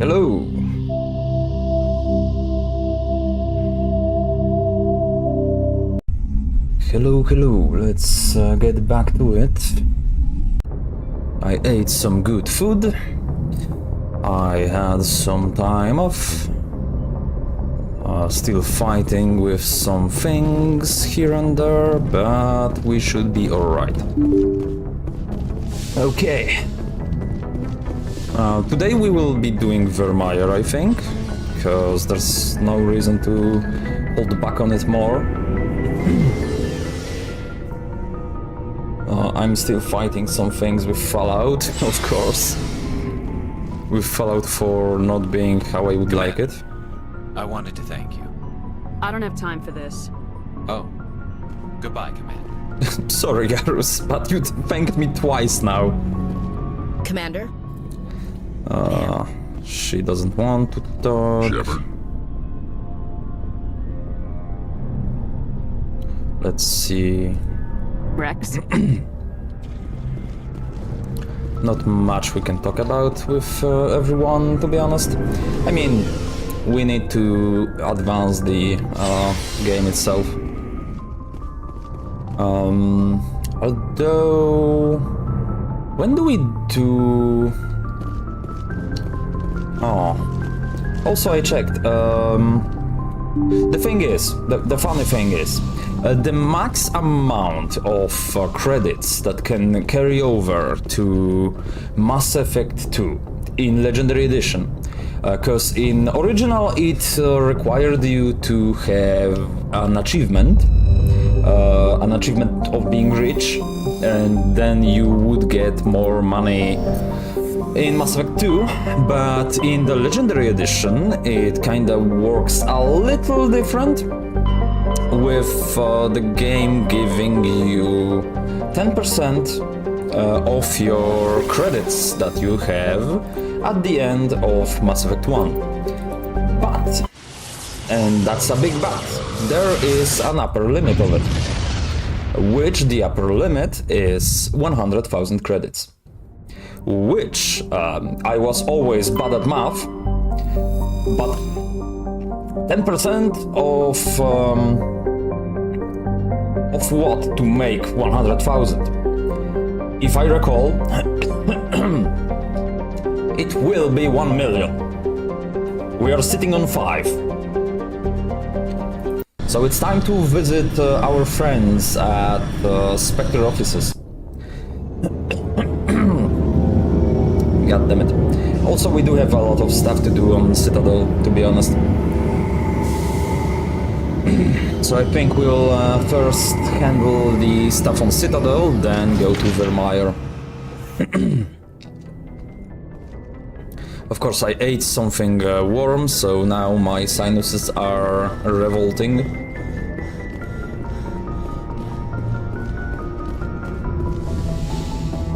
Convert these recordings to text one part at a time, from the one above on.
Hello. Hello. Let's get back to it. I ate some good food. I had some time off. Still fighting with some things here and there, but we should be alright. Okay. Today we will be doing Virmire, I think, because there's no reason to hold back on it more. I'm still fighting some things with Fallout, of course. With Fallout 4 not being how I would like it. I wanted to thank you. I don't have time for this. Oh. Goodbye, Commander. Sorry, Garrus, but you thanked me twice now. Commander? She doesn't want to talk. Shepard. Let's see. Rex? Not much we can talk about with everyone, to be honest. I mean, we need to advance the game itself. Although... When do we do... Oh. Also, I checked. The thing is, the funny thing is, the max amount of credits that can carry over to Mass Effect 2 in Legendary Edition, because in original it required you to have an achievement of being rich, and then you would get more money in Mass Effect 2, but in the Legendary Edition it kinda works a little different, with the game giving you 10% of your credits that you have at the end of Mass Effect 1. But, and that's a big but, there is an upper limit of it, which the upper limit is 100,000 credits. Which I was always bad at math, but 10% of what to make 100,000? If I recall, it will be 1 million. We are sitting on 5. So it's time to visit our friends at Spectre offices. God damn it. Also, we do have a lot of stuff to do on Citadel, to be honest. So I think we'll first handle the stuff on Citadel, then go to Virmire. Of course, I ate something warm, so now my sinuses are revolting.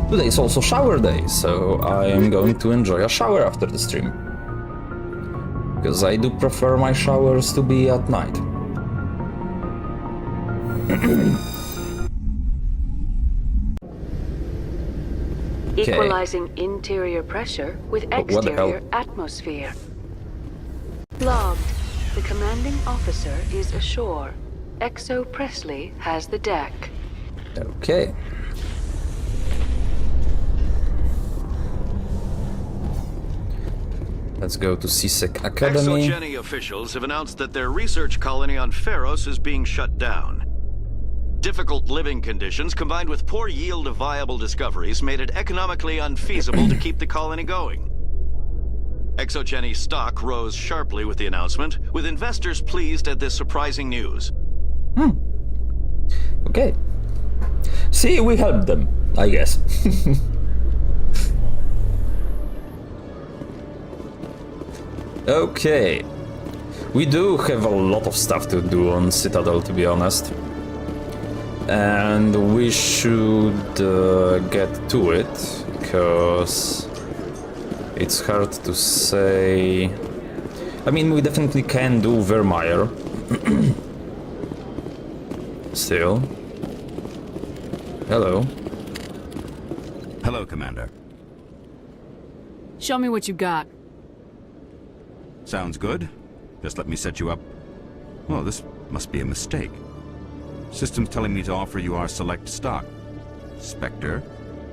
Today is also shower day, so I am going to enjoy a shower after the stream. Because I do prefer my showers to be at night. Equalizing interior pressure with exterior atmosphere. Logged. The commanding officer is ashore. Exo Presley has the deck. Okay. Let's go to CSEC Academy. ExoGeni officials have announced that their research colony on Pharos is being shut down. Difficult living conditions combined with poor yield of viable discoveries made it economically unfeasible to keep the colony going. ExoGeni stock rose sharply with the announcement, with investors pleased at this surprising news. Okay. See, we helped them, I guess. Okay. We do have a lot of stuff to do on Citadel, to be honest. And we should get to it, because it's hard to say... I mean, we definitely can do Virmire. Still. Hello. Hello, Commander. Show me what you got. Sounds good. Just let me set you up. Oh, this must be a mistake. System's telling me to offer you our select stock. Spectre?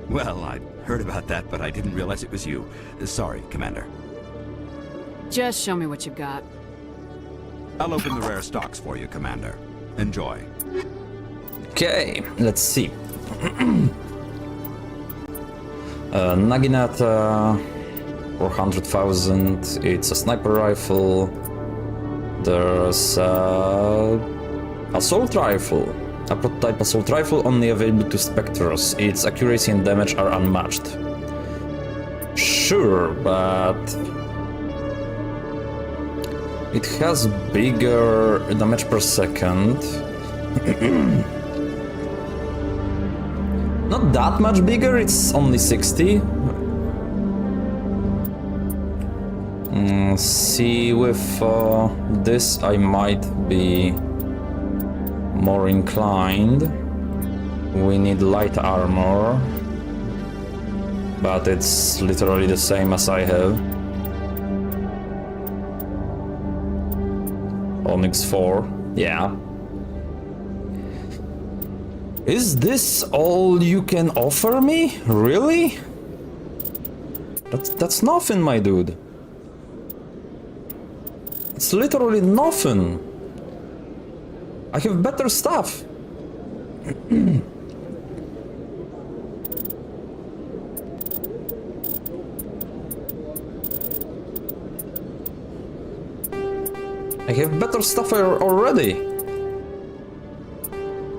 Well, I'd heard about that, but I didn't realize it was you. Sorry, Commander. Just show me what you've got. I'll open the rare stocks for you, Commander. Enjoy. Okay, let's see. Naginata, 400,000. It's a sniper rifle. There's a assault rifle. A prototype assault rifle only available to Spectres. Its accuracy and damage are unmatched. Sure, but it has bigger damage per second. Not that much bigger, it's only 60. See, with this I might be more inclined. We need light armor, but it's literally the same as I have. Onyx 4, yeah. Is this all you can offer me? Really? That's nothing, my dude. It's literally nothing. I have better stuff. I have better stuff already.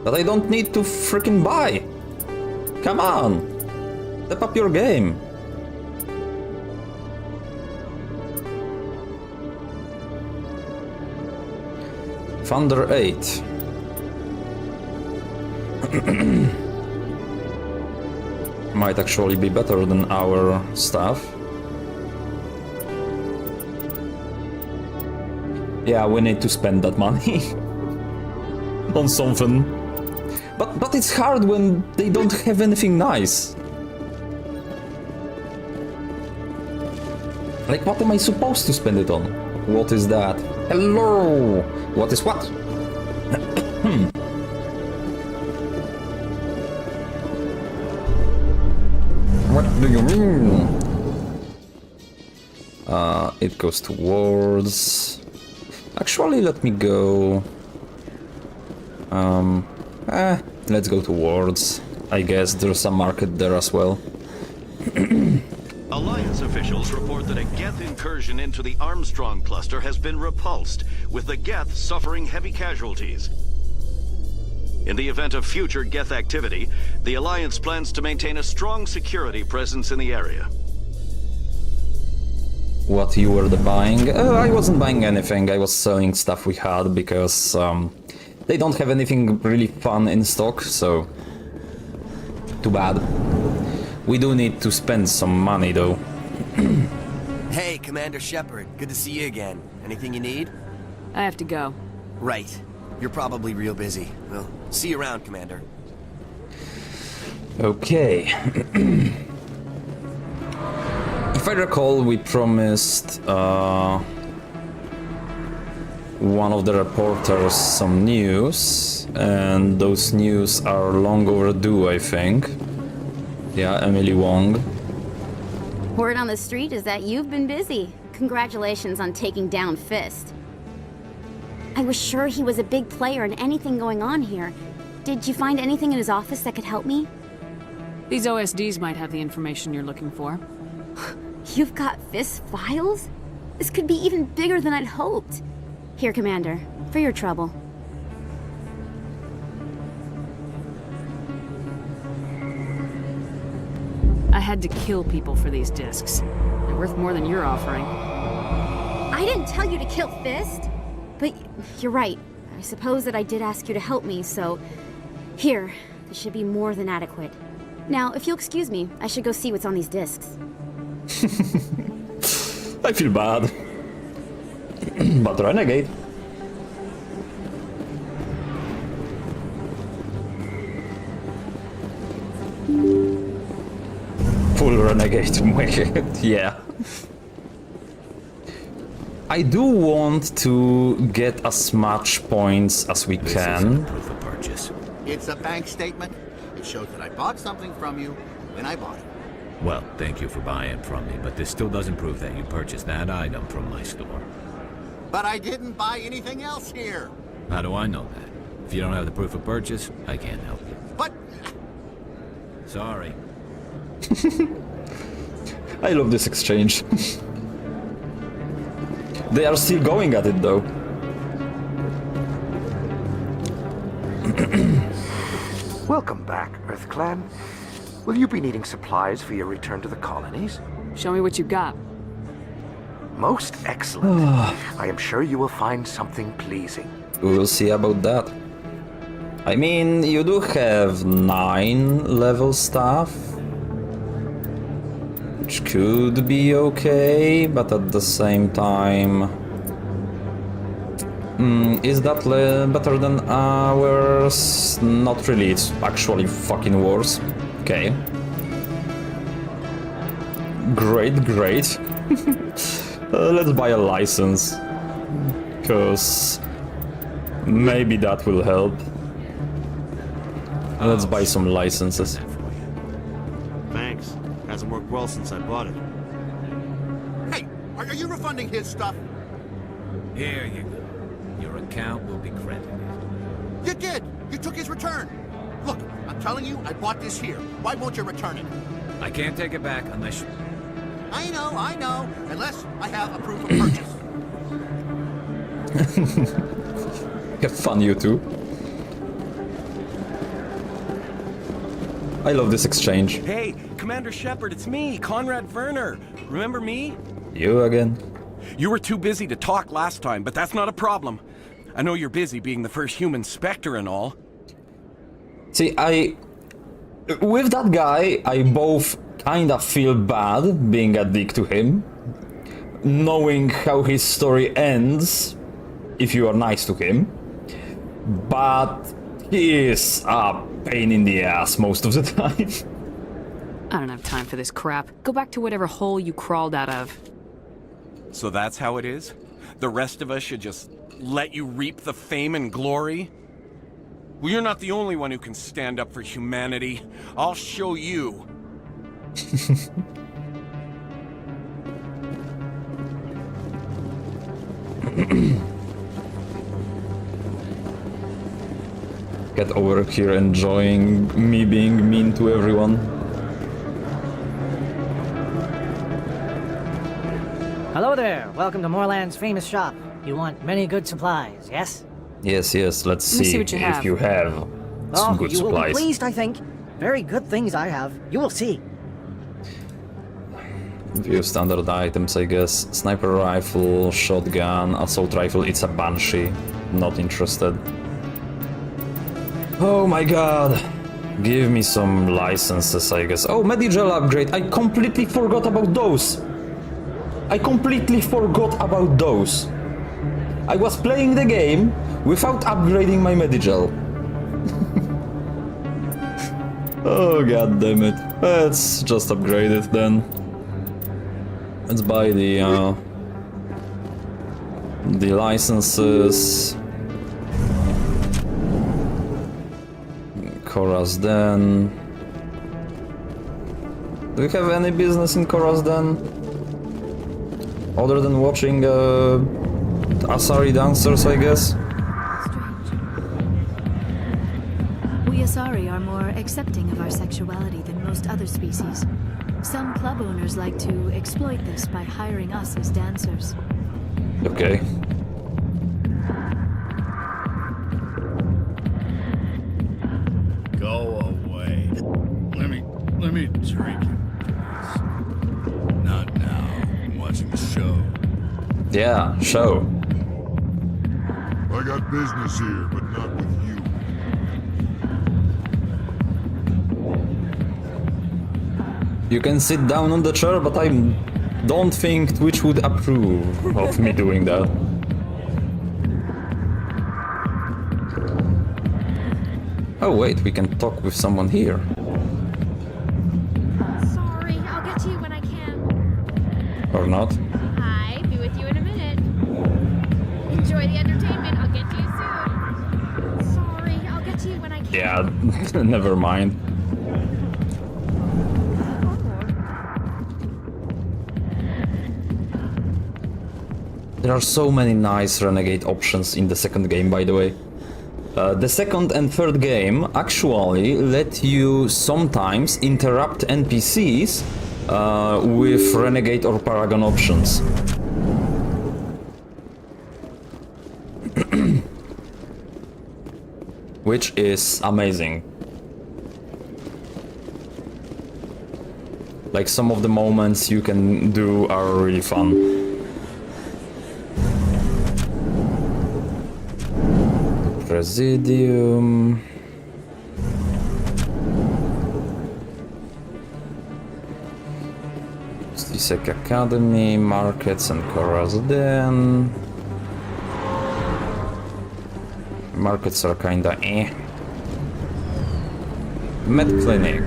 That I don't need to freaking buy. Come on. Step up your game. Thunder 8. Might actually be better than our stuff. Yeah, we need to spend that money on something. But it's hard when they don't have anything nice. Like, what am I supposed to spend it on? What is that? Hello! What is what? What do you mean? It goes towards... Actually, let me go... let's go towards... I guess there's a market there as well. Alliance officials report that a Geth incursion into the Armstrong cluster has been repulsed, with the Geth suffering heavy casualties. In the event of future Geth activity, the Alliance plans to maintain a strong security presence in the area. What you were buying? I wasn't buying anything, I was selling stuff we had because they don't have anything really fun in stock, so too bad. We do need to spend some money though. Hey, Commander Shepard, good to see you again. Anything you need? I have to go. Right. You're probably real busy. Well, see you around, Commander. Okay. If I recall, we promised one of the reporters some news, and those news are long overdue, I think. Yeah, Emily Wong. Word on the street is that you've been busy. Congratulations on taking down Fist. I was sure he was a big player in anything going on here. Did you find anything in his office that could help me? These OSDs might have the information you're looking for. You've got Fist files? This could be even bigger than I'd hoped. Here, Commander, for your trouble. I had to kill people for these discs. They're worth more than you're offering. I didn't tell you to kill Fist. But you're right. I suppose that I did ask you to help me, so... Here, this should be more than adequate. Now, if you'll excuse me, I should go see what's on these discs. I feel bad. But Renegade. Full Renegade. Yeah. I do want to get as much points as we can. Proof of purchase. It's a bank statement. It shows that I bought something from you when I bought it. Well, thank you for buying from me, but this still doesn't prove that you purchased that item from my store. But I didn't buy anything else here. How do I know that? If you don't have the proof of purchase, I can't help you. But Sorry. I love this exchange. They are still going at it though. Welcome back, EarthClan. Will you be needing supplies for your return to the colonies? Show me what you got. Most excellent. I am sure you will find something pleasing. We will see about that. I mean, you do have 9 level stuff, which could be okay, but at the same time... is that better than ours? Not really, it's actually fucking worse. Okay. Great, great. Let's buy a license, because maybe that will help. Let's buy some licenses. Thanks. Hasn't worked well since I bought it. hey, are you refunding his stuff? Here you go. Your account will be credited. You did. You took his return. Look, I'm telling you, I bought this here. Why won't you return it? I can't take it back unless you... I know. Unless I have a proof of purchase. Have fun, you two. I love this exchange. Hey, Commander Shepard, it's me, Conrad Werner. Remember me? You again? You were too busy to talk last time, but that's not a problem. I know you're busy being the first human Spectre and all. See, with that guy, I both kinda feel bad being a dick to him, knowing how his story ends if you are nice to him, but he is a pain in the ass most of the time. I don't have time for this crap. Go back to whatever hole you crawled out of. So that's how it is? The rest of us should just let you reap the fame and glory? Well, you're not the only one who can stand up for humanity. I'll show you. Get over here enjoying me being mean to everyone. Hello there. Welcome to Moorland's famous shop. You want many good supplies, yes? Yes, let's Let me see see what you if have. you have some good you will be supplies. pleased, I think. Very good things I have. You will see. View standard items, I guess. Sniper rifle, shotgun, assault rifle. It's a Banshee. Not interested. Oh my god. Give me some licenses, I guess. Oh, Medigel upgrade. I completely forgot about those. I was playing the game without upgrading my Medigel. Oh god damn it. Let's just upgrade it then. Let's buy the licenses. Korasden. Do you have any business in Korasden? Other than watching Asari dancers, I guess? We Asari are more accepting of our sexuality than most other species. Some club owners like to exploit this by hiring us as dancers. Okay. Go away. Let me drink it, please. Not now. I'm watching the show. Yeah, show. I got business here, but not with you. You can sit down on the chair, but I don't think Twitch would approve of me doing that. Oh wait, we can talk with someone here. Sorry, I'll get to you when I can. Or not. Hi, be with you in a minute. Yeah, never mind. There are so many nice renegade options in the second game, by the way. The second and third game actually let you sometimes interrupt NPCs with renegade or paragon options. Which is amazing. Like, some of the moments you can do are really fun. Presidium. Stisek Academy, Markets and Korazden. Markets are kinda eh. Med Clinic.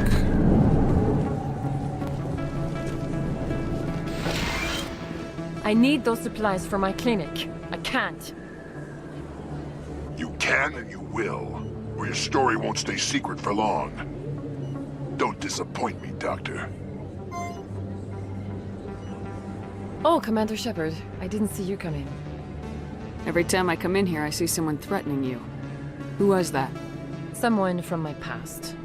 I need those supplies for my clinic. I can't. You can and you will, or your story won't stay secret for long. Don't disappoint me, Doctor. Oh, Commander Shepard, I didn't see you come in. Every time I come in here, I see someone threatening you. Who was that? Someone from my past.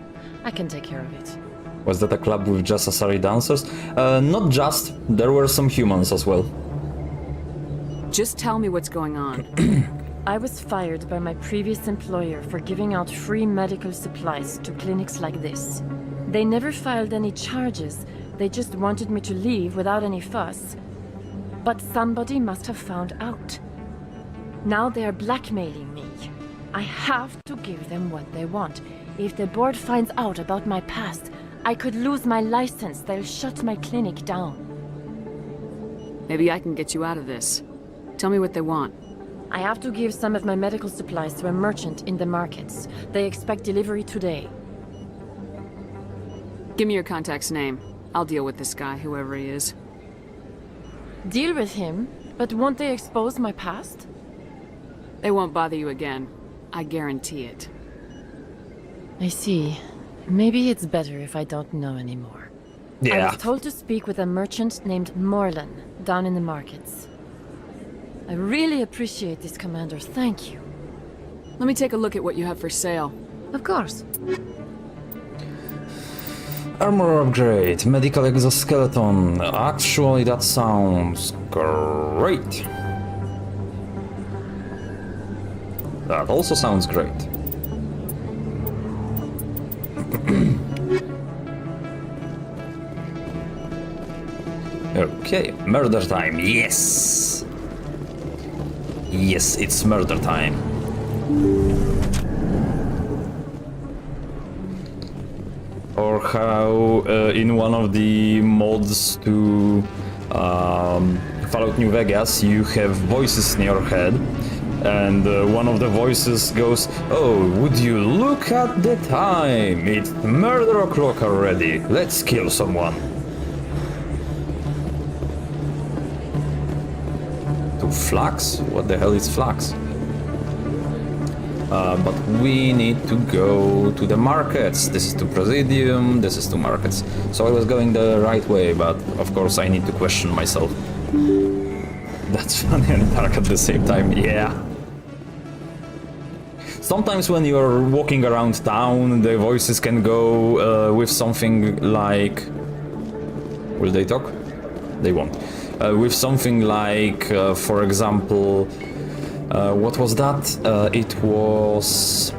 I can take care of it. Was that a club with just Asari dancers? Not just. There were some humans as well. Just tell me what's going on. I was fired by my previous employer for giving out free medical supplies to clinics like this. They never filed any charges. They just wanted me to leave without any fuss. But somebody must have found out. Now they are blackmailing me. I have to give them what they want. If the board finds out about my past, I could lose my license. They'll shut my clinic down. Maybe I can get you out of this. Tell me what they want. I have to give some of my medical supplies to a merchant in the markets. They expect delivery today. Give me your contact's name. I'll deal with this guy, whoever he is. Deal with him? But won't they expose my past? They won't bother you again. I guarantee it. I see. Maybe it's better if I don't know anymore. Yeah. I was told to speak with a merchant named Morlan, down in the markets. I really appreciate this, Commander. Thank you. Let me take a look at what you have for sale. Of course. Armor upgrade, medical exoskeleton. Actually, that sounds great. That also sounds great. Okay, murder time, yes! Yes, it's murder time. Or how in one of the mods to Fallout New Vegas, you have voices in your head, and one of the voices goes, "Oh, would you look at the time? It's murder o'clock already. Let's kill someone." To Flax? What the hell is Flax? But we need to go to the markets. This is to Presidium, this is to markets. So I was going the right way, but of course I need to question myself. That's funny and dark at the same time, yeah. Sometimes when you're walking around town, the voices can go with something like... Will they talk? They won't. With something like, for example... what was that? It was...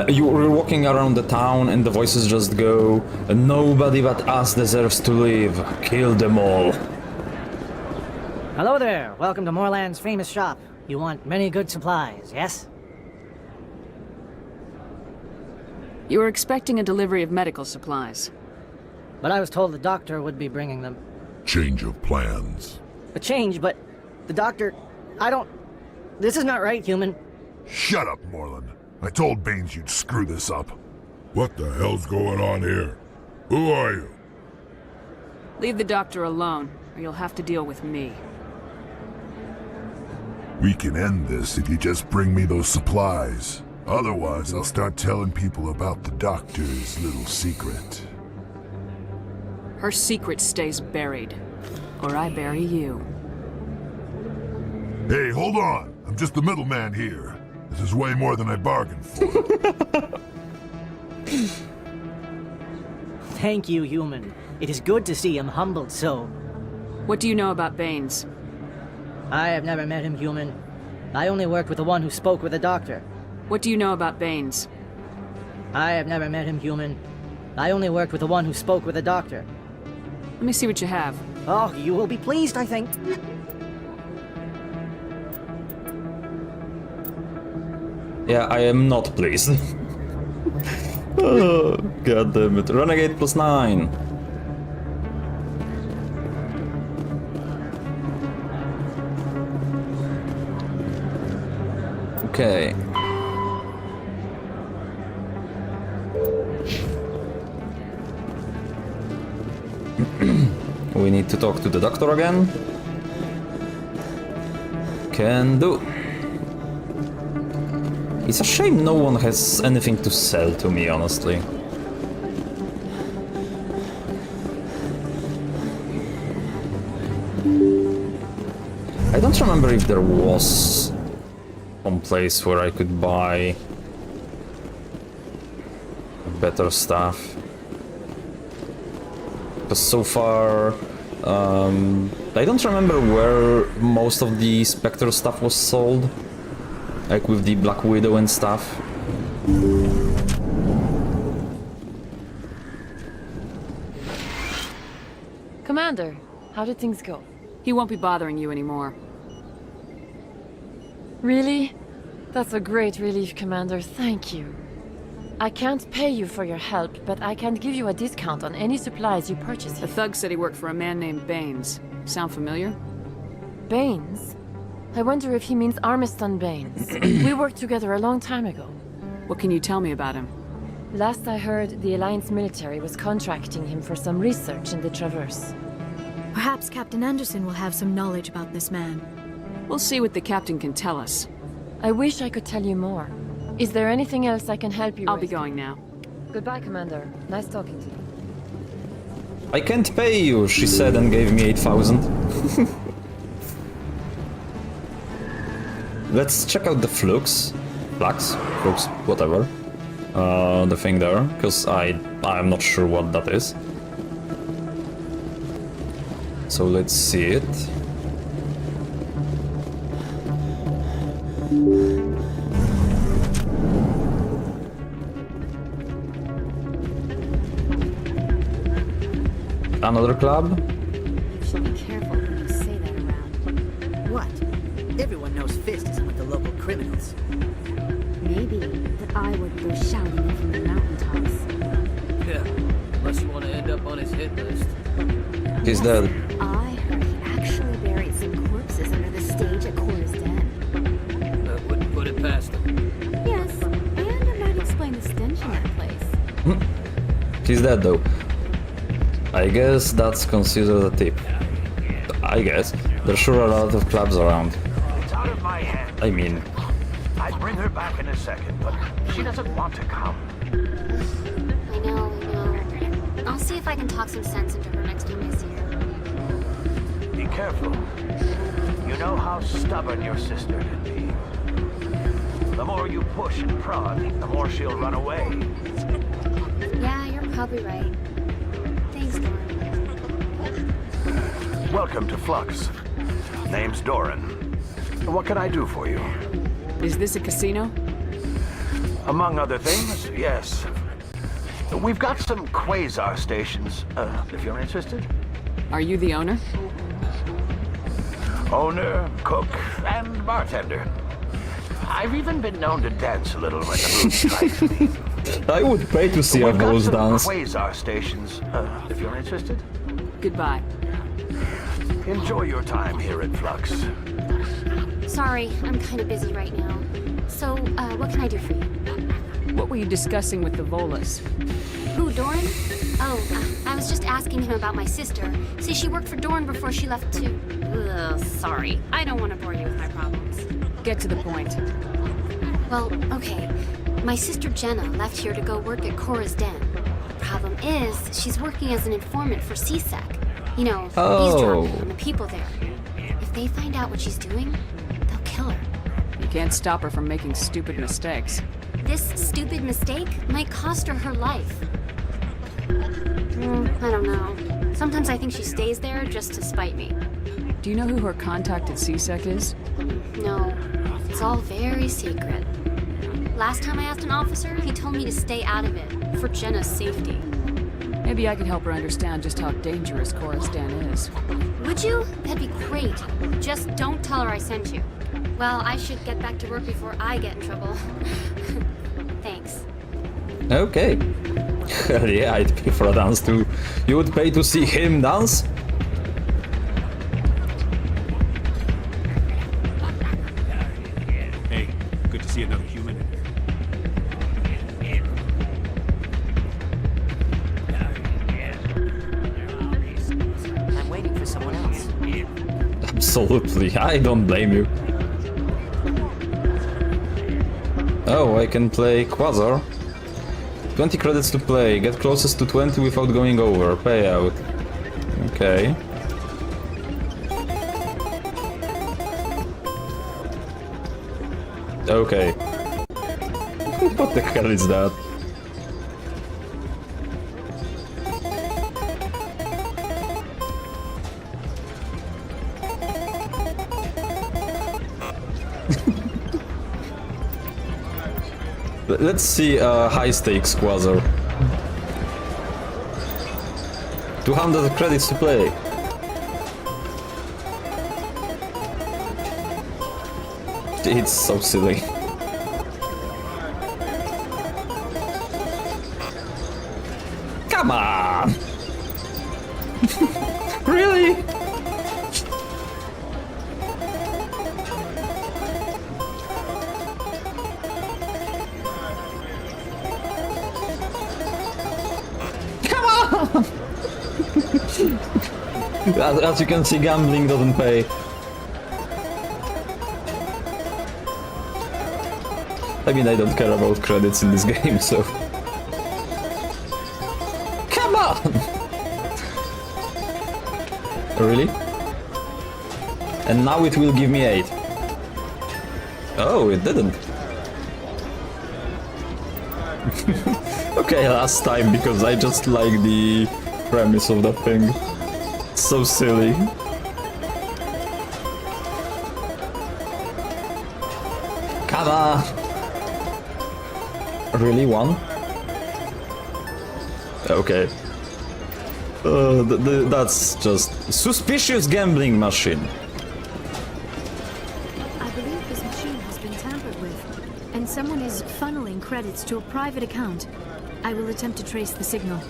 you were walking around the town and the voices just go, "Nobody but us deserves to live. Kill them all." Hello there. Welcome to Moorland's famous shop. You want many good supplies, yes? You were expecting a delivery of medical supplies. But I was told the doctor would be bringing them. Change of plans. A change, but the doctor... I don't... This is not right, human. Shut up, Morlan. I told Baines you'd screw this up. What the hell's going on here? Who are you? Leave the doctor alone, or you'll have to deal with me. We can end this if you just bring me those supplies. Otherwise, I'll start telling people about the doctor's little secret. Her secret stays buried. Or I bury you. Hey, hold on! I'm just the middleman here. This is way more than I bargained for. Thank you, human. It is good to see him humbled so. What do you know about Baines? I have never met him, human. I only worked with the one who spoke with the doctor. What do you know about Baines? I have never met him, human. I only worked with the one who spoke with the doctor. Let me see what you have. Oh, you will be pleased, I think. Yeah, I am not pleased. Oh, God damn it. Renegade +9. Okay. We need to talk to the doctor again. Can do. It's a shame no one has anything to sell to me, honestly. I don't remember if there was some place where I could buy better stuff. Because so far, I don't remember where most of the Spectre stuff was sold. Like with the Black Widow and stuff. Commander, how did things go? He won't be bothering you anymore. Really? That's a great relief, Commander. Thank you. I can't pay you for your help, but I can give you a discount on any supplies you purchase here. The thug said he worked for a man named Baines. Sound familiar? Baines? I wonder if he means Armiston Baines. We worked together a long time ago. What can you tell me about him? Last I heard, the Alliance military was contracting him for some research in the Traverse. Perhaps Captain Anderson will have some knowledge about this man. We'll see what the captain can tell us. I wish I could tell you more. Is there anything else I can help you with? I'll be going now. Goodbye, Commander. Nice talking to you. I can't pay you, she said and gave me 8,000. Let's check out the flux, whatever. The thing there, because I'm not sure what that is. So let's see it. Another club? You should be careful when you say that around. What? Everyone knows Fist isn't with the local criminals. Maybe, but I would go shouting it from the mountaintops. Yeah, unless you want to end up on his hit list. He's dead. I heard he actually buried some corpses under the stage at Cora's Den. That wouldn't put it past him. Yes, and it might explain the stench in that place. He's dead though. I guess that's considered a tip. I guess. There's sure a lot of clubs around. It's out of my hands. I mean... I'd bring her back in a second, but she doesn't want to come. I know. I'll see if I can talk some sense into her next time I see her. Be careful. You know how stubborn your sister can be. The more you push and prod, the more she'll run away. Yeah, you're probably right. Thanks, Doran. Welcome to Flux. Name's Doran. What can I do for you? Is this a casino? Among other things, yes. We've got some quasar stations, if you're interested. Are you the owner? Owner, cook, and bartender. I've even been known to dance a little when the mood strikes me. I would pay to see a Vols dance. Quasar stations, if you're interested. Goodbye. Enjoy your time here at Flux. Sorry, I'm kind of busy right now. So, what can I do for you? What were you discussing with the Volas? Who, Doran? Oh, I was just asking him about my sister. See, she worked for Doran before she left to... Ugh, sorry. I don't want to bore you with my problems. Get to the point. Well, okay. My sister Jenna left here to go work at Cora's Den. The problem is, she's working as an informant for CSEC. You know, eavesdropping on the people there. If they find out what she's doing, they'll kill her. You can't stop her from making stupid mistakes. This stupid mistake might cost her her life. I don't know. Sometimes I think she stays there just to spite me. Do you know who her contact at CSEC is? No, it's all very secret. Last time I asked an officer, he told me to stay out of it, for Jenna's safety. Maybe I could help her understand just how dangerous Cora's Den is. Would you? That'd be great. Just don't tell her I sent you. Well, I should get back to work before I get in trouble. Thanks. Okay. Yeah, I'd pay for a dance too. You would pay to see him dance? Hey, good to see another human. I'm waiting for someone else. Absolutely, I don't blame you. Oh, I can play Quasar. 20 credits to play. Get closest to 20 without going over. Payout. Okay. Okay. What the hell is that? Let's see high stakes Quasar. 200 credits to play. It's so silly. Come on! Really? As you can see, gambling doesn't pay. I mean, I don't care about credits in this game, so... Come on! Really? And now it will give me 8. Oh, it didn't. Okay, last time, because I just like the premise of that thing. It's so silly. Come on! Really, 1? Okay. That's just suspicious gambling machine. I believe this machine has been tampered with, and someone is funneling credits to a private account. I will attempt to trace the signal.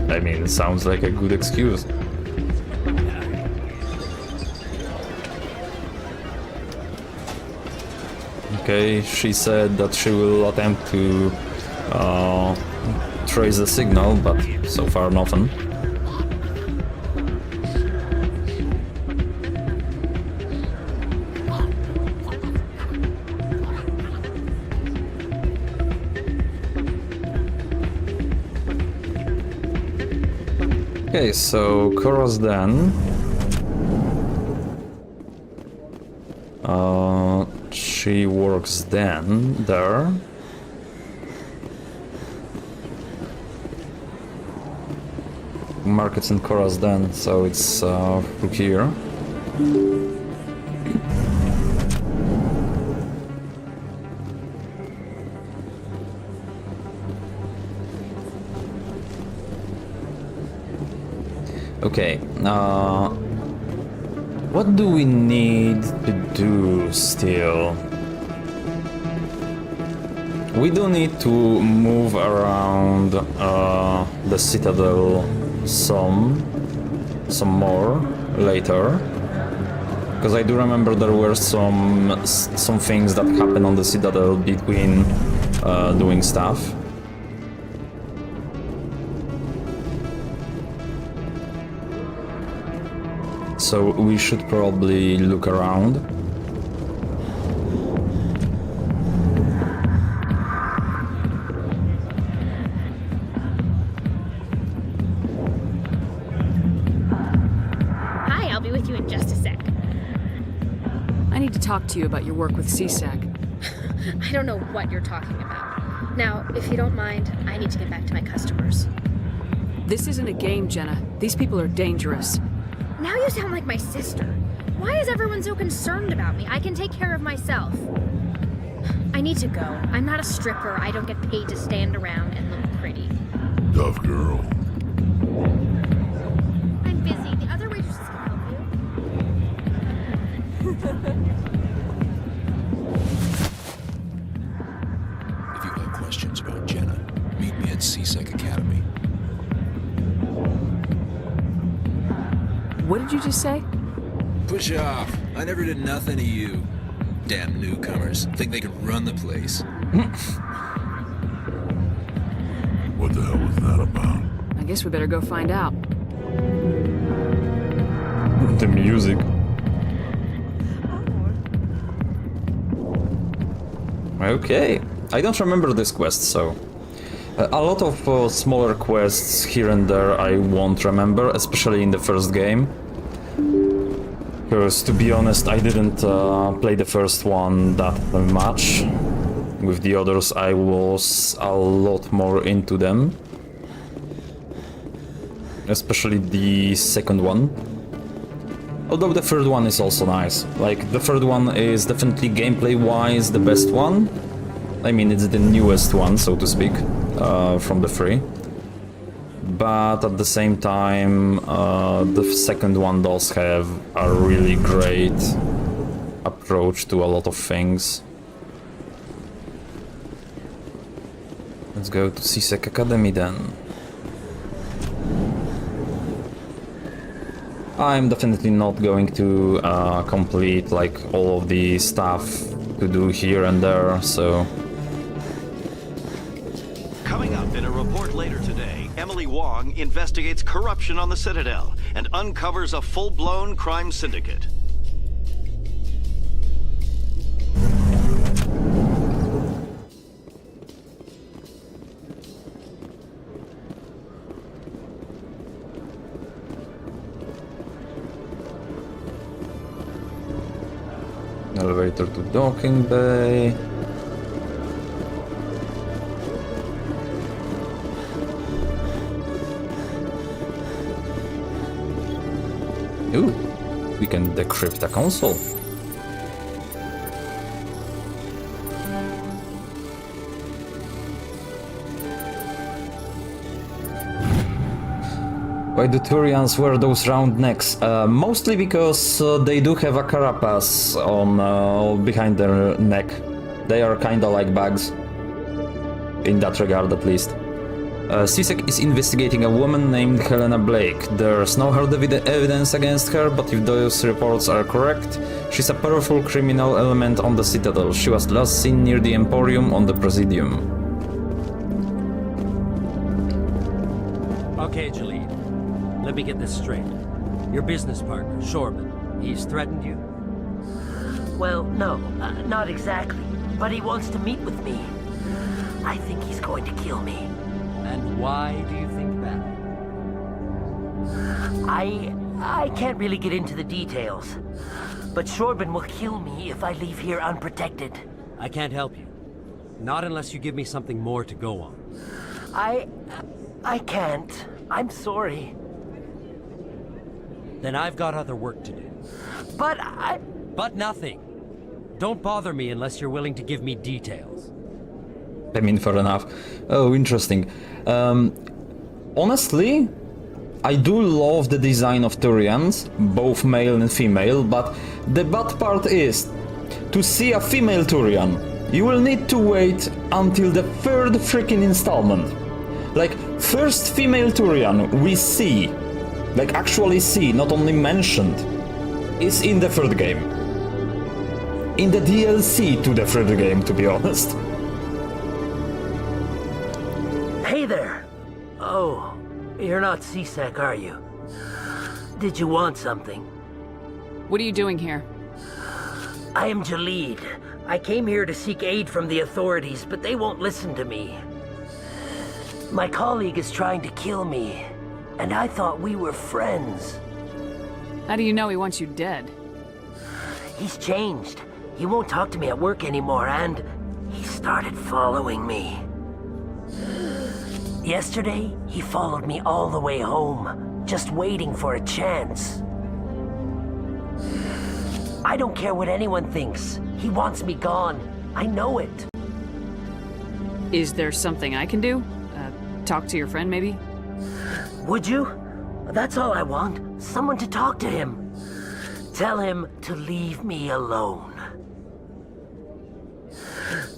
I mean, sounds like a good excuse. Okay, she said that she will attempt to trace the signal, but so far nothing. Okay, so Cora's Den. She works then there. Markets in Cora's Den, so it's through here. Okay, what do we need to do still? We do need to move around the Citadel some more later, because I do remember there were some things that happened on the Citadel between doing stuff. So we should probably look around. Hi, I'll be with you in just a sec. I need to talk to you about your work with CSAC. I don't know what you're talking about. Now, if you don't mind, I need to get back to my customers. This isn't a game, Jenna. These people are dangerous. Now you sound like my sister. Why is everyone so concerned about me? I can take care of myself. I need to go. I'm not a stripper. I don't get paid to stand around and look pretty. Tough girl. I'm busy. The other waitresses can help you. If you have questions about Jenna, meet me at CSEC Academy. What did you just say? Push off. I never did nothing to you. Damn newcomers. Think they can run the place. What the hell was that about? I guess we better go find out. The music. Okay. I don't remember this quest, so... a lot of smaller quests here and there I won't remember, especially in the first game. Because, to be honest, I didn't play the first one that much. With the others I was a lot more into them. Especially the second one. Although the third one is also nice. Like, the third one is definitely gameplay-wise the best one. I mean, it's the newest one, so to speak, from the three. But at the same time, the second one does have a really great approach to a lot of things. Let's go to CSEC Academy then. I'm definitely not going to complete like all of the stuff to do here and there, so... Coming up in a report later today, Emily Wong investigates corruption on the Citadel and uncovers a full-blown crime syndicate. Elevator to docking bay. Ooh, we can decrypt a console. Why do Turians wear those round necks? Mostly because they do have a carapace on behind their neck. They are kinda like bags. In that regard, at least. CSEC is investigating a woman named Helena Blake. There's no hard evidence against her, but if those reports are correct, she's a powerful criminal element on the Citadel. She was last seen near the Emporium on the Presidium. Okay, Jalid. Let me get this straight. Your business partner, Shorman, he's threatened you? Well, no, not exactly. But he wants to meet with me. I think he's going to kill me. And why do you think that? I can't really get into the details. But Shorban will kill me if I leave here unprotected. I can't help you. Not unless you give me something more to go on. I can't. I'm sorry. Then I've got other work to do. But But nothing. Don't bother me unless you're willing to give me details. I mean, fair enough. Oh, interesting. Honestly, I do love the design of Turians, both male and female, but the bad part is, to see a female Turian you will need to wait until the third freaking installment. Like, first female Turian we see, like actually see, not only mentioned, is in the third game. In the DLC to the third game, to be honest. Hey there. Oh, you're not C-Sec, are you? Did you want something? What are you doing here? I am Jalid. I came here to seek aid from the authorities, but they won't listen to me. My colleague is trying to kill me, and I thought we were friends. How do you know he wants you dead? He's changed. He won't talk to me at work anymore, and he started following me. Yesterday, he followed me all the way home, just waiting for a chance. I don't care what anyone thinks. He wants me gone. I know it. Is there something I can do? Talk to your friend, maybe? Would you? That's all I want. Someone to talk to him. Tell him to leave me alone.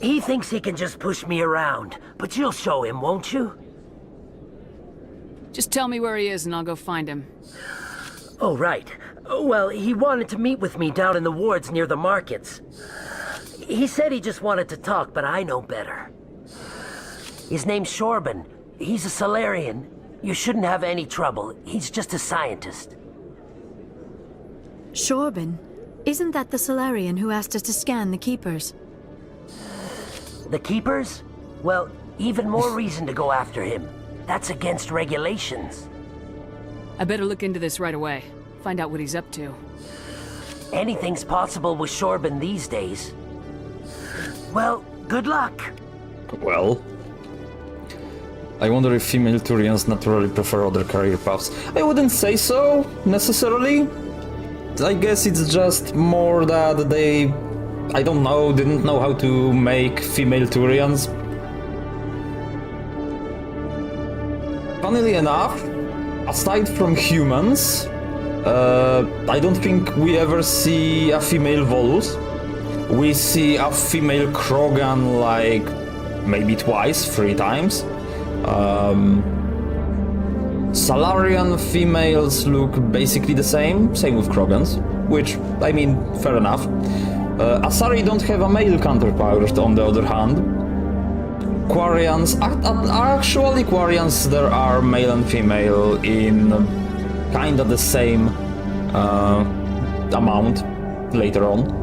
He thinks he can just push me around, but you'll show him, won't you? Just tell me where he is and I'll go find him. Oh, right. Well, he wanted to meet with me down in the wards near the markets. He said he just wanted to talk, but I know better. His name's Shorban. He's a Solarian. You shouldn't have any trouble. He's just a scientist. Shorban? Isn't that the Solarian who asked us to scan the Keepers? The Keepers? Well, even more reason to go after him. That's against regulations. I better look into this right away. Find out what he's up to. Anything's possible with Shorban these days. Well, good luck. Well, I wonder if female Turians naturally prefer other career paths. I wouldn't say so, necessarily. I guess it's just more that they, I don't know, didn't know how to make female Turians. Funnily enough, aside from humans, I don't think we ever see a female Volus. We see a female Krogan like maybe twice, 3 times. Salarian females look basically the same with Krogans, which, I mean, fair enough. Asari don't have a male counterpart, on the other hand. Quarians, actually Quarians, there are male and female in kinda the same amount later on.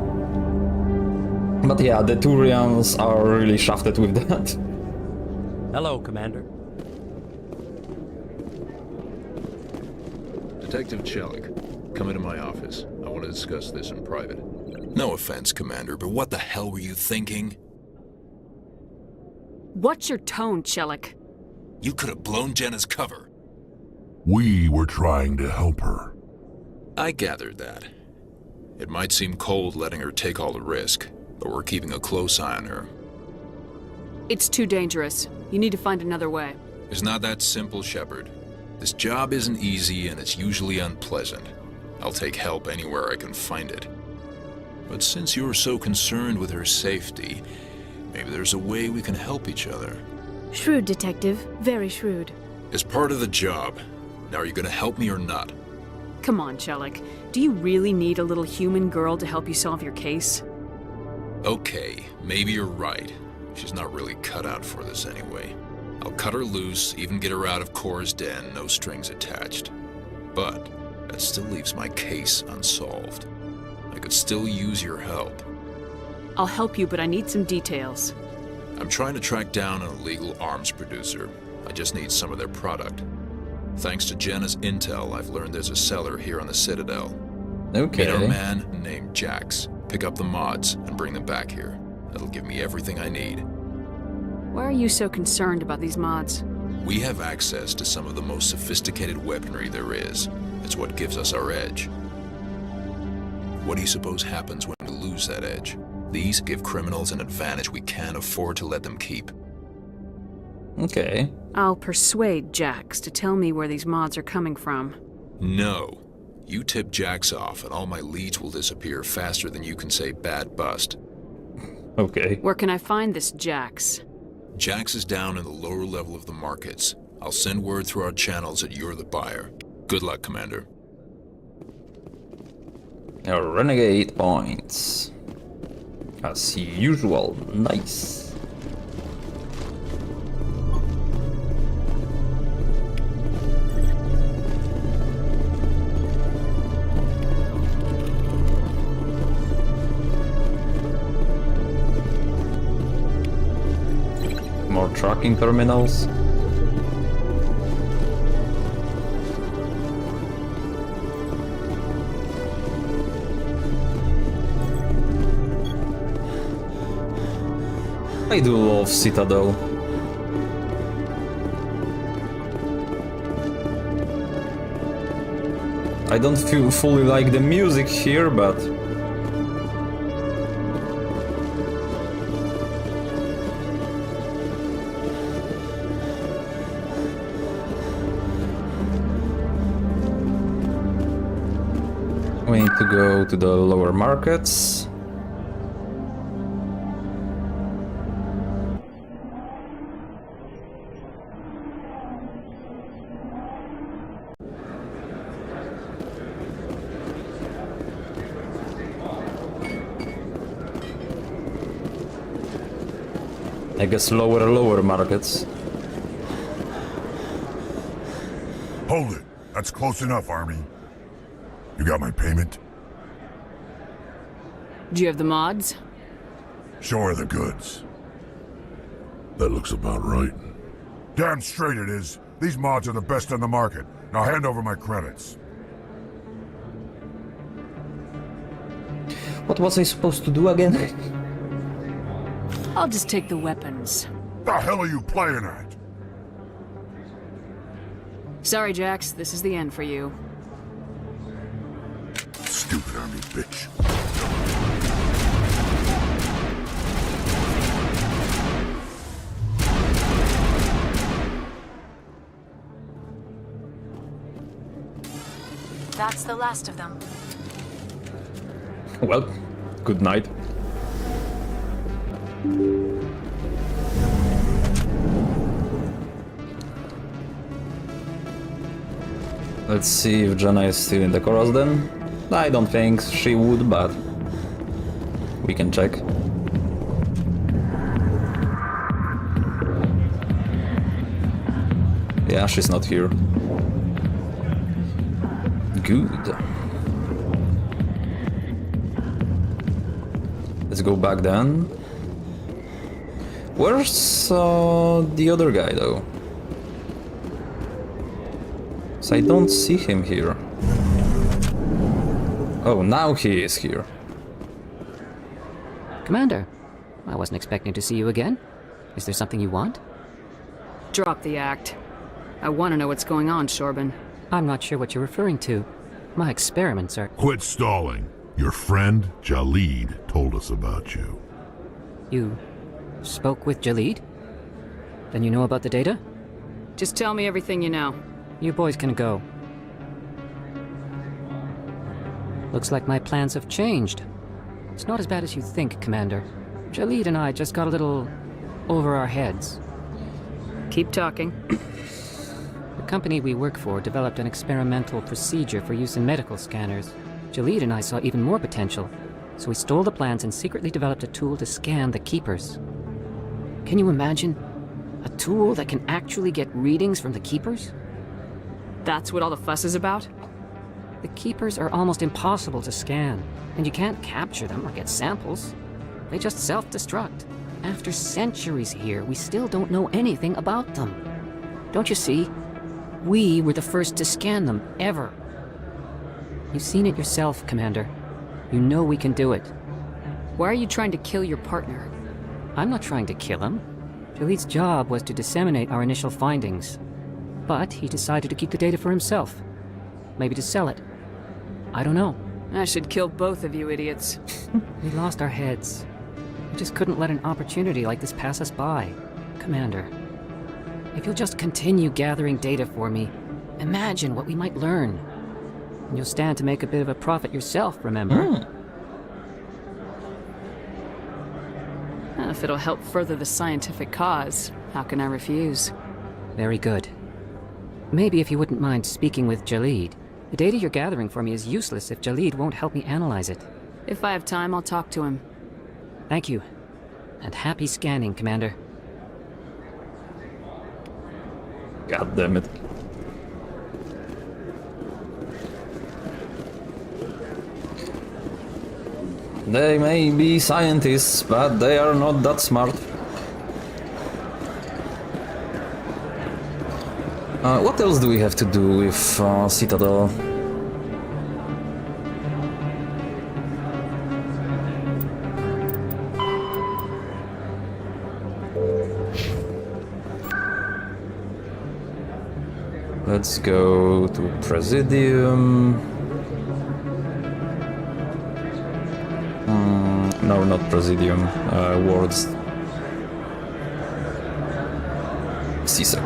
But yeah, the Turians are really shafted with that. Hello, Commander. Detective Chelik, come into my office. I want to discuss this in private. No offense, Commander, but what the hell were you thinking? What's your tone, Chelik? You could have blown Jenna's cover. We were trying to help her. I gathered that. It might seem cold letting her take all the risk, but we're keeping a close eye on her. It's too dangerous. You need to find another way. It's not that simple, Shepard. This job isn't easy and it's usually unpleasant. I'll take help anywhere I can find it. But since you're so concerned with her safety, maybe there's a way we can help each other. Shrewd, Detective. Very shrewd. It's part of the job. Now are you gonna help me or not? Come on, Chelik. Do you really need a little human girl to help you solve your case? Okay, maybe you're right. She's not really cut out for this anyway. I'll cut her loose, even get her out of Cora's den, no strings attached. But that still leaves my case unsolved. I could still use your help. I'll help you, but I need some details. I'm trying to track down an illegal arms producer. I just need some of their product. Thanks to Jenna's intel, I've learned there's a seller here on the Citadel. Okay. Meet our man named Jax. Pick up the mods and bring them back here. That'll give me everything I need. Why are you so concerned about these mods? We have access to some of the most sophisticated weaponry there is. It's what gives us our edge. What do you suppose happens when we lose that edge? These give criminals an advantage we can't afford to let them keep. Okay. I'll persuade Jax to tell me where these mods are coming from. No. You tip Jax off and all my leads will disappear faster than you can say bad bust. Okay. Where can I find this Jax? Jax is down in the lower level of the markets. I'll send word through our channels that you're the buyer. Good luck, Commander. Renegade points. As usual, nice. More trucking terminals. I do love Citadel. I don't feel fully like the music here, but we need to go to the lower markets. I guess lower markets. Hold it. That's close enough, Army. You got my payment? Do you have the mods? Show her the goods. That looks about right. Damn straight it is. These mods are the best on the market. Now hand over my credits. What was I supposed to do again? I'll just take the weapons. The hell are you playing at? Sorry, Jax, this is the end for you. Stupid Army bitch. That's the last of them. Well, good night. Let's see if Jenna is still in the chorus then. I don't think she would, but we can check. Yeah, she's not here. Good. Let's go back then. Where's the other guy though? So I don't see him here. Oh, now he is here. Commander, I wasn't expecting to see you again. Is there something you want? Drop the act. I want to know what's going on, Shorban. I'm not sure what you're referring to. My experiments are... Quit stalling. Your friend, Jalid, told us about you. You spoke with Jalid? Then you know about the data? Just tell me everything you know. You boys can go. Looks like my plans have changed. It's not as bad as you think, Commander. Jalid and I just got a little over our heads. Keep talking. The company we work for developed an experimental procedure for use in medical scanners. Jalid and I saw even more potential, so we stole the plans and secretly developed a tool to scan the Keepers. Can you imagine? A tool that can actually get readings from the Keepers? That's what all the fuss is about? The Keepers are almost impossible to scan, and you can't capture them or get samples. They just self-destruct. After centuries here, we still don't know anything about them. Don't you see? We were the first to scan them, ever. You've seen it yourself, Commander. You know we can do it. Why are you trying to kill your partner? I'm not trying to kill him. Jalid's job was to disseminate our initial findings. But he decided to keep the data for himself. Maybe to sell it. I don't know. I should kill both of you idiots. We lost our heads. We just couldn't let an opportunity like this pass us by. Commander, if you'll just continue gathering data for me, imagine what we might learn. And you'll stand to make a bit of a profit yourself, remember? If it'll help further the scientific cause, how can I refuse? Very good. Maybe if you wouldn't mind speaking with Jalid. The data you're gathering for me is useless if Jalid won't help me analyze it. If I have time, I'll talk to him. Thank you. And happy scanning, Commander. God damn it. They may be scientists, but they are not that smart. What else do we have to do with Citadel? Let's go to Presidium. No, not Presidium. Wards. CSEC.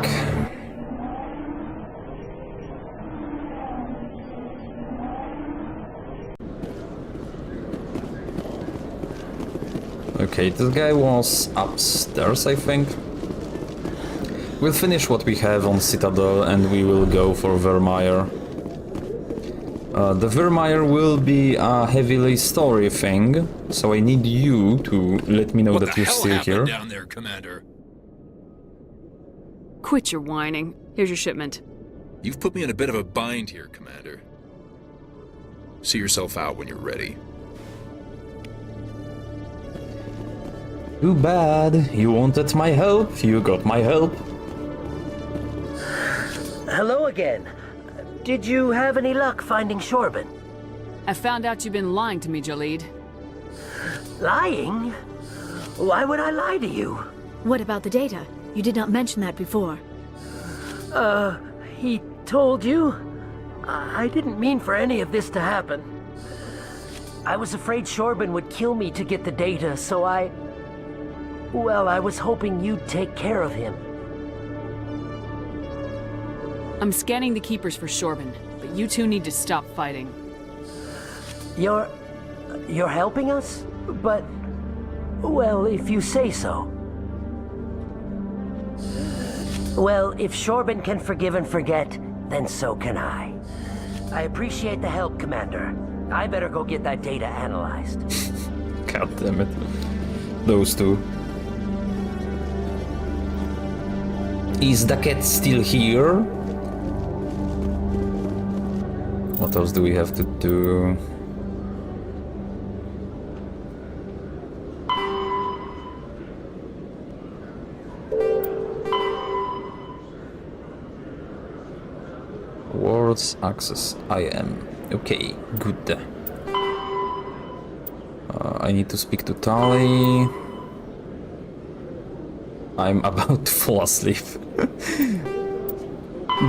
Okay, this guy was upstairs, I think. We'll finish what we have on Citadel and we will go for Virmire. The Virmire will be a heavily story thing, so I need you to let me know that you're still here. Down there, Commander? Quit your whining. Here's your shipment. You've put me in a bit of a bind here, Commander. See yourself out when you're ready. Too bad. You wanted my help. You got my help. Hello again. Did you have any luck finding Shorban? I found out you've been lying to me, Jalid. Lying? Why would I lie to you? What about the data? You did not mention that before. He told you? I didn't mean for any of this to happen. I was afraid Shorban would kill me to get the data, so well, I was hoping you'd take care of him. I'm scanning the Keepers for Shorban, but you two need to stop fighting. You're helping us? But, well, if you say so. Well, if Shorban can forgive and forget, then so can I. I appreciate the help, Commander. I better go get that data analyzed. God damn it. Those two. Is the cat still here? What else do we have to do? Wards access. I am. Okay, good. I need to speak to Tali. I'm about to fall asleep.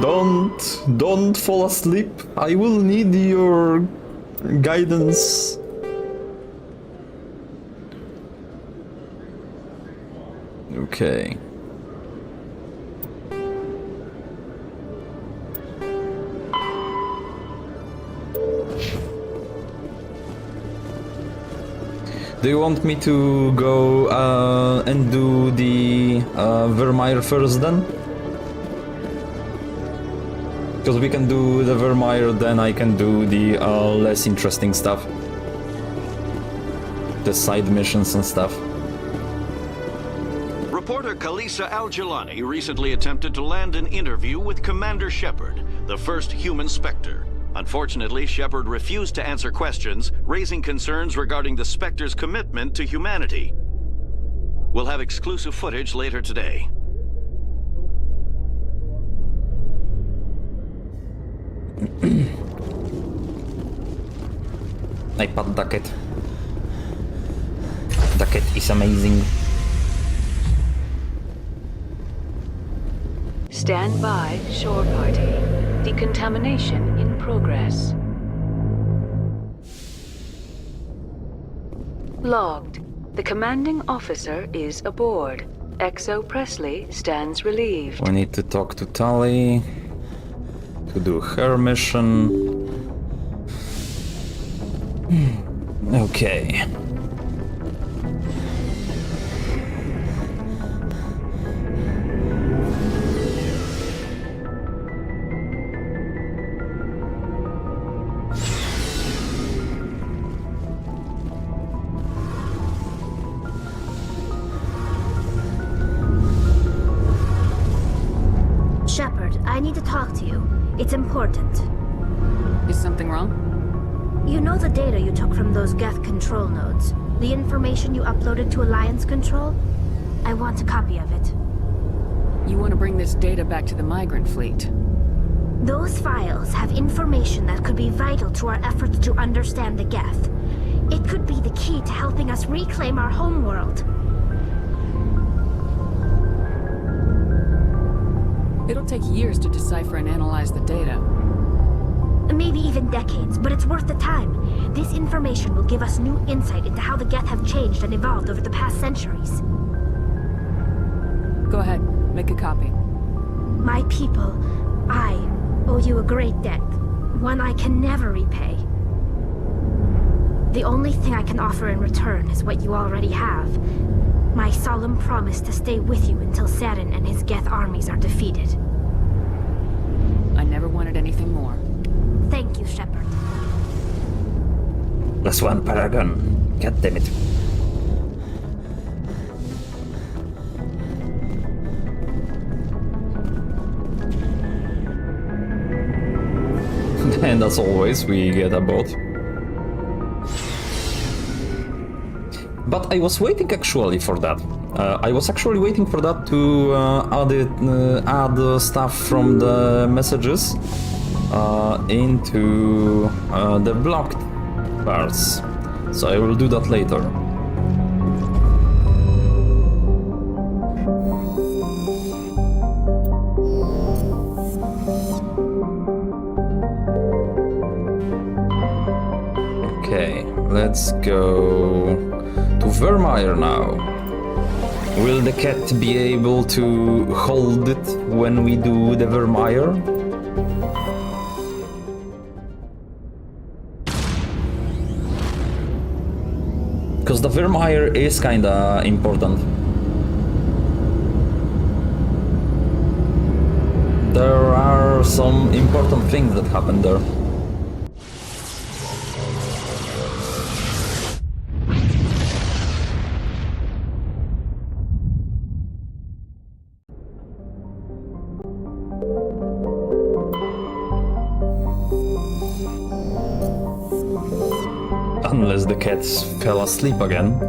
Don't fall asleep. I will need your guidance. Okay. Do you want me to go and do the Virmire first then? Because we can do the Virmire, then I can do the less interesting stuff. The side missions and stuff. Reporter Khalisa Al-Jilani recently attempted to land an interview with Commander Shepard, the first human Spectre. Unfortunately, Shepard refused to answer questions, raising concerns regarding the Spectre's commitment to humanity. We'll have exclusive footage later today. iPad Ducket. Ducket is amazing. Stand by, shore party. Decontamination in progress. Logged. The commanding officer is aboard. Exo Presley stands relieved. We need to talk to Tali to do her mission. Okay. It's important. Is something wrong? You know the data you took from those Geth control nodes? The information you uploaded to Alliance Control? I want a copy of it. You want to bring this data back to the migrant fleet? Those files have information that could be vital to our efforts to understand the Geth. It could be the key to helping us reclaim our homeworld. It'll take years to decipher and analyze the data. Maybe even decades, but it's worth the time. This information will give us new insight into how the Geth have changed and evolved over the past centuries. Go ahead, make a copy. My people, I owe you a great debt, one I can never repay. The only thing I can offer in return is what you already have. My solemn promise to stay with you until Saturn and his Geth armies are defeated. I never wanted anything more. Thank you, Shepard. Plus one Paragon. God damn it. And as always, we get a bot. But I was waiting actually for that. I was actually waiting for that to add stuff from the messages into the blocked parts. So I will do that later. Okay, let's go to Virmire now. Will the cat be able to hold it when we do the Virmire? Because the Virmire is kinda important. There are some important things that happen there. Unless the cats fell asleep again.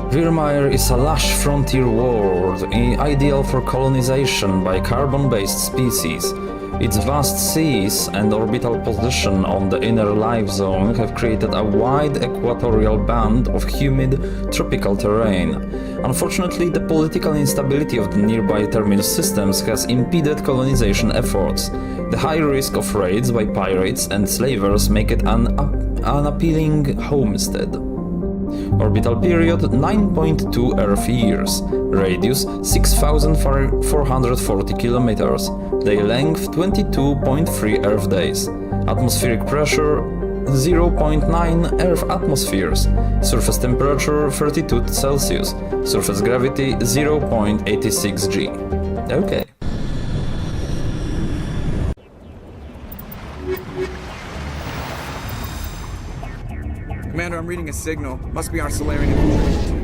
Virmire is a lush frontier world, ideal for colonization by carbon-based species. Its vast seas and orbital position on the inner life zone have created a wide equatorial band of humid, tropical terrain. Unfortunately, the political instability of the nearby terminus systems has impeded colonization efforts. The high risk of raids by pirates and slavers make it an unappealing homestead. Orbital period 9.2 Earth years. Radius 6,440 kilometers. Day length 22.3 Earth days. Atmospheric pressure 0.9 Earth atmospheres. Surface temperature 32 Celsius. Surface gravity 0.86 G. Okay. Commander, I'm reading a signal. Must be our Solarian infiltration.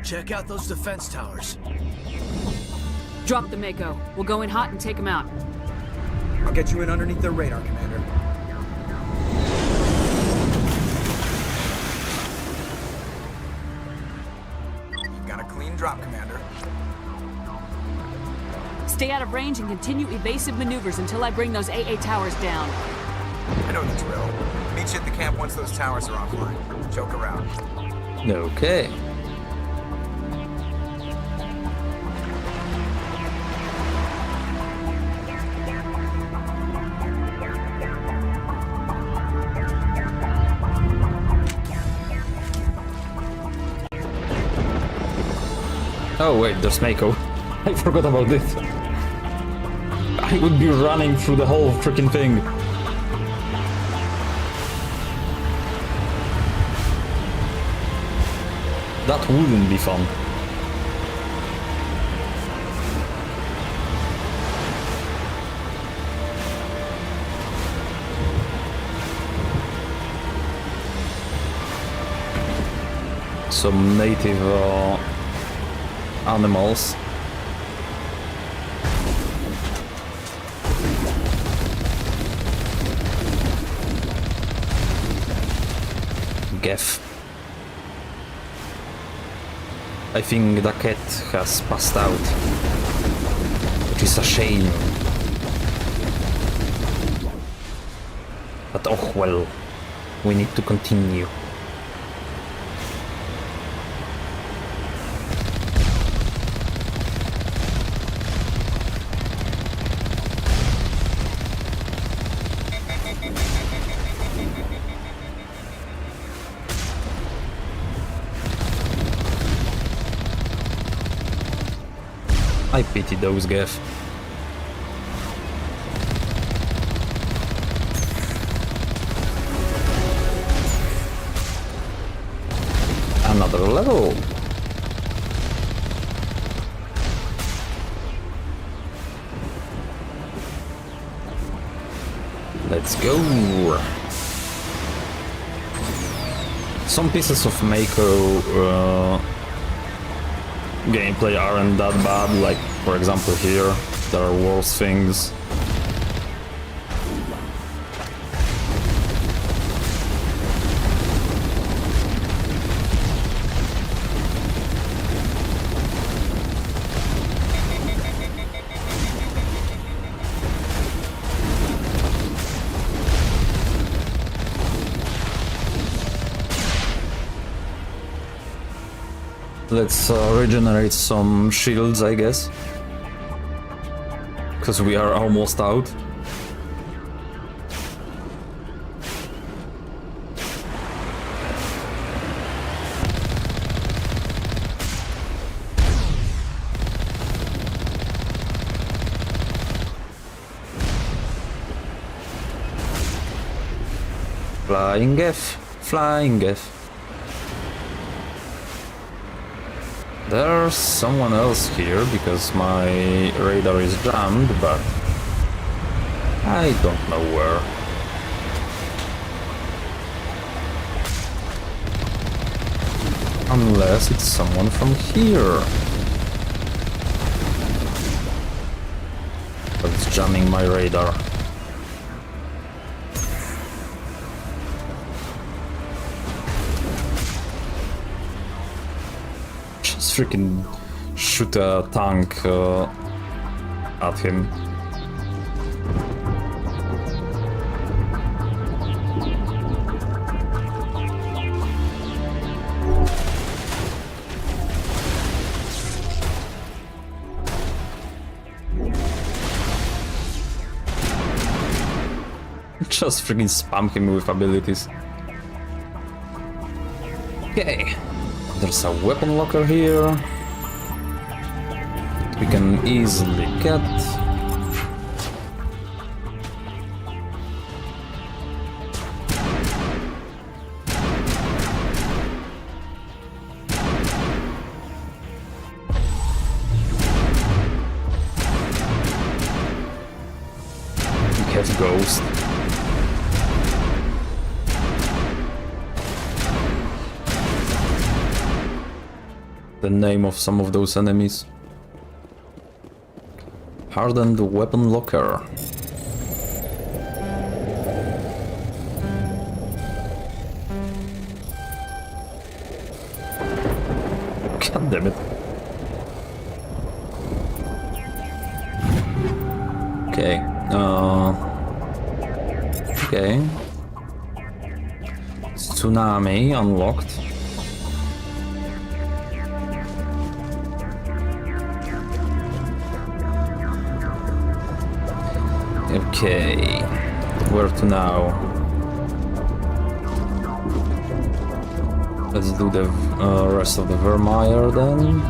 Check out those defense towers. Drop the Mako. We'll go in hot and take them out. I'll get you in underneath their radar, Commander. You've got a clean drop, Commander. Stay out of range and continue evasive maneuvers until I bring those AA towers down. I know the drill. Meet you at the camp once those towers are offline. Joke around. Okay. Oh wait, there's Mako. I forgot about this. I would be running through the whole freaking thing. That wouldn't be fun. some native animals. Geff. I think the cat has passed out, which is a shame. But oh well, we need to continue. I pity those Geff. Another level. Let's go. Some pieces of Mako gameplay aren't that bad, like for example here, there are worse things. Let's regenerate some shields, I guess. Because we are almost out. Flying Geff, flying Geff. There's someone else here because my radar is jammed, but I don't know where. Unless it's someone from here. But it's jamming my radar. Freaking shoot a tank at him. Just freaking spam him with abilities. Okay. There's a weapon locker here. We can easily get. We have Ghost. The name of some of those enemies. Hardened weapon locker. God damn it. Okay. Okay. Tsunami unlocked. Okay, where to now? Let's do the rest of the Virmire then.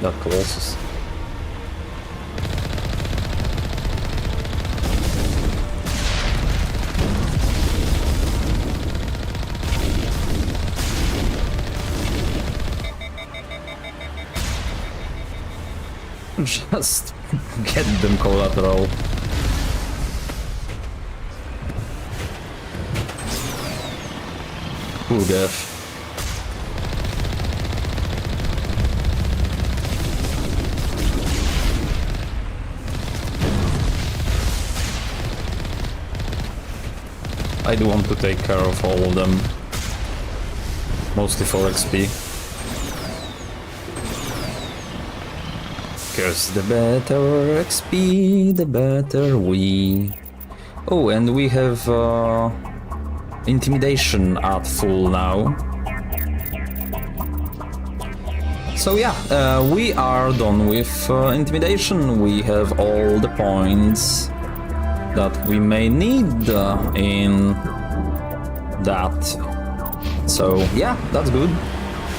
That Colossus. Just get them collateral. Cool gaff. I do want to take care of all of them. Mostly for XP. Cause the better XP, the better we... Oh, and we have intimidation at full now. So yeah, we are done with intimidation. We have all the points that we may need in that. So yeah, that's good.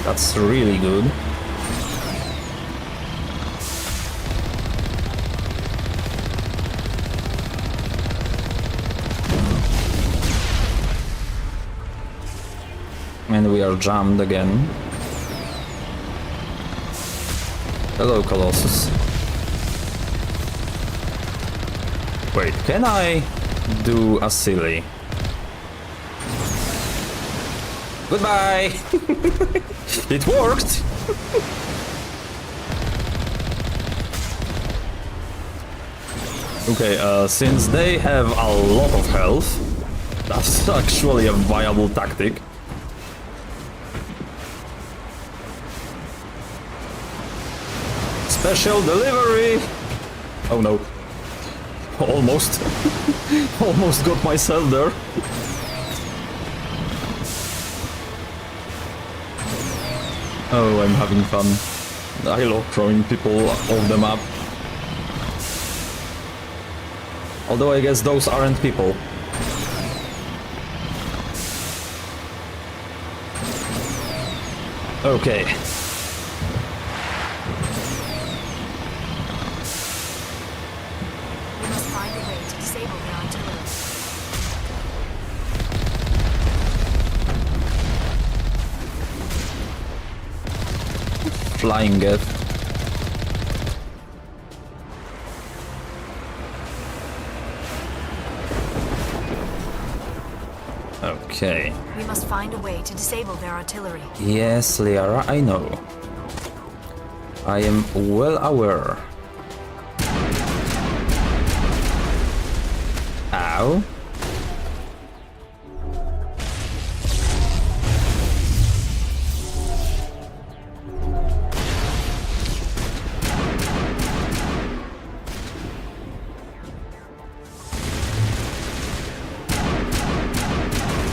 That's really good. And we are jammed again. Hello, Colossus. Wait, can I do a silly? Goodbye! It worked! Okay, since they have a lot of health, that's actually a viable tactic. Special delivery! Oh no. Almost. Almost got myself there. Oh, I'm having fun. I love throwing people off the map. Although I guess those aren't people. Okay. We must find a way to disable their artillery. Flying it. Okay. We must find a way to disable their artillery. Yes, Liara, I know. I am well aware. Ow.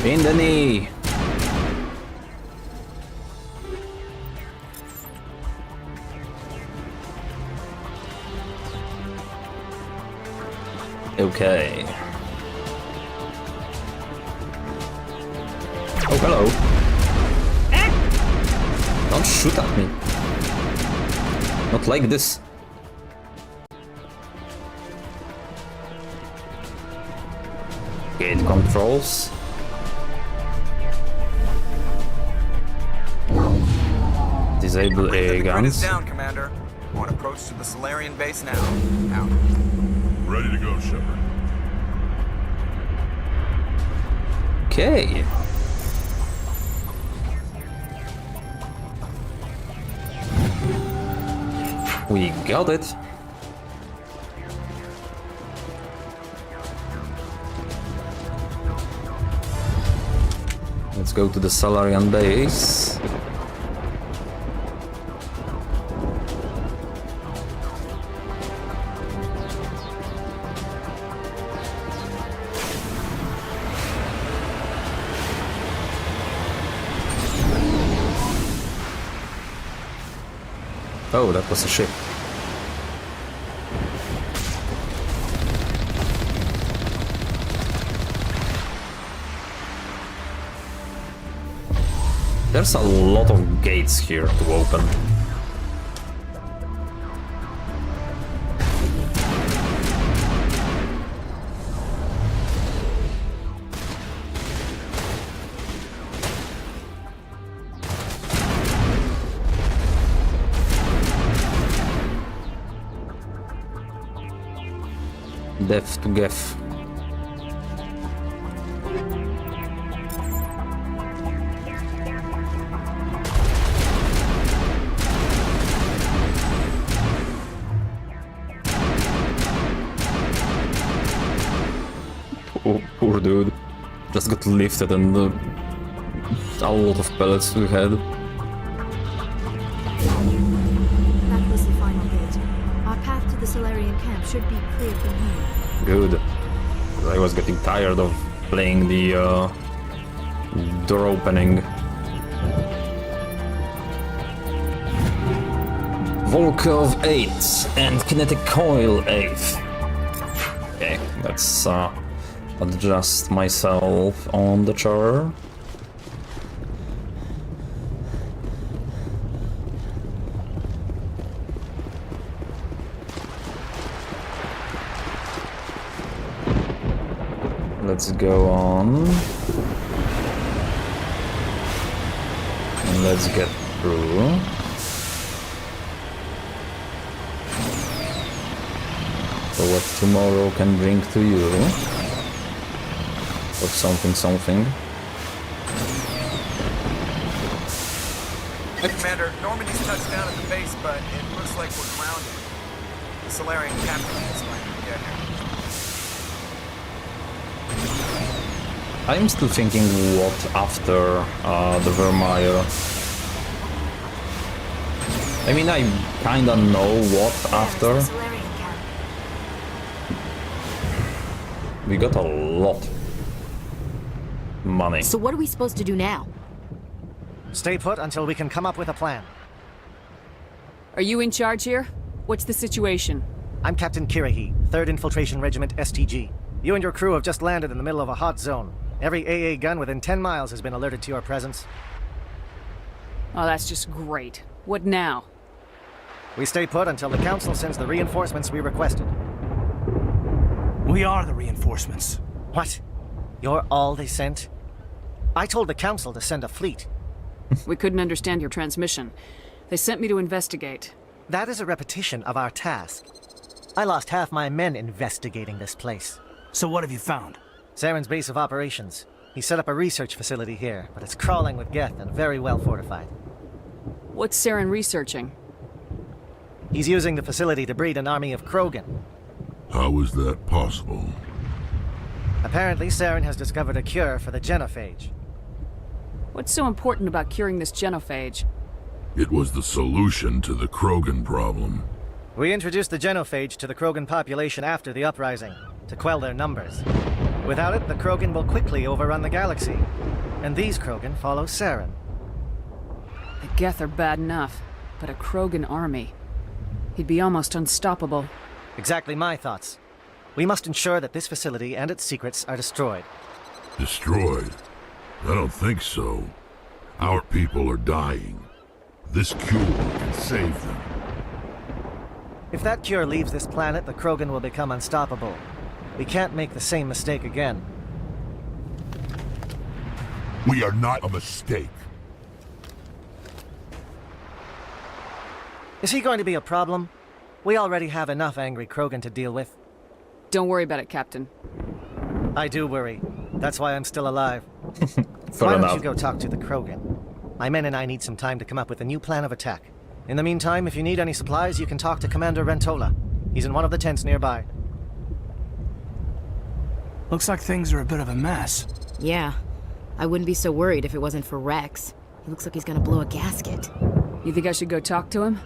In the knee. Okay. Oh, hello. Don't shoot at me. Not like this. Gate controls. Disable air guns. Down, Commander. On approach to the Solarian base now. Out. Ready to go, Shepard. Okay. We got it. Let's go to the Solarian base. Oh, that was a ship. There's a lot of gates here to open. Death to Geth. Poor dude. Just got lifted and a lot of pellets to the head. That was the final bit. Our path to the Solarian camp should be clear from here. Good. I was getting tired of playing the door opening. Volkov 8 and Kinetic Coil 8. Okay, let's adjust myself on the chair. Let's go on. And let's get through. So what tomorrow can bring to you? Or something. Commander, Normandy's touched down at the base, but it looks like we're grounded. The Solarian captain is going to get here. I'm still thinking what after the Virmire. I mean, I kinda know what after. We got a lot money. So what are we supposed to do now? Stay put until we can come up with a plan. Are you in charge here? What's the situation? I'm Captain Kirahi, 3rd Infiltration Regiment STG. You and your crew have just landed in the middle of a hot zone. Every AA gun within 10 miles has been alerted to your presence. Oh, that's just great. What now? We stay put until the Council sends the reinforcements we requested. We are the reinforcements. What? You're all they sent? I told the Council to send a fleet. We couldn't understand your transmission. They sent me to investigate. That is a repetition of our task. I lost half my men investigating this place. So what have you found? Saren's base of operations. He set up a research facility here, but it's crawling with Geth and very well fortified. What's Saren researching? He's using the facility to breed an army of Krogan. How is that possible? Apparently, Saren has discovered a cure for the genophage. What's so important about curing this genophage? It was the solution to the Krogan problem. We introduced the genophage to the Krogan population after the uprising, to quell their numbers. Without it, the Krogan will quickly overrun the galaxy. And these Krogan follow Saren. The Geth are bad enough, but a Krogan army. He'd be almost unstoppable. Exactly my thoughts. We must ensure that this facility and its secrets are destroyed. Destroyed? I don't think so. Our people are dying. This cure can save them. If that cure leaves this planet, the Krogan will become unstoppable. We can't make the same mistake again. We are not a mistake. Is he going to be a problem? We already have enough angry Krogan to deal with. Don't worry about it, Captain. I do worry. That's why I'm still alive. Fair Why enough. don't you go talk to the Krogan? My men and I need some time to come up with a new plan of attack. In the meantime, if you need any supplies, you can talk to Commander Rentola. He's in one of the tents nearby. Looks like things are a bit of a mess. Yeah. I wouldn't be so worried if it wasn't for Rex. He looks like he's gonna blow a gasket. You think I should go talk to him?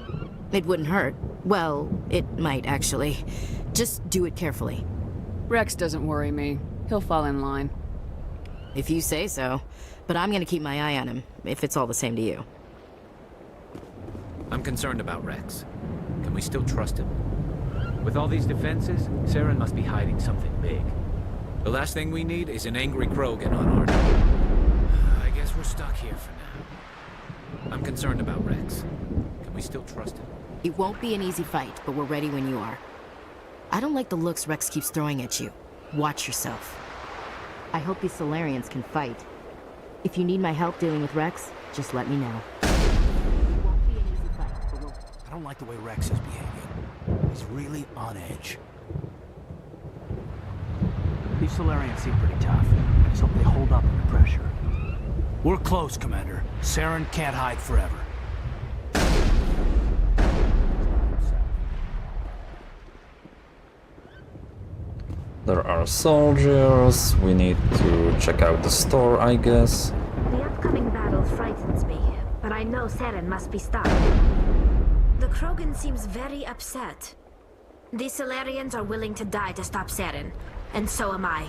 It wouldn't hurt. Well, it might, actually. Just do it carefully. Rex doesn't worry me. He'll fall in line. If you say so. But I'm gonna keep my eye on him, if it's all the same to you. I'm concerned about Rex. Can we still trust him? With all these defenses, Saren must be hiding something big. The last thing we need is an angry Krogan on our door. I guess we're stuck here for now. I'm concerned about Rex. Can we still trust him? It won't be an easy fight, but we're ready when you are. I don't like the looks Rex keeps throwing at you. Watch yourself. I hope these Solarians can fight. If you need my help dealing with Rex, just let me know. I don't like the way Rex is behaving. He's really on edge. These Solarians seem pretty tough. I just hope they hold up under pressure. We're close, Commander. Saren can't hide forever. There are soldiers. We need to check out the store, I guess. The upcoming battle frightens me, but I know Saren must be stopped. The Krogan seems very upset. The Solarians are willing to die to stop Saren, and so am I.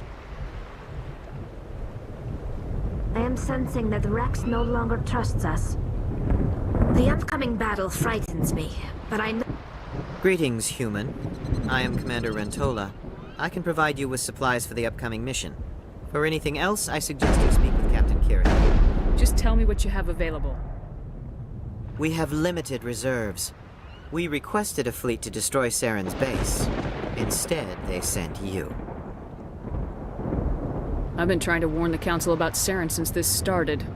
I am sensing that Rex no longer trusts us. The upcoming battle frightens me, but I know... Greetings, human. I am Commander Rentola. I can provide you with supplies for the upcoming mission. For anything else, I suggest you speak with Captain Kieran. Just tell me what you have available. We have limited reserves. We requested a fleet to destroy Saren's base. Instead, they sent you. I've been trying to warn the Council about Saren since this started.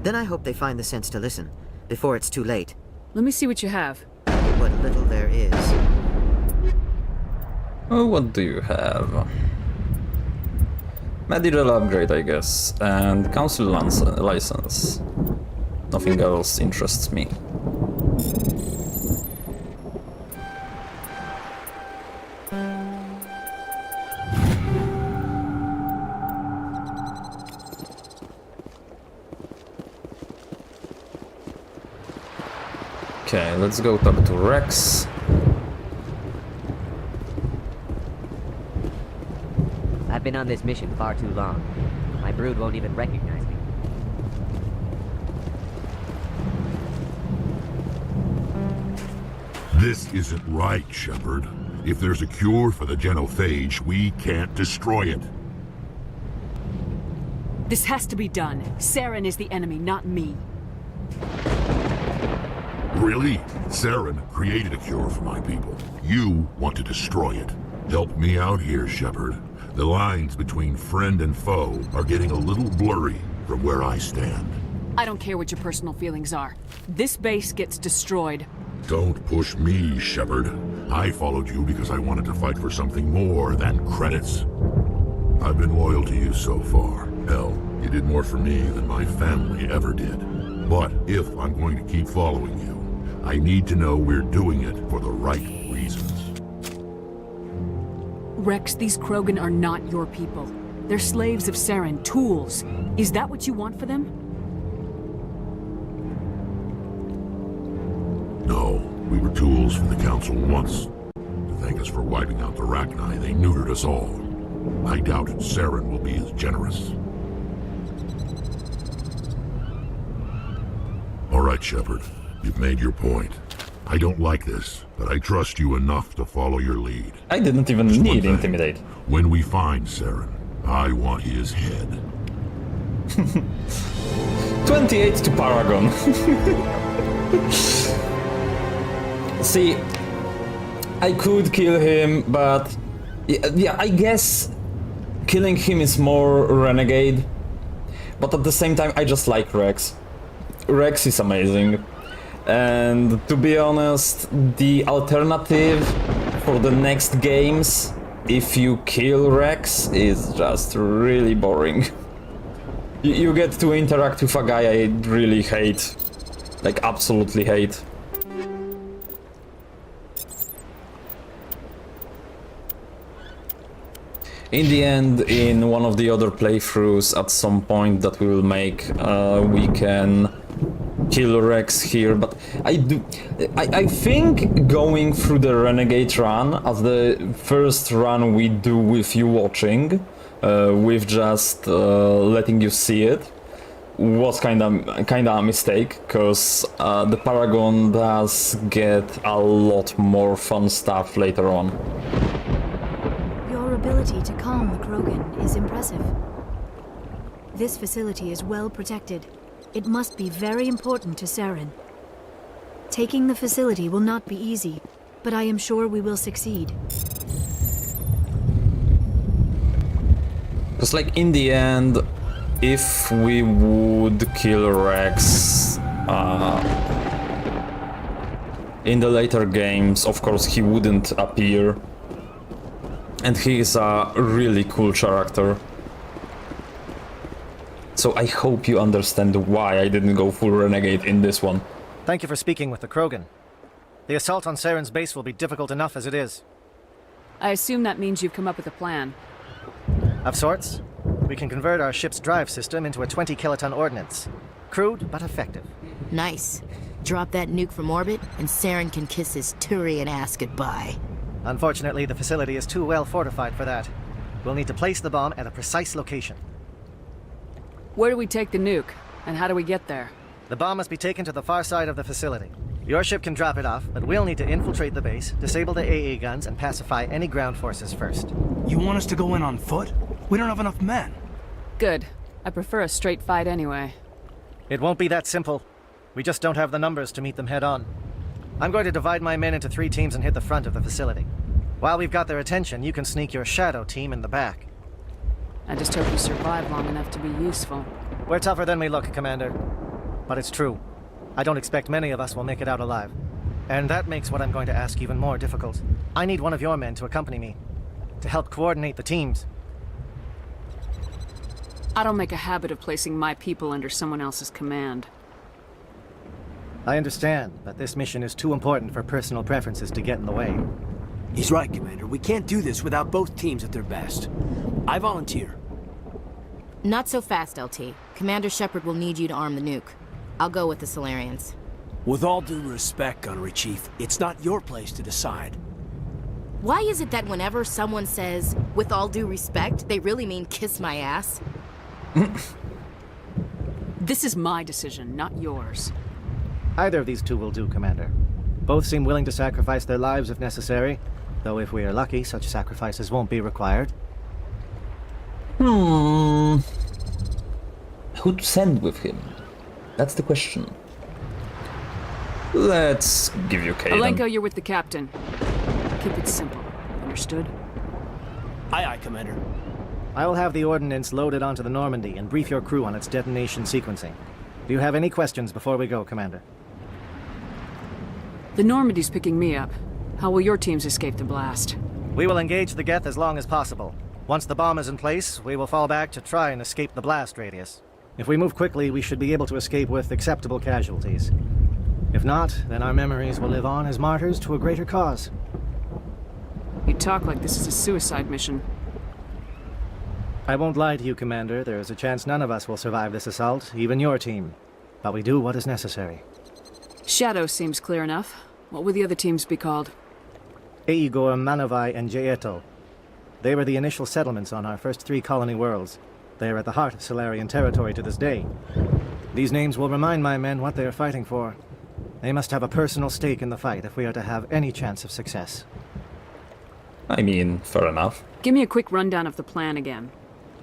Then I hope they find the sense to listen, before it's too late. Let me see what you have. What little there is. Oh, what do you have? Medical upgrade, I guess, and council license. Nothing else interests me. Okay, let's go talk to Rex. I've been on this mission far too long. My brood won't even recognize me. This isn't right, Shepard. If there's a cure for the genophage, we can't destroy it. This has to be done. Saren is the enemy, not me. Really? Saren created a cure for my people. You want to destroy it. Help me out here, Shepard. The lines between friend and foe are getting a little blurry from where I stand. I don't care what your personal feelings are. This base gets destroyed. Don't push me, Shepard. I followed you because I wanted to fight for something more than credits. I've been loyal to you so far. Hell, you did more for me than my family ever did. But if I'm going to keep following you, I need to know we're doing it for the right reasons. Rex, these Krogan are not your people. They're slaves of Saren, tools. Is that what you want for them? No, we were tools for the Council once. To thank us for wiping out the Rachni, they neutered us all. I doubt Saren will be as generous. All right, Shepard. You've made your point. I don't like this, but I trust you enough to follow your lead. I didn't even need Intimidate. When we find Saren, I want his head. 28 to Paragon. See, I could kill him, but yeah, I guess killing him is more renegade. But at the same time, I just like Rex. Rex is amazing. And to be honest, the alternative for the next games, if you kill Rex, is just really boring. You get to interact with a guy I really hate. Like, absolutely hate. In the end, in one of the other playthroughs, at some point that we will make, we can kill Rex here, but I think going through the Renegade run as the first run we do with you watching, with just letting you see it, was kinda a mistake, because the Paragon does get a lot more fun stuff later on. Your ability to calm the Krogan is impressive. This facility is well protected. It must be very important to Saren. Taking the facility will not be easy, but I am sure we will succeed. Because, like, in the end, if we would kill Rex in the later games, of course he wouldn't appear And he is a really cool character. So I hope you understand why I didn't go full renegade in this one. Thank you for speaking with the Krogan. The assault on Saren's base will be difficult enough as it is. I assume that means you've come up with a plan. Of sorts. We can convert our ship's drive system into a 20-kiloton ordnance. Crude, but effective. Nice. Drop that nuke from orbit, and Saren can kiss his Turian ass goodbye. Unfortunately, the facility is too well fortified for that. We'll need to place the bomb at a precise location. Where do we take the nuke? And how do we get there? The bomb must be taken to the far side of the facility. Your ship can drop it off, but we'll need to infiltrate the base, disable the AA guns, and pacify any ground forces first. You want us to go in on foot? We don't have enough men. Good. I prefer a straight fight anyway. It won't be that simple. We just don't have the numbers to meet them head-on. I'm going to divide my men into 3 teams and hit the front of the facility. While we've got their attention, you can sneak your shadow team in the back. I just hope you survive long enough to be useful. We're tougher than we look, Commander. But it's true. I don't expect many of us will make it out alive. And that makes what I'm going to ask even more difficult. I need one of your men to accompany me, to help coordinate the teams. I don't make a habit of placing my people under someone else's command. I understand, but this mission is too important for personal preferences to get in the way. He's right, Commander. We can't do this without both teams at their best. I volunteer. Not so fast, LT. Commander Shepard will need you to arm the nuke. I'll go with the Solarians. With all due respect, Gunnery Chief, it's not your place to decide. Why is it that whenever someone says, with all due respect, they really mean kiss my ass? This is my decision, not yours. Either of these two will do, Commander. Both seem willing to sacrifice their lives if necessary, though if we are lucky, such sacrifices won't be required. Who to send with him? That's the question. Let's give you Kaidan. Alenko, you're with the captain. Keep it simple. Understood? Aye, aye, Commander. I will have the ordnance loaded onto the Normandy and brief your crew on its detonation sequencing. Do you have any questions before we go, Commander? The Normandy's picking me up. How will your teams escape the blast? We will engage the Geth as long as possible. Once the bomb is in place, we will fall back to try and escape the blast radius. If we move quickly, we should be able to escape with acceptable casualties. If not, then our memories will live on as martyrs to a greater cause. You talk like this is a suicide mission. I won't lie to you, Commander. There is a chance none of us will survive this assault, even your team. But we do what is necessary. Shadow seems clear enough. What would the other teams be called? Eigor, Manovai, and Jaeto. They were the initial settlements on our first 3 colony worlds. They are at the heart of Solarian territory to this day. These names will remind my men what they are fighting for. They must have a personal stake in the fight if we are to have any chance of success. I mean, fair enough. Give me a quick rundown of the plan again.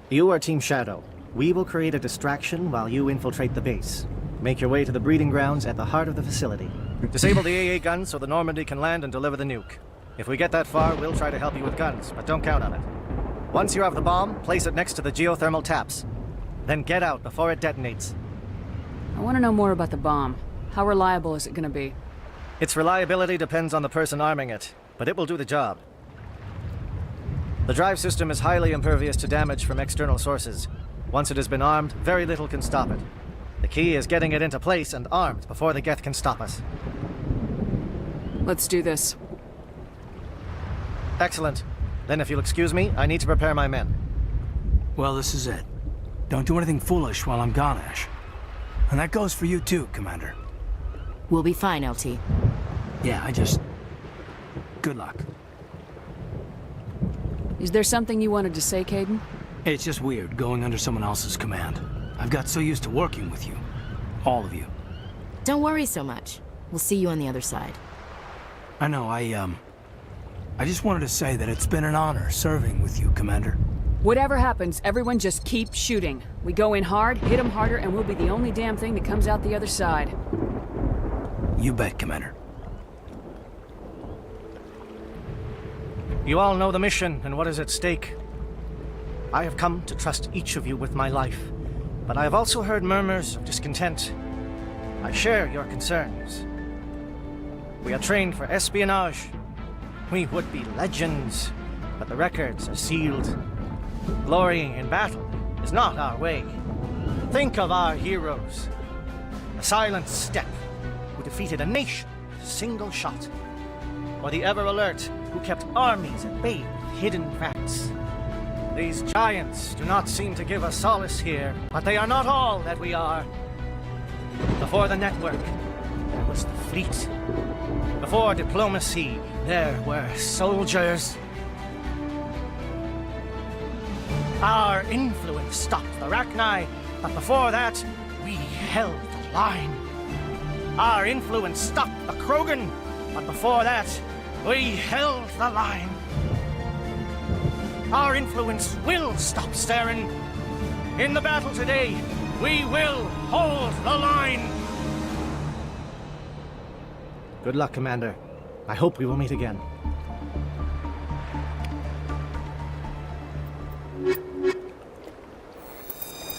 You are Team Shadow. We will create a distraction while you infiltrate the base. Make your way to the breeding grounds at the heart of the facility. Disable the AA guns so the Normandy can land and deliver the nuke. If we get that far, we'll try to help you with guns, but don't count on it. Once you have the bomb, place it next to the geothermal taps. Then get out before it detonates. I want to know more about the bomb. How reliable is it going to be? Its reliability depends on the person arming it, but it will do the job. The drive system is highly impervious to damage from external sources. Once it has been armed, very little can stop it. The key is getting it into place and armed before the Geth can stop us. Let's do this. Excellent. Then if you'll excuse me, I need to prepare my men. Well, this is it. Don't do anything foolish while I'm gone, Ash. And that goes for you too, Commander. We'll be fine, LT. Yeah, good luck. Is there something you wanted to say, Kaidan? It's just weird going under someone else's command. I've got so used to working with you. All of you. Don't worry so much. We'll see you on the other side. I know, I just wanted to say that it's been an honor serving with you, Commander. Whatever happens, everyone just keep shooting. We go in hard, hit them harder, and we'll be the only damn thing that comes out the other side. You bet, Commander. You all know the mission and what is at stake. I have come to trust each of you with my life, but I have also heard murmurs of discontent. I share your concerns. We are trained for espionage. We would be legends. but the records are sealed. Glorying in battle is not our way. Think of our heroes. The silent steppe who defeated a nation with a single shot. Or the ever-alert who kept armies at bay with hidden cracks. These giants do not seem to give us solace here, but they are not all that we are. Before the network, there was the fleet. Before diplomacy, there were soldiers. Our influence stopped the Rachni, but before that, we held the line. Our influence stopped the Krogan, but before that, we held the line. Our influence will stop Saren. In the battle today, we will hold the line. Good luck, Commander. I hope we will meet again.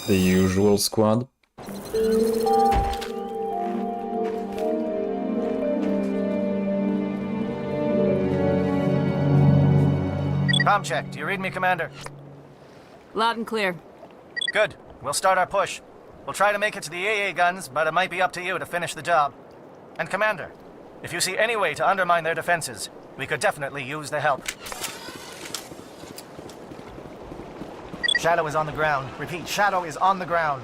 The usual squad. Com check. Do you read me, Commander? Loud and clear. Good. We'll start our push. We'll try to make it to the AA guns, but it might be up to you to finish the job. And Commander, if you see any way to undermine their defenses, we could definitely use the help. Shadow is on the ground. Repeat, Shadow is on the ground.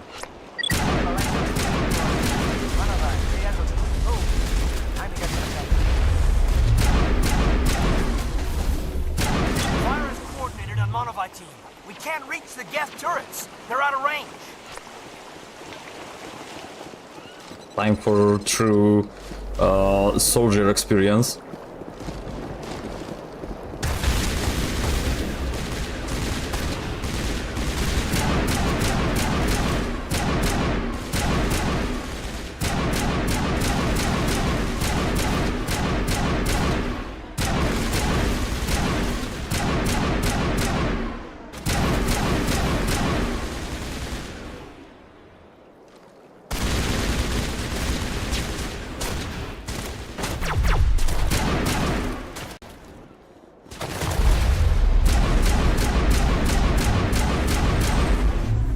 Fire is coordinated on Monovite team. We can't reach the Geth turrets. They're out of range. Time for true soldier experience.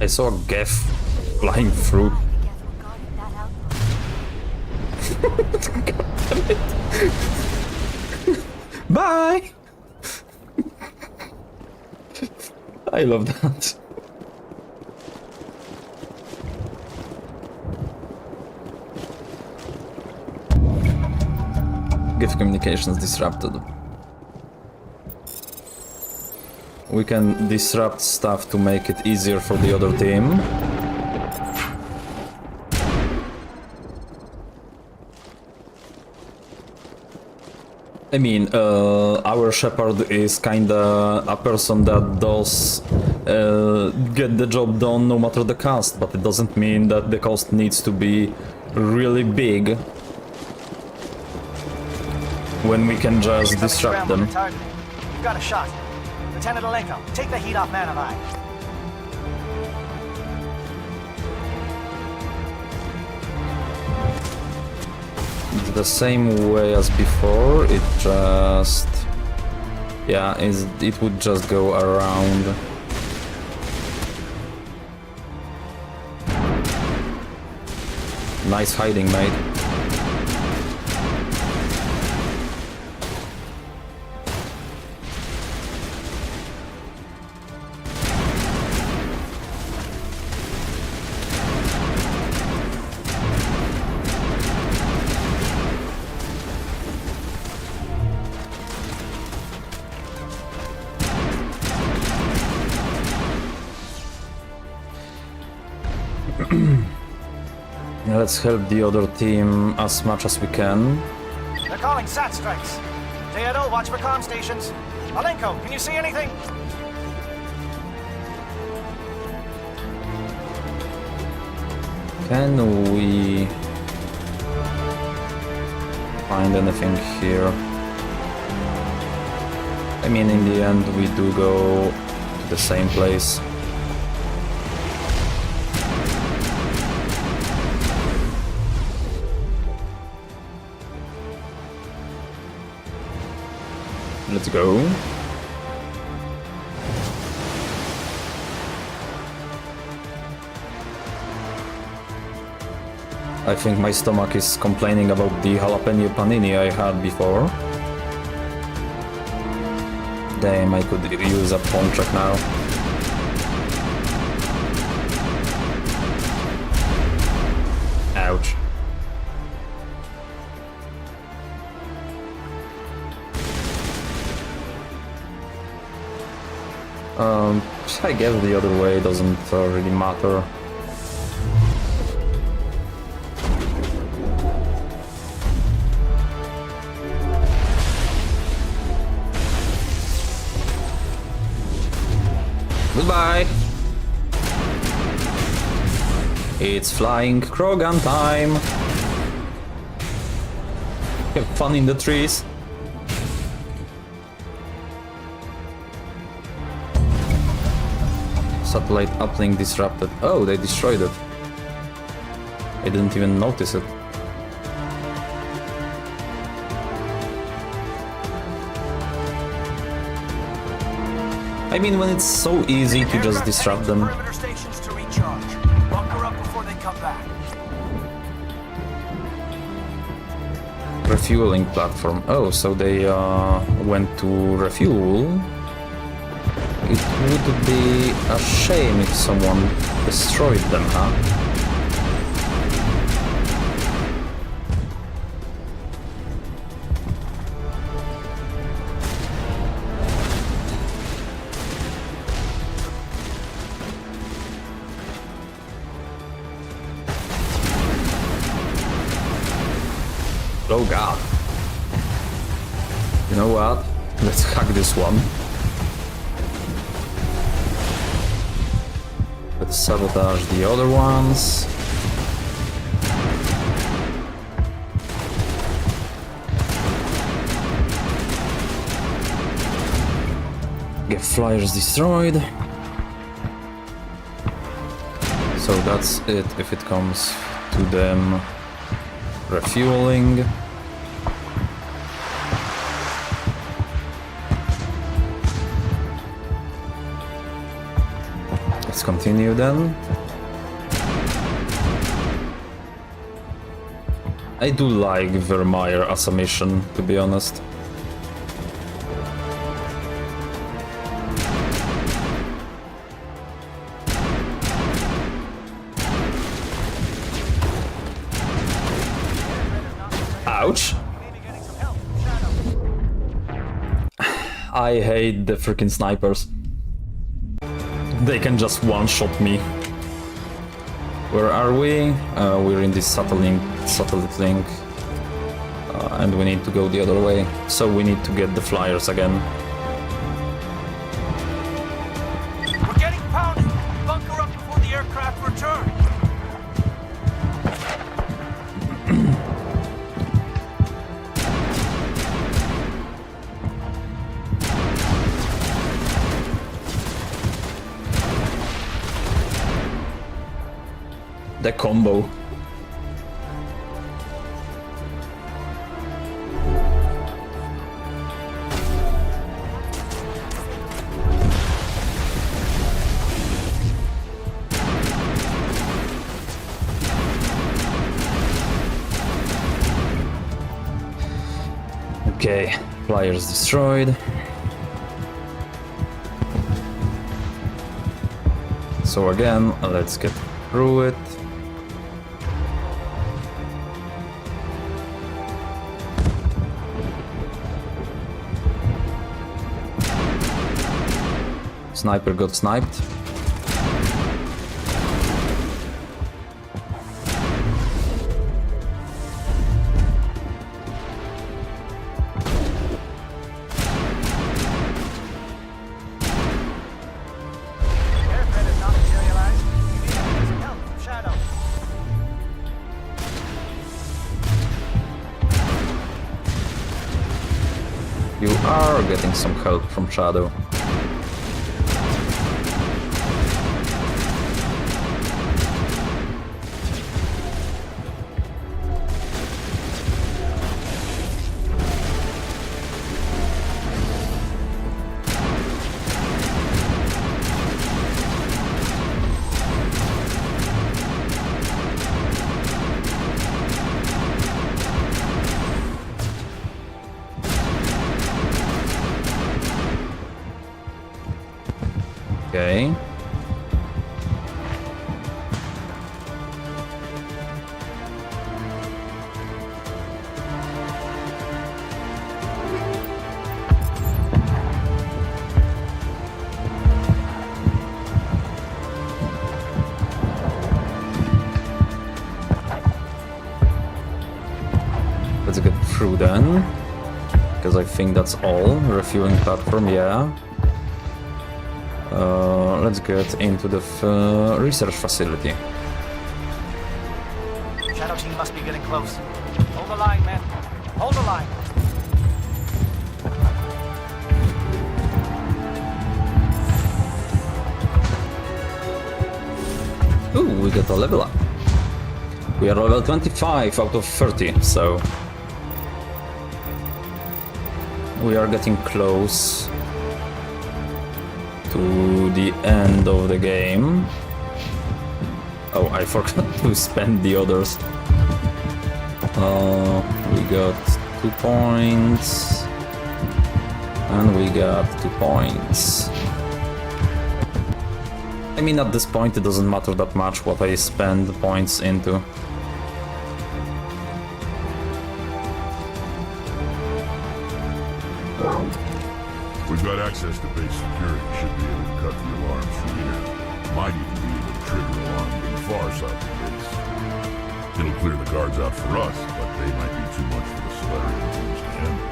I saw a Geth flying through. Bye! I love that. Geth communications disrupted. We can disrupt stuff to make it easier for the other team. I mean, our Shepherd is kinda a person that does get the job done no matter the cost, but it doesn't mean that the cost needs to be really big when we can just disrupt them. You've got a shot. Lieutenant Alenko, take the heat off Manavai. It's the same way as before, it just... yeah, it would just go around. Nice hiding, mate. Let's help the other team as much as we can. They're calling SAT strikes. Theodo, watch for comm stations. Alenko, can you see anything? Can we find anything here? I mean, in the end, we do go to the same place. Let's go. I think my stomach is complaining about the jalapeno panini I had before. Damn, I could use a pawn check now. Ouch. I guess the other way doesn't really matter. Goodbye! It's flying Krogan time! Have fun in the trees. Satellite uplink disrupted. Oh, they destroyed it. I didn't even notice it. I mean, when it's so easy to just disrupt them. Perimeter stations to recharge. Bunker up before they come back. Refueling platform. Oh, so they went to refuel. It would be a shame if someone destroyed them, huh? Oh god. You know what? Let's hack this one. Let's sabotage the other ones. Get flyers destroyed. So that's it if it comes to them refueling. Let's continue then. I do like Virmire as a mission, to be honest. Ouch! I hate the freaking snipers. They can just one-shot me. Where are we? We're in this satellite link. And we need to go the other way. So we need to get the flyers again. We're getting pounded. Bunker up before the aircraft return. The combo. Okay, flyers destroyed. So again, let's get through it. Sniper got sniped. You are getting some help from Shadow. Okay. Let's get through then, because I think that's all. Refueling platform, yeah. Let's get into the research facility. Shadow team must be getting close. Hold the line, men. Hold the line. Ooh, we got a level up. We are level 25 out of 30, so we are getting close to the end of the game. Oh, I forgot to spend the others. We got 2 points. And we got 2 points. I mean, at this point it doesn't matter that much what I spend points into. We've got access to base security. Should be able to cut the alarms from here. Might even be able to trigger alarms on the far side of the base. It'll clear the guards out for us, but they might be too much for the Solarian teams to handle.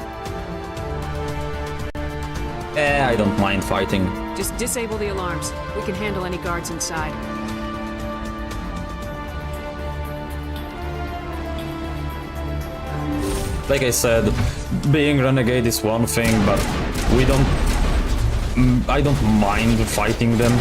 I don't mind fighting. Just disable the alarms. We can handle any guards inside. Like I said, being renegade is one thing, but I don't mind fighting them.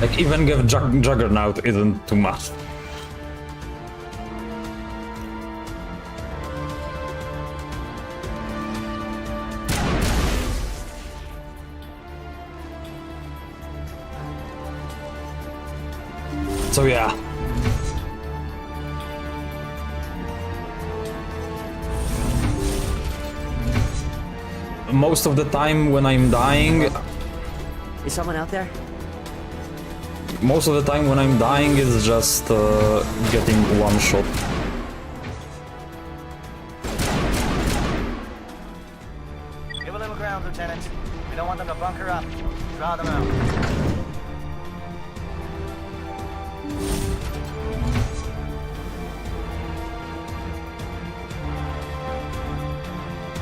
Like, even give Juggernaut isn't too much. So yeah. Most of the time when I'm dying... Is someone out there? Most of the time when I'm dying is just getting one shot. Give a little ground, Lieutenant. We don't want them to bunker up. Draw them out.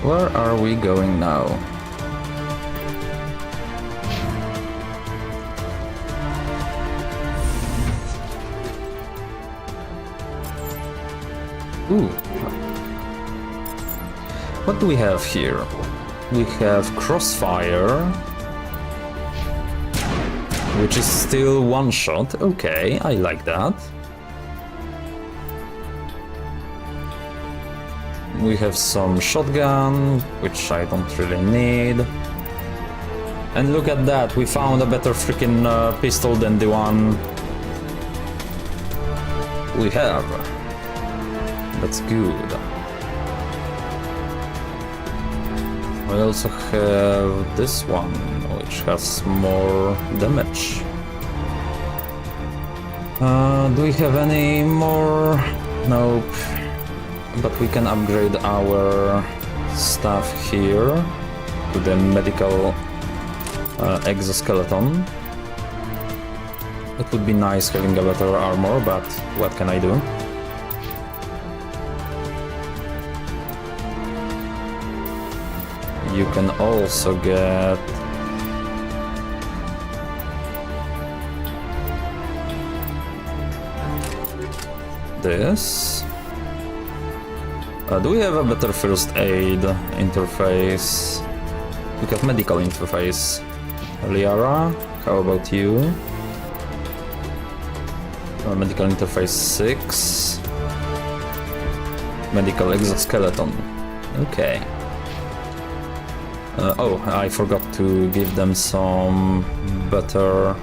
Where are we going now? Ooh. What do we have here? We have Crossfire, which is still one shot. Okay, I like that. We have some shotgun, which I don't really need. And look at that, we found a better freaking pistol than the one we have. That's good. We also have this one, which has more damage. Do we have any more? Nope. But we can upgrade our stuff here to the medical exoskeleton. It would be nice having a better armor, but what can I do? You can also get this. Do we have a better first aid interface? We have medical interface. Liara, how about you? Medical interface 6. Medical exoskeleton. Okay. Oh, I forgot to give them some better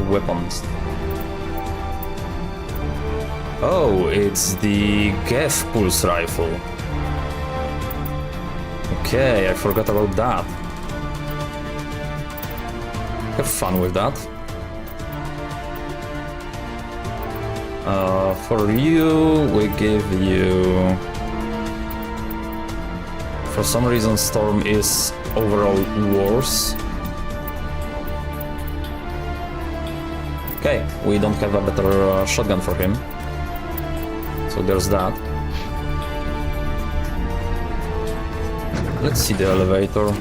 weapons. Oh, it's the Geth pulse rifle. Okay, I forgot about that. Have fun with that. For you, we give you... For some reason, Storm is overall worse. Okay, we don't have a better shotgun for him. So there's that. Let's see the elevator.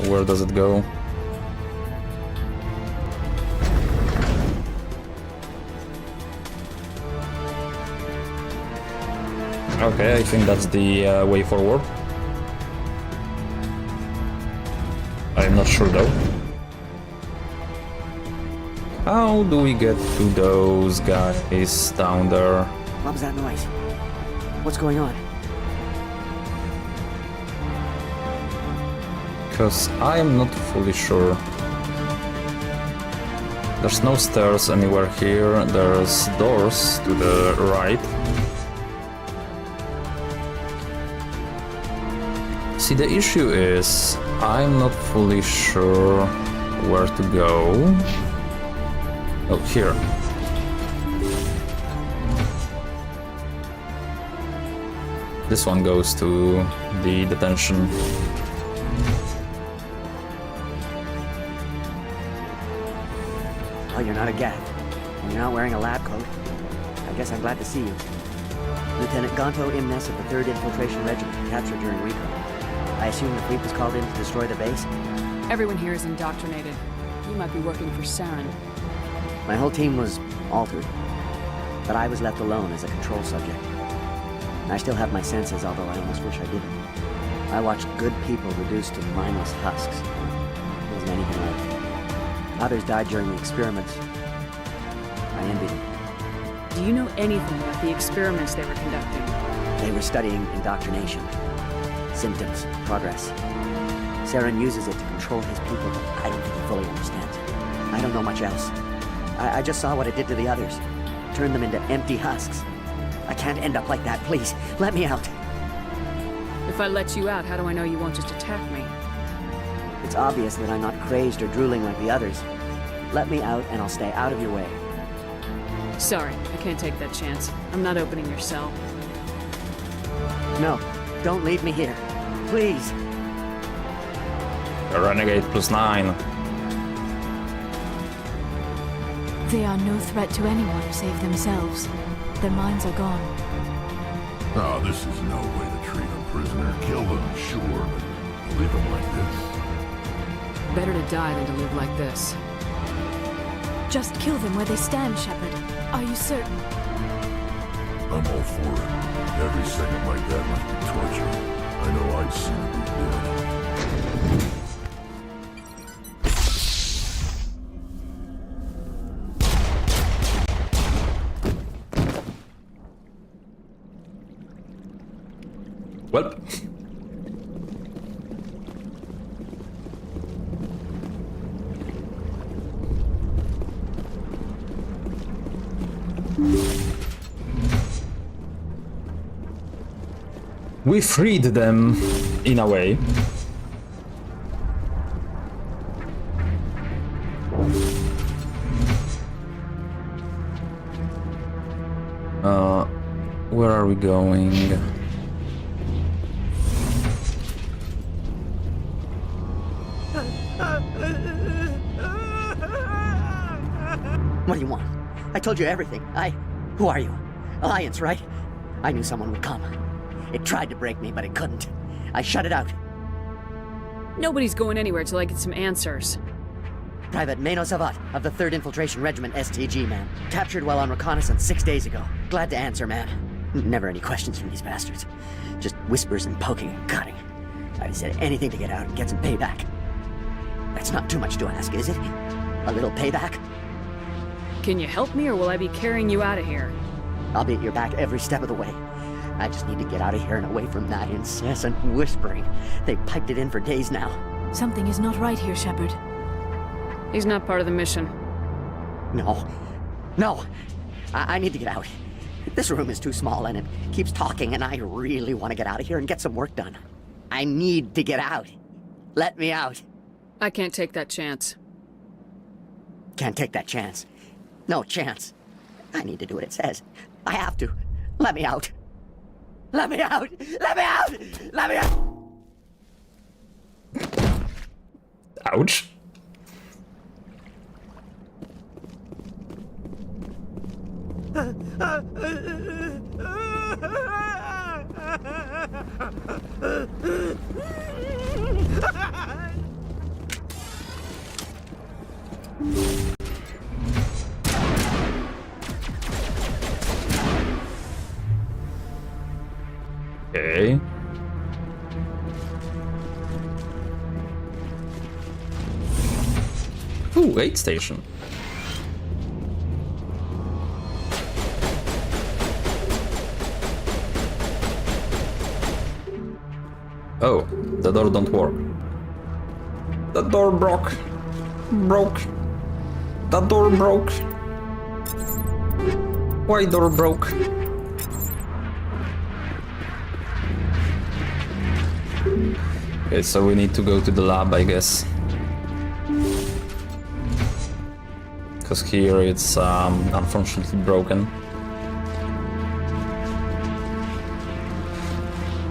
Where does it go? Okay, I think that's the way forward. I'm not sure though. How do we get to those guys down there? What was that noise? What's going on? Because I'm not fully sure. There's no stairs anywhere here, there's doors to the right. See, the issue is, I'm not fully sure where to go. Oh, here. This one goes to the detention. Oh, you're not a Geth. And you're not wearing a lab coat. I guess I'm glad to see you. Lieutenant Gonto Imnes of the 3rd Infiltration Regiment, captured during recon. I assume the fleet was called in to destroy the base? Everyone here is indoctrinated. You might be working for Saren. My whole team was altered. But I was left alone as a control subject. I still have my senses, although I almost wish I didn't. I watched good people reduced to mindless husks. It wasn't anything like it. Others died during the experiments. I envied them. Do you know anything about the experiments they were conducting? They were studying indoctrination. Symptoms, progress. Saren uses it to control his people, but I don't think he fully understands it. I don't know much else. I just saw what it did to the others. Turned them into empty husks. I can't end up like that, please. Let me out. If I let you out, how do I know you won't just attack me? It's obvious that I'm not crazed or drooling like the others. Let me out and I'll stay out of your way. Sorry, I can't take that chance. I'm not opening your cell. No, don't leave me here. Please. A Renegade +9. They are no threat to anyone save themselves. Their minds are gone. Oh, this is no way to treat a prisoner. Kill them, sure, but leave them like this. Better to die than to live like this. Just kill them where they stand, Shepard. Are you certain? I'm all for it. Every second like that must be torture. I know I'd sooner be dead. Well. We freed them, in a way. Where are we going? What do you want? I told you everything. Who are you? Alliance, right? I knew someone would come. It tried to break me, but it couldn't. I shut it out. Nobody's going anywhere till I get some answers. Private Mano Savat of the 3rd Infiltration Regiment STG, man. Captured while on reconnaissance 6 days ago. Glad to answer, man. Never any questions from these bastards. Just whispers and poking and cutting. I said anything to get out and get some payback. That's not too much to ask, is it? A little payback? Can you help me, or will I be carrying you out of here? I'll be at your back every step of the way. I just need to get out of here and away from that incessant whispering. They've piped it in for days now. Something is not right here, Shepard. He's not part of the mission. No. No! I need to get out. This room is too small and it keeps talking, and I really want to get out of here and get some work done. I need to get out. Let me out. I can't take that chance. Can't take that chance. No chance. I need to do what it says. I have to. Let me out. Let me out! Let me out! Let me out! Ouch. Okay. Ooh, aid station. Oh, the door don't work. The door broke. The door broke. Why door broke? Okay, so we need to go to the lab, I guess. Because here it's unfortunately broken.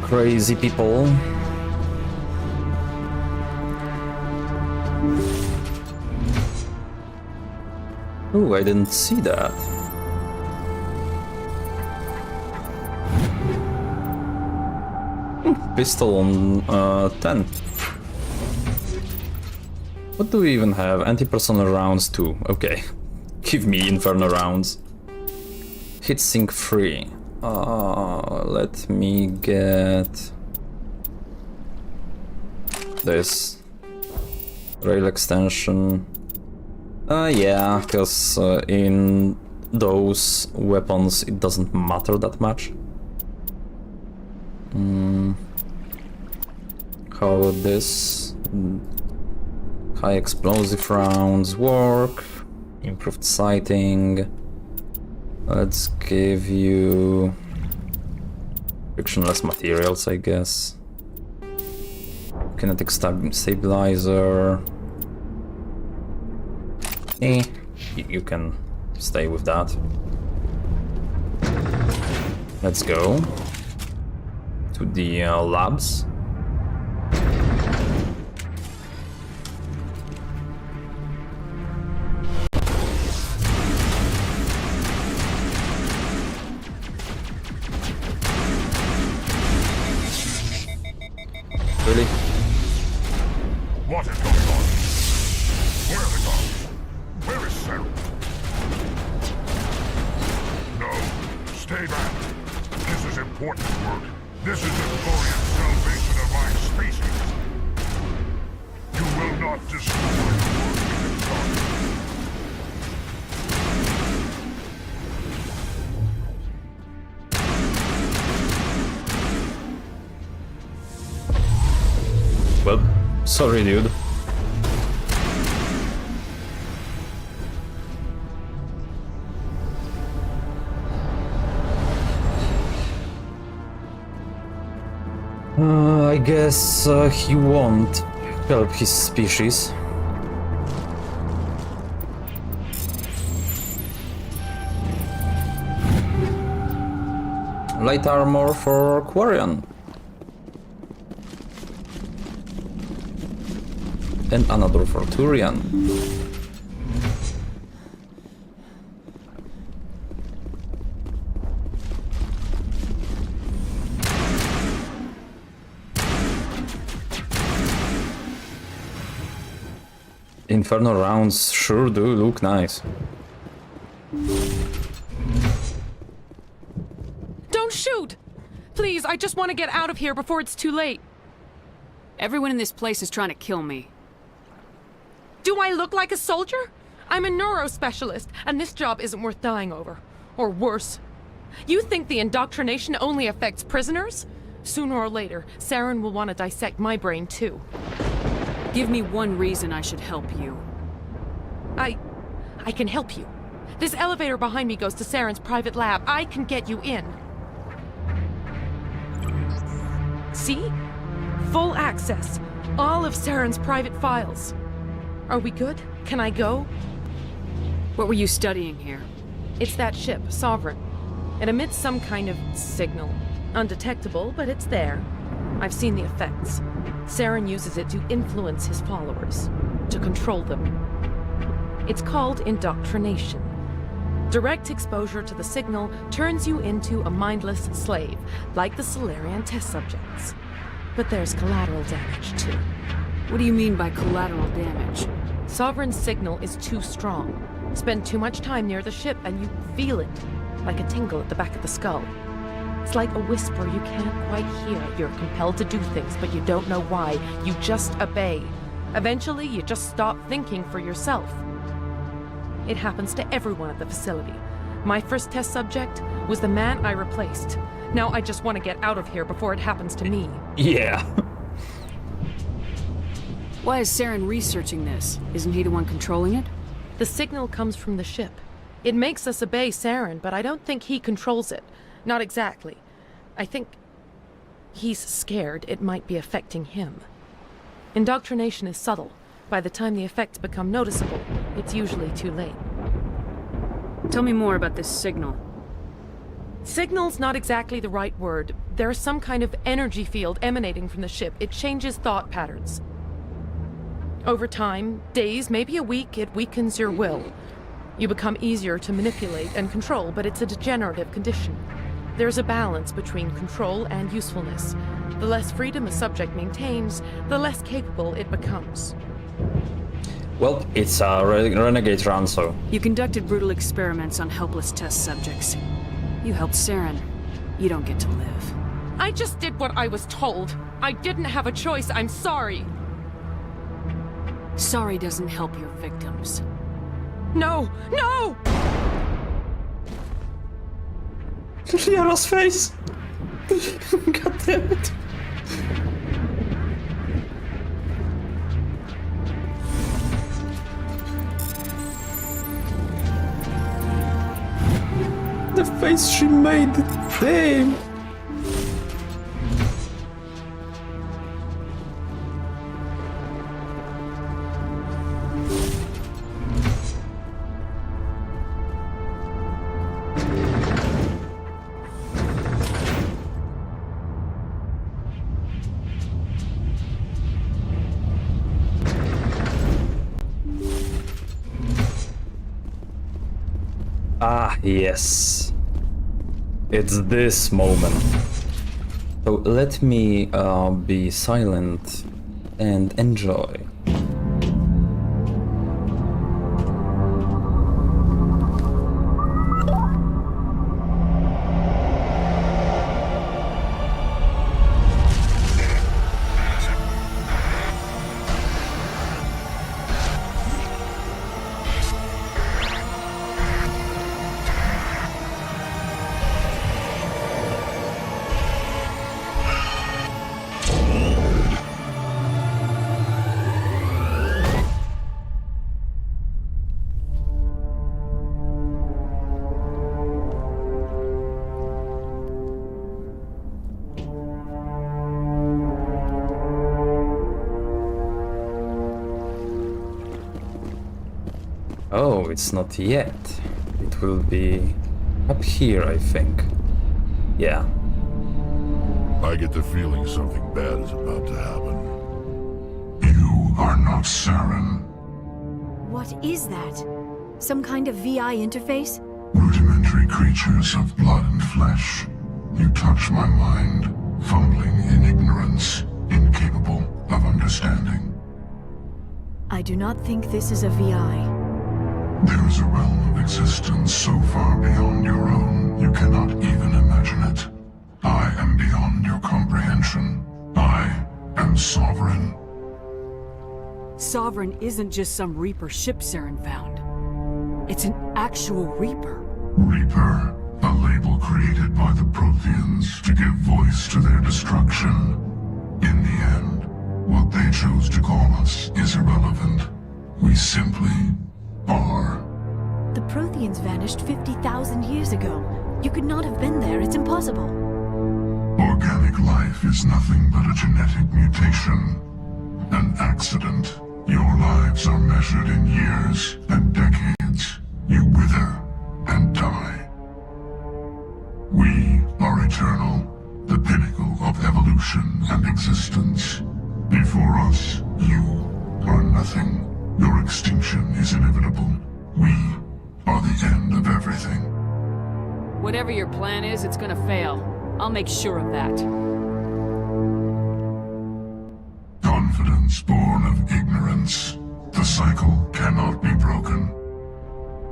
Crazy people. Ooh, I didn't see that. Pistol on 10. What do we even have? Anti-personnel rounds 2. Okay. Give me Inferno rounds. Hit sync 3. Let me get this. Rail extension. Yeah, because in those weapons it doesn't matter that much. How about this? High explosive rounds work. Improved sighting. Let's give you frictionless materials, I guess. Kinetic stabilizer. You can stay with that. Let's go to the labs. Really? What is going on? Where are the guards? Where is Sarah? No, stay back. This is important work. This is the glorious salvation of my species. You will not destroy the work we have done. Well, sorry, dude. I guess he won't help his species. Light armor for Quarian. And another for Turian. Inferno rounds sure do look nice. Don't shoot! Please, I just want to get out of here before it's too late. Everyone in this place is trying to kill me. Do I look like a soldier? I'm a neurospecialist, and this job isn't worth dying over. Or worse. You think the indoctrination only affects prisoners? Sooner or later, Saren will want to dissect my brain too. Give me one reason I should help you. I can help you. This elevator behind me goes to Saren's private lab. I can get you in. See? Full access. All of Saren's private files. Are we good? Can I go? What were you studying here? It's that ship, Sovereign. It emits some kind of signal. Undetectable, but it's there. I've seen the effects. Saren uses it to influence his followers, to control them. It's called indoctrination. Direct exposure to the signal turns you into a mindless slave, like the Solarian test subjects. But there's collateral damage, too. What do you mean by collateral damage? Sovereign's signal is too strong. Spend too much time near the ship and you feel it, like a tingle at the back of the skull. It's like a whisper you can't quite hear. You're compelled to do things, but you don't know why. You just obey. Eventually, you just stop thinking for yourself. It happens to everyone at the facility. My first test subject was the man I replaced. Now I just want to get out of here before it happens to me. Yeah. Why is Saren researching this? Isn't he the one controlling it? The signal comes from the ship. It makes us obey Saren, but I don't think he controls it. Not exactly. I think he's scared it might be affecting him. Indoctrination is subtle. By the time the effects become noticeable, it's usually too late. Tell me more about this signal. Signal's not exactly the right word. There's some kind of energy field emanating from the ship. It changes thought patterns. Over time, days, maybe a week, it weakens your will. You become easier to manipulate and control, but it's a degenerative condition. There's a balance between control and usefulness. The less freedom a subject maintains, the less capable it becomes. Well, it's a renegade run, so... You conducted brutal experiments on helpless test subjects. You helped Saren. You don't get to live. I just did what I was told. I didn't have a choice. I'm sorry. Sorry doesn't help your victims. No! No! Liara's face! God damn it. The face she made, damn! Ah, yes. It's this moment. So let me be silent and enjoy. Oh, it's not yet. It will be up here, I think. Yeah. I get the feeling something bad is about to happen. You are not Saren. What is that? Some kind of VI interface? Rudimentary creatures of blood and flesh. You touch my mind, fumbling in ignorance, incapable of understanding. I do not think this is a VI. There is a realm of existence so far beyond your own, you cannot even imagine it. I am beyond your comprehension. I am sovereign. Sovereign isn't just some Reaper ship Saren found. It's an actual Reaper. Reaper, a label created by the Protheans to give voice to their destruction. In the end, what they chose to call us is irrelevant. We simply are. The Protheans vanished 50,000 years ago. You could not have been there. It's impossible. Organic life is nothing but a genetic mutation. An accident. Your lives are measured in years and decades. You wither and die. We are eternal, the pinnacle of evolution and existence. Before us, you are nothing. Your extinction is inevitable. We are the end of everything. Whatever your plan is, it's gonna fail. I'll make sure of that. Confidence born of ignorance. The cycle cannot be broken.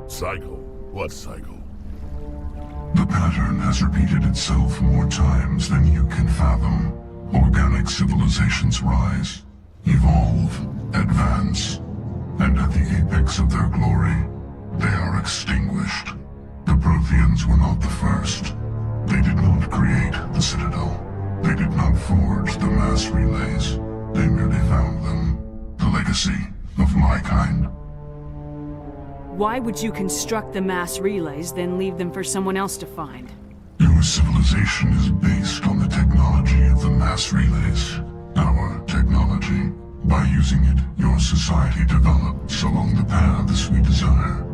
Cycle? What cycle? The pattern has repeated itself more times than you can fathom. Organic civilizations rise, evolve, advance, and at the apex of their glory, they are extinguished. The Protheans were not the first. They did not create the Citadel. They did not forge the mass relays. They merely found them. The legacy of my kind. Why would you construct the mass relays, then leave them for someone else to find? Your civilization is based on the technology of the mass relays. Our technology. By using it, your society develops along the paths we desire.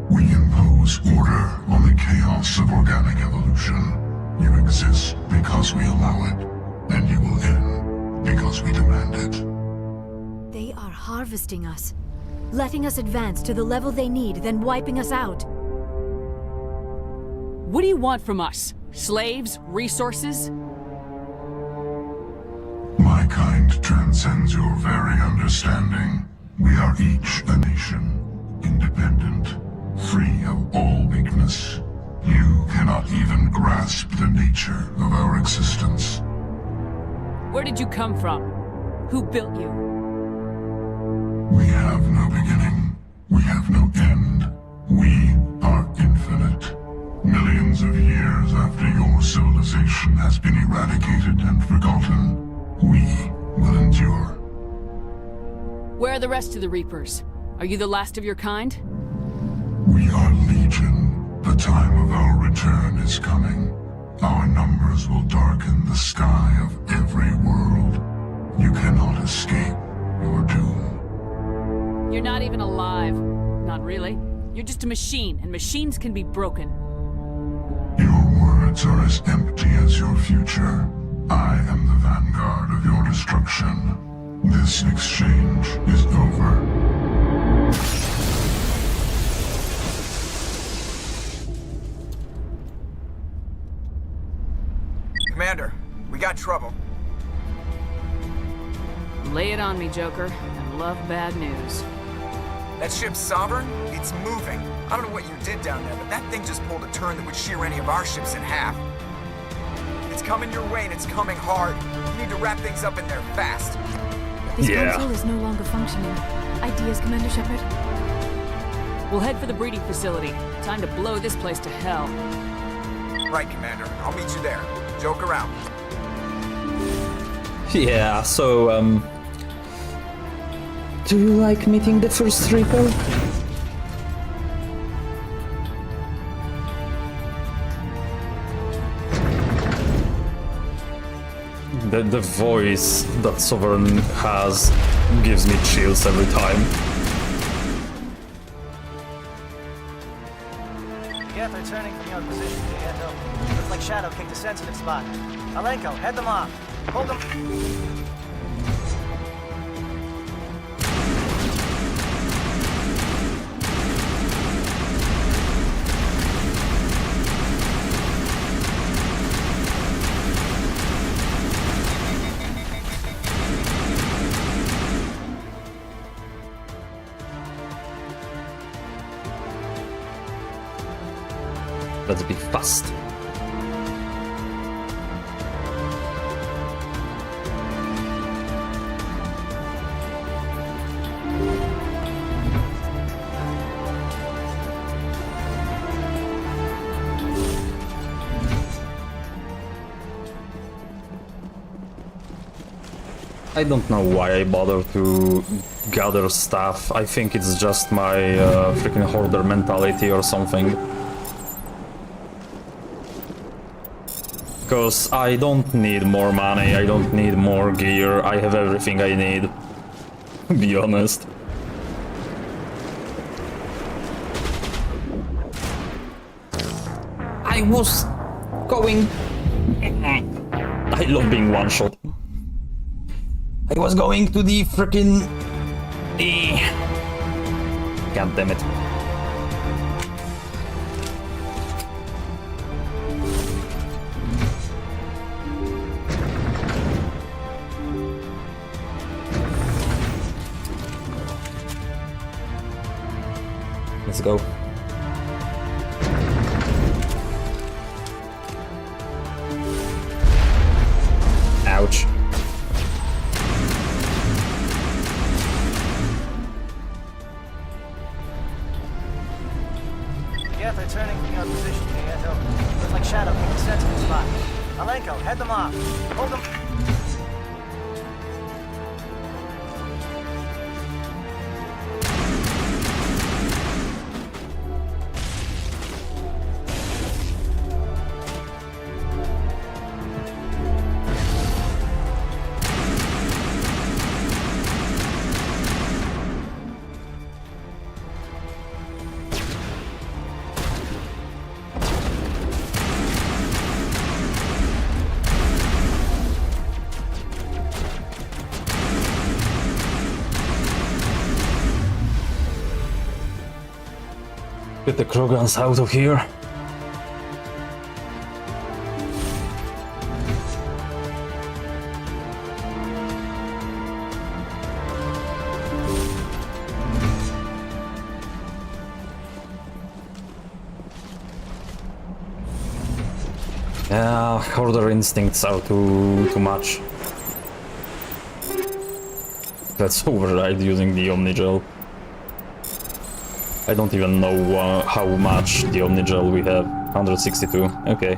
We impose order on the chaos of organic evolution. You exist because we allow it, and you will end because we demand it. They are harvesting us, letting us advance to the level they need, then wiping us out. What do you want from us? Slaves? Resources? My kind transcends your very understanding. We are each a nation, independent, free of all weakness. You cannot even grasp the nature of our existence. Where did you come from? Who built you? We have no beginning. We have no end. We are infinite. Millions of years after your civilization has been eradicated and forgotten, we will endure. Where are the rest of the Reapers? Are you the last of your kind? We are legion. The time of our return is coming. Our numbers will darken the sky of every world. You cannot escape your doom. You're not even alive. Not really. You're just a machine, and machines can be broken. Your words are as empty as your future. I am the vanguard of your destruction. This exchange is over. Commander, we got trouble. Lay it on me, Joker. I love bad news. That ship's Sovereign? It's moving. I don't know what you did down there, but that thing just pulled a turn that would shear any of our ships in half. It's coming your way, and it's coming hard. You need to wrap things up in there fast. This console is no longer functioning. Ideas, Commander Shepard? We'll head for the breeding facility. Time to blow this place to hell. Right, Commander. I'll meet you there. Joker out. Yeah, so, do you like meeting the first Reaper? The voice that Sovereign has gives me chills every time. Yeah, they're turning from your position to the end. Looks like Shadow kicked a sensitive spot. Alenko, head them off. Hold them. Let's be fast. I don't know why I bother to gather stuff. I think it's just my freaking hoarder mentality or something. Because I don't need more money, I don't need more gear, I have everything I need. To be honest. I was going... I love being one-shot. I was going to the freaking... God damn it. Let's go. Ouch. Yeah, they're turning from your position here. Looks like Shadow picked a sensitive spot. Alenko, head them off. Hold them. Get the Krogans out of here. Yeah, hoarder instincts are too much. Let's override using the Omnigel. I don't even know how much the Omnigel we have. 162. Okay.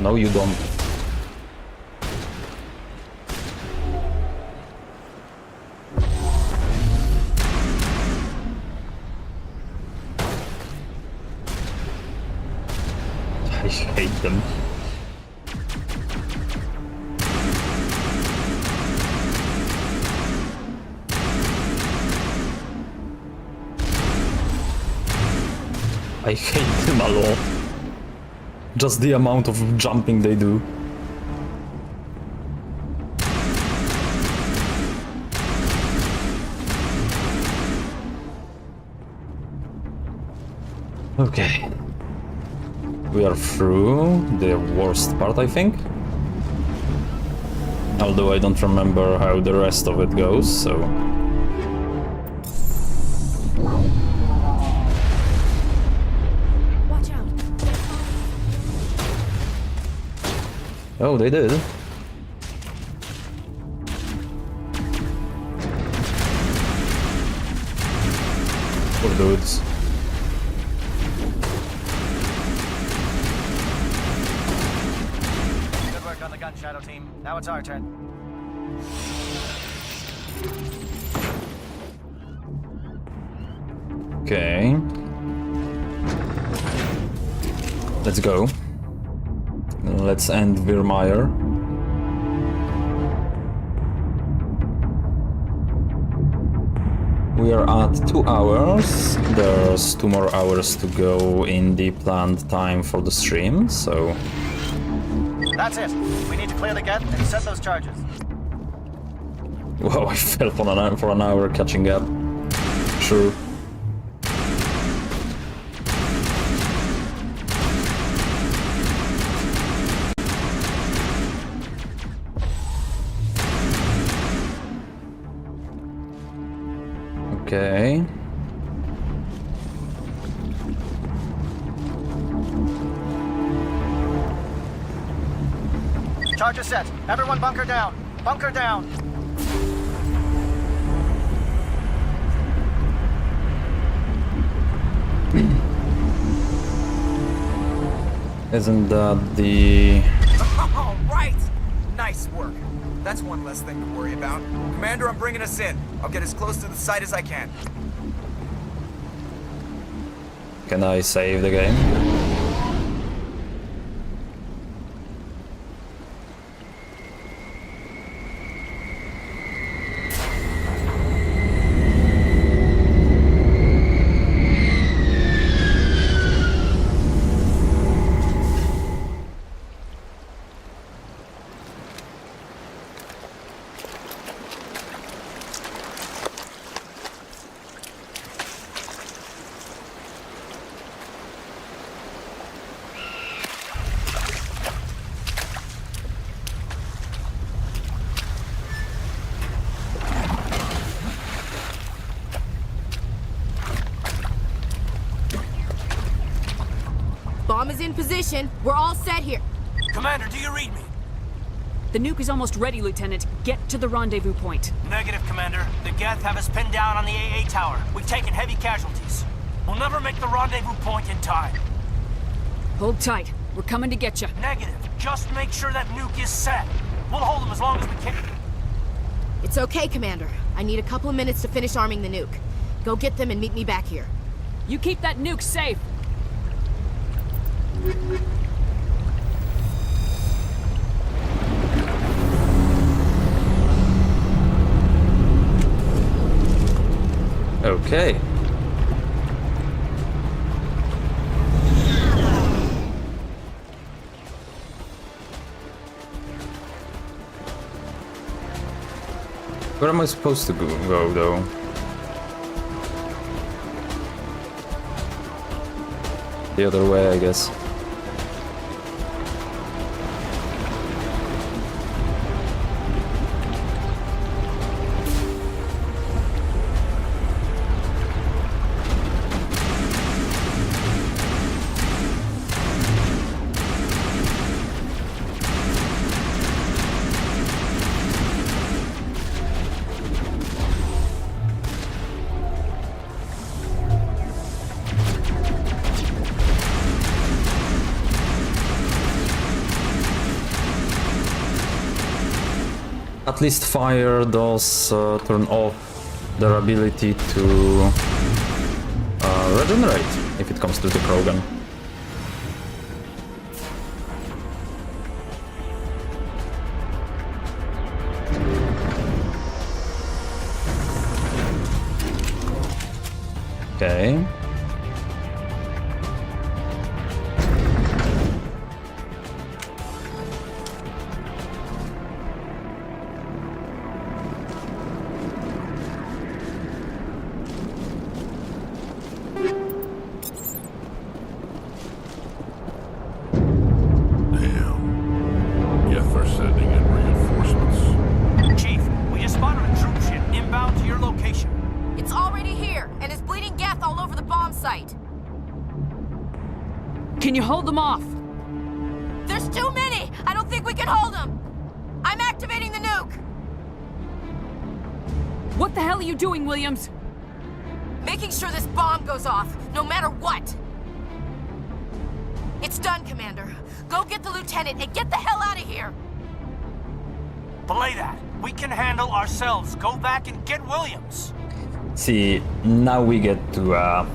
No, you don't. I hate them. I hate them a lot. Just the amount of jumping they do. Okay. We are through the worst part, I think. Although I don't remember how the rest of it goes, so... Watch out. Oh, they did. Poor dudes. Shadow team. Now it's our turn. Okay. Let's go. Let's end Virmire. We are at 2 hours. There's 2 more hours to go in the planned time for the stream, so... That's it. We need to clear the gate and set those charges. Wow, I fell for an hour catching up. Sure. Okay. Charge is set. Everyone bunker down. Bunker down. Isn't that the... All right! Nice work. That's one less thing to worry about. Commander, I'm bringing us in. I'll get as close to the site as I can. Can I save the game? Bomb is in position. We're all set here. Commander, do you read me? The nuke is almost ready, Lieutenant. Get to the rendezvous point. Negative, Commander. The Geth have us pinned down on the AA tower. We've taken heavy casualties. We'll never make the rendezvous point in time. Hold tight. We're coming to get you. Negative. Just make sure that nuke is set. We'll hold them as long as we can. It's okay, Commander. I need a couple of minutes to finish arming the nuke. Go get them and meet me back here. You keep that nuke safe. Okay. Where am I supposed to go though? The other way, I guess. At least fire does turn off their ability to regenerate if it comes to the Krogan. Okay. Can you hold them off? There's too many! I don't think we can hold them! I'm activating the nuke! What the hell are you doing, Williams? Making sure this bomb goes off, no matter what! It's done, Commander. Go get the lieutenant and get the hell out of here! Belay that. We can handle ourselves. Go back and get Williams. See, now we get to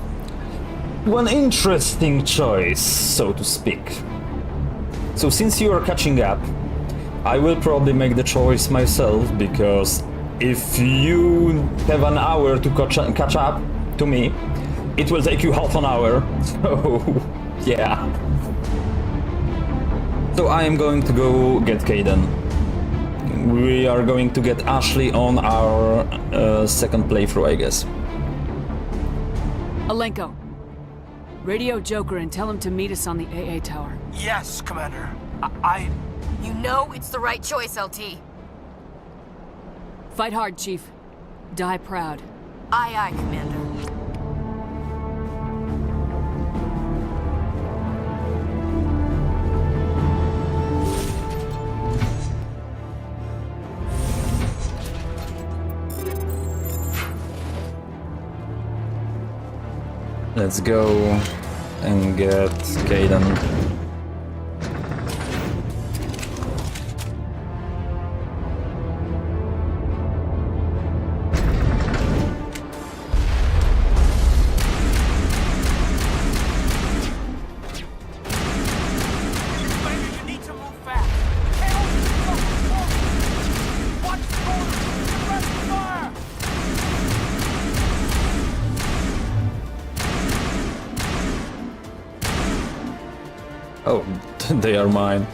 one interesting choice, so to speak. So since you are catching up, I will probably make the choice myself, because if you have an hour to catch up to me, it will take you half an hour, so yeah. So I am going to go get Kaidan. we are going to get Ashley on our second playthrough, I guess. Alenko, radio Joker and tell him to meet us on the AA tower. Yes, Commander. You know it's the right choice, LT. Fight hard, Chief. Die proud. Aye, aye, Commander. Let's go and get Kaden. Oh, they are mine.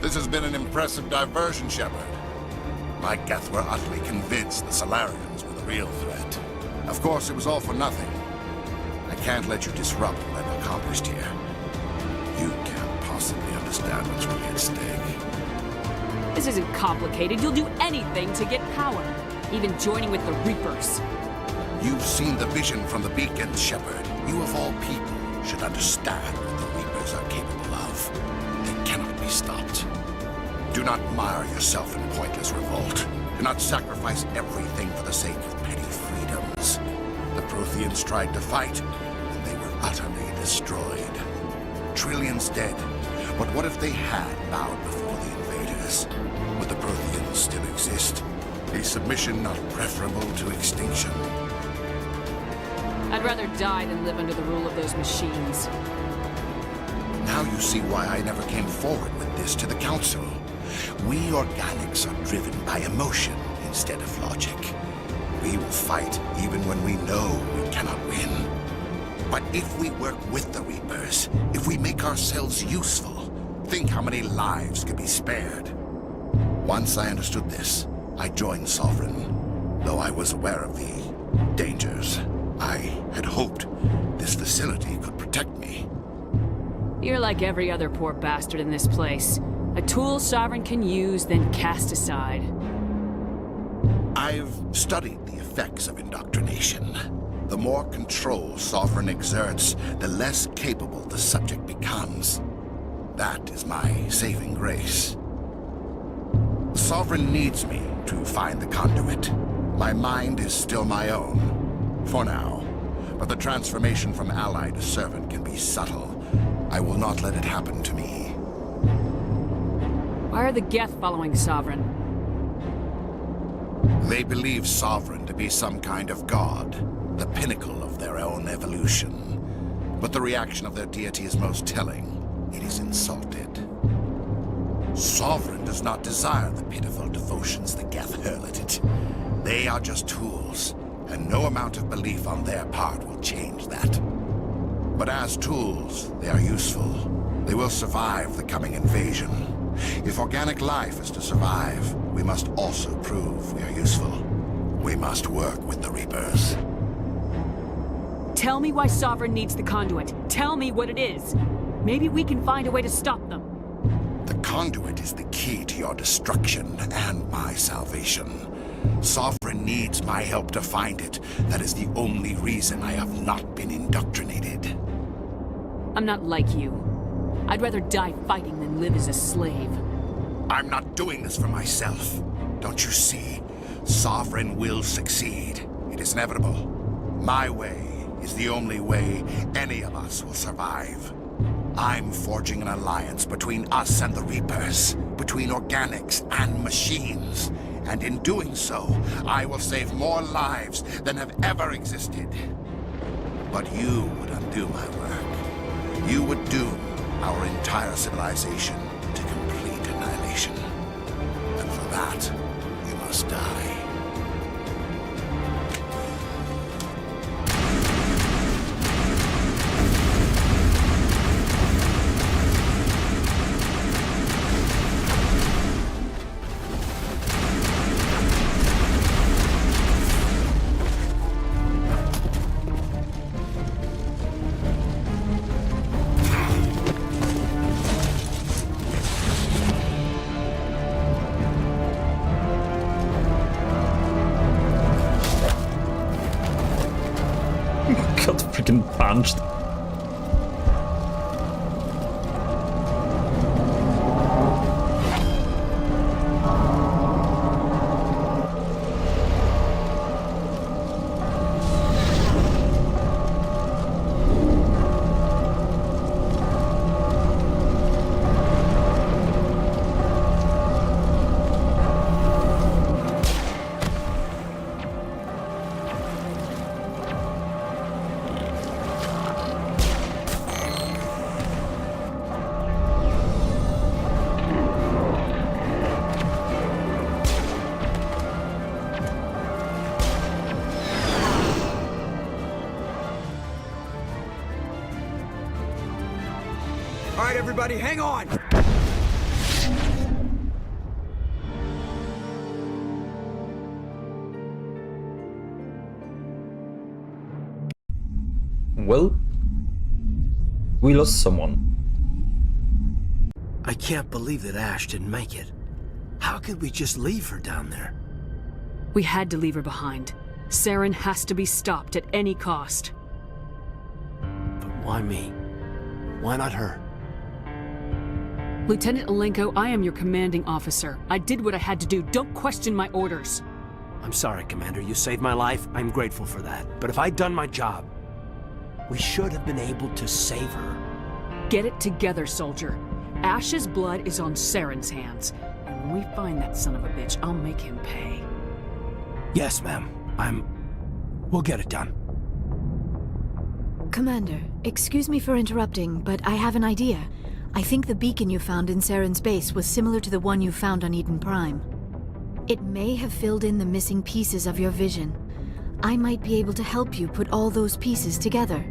This has been an impressive diversion, Shepard. My Geth were utterly convinced the Solarians were the real threat. Of course, it was all for nothing. I can't let you disrupt what I've accomplished here. You can't possibly understand what's really at stake. This isn't complicated. You'll do anything to get power. Even joining with the Reapers. You've seen the vision from the beacons, Shepard. You of all people should understand what the Reapers are capable of. They cannot be stopped. Do not mire yourself in pointless revolt. Do not sacrifice everything for the sake of petty freedoms. The Protheans tried to fight, and they were utterly destroyed. Trillions dead. But what if they had bowed before the invaders? Would the Protheans still exist? A submission not preferable to extinction? I'd rather die than live under the rule of those machines. Now you see why I never came forward with this to the Council. We organics are driven by emotion instead of logic. We will fight even when we know we cannot win. But if we work with the Reapers, if we make ourselves useful, think how many lives could be spared. Once I understood this, I joined Sovereign, though I was aware of the dangers. I had hoped this facility could protect me. You're like every other poor bastard in this place. A tool Sovereign can use, then cast aside. I've studied the effects of indoctrination. The more control Sovereign exerts, the less capable the subject becomes. That is my saving grace. Sovereign needs me to find the conduit. My mind is still my own, for now. But the transformation from ally to servant can be subtle. I will not let it happen to me. Why are the Geth following Sovereign? They believe Sovereign to be some kind of god, the pinnacle of their own evolution. But the reaction of their deity is most telling. It is insulted. Sovereign does not desire the pitiful devotions the Geth hurl at it. They are just tools, and no amount of belief on their part will change that. But as tools, they are useful. They will survive the coming invasion. If organic life is to survive, we must also prove we are useful. We must work with the Reapers. Tell me why Sovereign needs the conduit. Tell me what it is. Maybe we can find a way to stop them. The conduit is the key to your destruction and my salvation. Sovereign needs my help to find it. That is the only reason I have not been indoctrinated. I'm not like you. I'd rather die fighting than live as a slave. I'm not doing this for myself. Don't you see? Sovereign will succeed. It is inevitable. My way is the only way any of us will survive. I'm forging an alliance between us and the Reapers, between organics and machines. And in doing so, I will save more lives than have ever existed. But you would undo my work. You would doom our entire civilization to complete annihilation. And for that, you must die. Got freaking punched. All right, everybody, hang on! Well, we lost someone. I can't believe that Ash didn't make it. How could we just leave her down there? We had to leave her behind. Saren has to be stopped at any cost. But why me? Why not her? Lieutenant Alenko, I am your commanding officer. I did what I had to do. Don't question my orders. I'm sorry, Commander. You saved my life. I'm grateful for that. But if I'd done my job, we should have been able to save her. Get it together, soldier. Ash's blood is on Saren's hands. And when we find that son of a bitch, I'll make him pay. Yes, ma'am. We'll get it done. Commander, excuse me for interrupting, but I have an idea. I think the beacon you found in Saren's base was similar to the one you found on Eden Prime. It may have filled in the missing pieces of your vision. I might be able to help you put all those pieces together.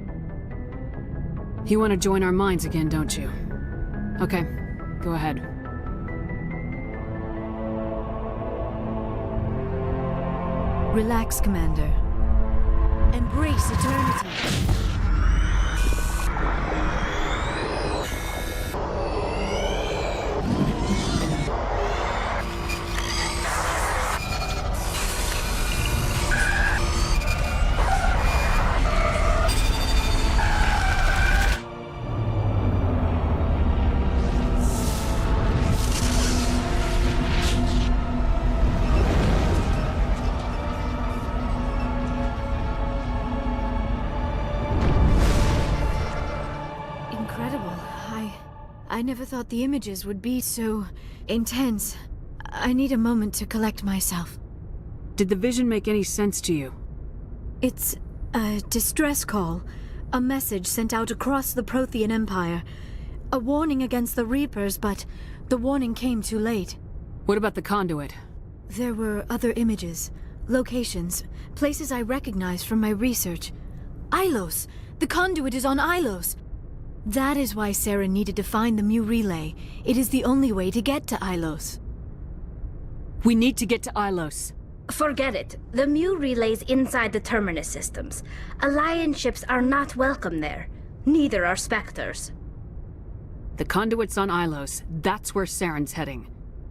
You want to join our minds again, don't you? Okay, go ahead. Relax, Commander. Embrace eternity. I never thought the images would be so intense. I need a moment to collect myself. Did the vision make any sense to you? It's a distress call. A message sent out across the Prothean Empire. A warning against the Reapers, but the warning came too late. What about the conduit? There were other images, locations, places I recognized from my research. Ilos! The conduit is on Ilos! That is why Saren needed to find the Mu relay. It is the only way to get to Ilos. We need to get to Ilos. Forget it. The Mu relay's inside the Terminus systems. Alliance ships are not welcome there. Neither are Spectres. The conduit's on Ilos. That's where Saren's heading.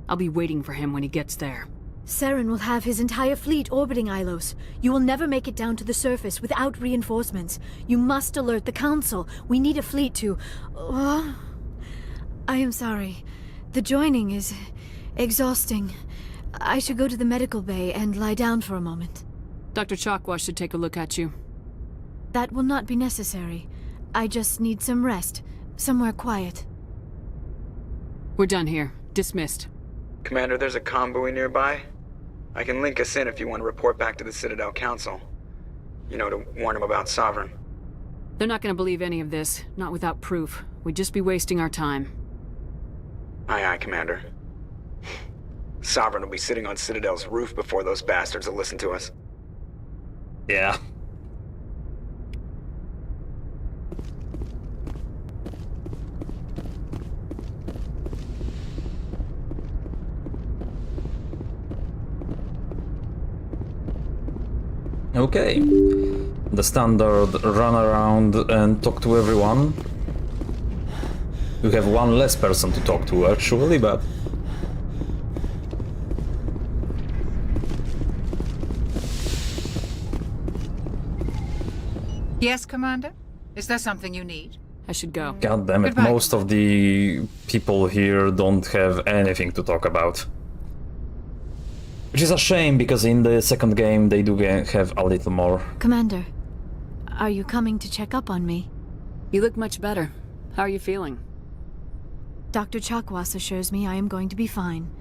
I'll be waiting for him when he gets there. Saren will have his entire fleet orbiting Ilos. You will never make it down to the surface without reinforcements. You must alert the Council. We need a fleet to... I am sorry. The joining is exhausting. I should go to the medical bay and lie down for a moment. Dr. Chakwa should take a look at you. That will not be necessary. I just need some rest. Somewhere quiet. We're done here. Dismissed. Commander, there's a convoy nearby. I can link us in if you want to report back to the Citadel Council. You know, to warn them about Sovereign. They're not gonna believe any of this, not without proof. We'd just be wasting our time. Aye, aye, Commander. Sovereign will be sitting on Citadel's roof before those bastards will listen to us. Yeah. Okay. The standard run around and talk to everyone. You have one less person to talk to actually, but... Yes, Commander? Is there something you need? I should go. God damn it, Goodbye. most of the people here don't have anything to talk about. Which is a shame, because in the second game they do have a little more. Commander, are you coming to check up on me? You look much better. How are you feeling? Dr. Chakwas assures me I am going to be fine.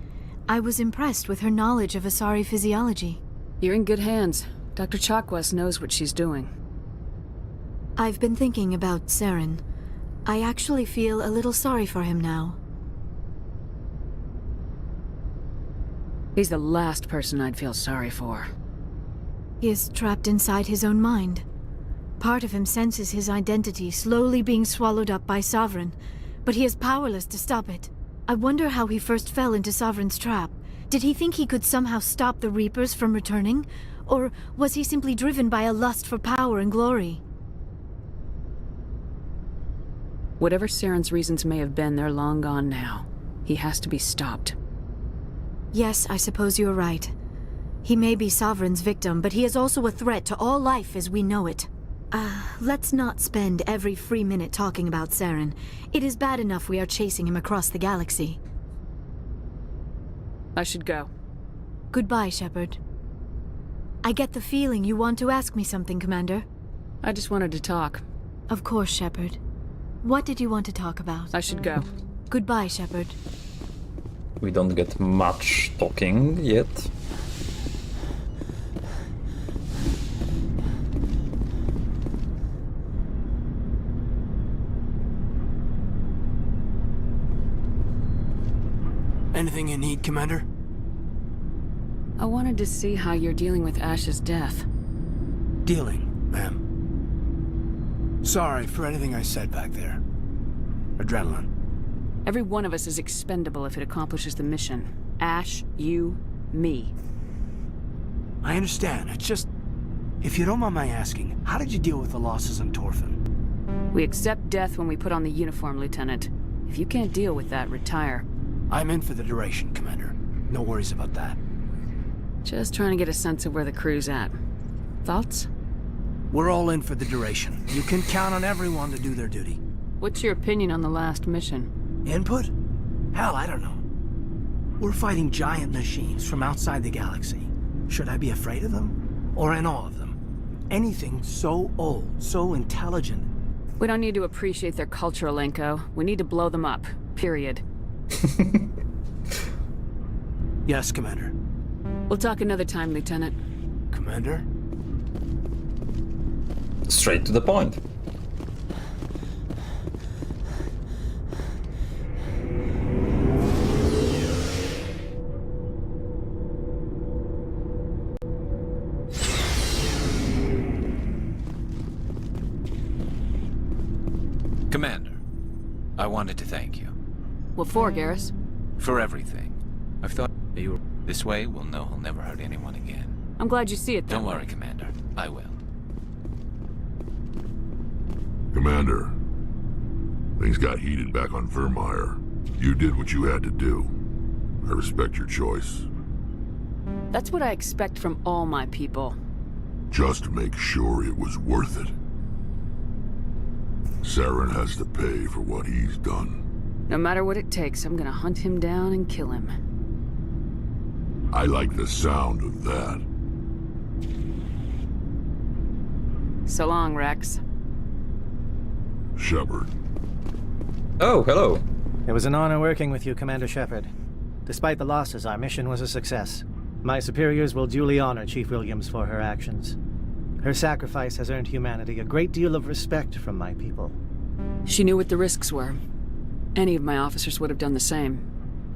I was impressed with her knowledge of Asari physiology. You're in good hands. Dr. Chakwas knows what she's doing. I've been thinking about Saren. I actually feel a little sorry for him now. He's the last person I'd feel sorry for. He is trapped inside his own mind. Part of him senses his identity slowly being swallowed up by Sovereign, but he is powerless to stop it. I wonder how he first fell into Sovereign's trap. Did he think he could somehow stop the Reapers from returning? Or was he simply driven by a lust for power and glory? Whatever Saren's reasons may have been, they're long gone now. He has to be stopped. Yes, I suppose you're right. He may be Sovereign's victim, but he is also a threat to all life as we know it. Let's not spend every free minute talking about Saren. It is bad enough we are chasing him across the galaxy. I should go. Goodbye, Shepard. I get the feeling you want to ask me something, Commander. I just wanted to talk. Of course, Shepard. What did you want to talk about? I should go. Goodbye, Shepard. We don't get much talking yet. Anything you need, Commander? I wanted to see how you're dealing with Ash's death. Dealing, ma'am. Sorry for anything I said back there. Adrenaline. Every one of us is expendable if it accomplishes the mission. Ash, you, me. I understand. It's just... If you don't mind my asking, how did you deal with the losses on Torfin? We accept death when we put on the uniform, Lieutenant. If you can't deal with that, retire. I'm in for the duration, Commander. No worries about that. Just trying to get a sense of where the crew's at. Thoughts? We're all in for the duration. You can count on everyone to do their duty. What's your opinion on the last mission? Input? Hell, I don't know. We're fighting giant machines from outside the galaxy. Should I be afraid of them? Or in awe of them? Anything so old, so intelligent. We don't need to appreciate their culture, Alenko. We need to blow them up. Period. Yes, Commander. We'll talk another time, Lieutenant. Commander? Straight to the point. Commander, I wanted to thank you. What for, Garrus? For everything. I've thought you were this way, we'll know he'll never hurt anyone again. I'm glad you see it, though. Don't worry, Commander. I will. Commander, things got heated back on Virmire. You did what you had to do. I respect your choice. That's what I expect from all my people. Just make sure it was worth it. Saren has to pay for what he's done. No matter what it takes, I'm gonna hunt him down and kill him. I like the sound of that. So long, Rex. Shepard. Oh, hello. It was an honor working with you, Commander Shepard. Despite the losses, our mission was a success. My superiors will duly honor Chief Williams for her actions. Her sacrifice has earned humanity a great deal of respect from my people. She knew what the risks were. Any of my officers would have done the same.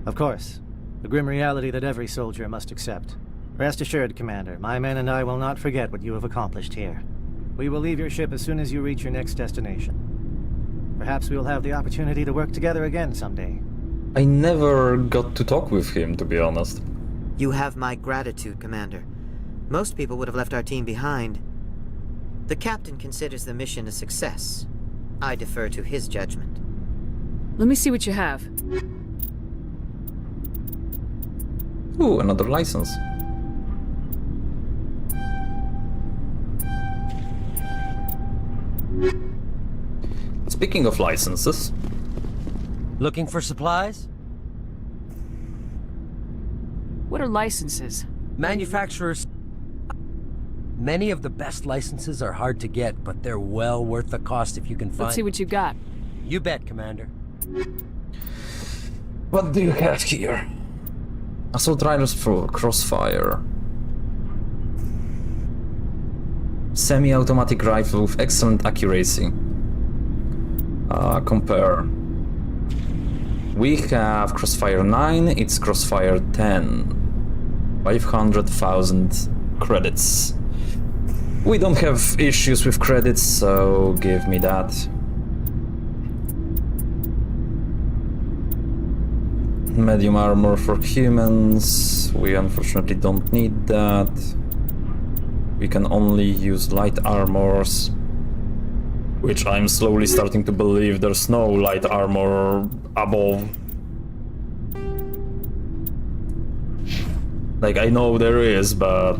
Of course. The grim reality that every soldier must accept. Rest assured, Commander, my men and I will not forget what you have accomplished here. We will leave your ship as soon as you reach your next destination. Perhaps we will have the opportunity to work together again someday. I never got to talk with him, to be honest. You have my gratitude, Commander. Most people would have left our team behind. The captain considers the mission a success. I defer to his judgment. Let me see what you have. Ooh, another license. Speaking of licenses... Looking for supplies? What are licenses? Manufacturers... Many of the best licenses are hard to get, but they're well worth the cost if you can find... Let's see what you got. You bet, Commander. What do you have here? Assault rifles for crossfire. Semi-automatic rifle with excellent accuracy. Compare. We have Crossfire 9, it's Crossfire 10. 500,000 credits. We don't have issues with credits, so give me that. Medium armor for humans. We unfortunately don't need that. We can only use light armors. Which I'm slowly starting to believe there's no light armor above. Like, I know there is, but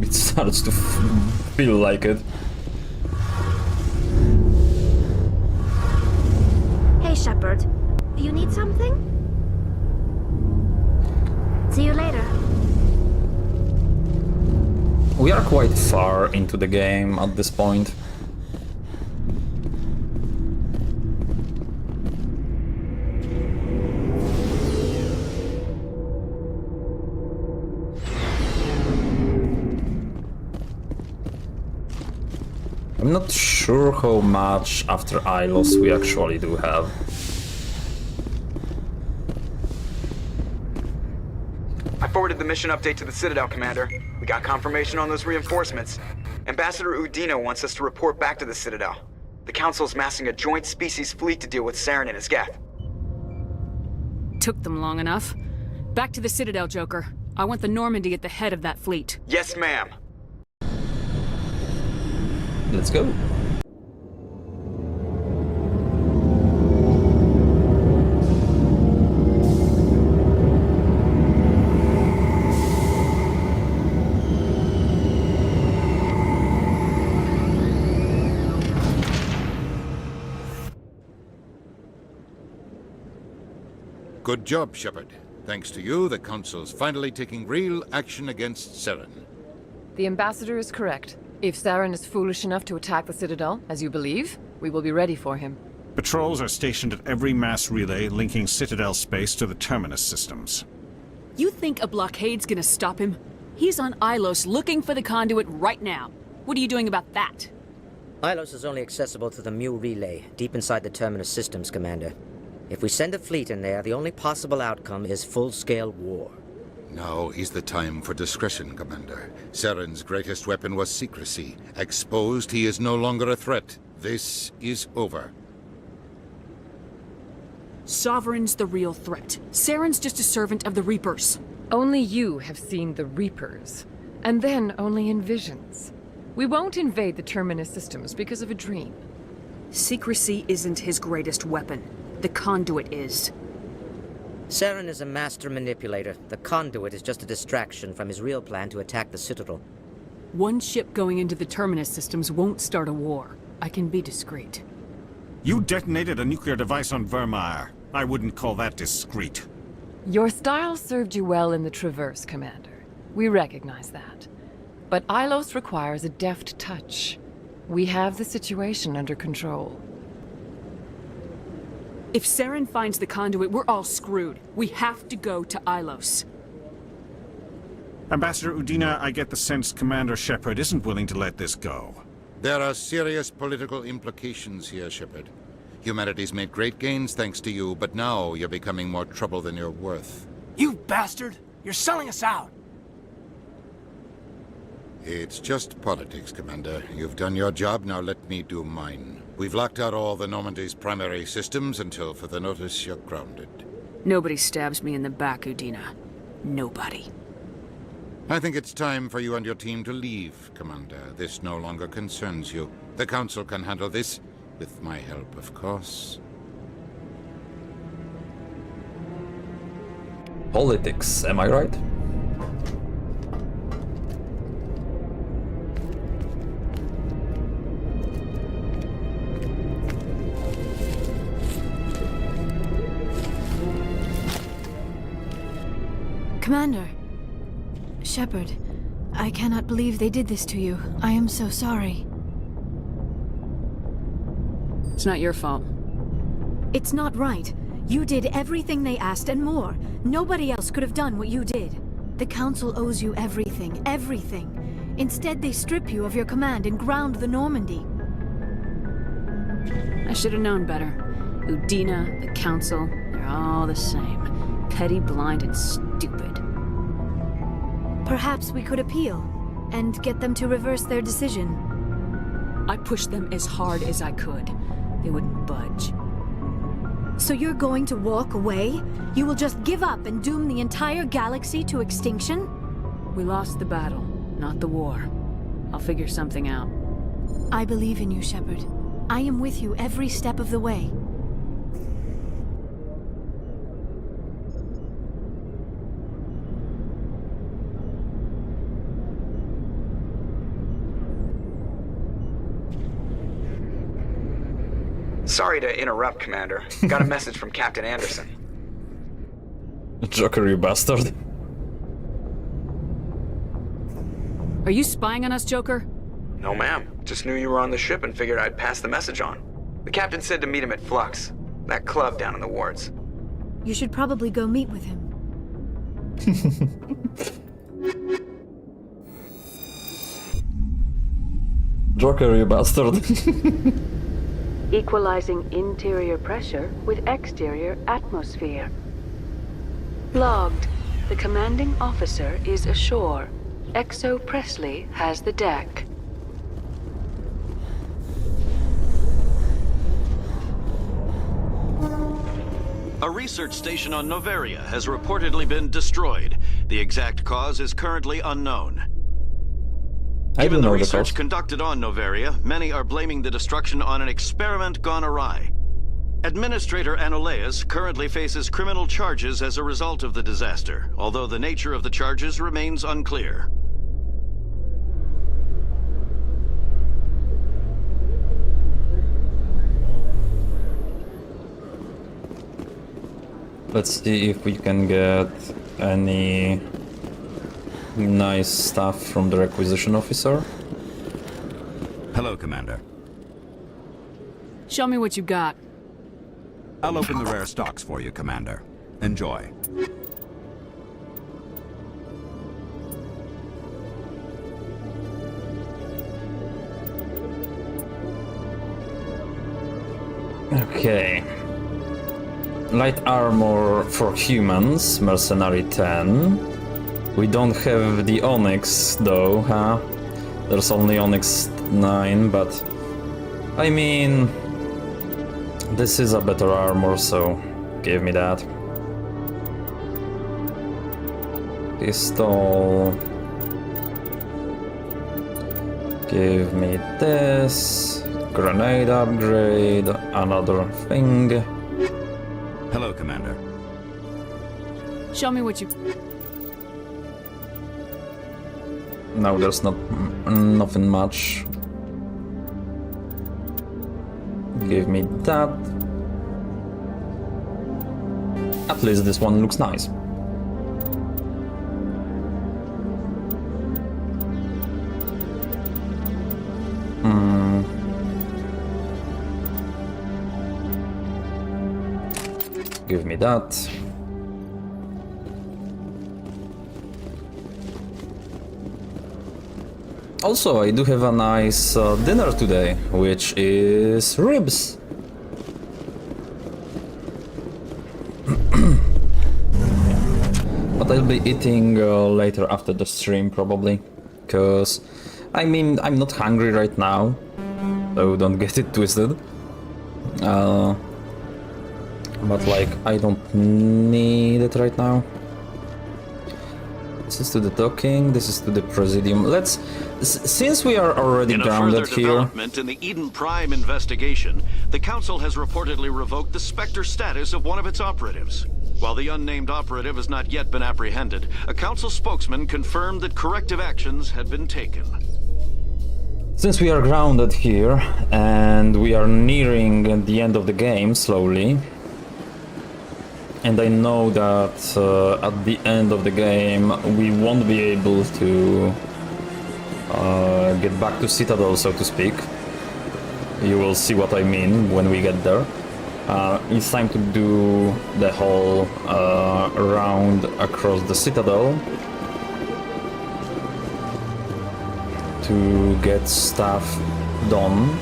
it starts to feel like it. Hey, Shepard. You need something? See you later. We are quite far into the game at this point. I'm not sure how much after Ilos we actually do have. I forwarded the mission update to the Citadel, Commander. We got confirmation on those reinforcements. Ambassador Udino wants us to report back to the Citadel. The Council's massing a joint species fleet to deal with Saren and his Geth. Took them long enough. Back to the Citadel, Joker. I want the Normandy at the head of that fleet. Yes, ma'am. Let's go. Good job, Shepard. Thanks to you, the Council's finally taking real action against Saren. The Ambassador is correct. If Saren is foolish enough to attack the Citadel, as you believe, we will be ready for him. Patrols are stationed at every mass relay linking Citadel space to the Terminus systems. You think a blockade's gonna stop him? He's on Ilos looking for the conduit right now. What are you doing about that? Ilos is only accessible to the Mu relay, deep inside the Terminus systems, Commander. If we send a fleet in there, the only possible outcome is full-scale war. Now is the time for discretion, Commander. Saren's greatest weapon was secrecy. Exposed, he is no longer a threat. This is over. Sovereign's the real threat. Saren's just a servant of the Reapers. Only you have seen the Reapers, and then only in visions. We won't invade the Terminus systems because of a dream. Secrecy isn't his greatest weapon. The conduit is. Saren is a master manipulator. The conduit is just a distraction from his real plan to attack the Citadel. One ship going into the Terminus systems won't start a war. I can be discreet. You detonated a nuclear device on Virmire. I wouldn't call that discreet. Your style served you well in the Traverse, Commander. We recognize that. But Ilos requires a deft touch. We have the situation under control. If Saren finds the conduit, we're all screwed. We have to go to Ilos. Ambassador Udina, I get the sense Commander Shepard isn't willing to let this go. There are serious political implications here, Shepard. Humanity's made great gains thanks to you, but now you're becoming more trouble than you're worth. You bastard! You're selling us out! It's just politics, Commander. You've done your job, now let me do mine. We've locked out all the Normandy's primary systems until further notice you're grounded. Nobody stabs me in the back, Udina. Nobody. I think it's time for you and your team to leave, Commander. This no longer concerns you. The Council can handle this, with my help, of course. Politics, am I right? Commander. Shepard, I cannot believe they did this to you. I am so sorry. It's not your fault. It's not right. You did everything they asked and more. Nobody else could have done what you did. The Council owes you everything, everything. Instead, they strip you of your command and ground the Normandy. I should have known better. Udina, the Council, they're all the same. Petty, blind, and stupid. Perhaps we could appeal, and get them to reverse their decision. I pushed them as hard as I could. They wouldn't budge. So you're going to walk away? You will just give up and doom the entire galaxy to extinction? We lost the battle, not the war. I'll figure something out. I believe in you, Shepard. I am with you every step of the way. Sorry to interrupt, Commander. Got a message from Captain Anderson. Joker, you bastard. Are you spying on us, Joker? No, ma'am. Just knew you were on the ship and figured I'd pass the message on. The captain said to meet him at Flux, that club down in the wards. You should probably go meet with him. Joker, you bastard. Equalizing interior pressure with exterior atmosphere. Logged. The commanding officer is ashore. Exo Presley has the deck. A research station on Noveria has reportedly been destroyed. The exact cause is currently unknown. Given the research conducted on Noveria, many are blaming the destruction on an experiment gone awry. Administrator Anoleus currently faces criminal charges as a result of the disaster, although the nature of the charges remains unclear. Let's see if we can get any nice stuff from the requisition officer. Hello, Commander. Show me what you got. I'll open the rare stocks for you, Commander. Enjoy. Okay. Light armor for humans, mercenary 10. We don't have the Onyx though, huh? There's only Onyx 9, but I mean, this is a better armor, so give me that. Pistol. Give me this. Grenade upgrade, another thing. Hello, Commander. Show me what you... No, there's nothing much. Give me that. At least this one looks nice. Give me that. Also, I do have a nice dinner today, which is ribs. But I'll be eating later after the stream, probably. Because, I mean, I'm not hungry right now, so don't get it twisted. But, like, I don't need it right now. This is to the docking, this is to the Presidium. Let's... Since we are already grounded here... In a further development in the Eden Prime investigation, the Council has reportedly revoked the Spectre status of one of its operatives. While the unnamed operative has not yet been apprehended, a Council spokesman confirmed that corrective actions had been taken. Since we are grounded here, and we are nearing the end of the game, slowly, and I know that at the end of the game we won't be able to get back to Citadel, so to speak. You will see what I mean when we get there. It's time to do the whole round across the Citadel to get stuff done.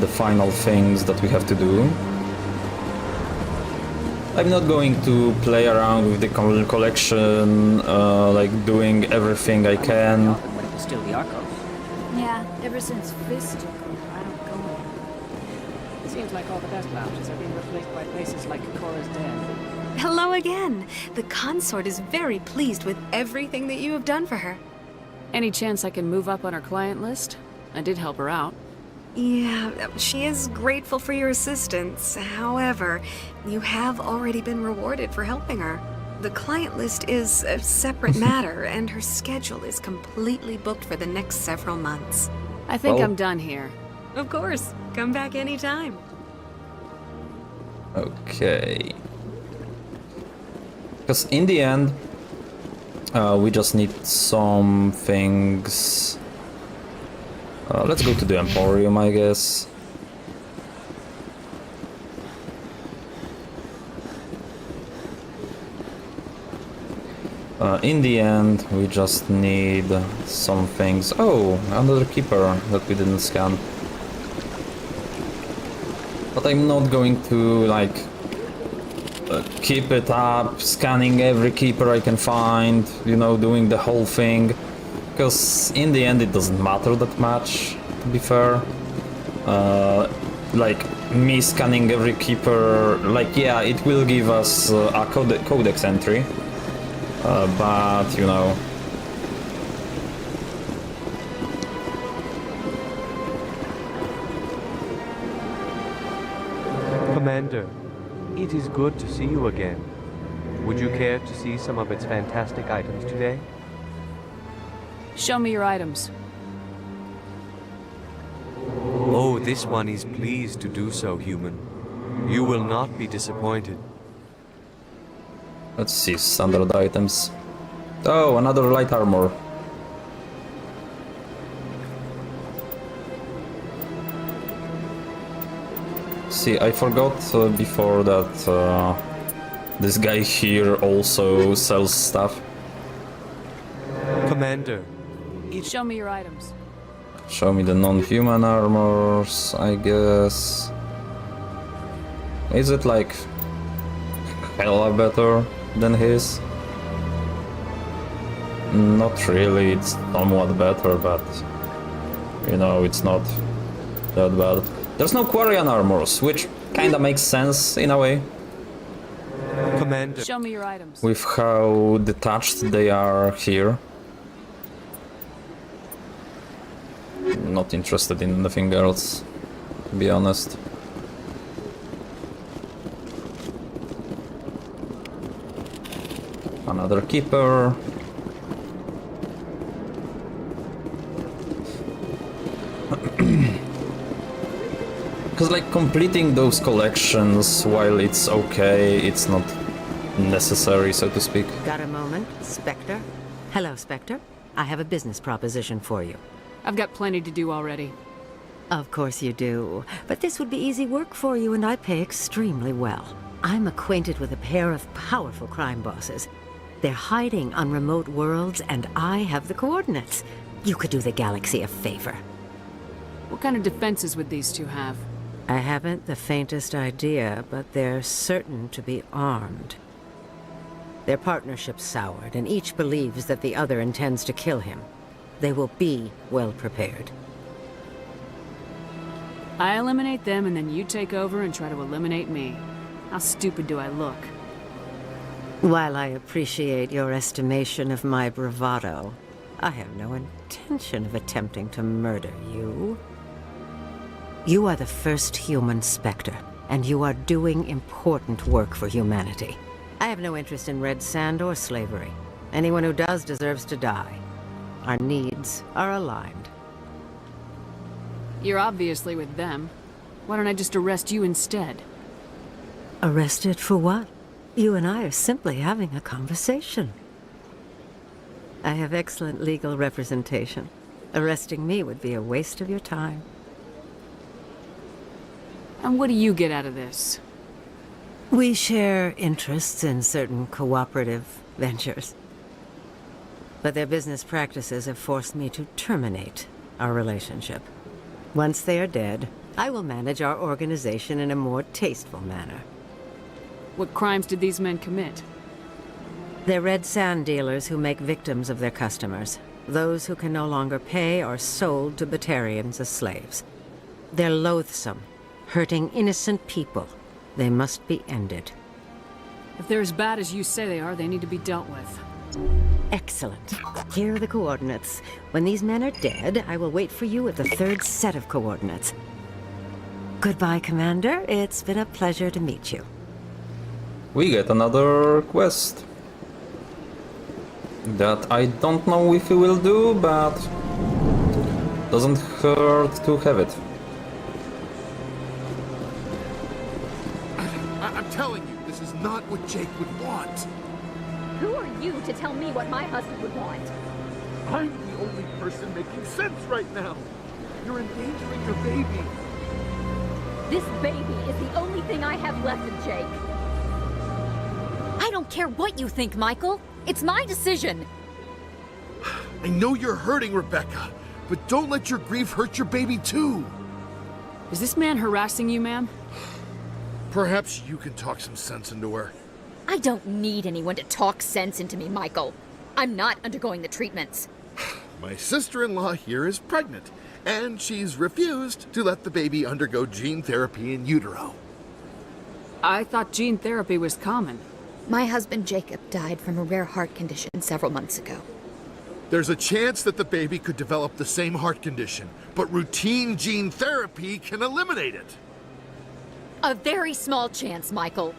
The final things that we have to do. I'm not going to play around with the collection, like doing everything I can. Steal the Arcos. Yeah, ever since Fist took over, I don't go there. It seems like all the best lounges are being replaced by places like Cora's Den. Hello again. The consort is very pleased with everything that you have done for her. Any chance I can move up on her client list? I did help her out. Yeah, she is grateful for your assistance. However, you have already been rewarded for helping her. The client list is a separate matter, and her schedule is completely booked for the next several months. I think I'm done here. Of course. Come back anytime. Okay. Because in the end, we just need some things. Let's go to the Emporium, I guess. In the end, we just need some things. Oh, another keeper that we didn't scan. But I'm not going to, like, keep it up, scanning every keeper I can find, you know, doing the whole thing. Because in the end it doesn't matter that much, to be fair. Like, me scanning every keeper, like, yeah, it will give us a codex entry. But, you know... Commander, it is good to see you again. Would you care to see some of its fantastic items today? Show me your items. Oh, this one is pleased to do so, human. You will not be disappointed. Let's see, standard items. Oh, another light armor. See, I forgot before that this guy here also sells stuff. Commander, Show me your items. Show me the non-human armors, I guess. Is it like hella better than his? Not really, it's somewhat better, but you know, it's not that bad. There's no Quarian armors, which kinda makes sense in a way. Commander, show me your items. With how detached they are here. Not interested in anything else, to be honest. Another keeper. Because, like, completing those collections, while it's okay, it's not necessary, so to speak. Got a moment, Spectre? Hello, Spectre. I have a business proposition for you. I've got plenty to do already. Of course you do. But this would be easy work for you, and I pay extremely well. I'm acquainted with a pair of powerful crime bosses. They're hiding on remote worlds, and I have the coordinates. You could do the galaxy a favor. What kind of defenses would these two have? I haven't the faintest idea, but they're certain to be armed. Their partnership's soured, and each believes that the other intends to kill him. They will be well prepared. I eliminate them, and then you take over and try to eliminate me. How stupid do I look? While I appreciate your estimation of my bravado, I have no intention of attempting to murder you. You are the first human Spectre, and you are doing important work for humanity. I have no interest in red sand or slavery. Anyone who does deserves to die. Our needs are aligned. You're obviously with them. Why don't I just arrest you instead? Arrested for what? You and I are simply having a conversation. I have excellent legal representation. Arresting me would be a waste of your time. And what do you get out of this? We share interests in certain cooperative ventures. But their business practices have forced me to terminate our relationship. Once they are dead, I will manage our organization in a more tasteful manner. What crimes did these men commit? They're red sand dealers who make victims of their customers. Those who can no longer pay are sold to Batarians as slaves. They're loathsome, hurting innocent people. They must be ended. If they're as bad as you say they are, they need to be dealt with. Excellent. Here are the coordinates. When these men are dead, I will wait for you at the third set of coordinates. Goodbye, Commander. It's been a pleasure to meet you. We get another quest. That I don't know if we will do, but doesn't hurt to have it. I'm telling you, this is not what Jake would want. Who are you to tell me what my husband would want? I'm the only person making sense right now. You're endangering your baby. This baby is the only thing I have left of Jake. I don't care what you think, Michael. It's my decision. I know you're hurting, Rebecca, but don't let your grief hurt your baby too. Is this man harassing you, ma'am? Perhaps you can talk some sense into her. I don't need anyone to talk sense into me, Michael. I'm not undergoing the treatments. My sister-in-law here is pregnant, and she's refused to let the baby undergo gene therapy in utero. I thought gene therapy was common. My husband Jacob died from a rare heart condition several months ago. There's a chance that the baby could develop the same heart condition, but routine gene therapy can eliminate it. A very small chance, Michael.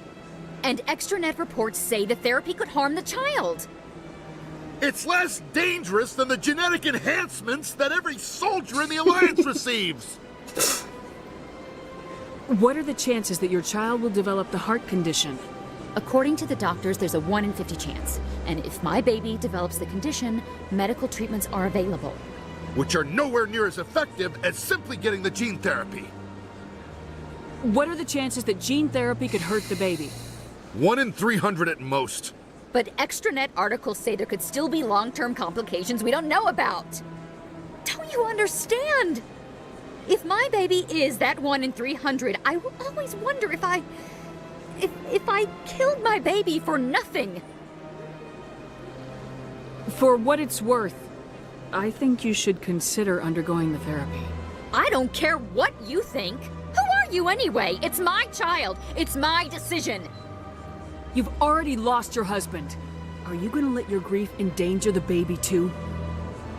And extranet reports say the therapy could harm the child. It's less dangerous than the genetic enhancements that every soldier in the Alliance receives. What are the chances that your child will develop the heart condition? According to the doctors, there's a 1 in 50 chance. And if my baby develops the condition, medical treatments are available. Which are nowhere near as effective as simply getting the gene therapy. What are the chances that gene therapy could hurt the baby? 1 in 300 at most. But extranet articles say there could still be long-term complications we don't know about. Don't you understand? If my baby is that 1 in 300, I will always wonder if I killed my baby for nothing. For what it's worth, I think you should consider undergoing the therapy. I don't care what you think. Who are you anyway? It's my child. It's my decision. You've already lost your husband. Are you gonna let your grief endanger the baby too?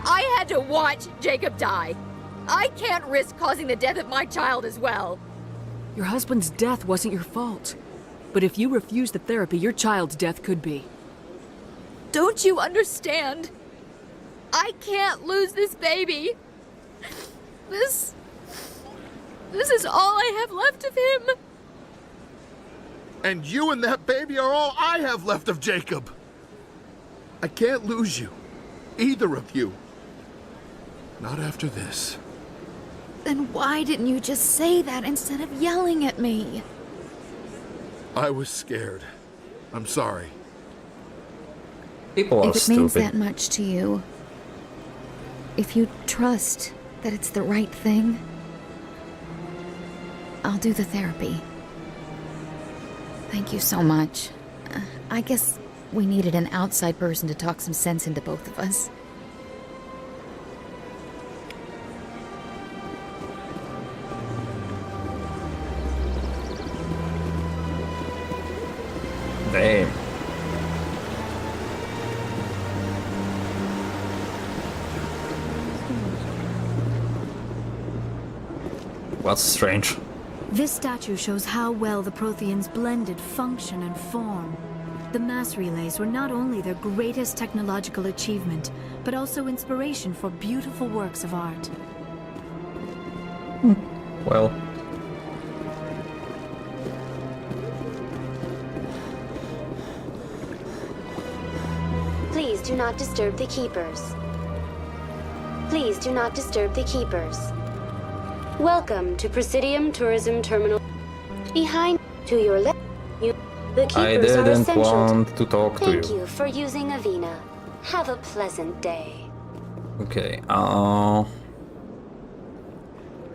I had to watch Jacob die. I can't risk causing the death of my child as well. Your husband's death wasn't your fault. But if you refuse the therapy, your child's death could be. Don't you understand? I can't lose this baby. This is all I have left of him. And you and that baby are all I have left of Jacob. I can't lose you. Either of you. Not after this. Then why didn't you just say that instead of yelling at me? I was scared. I'm sorry. People are If it means stupid. that much to you, if you trust that it's the right thing, I'll do the therapy. Thank you so much. I guess we needed an outside person to talk some sense into both of us. Damn. What's strange? This statue shows how well the Protheans blended function and form. The mass relays were not only their greatest technological achievement, but also inspiration for beautiful works of art. Well. Please do not disturb the keepers. Please do not disturb the keepers. Welcome to Presidium Tourism Terminal. Behind to your left, the keepers I are didn't essential. want to talk to Thank you. you for using Avena. Have a pleasant day. Okay,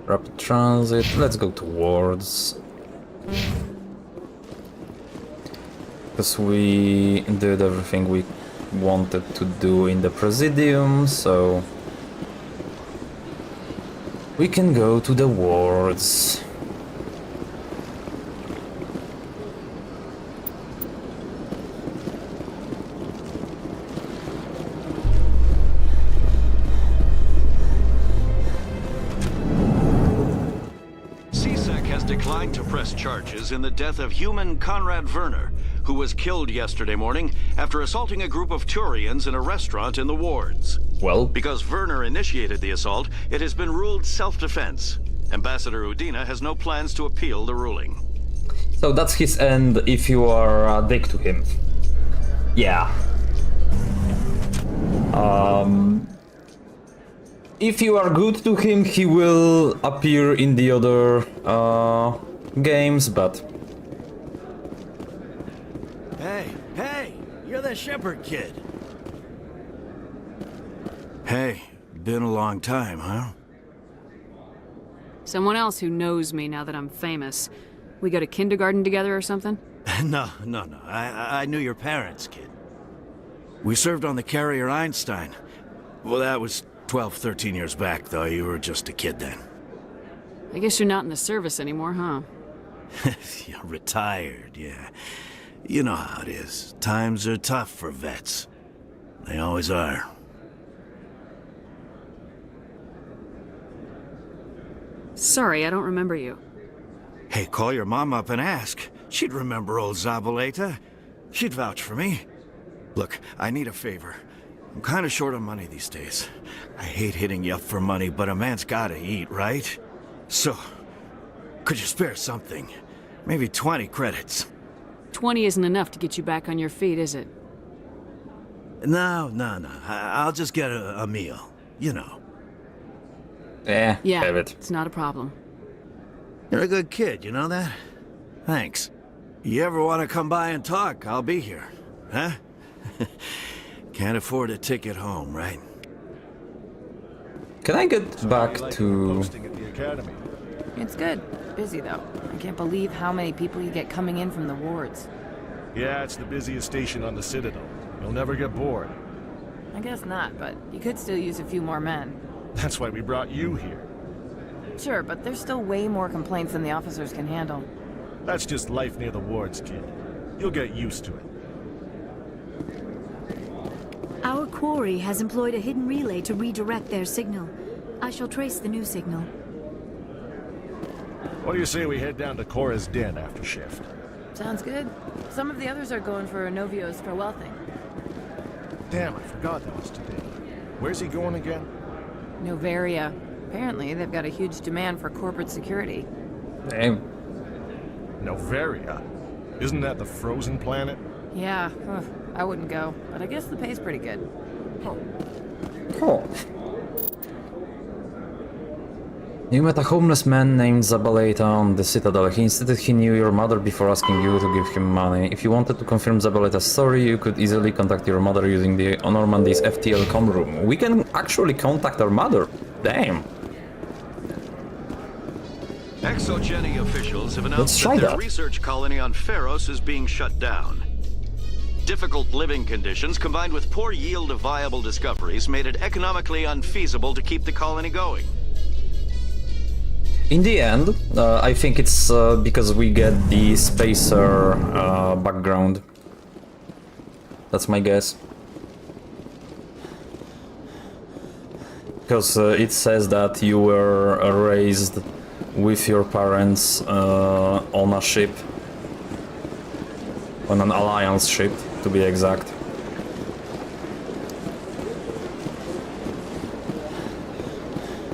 rapid transit, let's go towards. Because we did everything we wanted to do in the Presidium, so we can go to the wards. CSEC has declined to press charges in the death of human Conrad Virmire, who was killed yesterday morning after assaulting a group of Turians in a restaurant in the wards. Well, because Virmire initiated the assault, it has been ruled self-defense. Ambassador Udina has no plans to appeal the ruling. So that's his end if you are a dick to him. Yeah. If you are good to him, he will appear in the other games, but Hey, you're that Shepherd kid. Hey, been a long time, huh? Someone else who knows me now that I'm famous. We go to kindergarten together or something? No. I knew your parents, kid. We served on the carrier Einstein. Well, that was 12, 13 years back, though. You were just a kid then. I guess you're not in the service anymore, huh? You're retired, yeah. You know how it is. Times are tough for vets. They always are. Sorry, I don't remember you. Hey, call your mom up and ask. She'd remember old Zabaleta. She'd vouch for me. Look, I need a favor. I'm kind of short on money these days. I hate hitting you up for money, but a man's gotta eat, right? So, could you spare something? Maybe 20 credits. 20 isn't enough to get you back on your feet, is it? No. I'll just get a meal. You know. yeah, have it. It's not a problem. You're a good kid, you know that? Thanks. You ever want to come by and talk, I'll be here. Huh? Can't afford a ticket home, right? Can I get back to... It's good. Busy, though. I can't believe how many people you get coming in from the wards. Yeah, it's the busiest station on the Citadel. You'll never get bored. I guess not, but you could still use a few more men. That's why we brought you here. Sure, but there's still way more complaints than the officers can handle. That's just life near the wards, kid. You'll get used to it. Our quarry has employed a hidden relay to redirect their signal. I shall trace the new signal. What do you say we head down to Cora's den after shift? Sounds good. Some of the others are going for Novio's farewell thing. Damn, I forgot that was today. Where's he going again? Noveria. Apparently, they've got a huge demand for corporate security. Damn. Noveria? Isn't that the frozen planet? Yeah, I wouldn't go, but I guess the pay's pretty good. Oh. You met a homeless man named Zabaleta on the Citadel. He insisted he knew your mother before asking you to give him money. If you wanted to confirm Zabaleta's story, you could easily contact your mother using the Normandy's FTL com room. We can actually contact our mother. Damn. Exogeny officials have announced try that their that. research colony on Pharos is being shut down. Difficult living conditions combined with poor yield of viable discoveries made it economically unfeasible to keep the colony going. In the end, I think it's because we get the spacer background. That's my guess. Because it says that you were raised with your parents on a ship. On an Alliance ship, to be exact.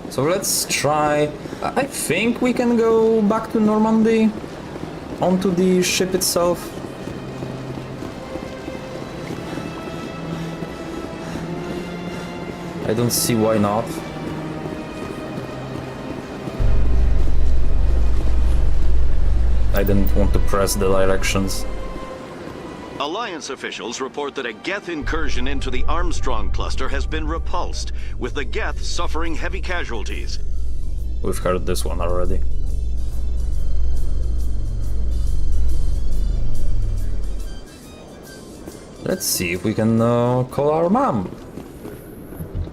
So let's try... I think we can go back to Normandy, onto the ship itself. I don't see why not. I didn't want to press the directions. Alliance officials report that a Geth incursion into the Armstrong cluster has been repulsed, with the Geth suffering heavy casualties. We've heard this one already. Let's see if we can call our mom.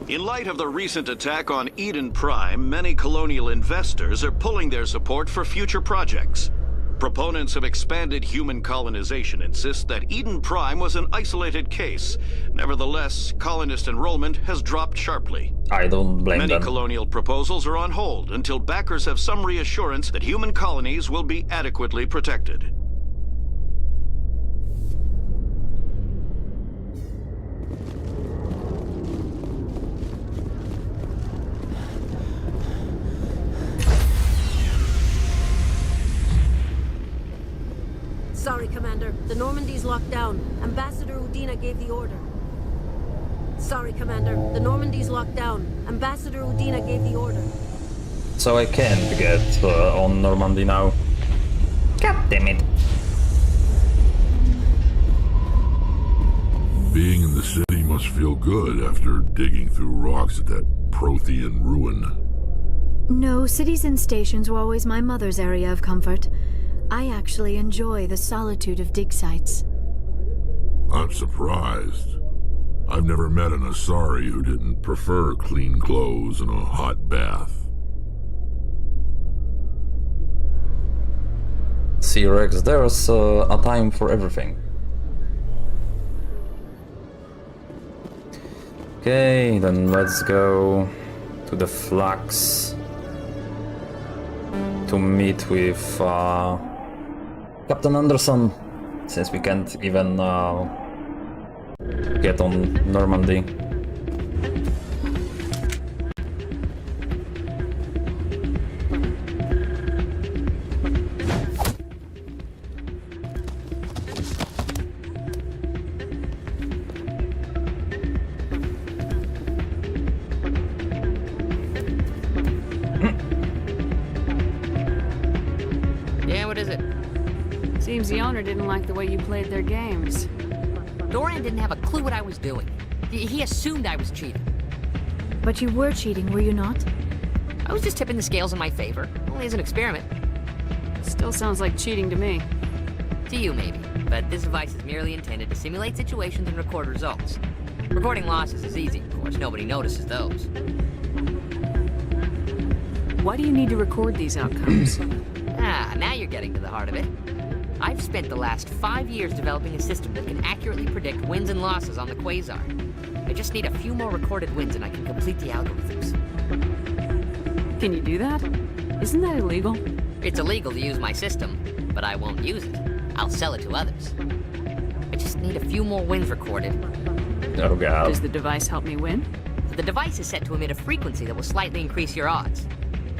In light of the recent attack on Eden Prime, many colonial investors are pulling their support for future projects. Proponents of expanded human colonization insist that Eden Prime was an isolated case. Nevertheless, colonist enrollment has dropped sharply. I don't blame them. Many colonial proposals are on hold until backers have some reassurance that human colonies will be adequately protected. Sorry, Commander. The Normandy's locked down. Ambassador Udina gave the order. Sorry, Commander. The Normandy's locked down. Ambassador Udina gave the order. So I can't get on Normandy now. God damn it. Being in the city must feel good after digging through rocks at that Prothean ruin. No, cities and stations were always my mother's area of comfort. I actually enjoy the solitude of dig sites. I'm surprised. I've never met an Asari who didn't prefer clean clothes and a hot bath. See, Rex, there's a time for everything. Okay, then let's go to the Flax to meet with Captain Anderson, since we can't even get on Normandy. Yeah, what is it? Seems the owner didn't like the way you played their games. Dorian didn't have a clue what I was doing. He assumed I was cheating. But you were cheating, were you not? I was just tipping the scales in my favor, only as an experiment. Still sounds like cheating to me. To you, maybe. But this device is merely intended to simulate situations and record results. Recording losses is easy, of course. Nobody notices those. Why do you need to record these outcomes? Now you're getting to the heart of it. I've spent the last 5 years developing a system that can accurately predict wins and losses on the Quasar. I just need a few more recorded wins and I can complete the algorithms. Can you do that? Isn't that illegal? It's illegal to use my system, but I won't use it. I'll sell it to others. I just need a few more wins recorded. Oh god. Does the device help me win? The device is set to emit a frequency that will slightly increase your odds.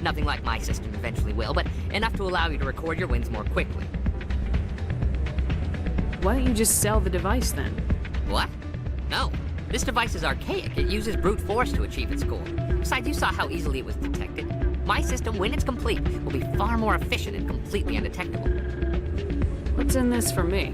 Nothing like my system eventually will, but enough to allow you to record your wins more quickly. Why don't you just sell the device then? What? No. This device is archaic. It uses brute force to achieve its goal. Besides, you saw how easily it was detected. My system, when it's complete, will be far more efficient and completely undetectable. What's in this for me?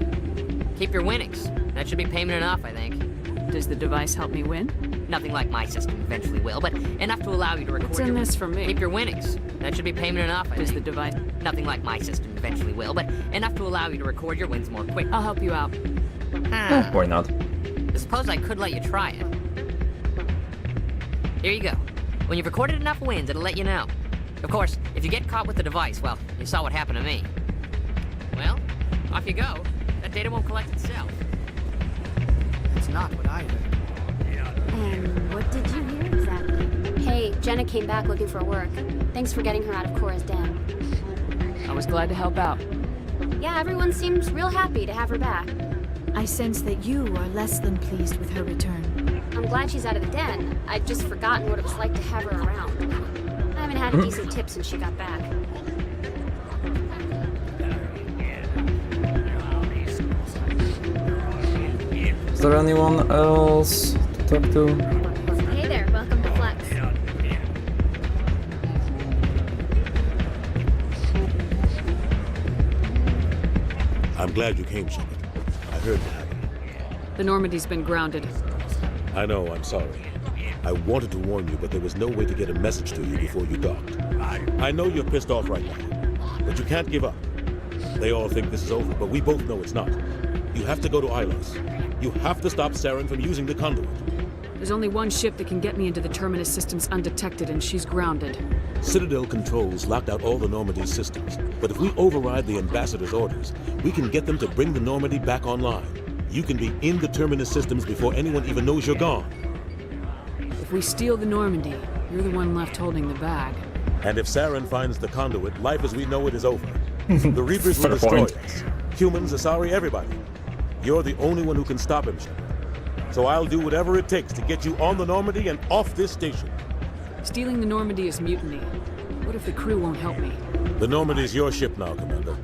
Keep your winnings. That should be payment enough, I think. Does the device help me win? Nothing like my system eventually will, but enough to allow you to record What's in this for me? Keep your winnings. That should be payment enough, I Does think. the device... Nothing like my system eventually will, but enough to allow you to record your wins more quickly. I'll help you out. Why not? I suppose I could let you try it. Here you go. When you've recorded enough wins, it'll let you know. Of course, if you get caught with the device, well, you saw what happened to me. Well, off you go. That data won't collect itself. That's not what I heard. And what did you hear exactly? Hey, Jenna came back looking for work. Thanks for getting her out of Cora's den. I was glad to help out. Yeah, everyone seems real happy to have her back. I sense that you are less than pleased with her return. I'm glad she's out of the den. I'd just forgotten what it was like to have her around. I haven't had a decent tip since she got back. Is there anyone else to talk to? Hey there, welcome to Flex. I'm glad you came, Shepard. I heard what happened. The Normandy's been grounded. I know, I'm sorry. I wanted to warn you, but there was no way to get a message to you before you docked. I know you're pissed off right now, but you can't give up. They all think this is over, but we both know it's not. You have to go to Ilos. You have to stop Saren from using the conduit. There's only one ship that can get me into the Terminus systems undetected, and she's grounded. Citadel controls locked out all the Normandy's systems, but if we override the Ambassador's orders, we can get them to bring the Normandy back online. You can be in the Terminus systems before anyone even knows you're gone. If we steal the Normandy, you're the one left holding the bag. And if Saren finds the conduit, life as we know it is over. The Reapers will destroy us. Humans, Asari, everybody. You're the only one who can stop him, Shepard. So I'll do whatever it takes to get you on the Normandy and off this station. Stealing the Normandy is mutiny. What if the crew won't help me? The Normandy's your ship now, Commander.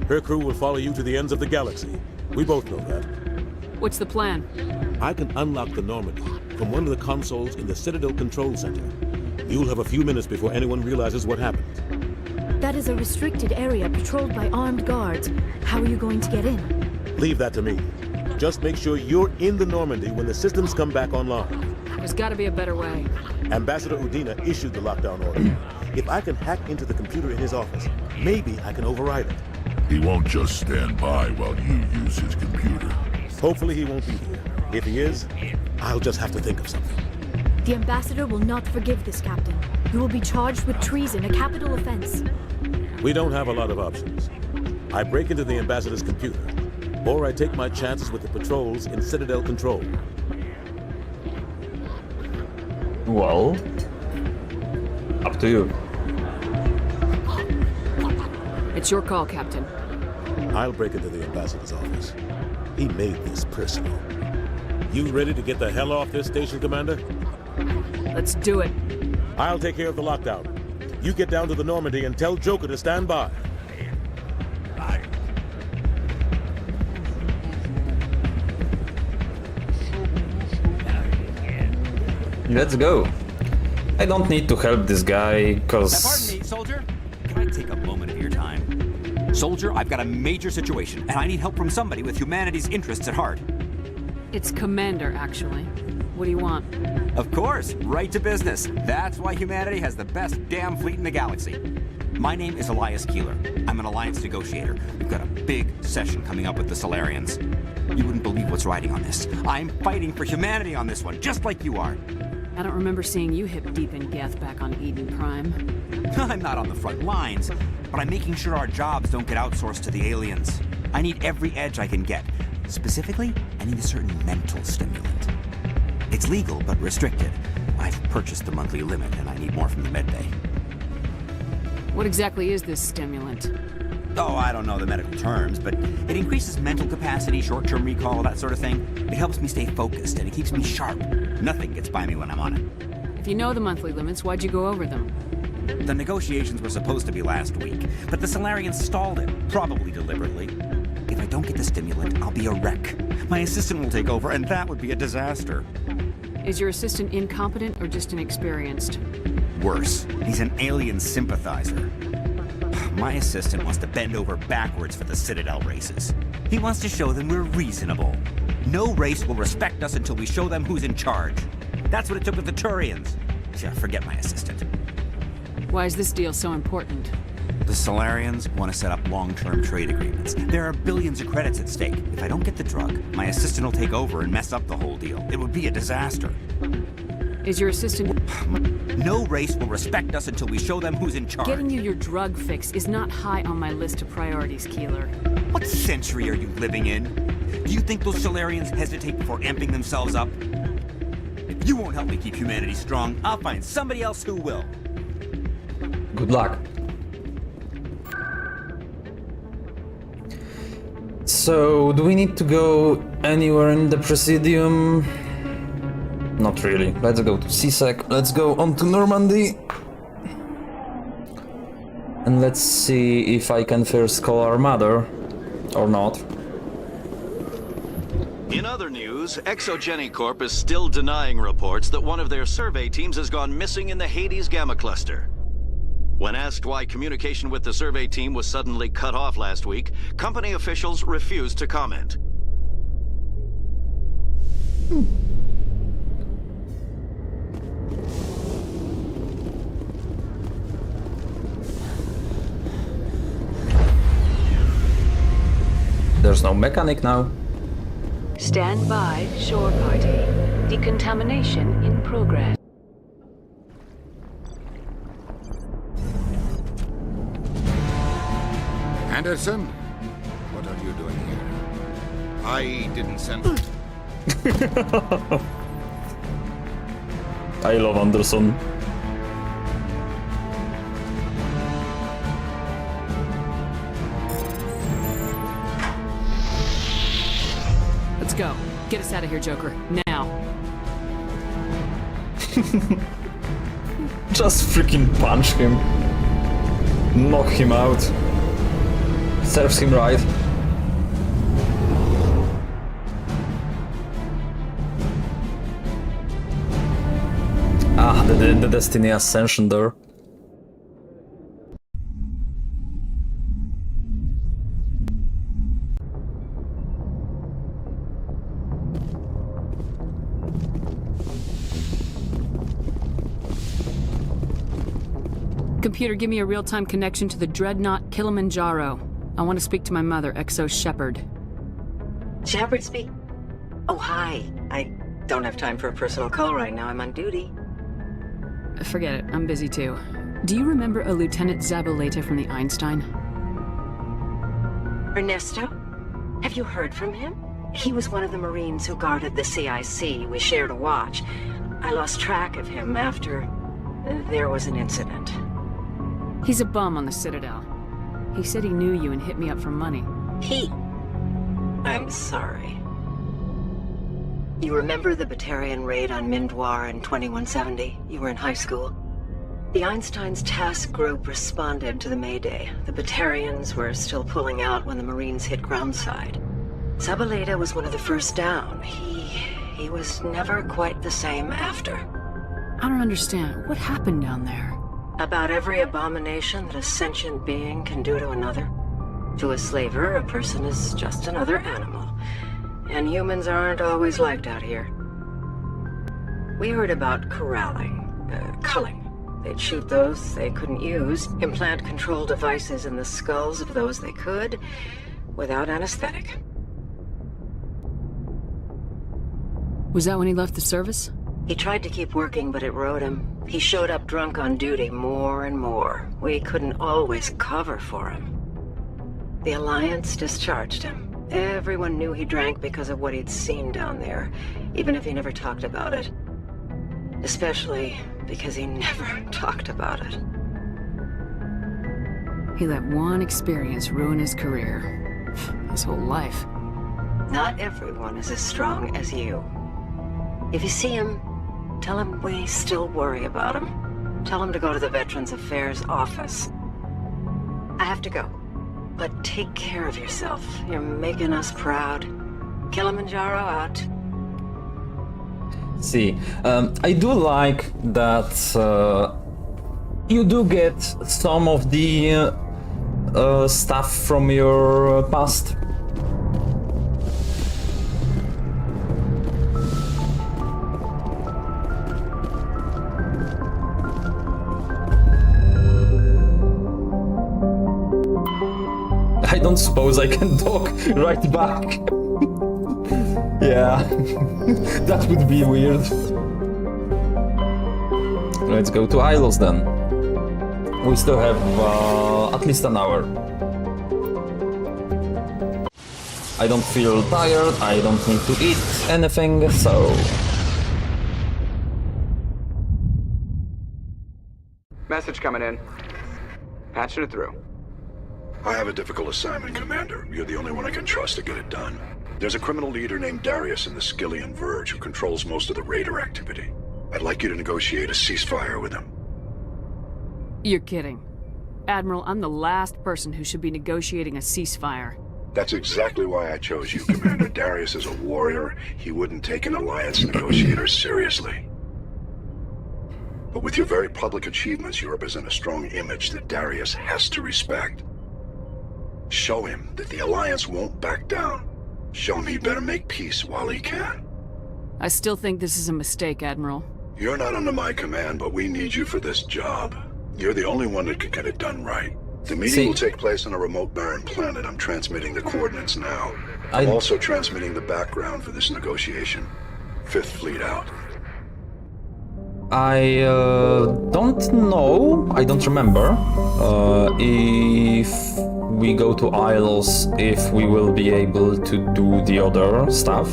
Her crew will follow you to the ends of the galaxy. We both know that. What's the plan? I can unlock the Normandy from one of the consoles in the Citadel Control Center. You'll have a few minutes before anyone realizes what happened. That is a restricted area patrolled by armed guards. How are you going to get in? Leave that to me. Just make sure you're in the Normandy when the systems come back online. There's gotta be a better way. Ambassador Udina issued the lockdown order. If I can hack into the computer in his office, maybe I can override it. He won't just stand by while you use his computer. Hopefully he won't be here. If he is, I'll just have to think of something. The Ambassador will not forgive this, Captain. You will be charged with treason, a capital offense. We don't have a lot of options. I break into the Ambassador's computer, or I take my chances with the patrols in Citadel Control. Well, up to you. It's your call, Captain. I'll break into the Ambassador's office. He made this personal. You ready to get the hell off this station, Commander? Let's do it. I'll take care of the lockdown. You get down to the Normandy and tell Joker to stand by. Let's go. I don't need to help this guy, cause... Pardon me, soldier. Can I take a moment of your time? Soldier, I've got a major situation, and I need help from somebody with humanity's interests at heart. It's Commander, actually. What do you want? Of course, right to business. That's why humanity has the best damn fleet in the galaxy. My name is Elias Keeler. I'm an alliance negotiator. We've got a big session coming up with the Solarians. You wouldn't believe what's riding on this. I'm fighting for humanity on this one, just like you are. I don't remember seeing you hip deep in Geth back on Eden Prime. I'm not on the front lines, but I'm making sure our jobs don't get outsourced to the aliens. I need every edge I can get. Specifically, I need a certain mental stimulant. It's legal, but restricted. I've purchased the monthly limit, and I need more from the medbay. What exactly is this stimulant? Oh, I don't know the medical terms, but it increases mental capacity, short-term recall, that sort of thing. It helps me stay focused, and it keeps me sharp. Nothing gets by me when I'm on it. If you know the monthly limits, why'd you go over them? The negotiations were supposed to be last week, but the Solarians stalled it, probably deliberately. If I don't get the stimulant, I'll be a wreck. My assistant will take over, and that would be a disaster. Is your assistant incompetent or just inexperienced? Worse, he's an alien sympathizer. My assistant wants to bend over backwards for the Citadel races. He wants to show them we're reasonable. No race will respect us until we show them who's in charge. That's what it took with the Turians. Yeah, forget my assistant. Why is this deal so important? The Solarians want to set up long-term trade agreements. There are billions of credits at stake. If I don't get the drug, my assistant will take over and mess up the whole deal. It would be a disaster. Is your assistant... No race will respect us until we show them who's in charge. Getting you your drug fix is not high on my list of priorities, Keeler. What century are you living in? Do you think those Solarians hesitate before amping themselves up? If you won't help me keep humanity strong, I'll find somebody else who will. Good luck. So, do we need to go anywhere in the Presidium? Not really. Let's go to CSEC. Let's go on to Normandy. And let's see if I can first call our mother. Or not. In other news, Exogeny Corp is still denying reports that one of their survey teams has gone missing in the Hades Gamma Cluster. When asked why communication with the survey team was suddenly cut off last week, company officials refused to comment. There's no mechanic now. Stand by, shore party. Decontamination in progress. Anderson, what are you doing here? I didn't send... I love Anderson. Let's go. Get us out of here, Joker. Now. Just freaking punch him. Knock him out. Serves him right. Ah, the Destiny Ascension door. Computer, give me a real-time connection to the Dreadnought Kilimanjaro. I want to speak to my mother, Exo Shepard. Shepard speak? Oh, hi. I don't have time for a personal call right now. I'm on duty. Forget it. I'm busy too. Do you remember a Lieutenant Zabaleta from the Einstein? Ernesto? Have you heard from him? He was one of the Marines who guarded the CIC. We shared a watch. I lost track of him after there was an incident. He's a bum on the Citadel. He said he knew you and hit me up for money. I'm sorry. You remember the Batarian raid on Mindwar in 2170? You were in high school. The Einstein's task group responded to the Mayday. The Batarians were still pulling out when the Marines hit groundside. Zabaleta was one of the first down. He was never quite the same after. I don't understand. What happened down there? About every abomination that a sentient being can do to another. To a slaver, a person is just another animal. And humans aren't always liked out here. We heard about culling. They'd shoot those they couldn't use, implant control devices in the skulls of those they could, without anesthetic. Was that when he left the service? He tried to keep working, but it rode him. He showed up drunk on duty more and more. We couldn't always cover for him. The Alliance discharged him. Everyone knew he drank because of what he'd seen down there, even if he never talked about it. Especially because he never talked about it. He let one experience ruin his career. His whole life. Not everyone is as strong as you. If you see him, tell him we still worry about him. Tell him to go to the Veterans Affairs office. I have to go. But take care of yourself. You're making us proud. Kilimanjaro out. See, I do like that you do get some of the stuff from your past. I don't suppose I can talk right back. Yeah, that would be weird. Let's go to Ilos then. We still have at least an hour. I don't feel tired, I don't need to eat anything, so... Message coming in. Patching it through. I have a difficult assignment, Commander. You're the only one I can trust to get it done. There's a criminal leader named Darius in the Skillian Verge who controls most of the raider activity. I'd like you to negotiate a ceasefire with him. You're kidding. Admiral, I'm the last person who should be negotiating a ceasefire. That's exactly why I chose you, Commander. Darius is a warrior. He wouldn't take an alliance negotiator seriously. But with your very public achievements, you represent a strong image that Darius has to respect. Show him that the Alliance won't back down. Show him he better make peace while he can. I still think this is a mistake, Admiral. You're not under my command, but we need you for this job. You're the only one that can get it done right. The meeting will take place on a remote barren planet. I'm transmitting the coordinates now. I'm also transmitting the background for this negotiation. Fifth Fleet out. I don't know, I don't remember if we go to Ilos, if we will be able to do the other stuff.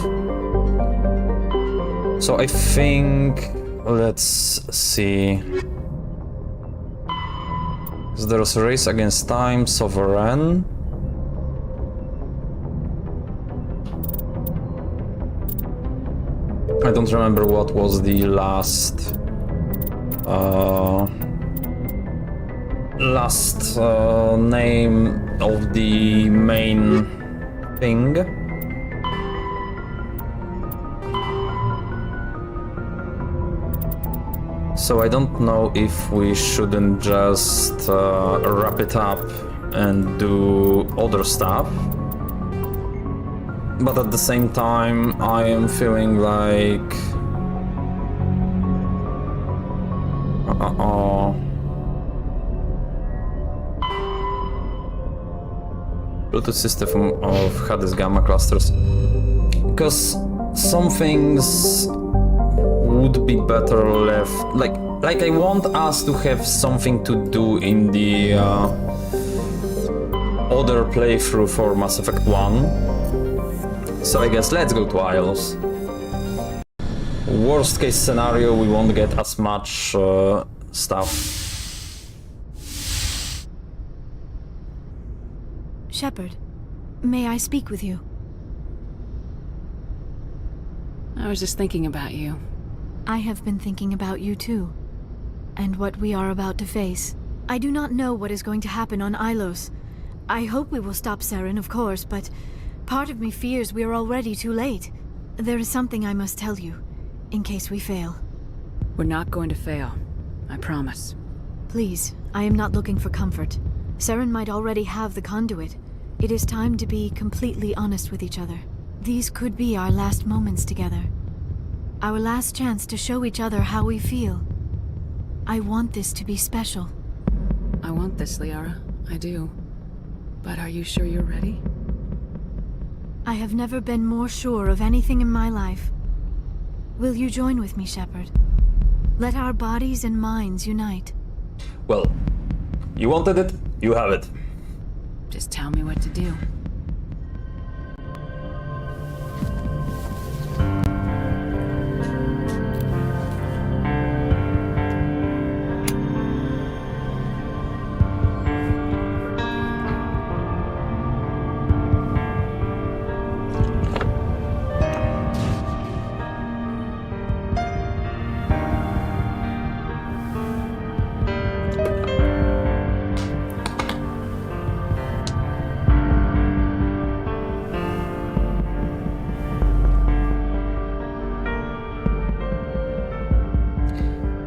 So I think, let's see. So there's a race against time, Sovereign. I don't remember what was the last name of the main thing. So I don't know if we shouldn't just wrap it up and do other stuff. But at the same time, I am feeling like... Bluetooth system of Hades Gamma clusters. Because some things would be better left... Like I want us to have something to do in the other playthrough for Mass Effect 1. So I guess let's go to Ilos. Worst case scenario, we won't get as much stuff. Shepard, may I speak with you? I was just thinking about you. I have been thinking about you too, and what we are about to face. I do not know what is going to happen on Ilos. I hope we will stop Saren, of course, but part of me fears we are already too late. There is something I must tell you, in case we fail. We're not going to fail. I promise. Please, I am not looking for comfort. Saren might already have the conduit. It is time to be completely honest with each other. These could be our last moments together. Our last chance to show each other how we feel. I want this to be special. I want this, Liara. I do. But are you sure you're ready? I have never been more sure of anything in my life. Will you join with me, Shepard? Let our bodies and minds unite. Well, you wanted it, you have it. Just tell me what to do.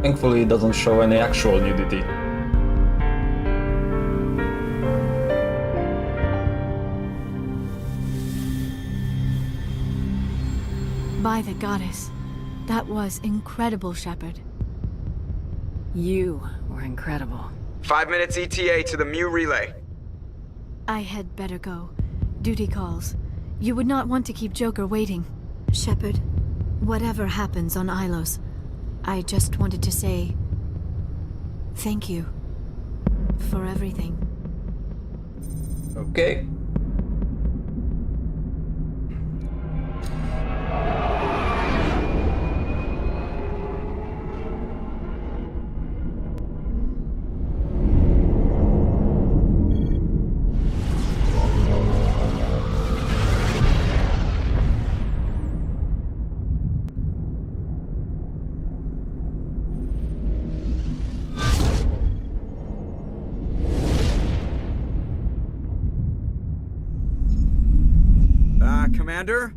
Thankfully, it doesn't show any actual nudity. By the goddess. That was incredible, Shepard. You were incredible. 5 minutes ETA to the ME relay. I had better go. Duty calls. You would not want to keep Joker waiting. Shepard, whatever happens on Ilos, I just wanted to say thank you for everything. Okay. Commander?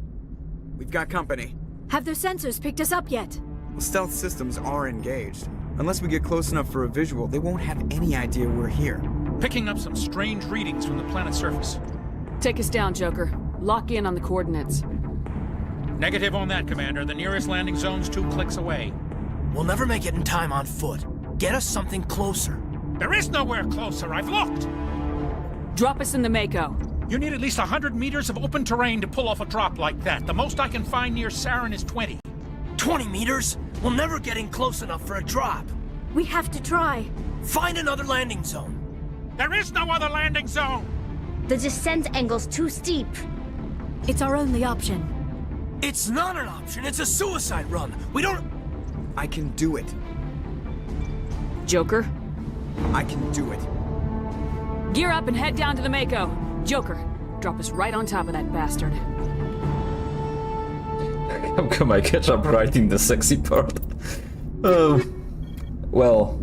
We've got company. Have their sensors picked us up yet? Well, stealth systems are engaged. Unless we get close enough for a visual, they won't have any idea we're here. Picking up some strange readings from the planet's surface. Take us down, Joker. Lock in on the coordinates. Negative on that, Commander. The nearest landing zone's 2 clicks away. We'll never make it in time on foot. Get us something closer. There is nowhere closer. I've looked. Drop us in the Mako. You need at least 100 meters of open terrain to pull off a drop like that. The most I can find near Saren is 20. 20 meters? We'll never get in close enough for a drop. We have to try. Find another landing zone. There is no other landing zone! The descent angle's too steep. It's our only option. It's not an option. It's a suicide run. We don't... I can do it. Joker? I can do it. Gear up and head down to the Mako. Joker, drop us right on top of that bastard. How come I catch up right in the sexy part? Oh, well,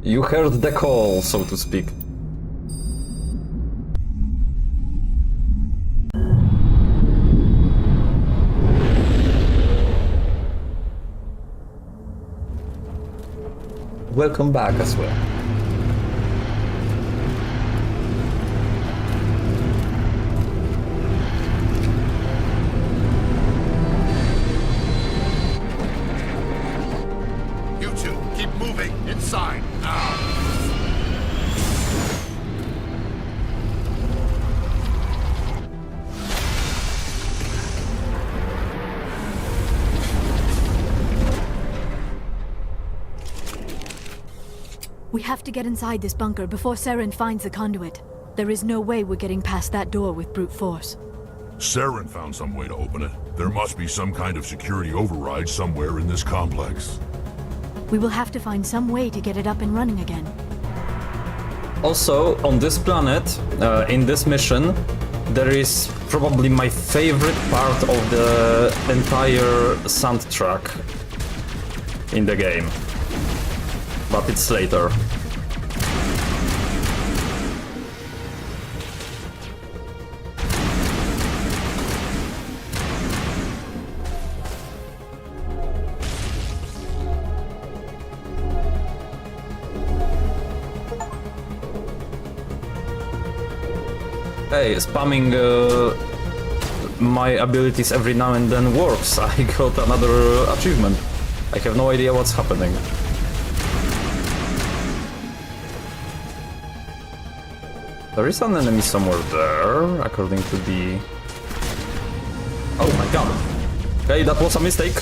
you heard the call, so to speak. Welcome back as well. Inside, now! We have to get inside this bunker before Saren finds the conduit. There is no way we're getting past that door with brute force. Saren found some way to open it. There must be some kind of security override somewhere in this complex. We will have to find some way to get it up and running again. Also, on this planet, in this mission, there is probably my favorite part of the entire soundtrack in the game. But it's later. Hey, spamming my abilities every now and then works. I got another achievement. I have no idea what's happening. There is an enemy somewhere there, according to the... Oh my god! Okay, that was a mistake.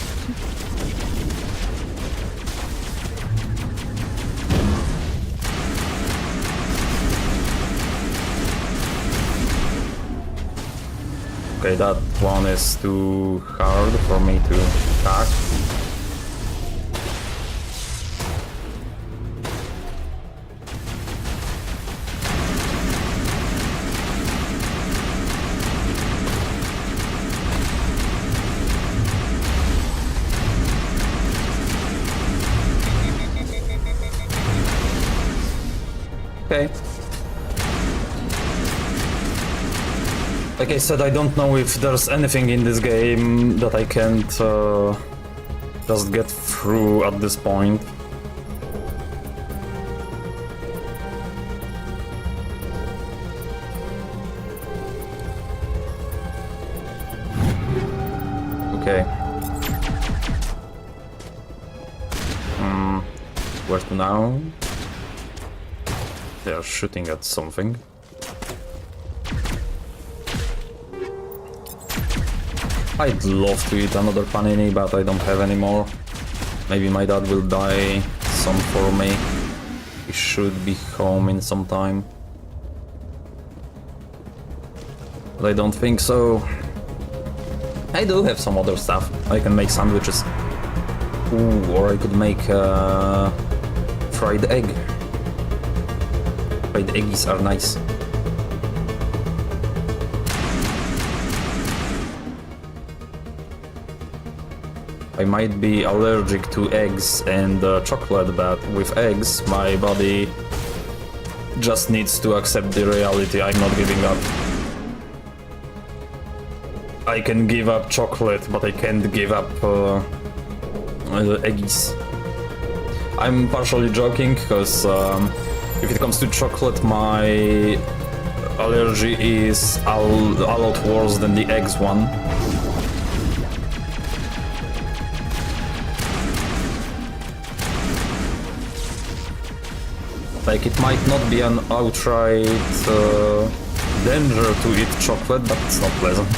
Okay, that one is too hard for me to attack. Okay. Like I said, I don't know if there's anything in this game that I can't just get through at this point. Okay. Where to now? They are shooting at something. I'd love to eat another panini, but I don't have any more. Maybe my dad will buy some for me. He should be home in some time. But I don't think so. I do have some other stuff. I can make sandwiches. Ooh, or I could make fried egg. Fried eggies are nice. I might be allergic to eggs and chocolate, but with eggs, my body just needs to accept the reality. I'm not giving up. I can give up chocolate, but I can't give up eggies. I'm partially joking, because if it comes to chocolate, my allergy is a lot worse than the eggs one. Like, it might not be an outright danger to eat chocolate, but it's not pleasant.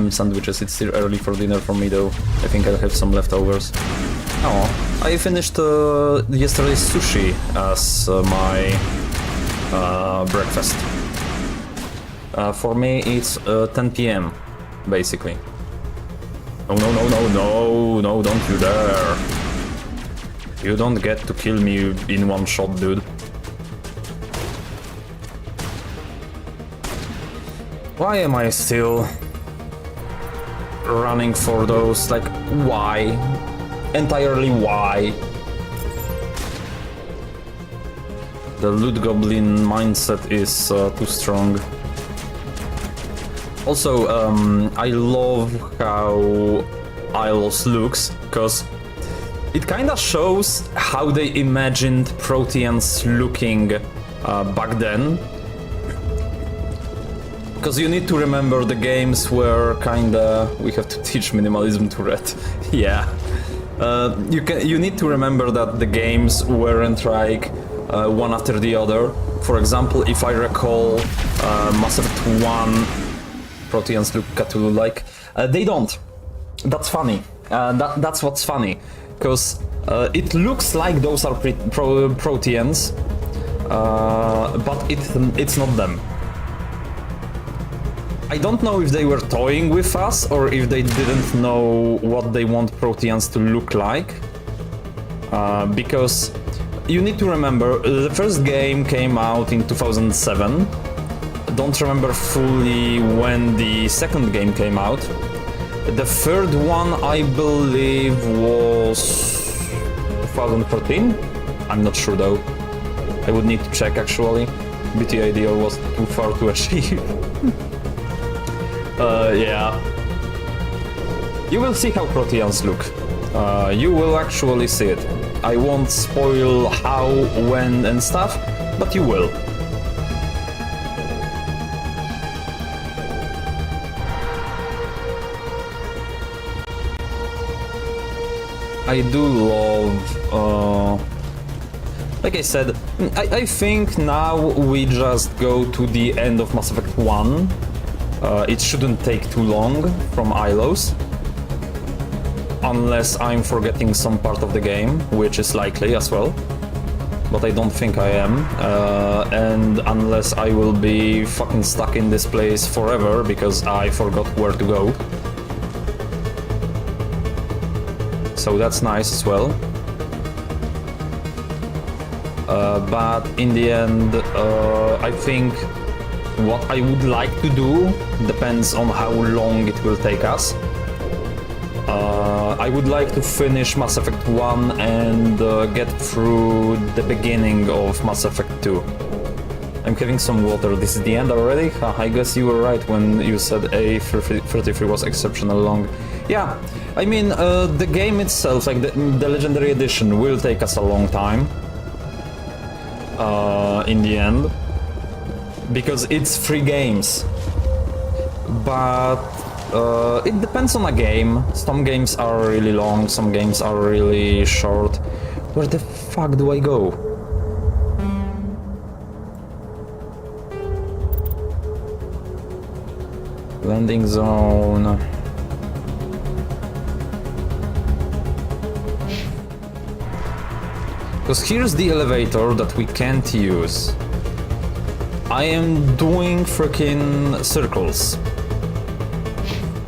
Sandwiches, it's still early for dinner for me though. I think I'll have some leftovers. Oh, I finished yesterday's sushi as my breakfast. For me, it's 10 PM, basically. Oh, no, don't you dare. You don't get to kill me in one shot, dude. Why am I still running for those? Like, why? Entirely why? The loot goblin mindset is too strong. Also, I love how Ilos looks, because it kinda shows how they imagined Proteans looking back then. Because you need to remember the games were kinda... We have to teach minimalism to Red. Yeah. You need to remember that the games weren't like one after the other. For example, if I recall Mass Effect 1, Proteans look Cthulhu-like. They don't. That's funny. That's what's funny. Because it looks like those are Proteans, but it's not them. I don't know if they were toying with us or if they didn't know what they want Proteans to look like. Because you need to remember, the first game came out in 2007. Don't remember fully when the second game came out. The third one, I believe, was 2014? I'm not sure though. I would need to check actually. BT Ideal was too far to achieve. Yeah. You will see how Proteans look. You will actually see it. I won't spoil how, when and stuff, but you will. I do love... like I said, I think now we just go to the end of Mass Effect 1. It shouldn't take too long from Ilos. Unless I'm forgetting some part of the game, which is likely as well. But I don't think I am. And unless I will be fucking stuck in this place forever because I forgot where to go. So that's nice as well. But in the end, I think what I would like to do depends on how long it will take us. I would like to finish Mass Effect 1 and get through the beginning of Mass Effect 2. I'm having some water. This is the end already? I guess you were right when you said A33 was exceptionally long. Yeah, I mean, the game itself, like the Legendary Edition, will take us a long time. In the end. Because it's 3 games. But It depends on a game. Some games are really long, some games are really short. Where the fuck do I go? Landing zone. Because here's the elevator that we can't use. I am doing freaking circles.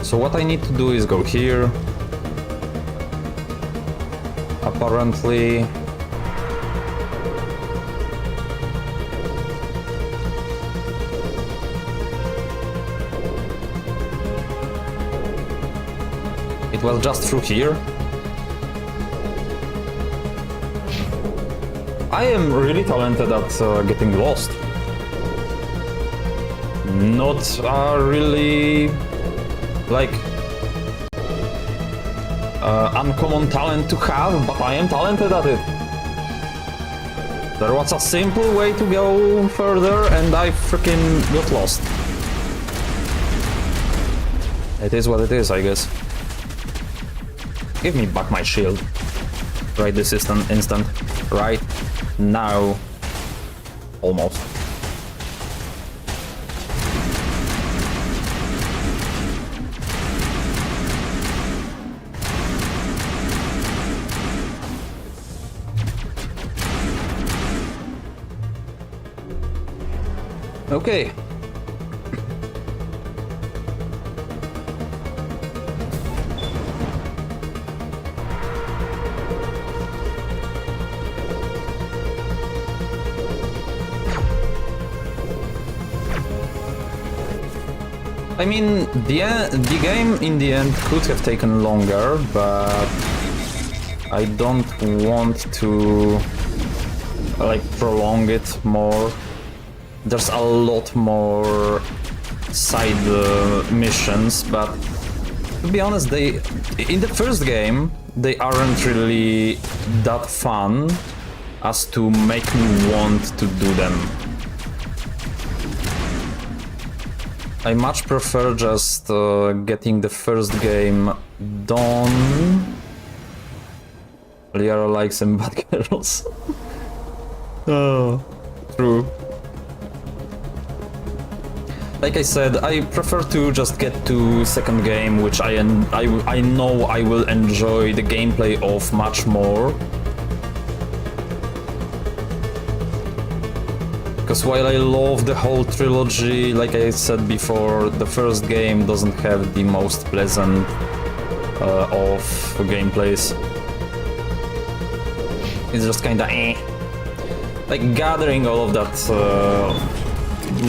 So what I need to do is go here. Apparently. It was just through here. I am really talented at getting lost. Not really like uncommon talent to have, but I am talented at it. There was a simple way to go further and I freaking got lost. It is what it is, I guess. Give me back my shield. Right this instant. Right now. Almost. Okay. I mean, the game in the end could have taken longer, but I don't want to like prolong it more. There's a lot more side missions, but to be honest, in the first game they aren't really that fun as to make me want to do them. I much prefer just getting the first game done. Liara likes them bad girls. Oh, true. Like I said, I prefer to just get to second game, which I know I will enjoy the gameplay of much more. Because while I love the whole trilogy, like I said before, the first game doesn't have the most pleasant of gameplays. It's just kinda eh. Like gathering all of that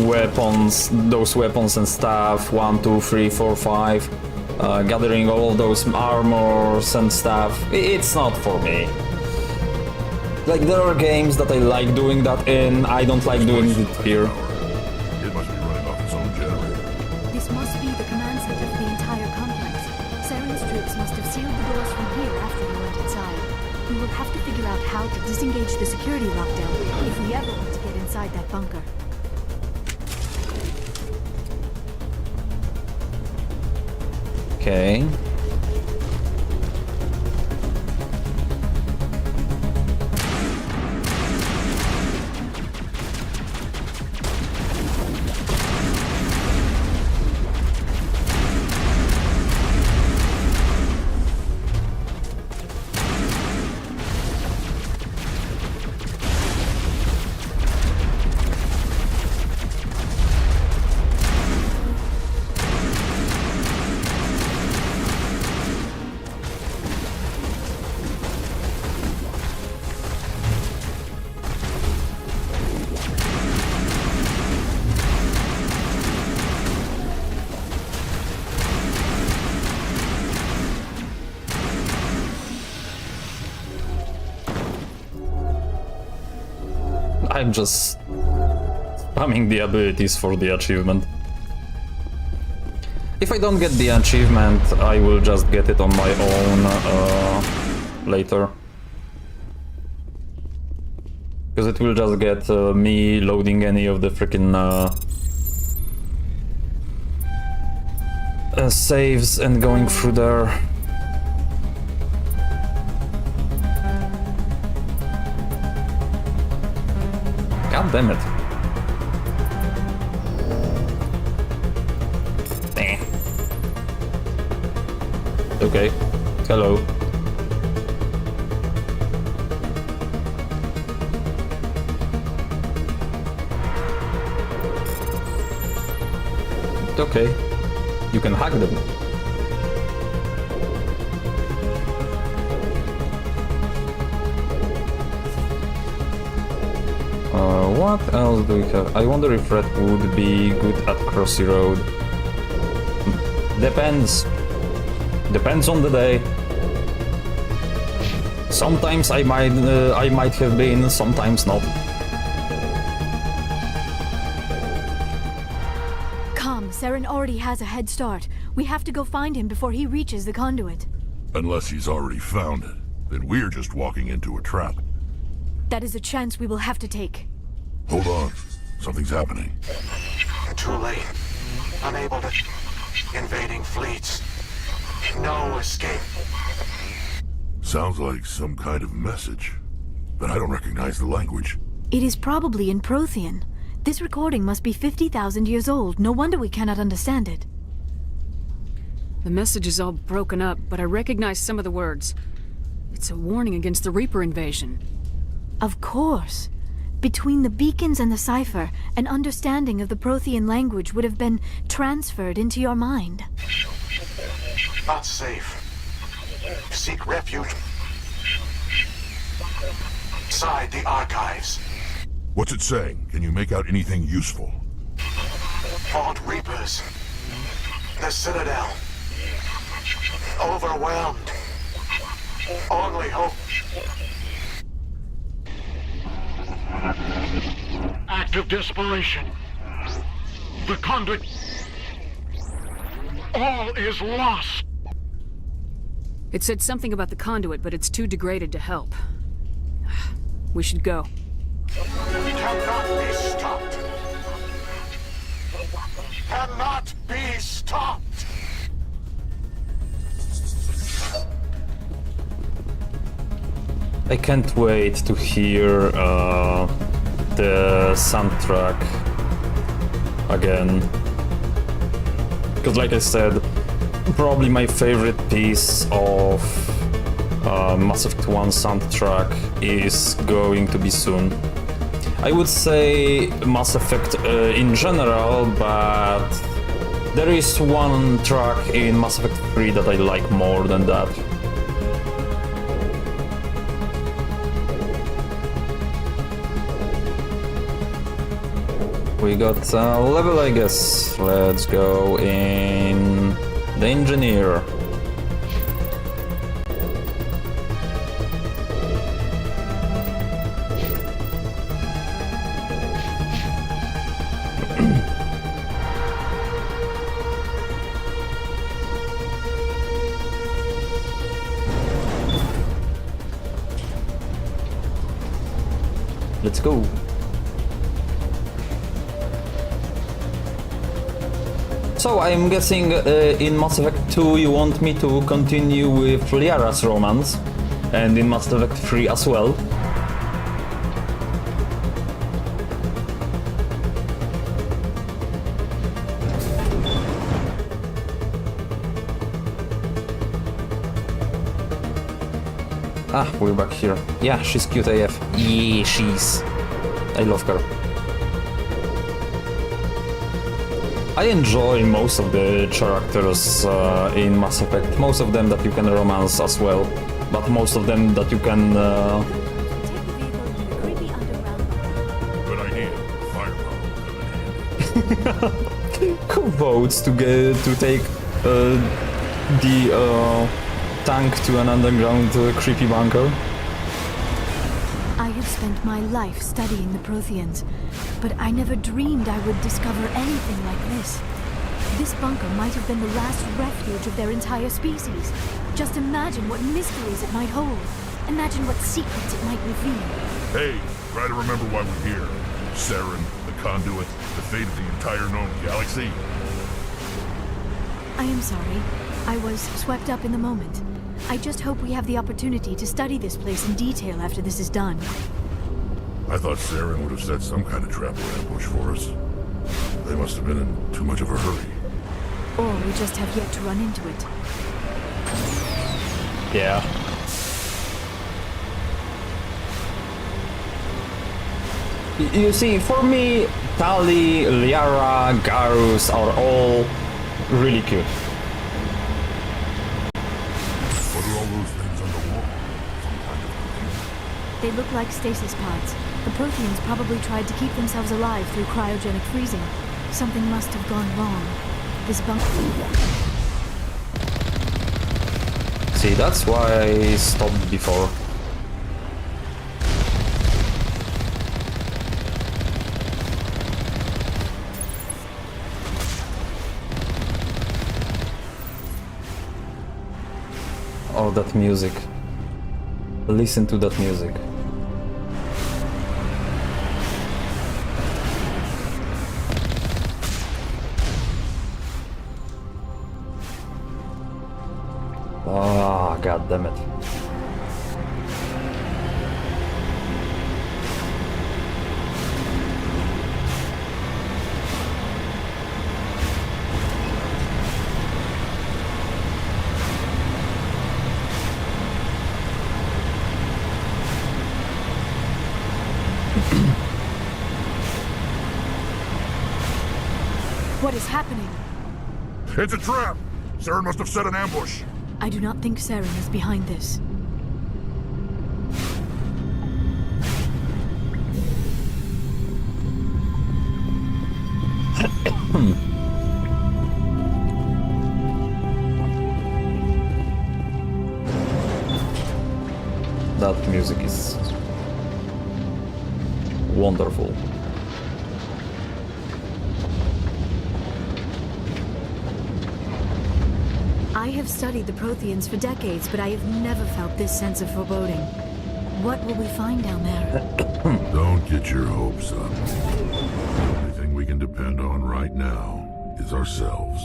weapons, those weapons and stuff, 1, 2, 3, 4, 5, gathering all of those armors and stuff, it's not for me. Like, there are games that I like doing that in, I don't like doing it here. It must be running off its own generator. This must be the command center for the entire complex. Saren's troops must have sealed the doors from here after we went inside. We will have to figure out how to disengage the security lockdown if we ever want to get inside that bunker. Okay. I'm just spamming the abilities for the achievement. If I don't get the achievement, I will just get it on my own later. Because it will just get me loading any of the freaking saves and going through there. God damn it. Okay. Hello. Okay. You can hack them. What else do we have? I wonder if Red would be good at Crossy Road. Depends. Depends on the day. Sometimes I might have been, sometimes not. Come, Saren already has a head start. We have to go find him before he reaches the conduit. Unless he's already found it, then we're just walking into a trap. That is a chance we will have to take. Hold on. Something's happening. Too late. Unable to... Invading fleets. No escape. Sounds like some kind of message, but I don't recognize the language. It is probably in Prothean. This recording must be 50,000 years old. No wonder we cannot understand it. The message is all broken up, but I recognize some of the words. It's a warning against the Reaper invasion. Of course. Between the beacons and the cipher, an understanding of the Prothean language would have been transferred into your mind. Not safe. Seek refuge inside the archives. What's it saying? Can you make out anything useful? Fought Reapers. The Citadel. Overwhelmed. Only hope. Act of desperation. The conduit. All is lost. It said something about the conduit, but it's too degraded to help. We should go. Cannot be stopped. Cannot be stopped. I can't wait to hear the soundtrack again. Because like I said, probably my favorite piece of Mass Effect 1 soundtrack is going to be soon. I would say Mass Effect in general, but there is one track in Mass Effect 3 that I like more than that. We got a level, I guess. Let's go in the engineer. Let's go. So I'm guessing in Mass Effect 2 you want me to continue with Liara's romance, and in Mass Effect 3 as well. Ah, we're back here. Yeah, she's cute AF. Yeah, she's... I love her. I enjoy most of the characters in Mass Effect, most of them that you can romance as well, but most of them that you can... Good idea. Firepower will come in handy. Who votes to take the tank to an underground creepy bunker? I have spent my life studying the Protheans, but I never dreamed I would discover anything like this. This bunker might have been the last refuge of their entire species. Just imagine what mysteries it might hold. Imagine what secrets it might reveal. Hey, try to remember why we're here. Saren, the conduit, the fate of the entire known galaxy. I am sorry. I was swept up in the moment. I just hope we have the opportunity to study this place in detail after this is done. I thought Saren would have set some kind of trap or ambush for us. They must have been in too much of a hurry. Or we just have yet to run into it. Yeah. You see, for me, Tali, Liara, Garus are all really cute. What are all those things on the wall? They look like stasis pods. The Protheans probably tried to keep themselves alive through cryogenic freezing. Something must have gone wrong. This bunker... See, that's why I stopped before. Oh, that music. Listen to that music. Ah, god damn it. What is happening? It's a trap! Saren must have set an ambush. I do not think Saren is behind this. That music is wonderful. I have studied the Protheans for decades, but I have never felt this sense of foreboding. What will we find down there? Don't get your hopes up. The only thing we can depend on right now is ourselves.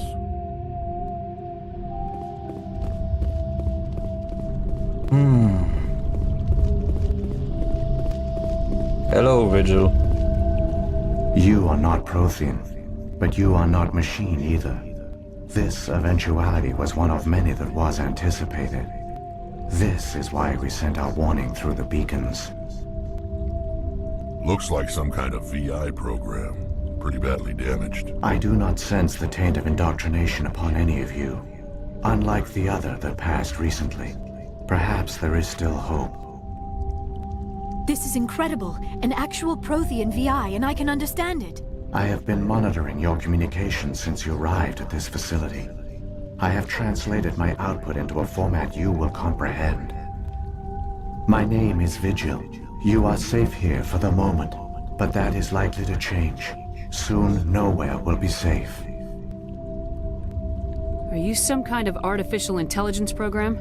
Hello, Vigil. You are not Prothean, but you are not machine either. This eventuality was one of many that was anticipated. This is why we sent our warning through the beacons. Looks like some kind of VI program. Pretty badly damaged. I do not sense the taint of indoctrination upon any of you. Unlike the other that passed recently. Perhaps there is still hope. This is incredible. An actual Prothean VI, and I can understand it. I have been monitoring your communications since you arrived at this facility. I have translated my output into a format you will comprehend. My name is Vigil. You are safe here for the moment, but that is likely to change. Soon, nowhere will be safe. Are you some kind of artificial intelligence program?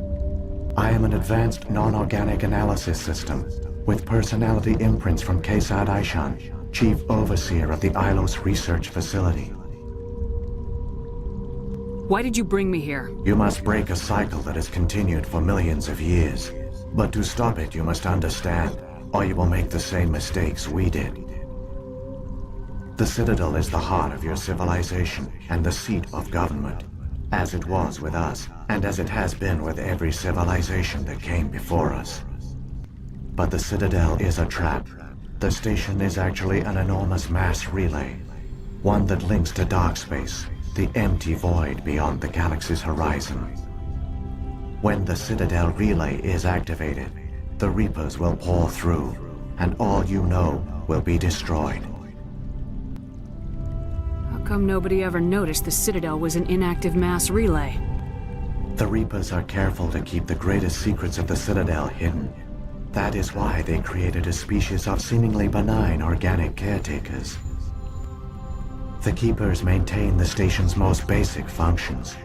I am an advanced non-organic analysis system with personality imprints from Kesad Aishan, Chief Overseer of the Ilos Research Facility. Why did you bring me here? You must break a cycle that has continued for millions of years. But to stop it, you must understand, or you will make the same mistakes we did. The Citadel is the heart of your civilization and the seat of government, as it was with us, and as it has been with every civilization that came before us. But the Citadel is a trap. The station is actually an enormous mass relay, one that links to dark space, the empty void beyond the galaxy's horizon. When the Citadel relay is activated, the Reapers will pour through, and all you know will be destroyed. How come nobody ever noticed the Citadel was an inactive mass relay? The Reapers are careful to keep the greatest secrets of the Citadel hidden. That is why they created a species of seemingly benign organic caretakers. The Keepers maintain the station's most basic functions.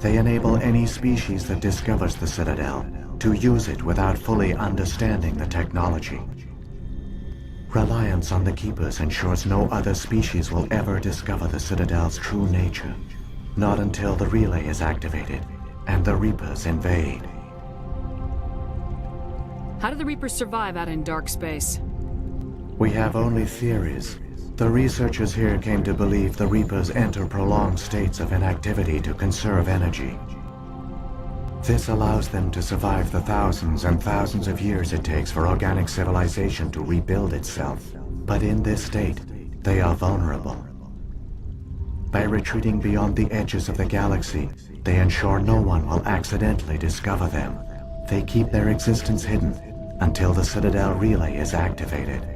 They enable any species that discovers the Citadel to use it without fully understanding the technology. Reliance on the Keepers ensures no other species will ever discover the Citadel's true nature. Not until the relay is activated and the Reapers invade. How do the Reapers survive out in dark space? We have only theories. The researchers here came to believe the Reapers enter prolonged states of inactivity to conserve energy. This allows them to survive the thousands and thousands of years it takes for organic civilization to rebuild itself. But in this state, they are vulnerable. By retreating beyond the edges of the galaxy, they ensure no one will accidentally discover them. They keep their existence hidden until the Citadel relay is activated.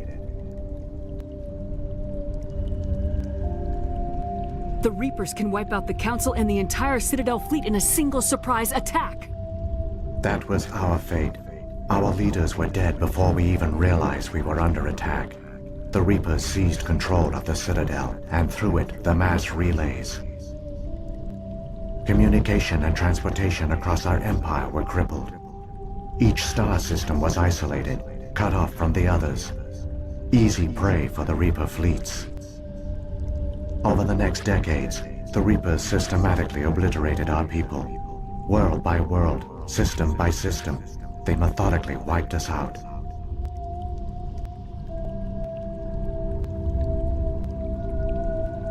The Reapers can wipe out the Council and the entire Citadel fleet in a single surprise attack! That was our fate. Our leaders were dead before we even realized we were under attack. The Reapers seized control of the Citadel, and through it, the mass relays. Communication and transportation across our empire were crippled. Each star system was isolated, cut off from the others. Easy prey for the Reaper fleets. Over the next decades, the Reapers systematically obliterated our people. World by world, system by system, they methodically wiped us out.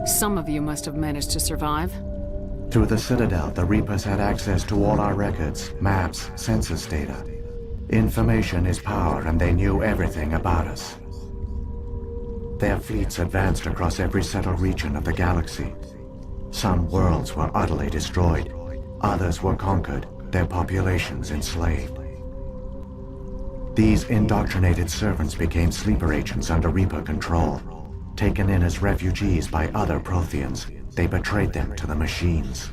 Some of you must have managed to survive. Through the Citadel, the Reapers had access to all our records, maps, census data. Information is power, and they knew everything about us. Their fleets advanced across every settled region of the galaxy. Some worlds were utterly destroyed. Others were conquered, their populations enslaved. These indoctrinated servants became sleeper agents under Reaper control. Taken in as refugees by other Protheans, they betrayed them to the machines.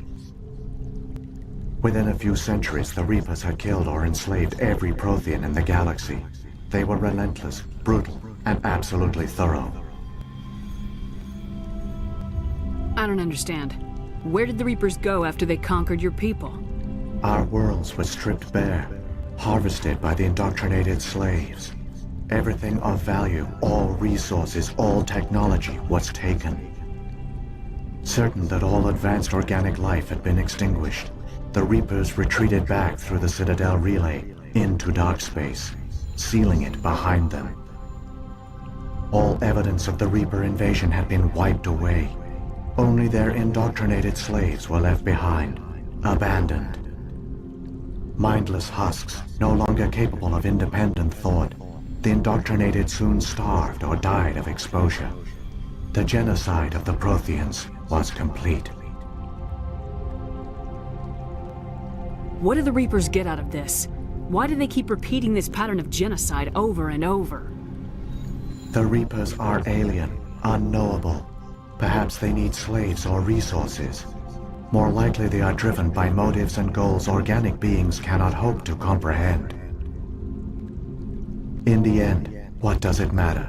Within a few centuries, the Reapers had killed or enslaved every Prothean in the galaxy. They were relentless, brutal, and absolutely thorough. I don't understand. Where did the Reapers go after they conquered your people? Our worlds were stripped bare, harvested by the indoctrinated slaves. Everything of value, all resources, all technology was taken. Certain that all advanced organic life had been extinguished, the Reapers retreated back through the Citadel relay into dark space, sealing it behind them. All evidence of the Reaper invasion had been wiped away. Only their indoctrinated slaves were left behind, abandoned. Mindless husks, no longer capable of independent thought, the indoctrinated soon starved or died of exposure. The genocide of the Protheans was complete. What do the Reapers get out of this? Why do they keep repeating this pattern of genocide over and over? The Reapers are alien, unknowable. Perhaps they need slaves or resources. More likely they are driven by motives and goals organic beings cannot hope to comprehend. In the end, what does it matter?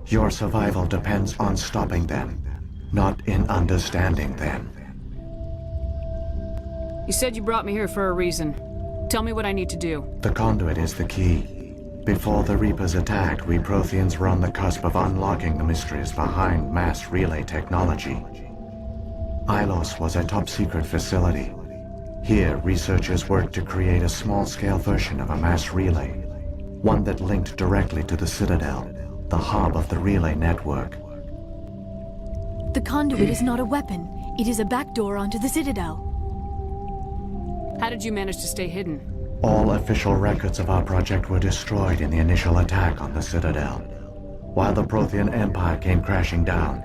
Your survival depends on stopping them, not in understanding them. You said you brought me here for a reason. Tell me what I need to do. The conduit is the key. Before the Reapers attacked, we Protheans were on the cusp of unlocking the mysteries behind mass relay technology. Ilos was a top-secret facility. Here, researchers worked to create a small-scale version of a mass relay, one that linked directly to the Citadel, the hub of the relay network. The conduit is not a weapon. It is a backdoor onto the Citadel. How did you manage to stay hidden? All official records of our project were destroyed in the initial attack on the Citadel. While the Prothean Empire came crashing down,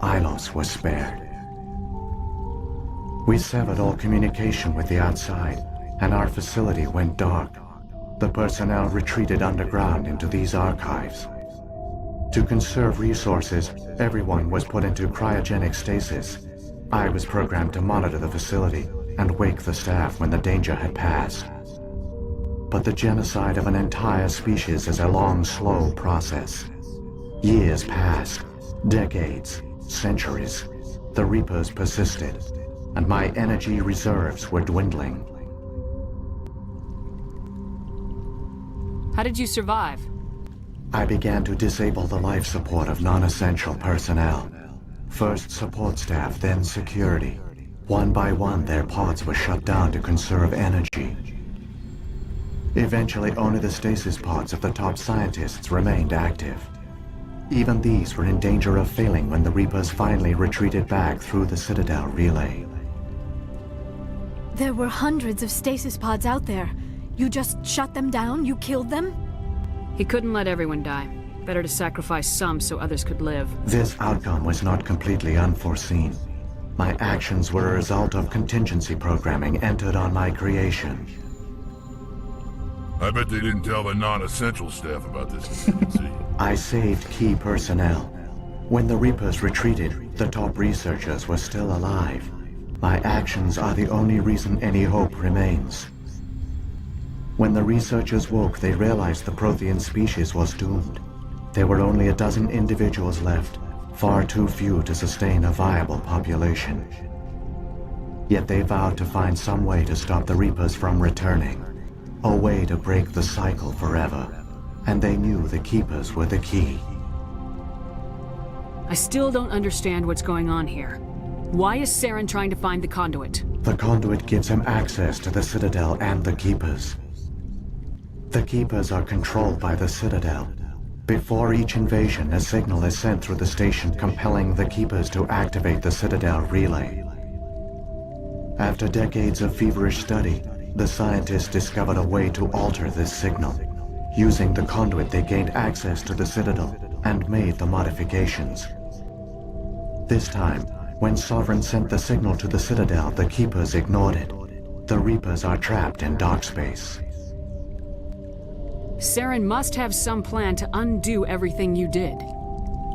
Ilos was spared. We severed all communication with the outside, and our facility went dark. The personnel retreated underground into these archives. To conserve resources, everyone was put into cryogenic stasis. I was programmed to monitor the facility and wake the staff when the danger had passed. But the genocide of an entire species is a long, slow process. Years passed, decades, centuries. The Reapers persisted, and my energy reserves were dwindling. How did you survive? I began to disable the life support of non-essential personnel. First support staff, then security. One by one, their pods were shut down to conserve energy. Eventually, only the stasis pods of the top scientists remained active. Even these were in danger of failing when the Reapers finally retreated back through the Citadel relay. There were hundreds of stasis pods out there. You just shut them down? You killed them? He couldn't let everyone die. Better to sacrifice some so others could live. This outcome was not completely unforeseen. My actions were a result of contingency programming entered on my creation. I bet they didn't tell the non-essential staff about this contingency. I saved key personnel. When the Reapers retreated, the top researchers were still alive. My actions are the only reason any hope remains. When the researchers woke, they realized the Prothean species was doomed. There were only a dozen individuals left, far too few to sustain a viable population. Yet they vowed to find some way to stop the Reapers from returning. A way to break the cycle forever. And they knew the Keepers were the key. I still don't understand what's going on here. Why is Saren trying to find the conduit? The conduit gives him access to the Citadel and the Keepers. The Keepers are controlled by the Citadel. Before each invasion, a signal is sent through the station compelling the Keepers to activate the Citadel relay. After decades of feverish study, the scientists discovered a way to alter this signal. Using the conduit, they gained access to the Citadel and made the modifications. This time, when Sovereign sent the signal to the Citadel, the Keepers ignored it. The Reapers are trapped in dark space. Saren must have some plan to undo everything you did.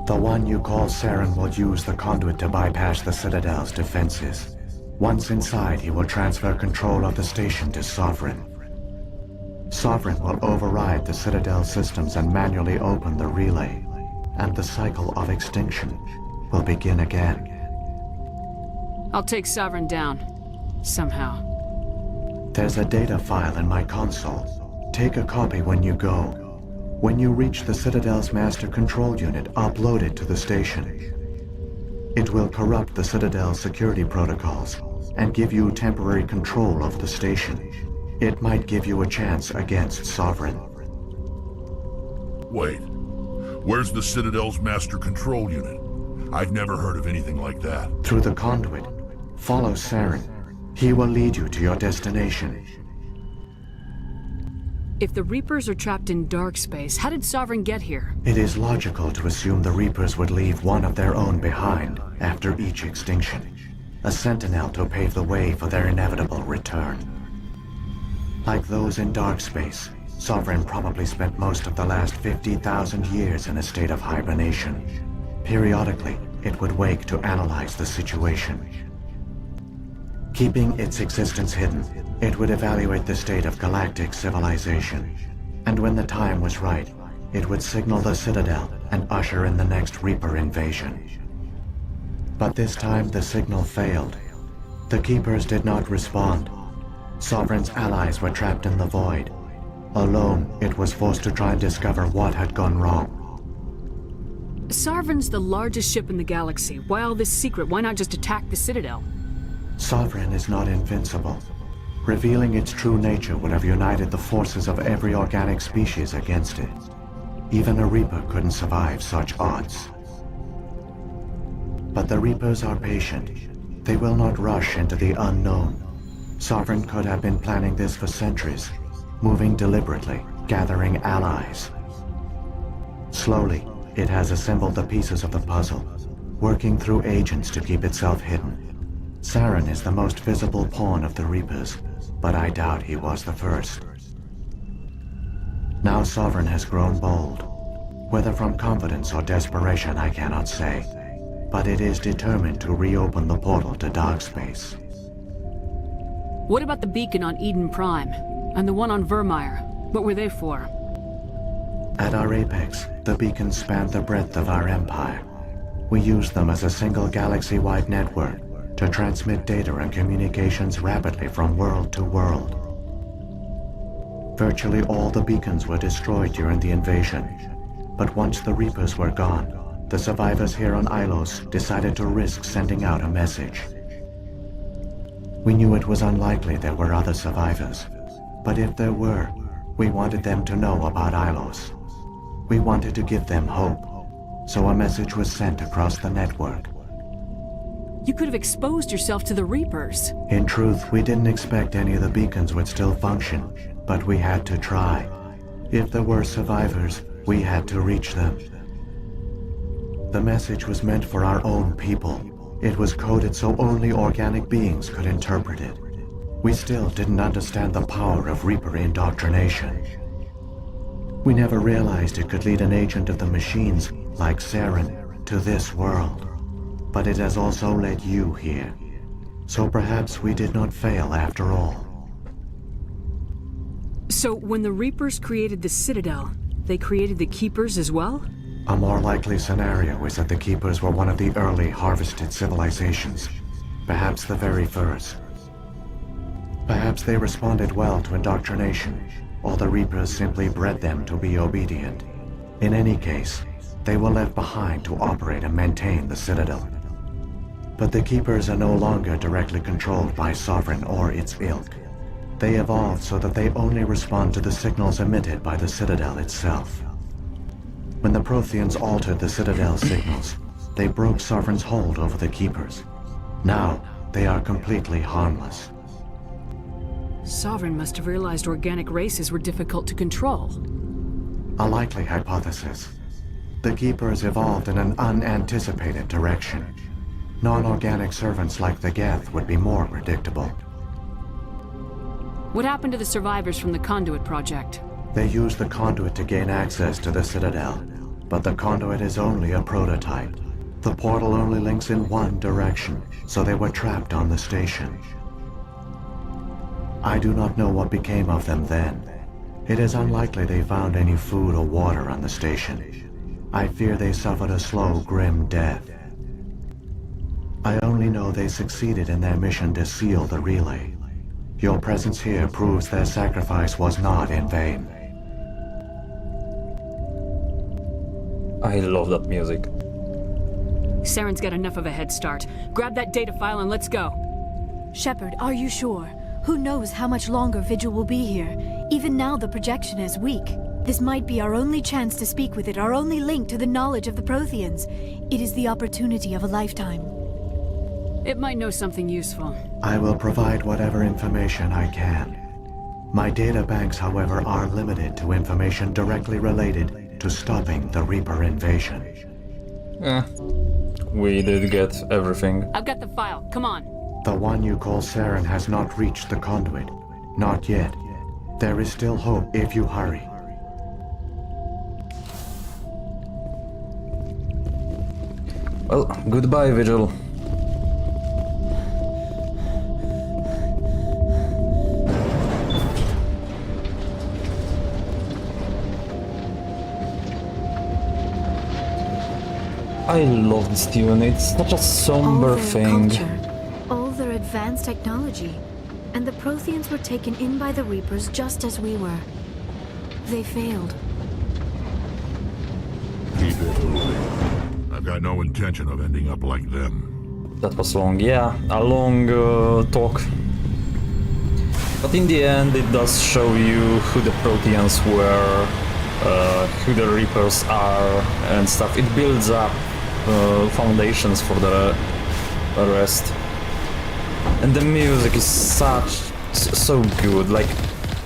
The one you call Saren will use the conduit to bypass the Citadel's defenses. Once inside, he will transfer control of the station to Sovereign. Sovereign will override the Citadel systems and manually open the relay, and the cycle of extinction will begin again. I'll take Sovereign down. Somehow. There's a data file in my console. Take a copy when you go. When you reach the Citadel's master control unit, upload it to the station. It will corrupt the Citadel's security protocols and give you temporary control of the station. It might give you a chance against Sovereign. Wait, where's the Citadel's master control unit? I've never heard of anything like that. Through the conduit. Follow Saren. He will lead you to your destination. If the Reapers are trapped in dark space, how did Sovereign get here? It is logical to assume the Reapers would leave one of their own behind after each extinction. A sentinel to pave the way for their inevitable return. Like those in dark space, Sovereign probably spent most of the last 50,000 years in a state of hibernation. Periodically, it would wake to analyze the situation. Keeping its existence hidden, it would evaluate the state of galactic civilization. And when the time was right, it would signal the Citadel and usher in the next Reaper invasion. But this time the signal failed. The Keepers did not respond. Sovereign's allies were trapped in the void. Alone, it was forced to try and discover what had gone wrong. Sovereign's the largest ship in the galaxy. Why all this secret? Why not just attack the Citadel? Sovereign is not invincible. Revealing its true nature would have united the forces of every organic species against it. Even a Reaper couldn't survive such odds. But the Reapers are patient. They will not rush into the unknown. Sovereign could have been planning this for centuries, moving deliberately, gathering allies. Slowly, it has assembled the pieces of the puzzle, working through agents to keep itself hidden. Saren is the most visible pawn of the Reapers, but I doubt he was the first. Now Sovereign has grown bold. Whether from confidence or desperation, I cannot say. But it is determined to reopen the portal to dark space. What about the beacon on Eden Prime? And the one on Virmire? What were they for? At our apex, the beacons spanned the breadth of our empire. We used them as a single galaxy-wide network to transmit data and communications rapidly from world to world. Virtually all the beacons were destroyed during the invasion, but once the Reapers were gone, the survivors here on Ilos decided to risk sending out a message. We knew it was unlikely there were other survivors. But if there were, we wanted them to know about Ilos. We wanted to give them hope. So a message was sent across the network. You could have exposed yourself to the Reapers. In truth, we didn't expect any of the beacons would still function, but we had to try. If there were survivors, we had to reach them. The message was meant for our own people. It was coded so only organic beings could interpret it. We still didn't understand the power of Reaper indoctrination. We never realized it could lead an agent of the machines, like Saren, to this world. But it has also led you here. So perhaps we did not fail after all. So when the Reapers created the Citadel, they created the Keepers as well? A more likely scenario is that the Keepers were one of the early harvested civilizations. Perhaps the very first. Perhaps they responded well to indoctrination, or the Reapers simply bred them to be obedient. In any case, they were left behind to operate and maintain the Citadel. But the Keepers are no longer directly controlled by Sovereign or its ilk. They evolved so that they only respond to the signals emitted by the Citadel itself. When the Protheans altered the Citadel's signals, they broke Sovereign's hold over the Keepers. Now, they are completely harmless. Sovereign must have realized organic races were difficult to control. A likely hypothesis. The Keepers evolved in an unanticipated direction. Non-organic servants like the Geth would be more predictable. What happened to the survivors from the Conduit project? They used the Conduit to gain access to the Citadel, but the Conduit is only a prototype. The portal only links in one direction, so they were trapped on the station. I do not know what became of them then. It is unlikely they found any food or water on the station. I fear they suffered a slow, grim death. I only know they succeeded in their mission to seal the relay. Your presence here proves their sacrifice was not in vain. I love that music. Saren's got enough of a head start. Grab that data file and let's go. Shepard, are you sure? Who knows how much longer Vigil will be here? Even now the projection is weak. This might be our only chance to speak with it, our only link to the knowledge of the Protheans. It is the opportunity of a lifetime. It might know something useful. I will provide whatever information I can. My data banks, however, are limited to information directly related to stopping the Reaper invasion. We did get everything. I've got the file, come on. The one you call Saren has not reached the Conduit. Not yet. There is still hope if you hurry. Well, goodbye, Vigil. I love this tune, it's such a somber thing. All their advanced technology. And the Protheans were taken in by the Reapers just as we were. They failed. Keep it moving. I've got no intention of ending up like them. That was long, yeah, a long talk. But in the end it does show you who the Protheans were, who the Reapers are and stuff. It builds up foundations for the rest. And the music is so good. Like,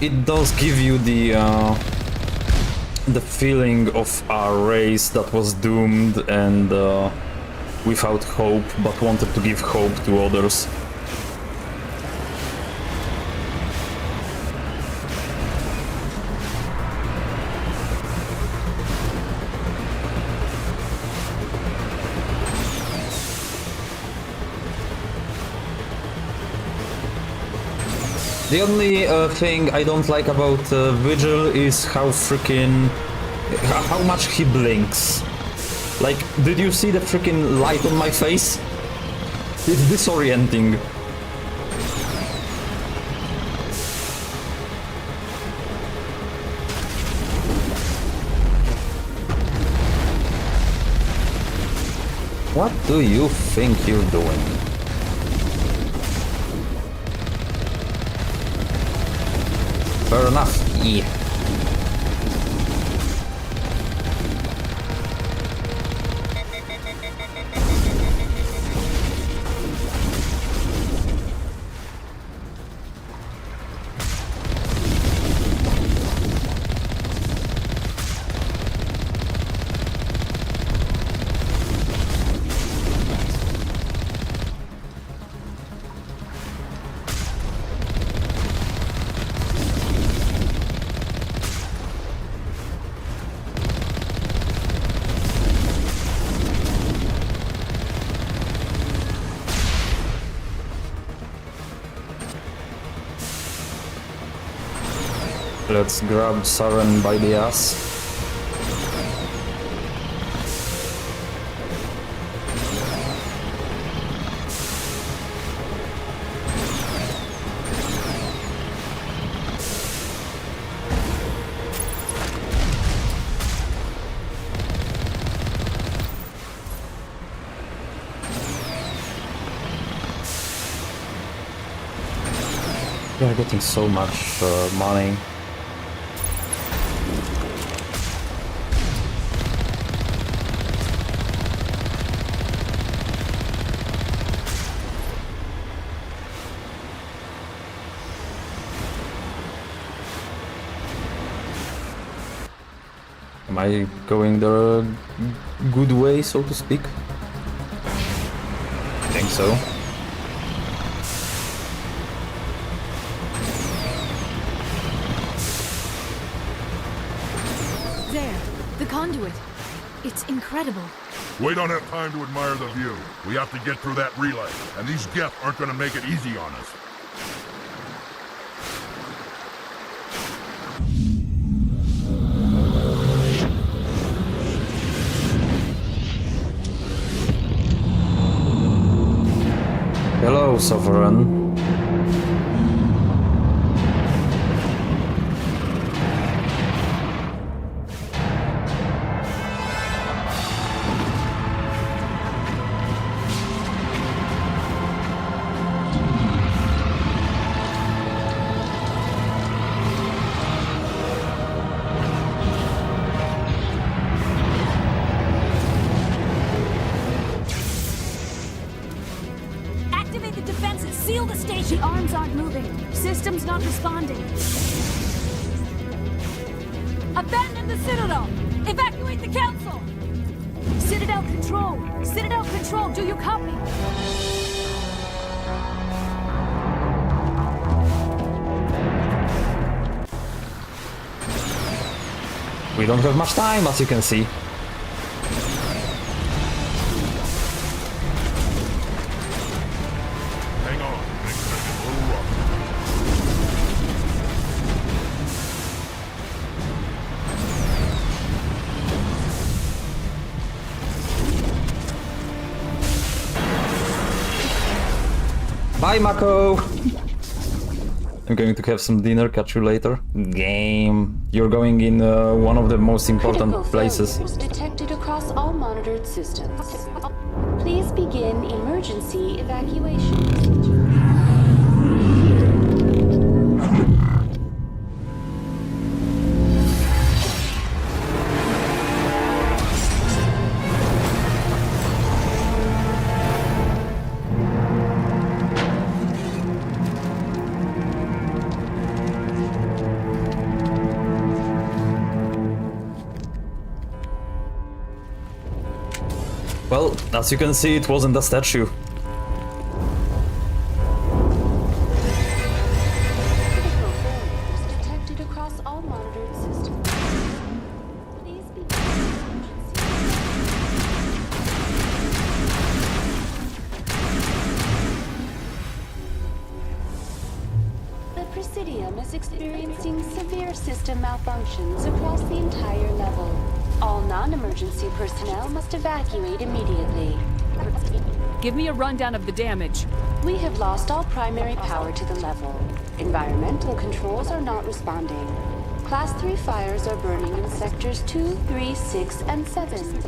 it does give you the feeling of a race that was doomed and without hope, but wanted to give hope to others. The only thing I don't like about Vigil is how much he blinks. Like, did you see the freaking light on my face? It's disorienting. What do you think you're doing? Fair enough. Yeah. Let's grab Saren by the ass. We are getting so much money. Am I going the good way, so to speak? I think so. There, the conduit. It's incredible. We don't have time to admire the view. We have to get through that relay, and these Geth aren't gonna make it easy on us. Hello, Sovereign. Activate the defenses! Seal the station! The arms aren't moving. System's not responding. Abandon the Citadel! Evacuate the Council! Citadel Control! Citadel Control, do you copy? We don't have much time, as you can see. Hang on, things are getting a little rough. Bye, Mako! I'm going to have some dinner, catch you later. Game. You're going in one of the most important Critical places. failures detected across all monitored systems. Please begin emergency evacuation. Well, as you can see, it wasn't a statue. Critical failures detected across all monitored systems. Please begin emergency. The Presidium is experiencing severe system malfunctions across the entire level. All non-emergency personnel must evacuate immediately. Give me a rundown of the damage. We have lost all primary power to the level. Environmental controls are not responding. Class 3 fires are burning in sectors 2, 3, 6, and 7.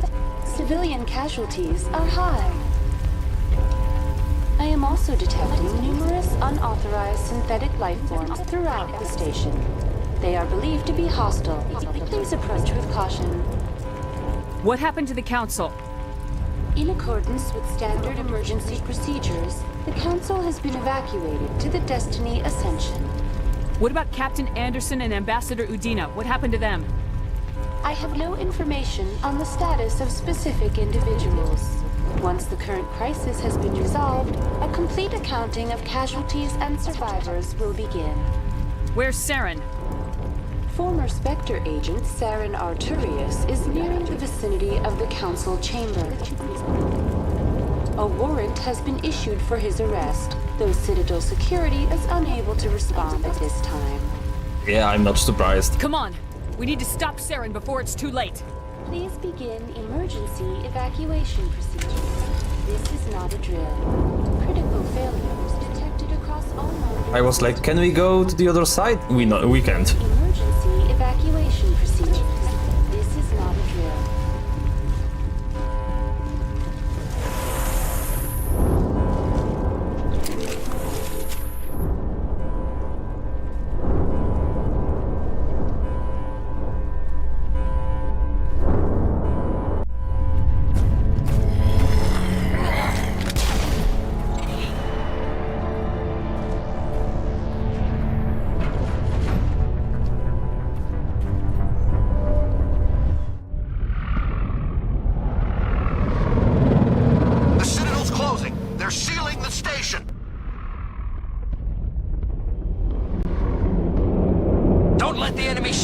Civilian casualties are high. I am also detecting numerous unauthorized synthetic life forms throughout the station. They are believed to be hostile. Please approach with caution. What happened to the Council? In accordance with standard emergency procedures, the Council has been evacuated to the Destiny Ascension. What about Captain Anderson and Ambassador Udina? What happened to them? I have no information on the status of specific individuals. Once the current crisis has been resolved, a complete accounting of casualties and survivors will begin. Where's Saren? Former Spectre agent Saren Arturius is nearing the vicinity of the Council chamber. A warrant has been issued for his arrest, though Citadel security is unable to respond at this time. Yeah, I'm not surprised. Come on! We need to stop Saren before it's too late. Please begin emergency evacuation procedures. This is not a drill. Critical failures detected across all modules. I was like, can we go to the other side? We can't. Emergency evacuation procedures. This is not a drill.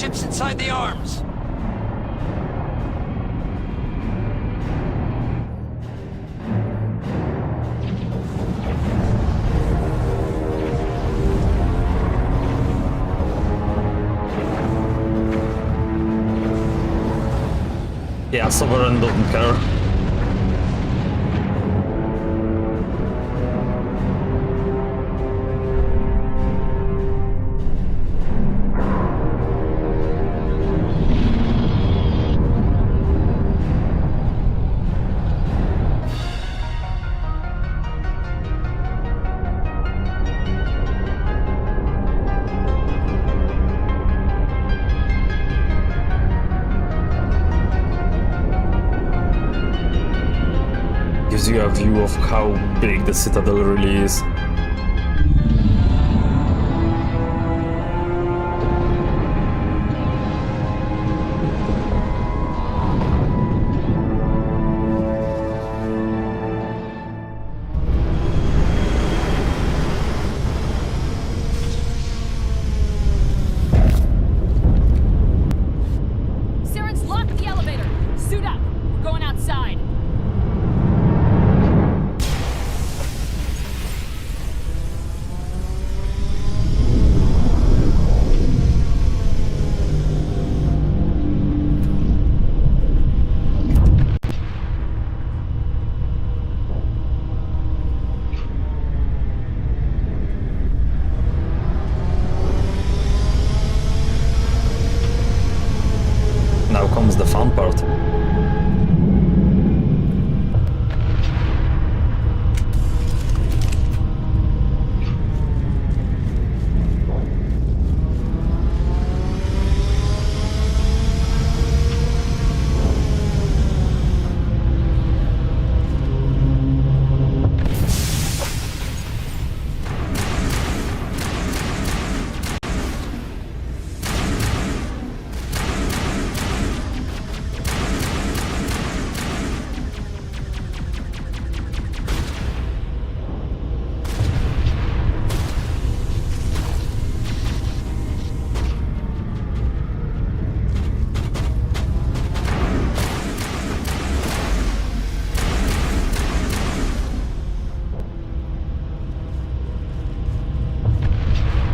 Inside the arms. Yeah, Sovereign doesn't care. Gives you a view of how big the Citadel really is. Saren's locked the elevator! Suit up! We're going outside! Now comes the fun part.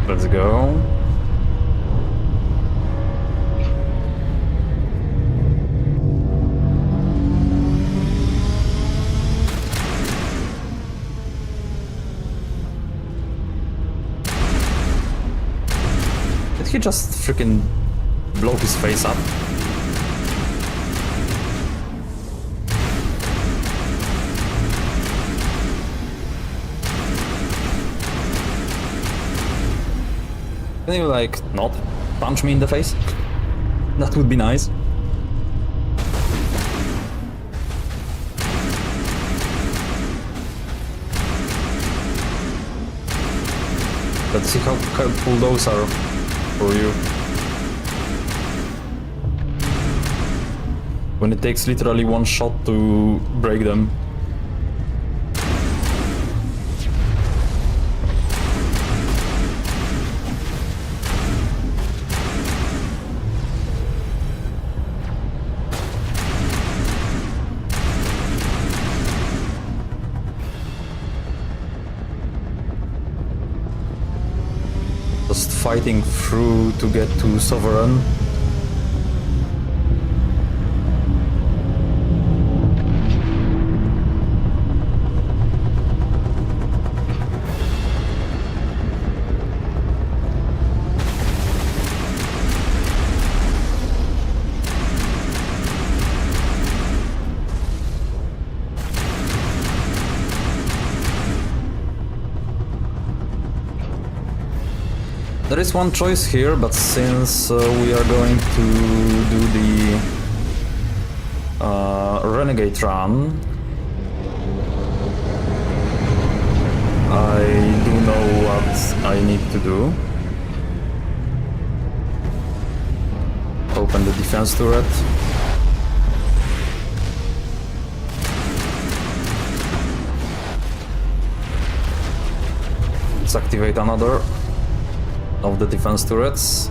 Let's go. Did he just freaking blow his face up? Can you, like, not? punch me in the face? That would be nice. Let's see how helpful those are for you. When it takes literally one shot to break them. Just fighting through to get to Sovereign. There is one choice here, but since we are going to do the Renegade run, I do know what I need to do. Open the defense turret. Let's activate another of the defense turrets.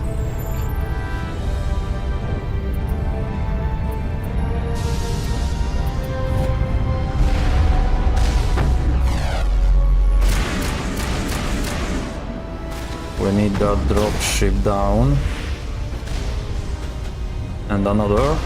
We need that dropship down. And another.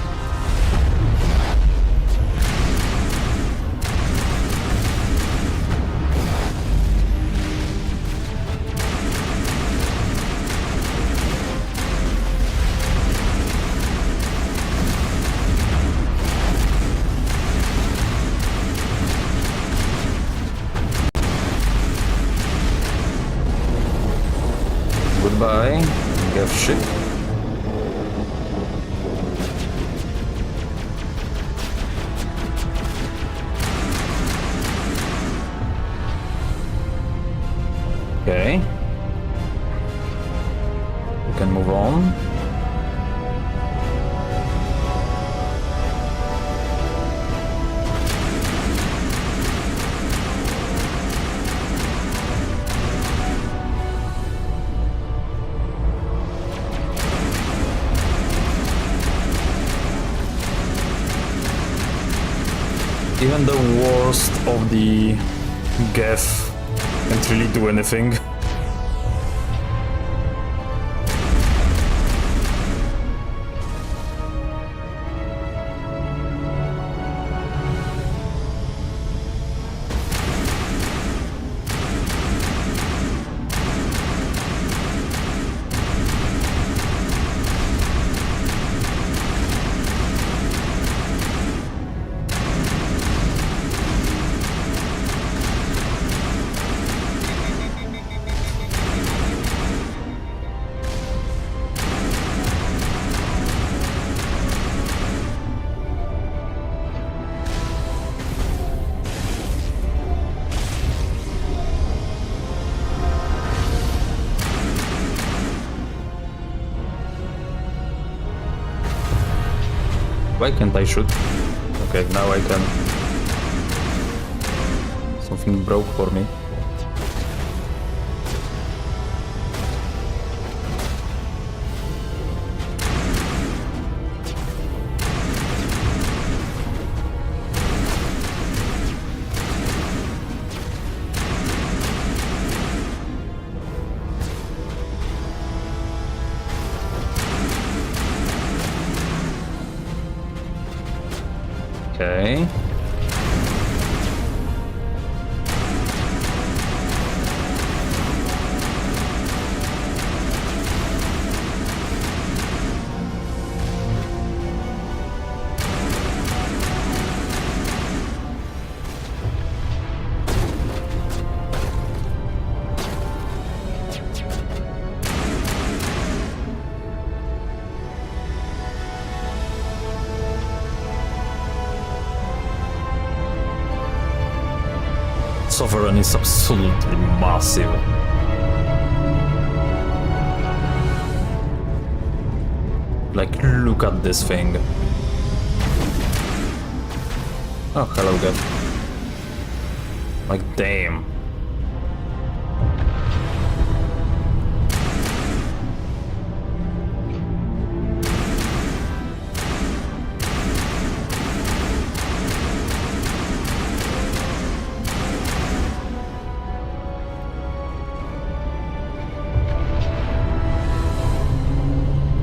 Goodbye, gift ship. Okay. We can move on. Even the worst of the Geth can't really do anything. Why can't I shoot? Okay, now I can. Something broke for me. Okay. Sovereign is absolutely massive. Like, look at this thing. Oh, hello there. Like, damn.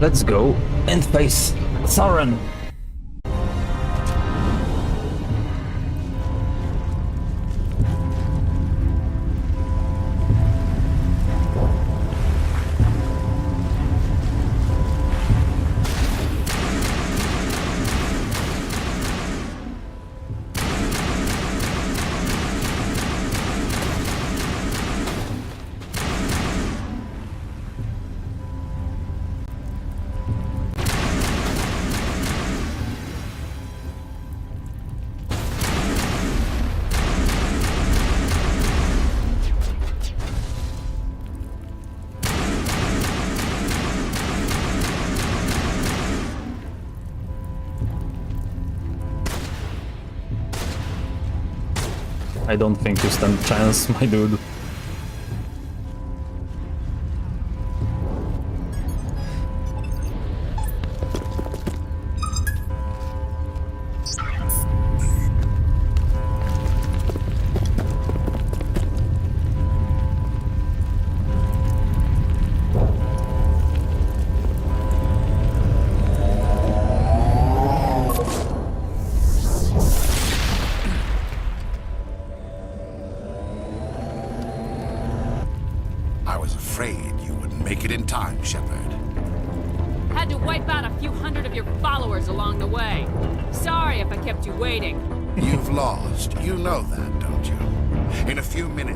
Let's go and face Sauron. I don't think you stand a chance, my dude.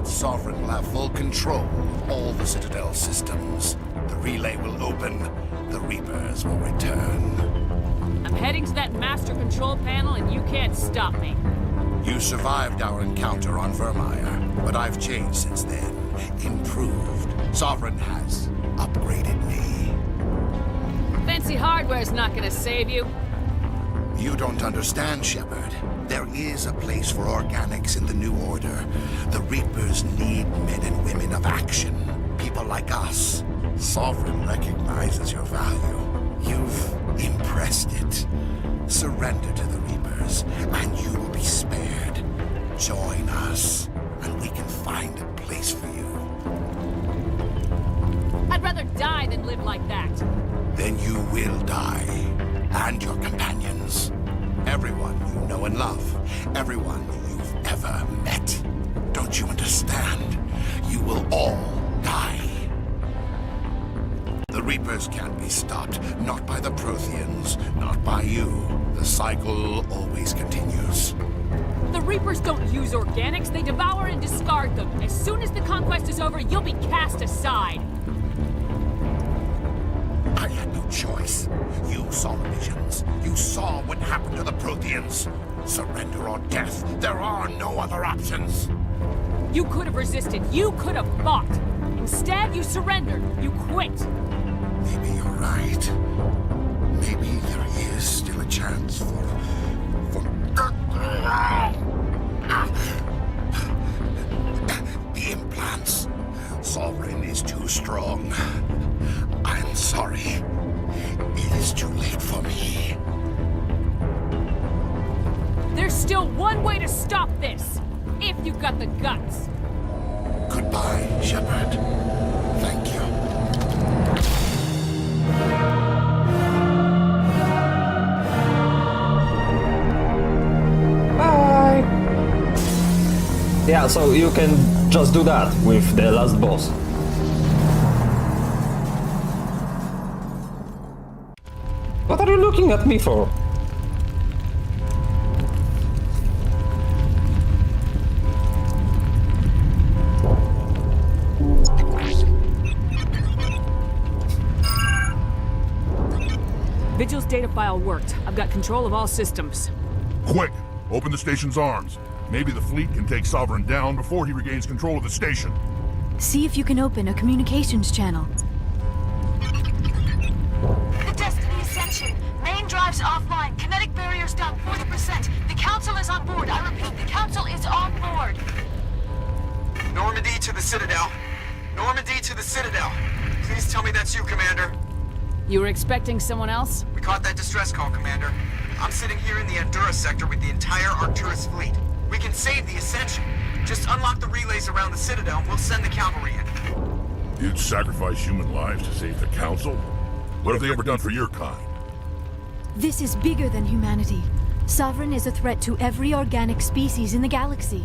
Sovereign will have full control of all the Citadel systems. The relay will open, the Reapers will return. I'm heading to that master control panel and you can't stop me. You survived our encounter on Virmire, but I've changed since then. Improved. Sovereign has upgraded me. Fancy hardware's not gonna save you. You don't understand, Shepard. There is a place for organics in the New Order. The Reapers need men and women of action. People like us. Sovereign recognizes your value. You've impressed it. Surrender to the Reapers, and you will be spared. Join us, and we can find a place for you. I'd rather die than live like that. Then you will die, and your companions. Everyone you know and love. Everyone you've ever met. Don't you understand? You will all die. The Reapers can't be stopped. Not by the Protheans. Not by you. The cycle always continues. The Reapers don't use organics. They devour and discard them. As soon as the conquest is over, you'll be cast aside. I had no choice. You saw the visions. You saw what happened to the Protheans. Surrender or death. There are no other options. You could have resisted. You could have fought. Instead, you surrendered. You quit. Maybe you're right. Maybe there is still a chance for... The implants. Sovereign is too strong. I'm sorry. It is too late for me. There's still one way to stop this. If you've got the guts. Goodbye, Shepard. Thank you. Bye! Yeah, so you can just do that with the last boss. What are you looking at me for? Vigil's data file worked. I've got control of all systems. Quick! Open the station's arms. Maybe the fleet can take Sovereign down before he regains control of the station. See if you can open a communications channel. The Destiny Ascension. Main drives offline. Kinetic barriers down 40%. The Council is on board. I repeat, the Council is on board. Normandy to the Citadel. Normandy to the Citadel. Please tell me that's you, Commander. You were expecting someone else? We caught that distress call, Commander. I'm sitting here in the Andurra sector with the entire Arcturus fleet. We can save the Ascension. Just unlock the relays around the Citadel and we'll send the cavalry in. You'd sacrifice human lives to save the Council? What have they ever done for your kind? This is bigger than humanity. Sovereign is a threat to every organic species in the galaxy.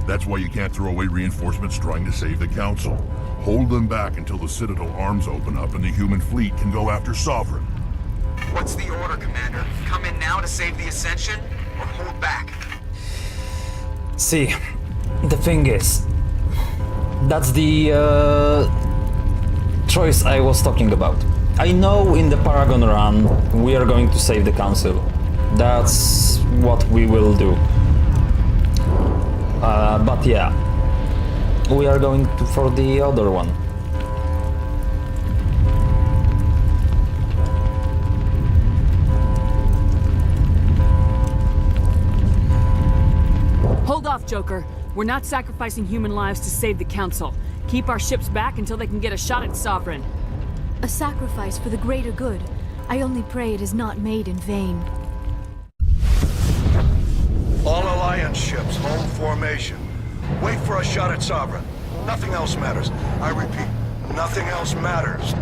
That's why you can't throw away reinforcements trying to save the Council. Hold them back until the Citadel arms open up and the human fleet can go after Sovereign. What's the order, Commander? Come in now to save the Ascension, or hold back? See, the thing is, that's the choice I was talking about. I know in the Paragon run we are going to save the Council. That's what we will do. But yeah, we are going for the other one. Hold off, Joker. We're not sacrificing human lives to save the Council. Keep our ships back until they can get a shot at Sovereign. A sacrifice for the greater good. I only pray it is not made in vain. All Alliance ships, hold formation. Wait for a shot at Sovereign. Nothing else matters. I repeat, nothing else matters.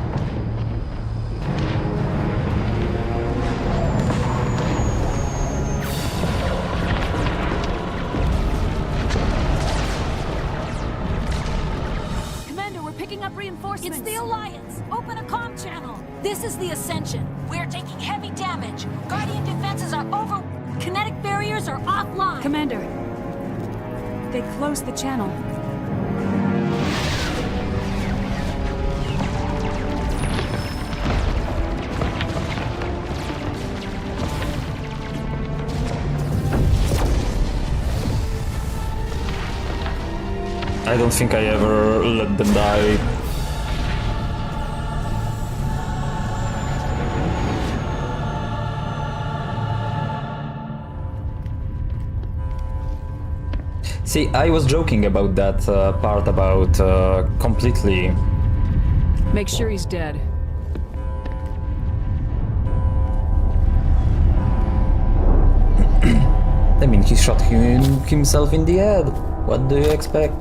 Commander, we're picking up reinforcements. It's the Alliance. Open a comm channel. This is the Ascension. We're taking heavy damage. Guardian defenses are over. Kinetic barriers are offline. Commander, they closed the channel. I don't think I ever let them die. See, I was joking about that part about completely... Make sure he's dead. I mean, he shot himself in the head. What do you expect?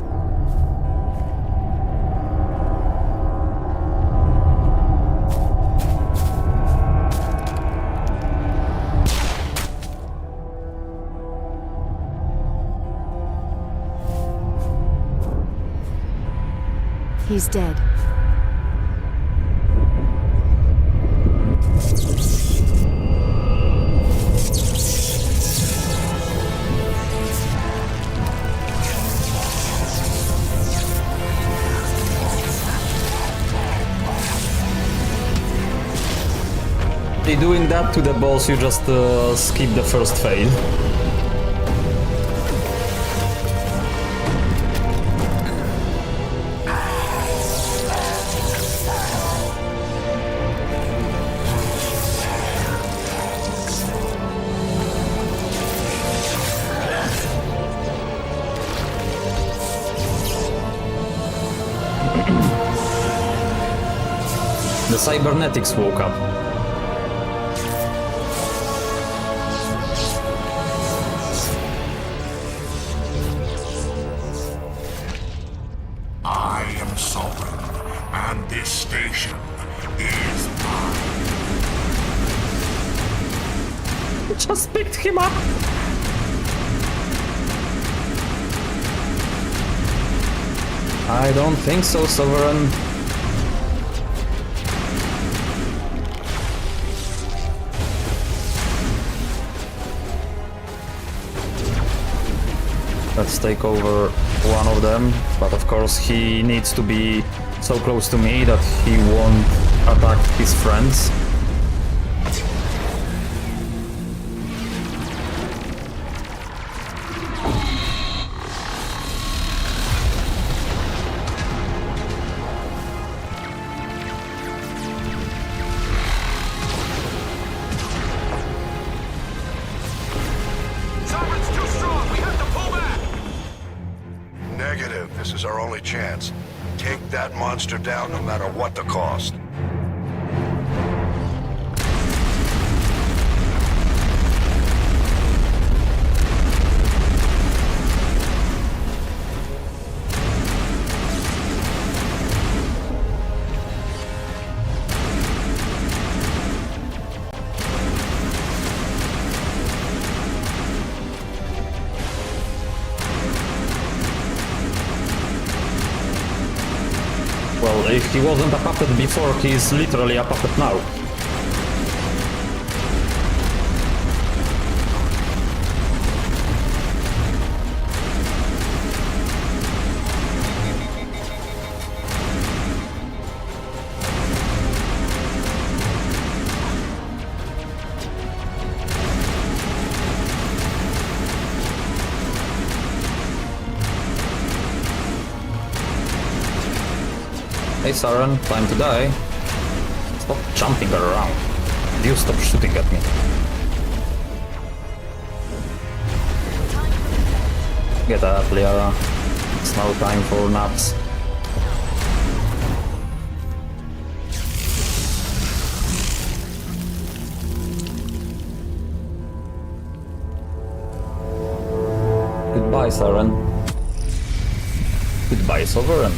He's dead. By doing that to the boss, you just skip the first phase. The cybernetics woke up. I am Sovereign, and this station is mine. Just picked him up. I don't think so, Sovereign. Let's take over one of them, but of course he needs to be so close to me that he won't attack his friends. live. This is our only chance. Take that monster down no matter what the cost. Well, if he wasn't a puppet before, he's literally a puppet now. Hey Saren, time to die. Stop jumping around. You stop shooting at me. Get up, Liara. It's no time for naps. Goodbye, Saren. Goodbye, Sovereign.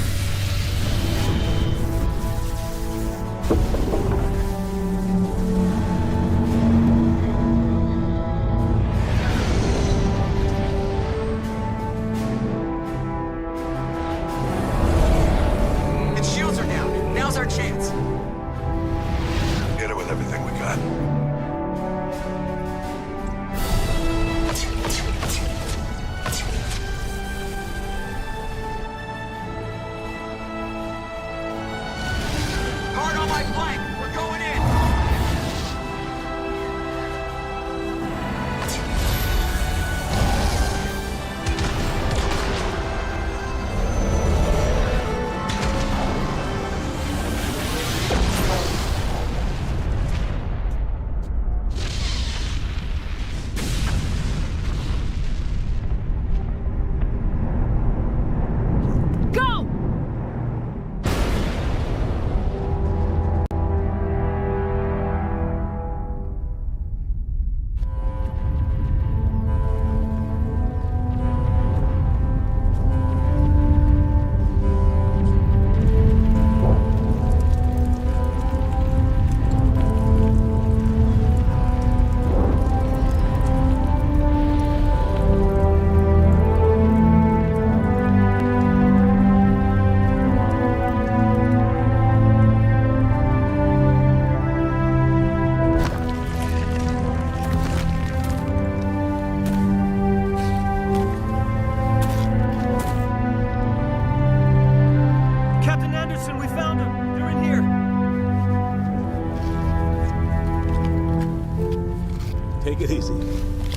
Take it easy.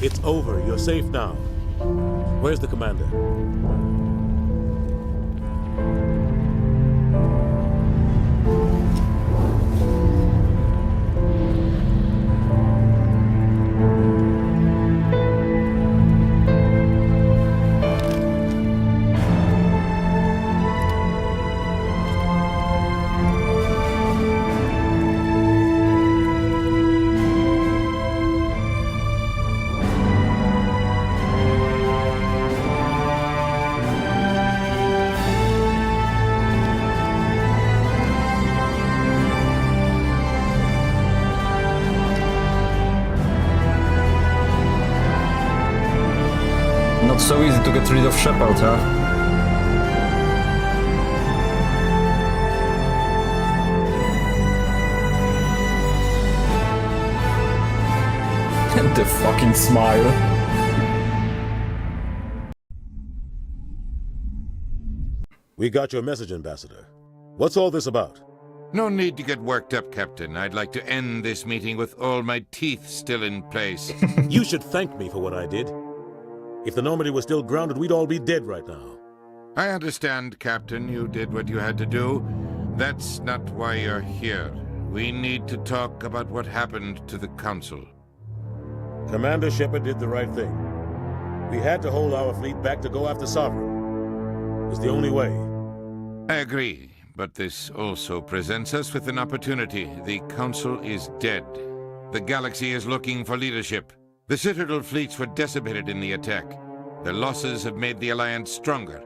It's over. You're safe now. Where's the commander? Not so easy to get rid of Shepard, huh? And the fucking smile. We got your message, Ambassador. What's all this about? No need to get worked up, Captain. I'd like to end this meeting with all my teeth still in place. You should thank me for what I did. If the Normandy was still grounded, we'd all be dead right now. I understand, Captain. You did what you had to do. That's not why you're here. We need to talk about what happened to the Council. Commander Shepard did the right thing. We had to hold our fleet back to go after Sovereign. It's the only way. I agree, but this also presents us with an opportunity. The Council is dead. The galaxy is looking for leadership. The Citadel fleets were decimated in the attack. Their losses have made the Alliance stronger.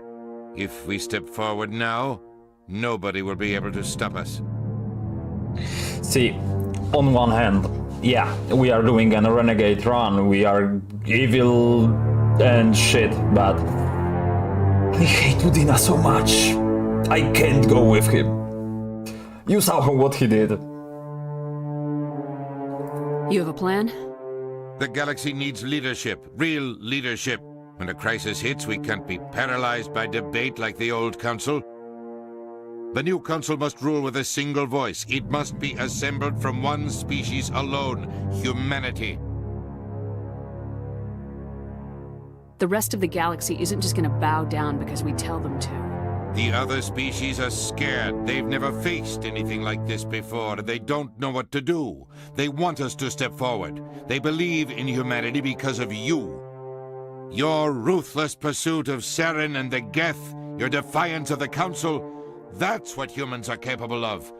If we step forward now, nobody will be able to stop us. See, on one hand, yeah, we are doing a renegade run, we are evil and shit, but I hate Udina so much. I can't go with him. You saw what he did. You have a plan? The galaxy needs leadership, real leadership. When a crisis hits, we can't be paralyzed by debate like the old Council. The new Council must rule with a single voice. It must be assembled from one species alone, humanity. The rest of the galaxy isn't just gonna bow down because we tell them to. The other species are scared. They've never faced anything like this before. They don't know what to do. They want us to step forward. They believe in humanity because of you. Your ruthless pursuit of Saren and the Geth, your defiance of the Council, that's what humans are capable of.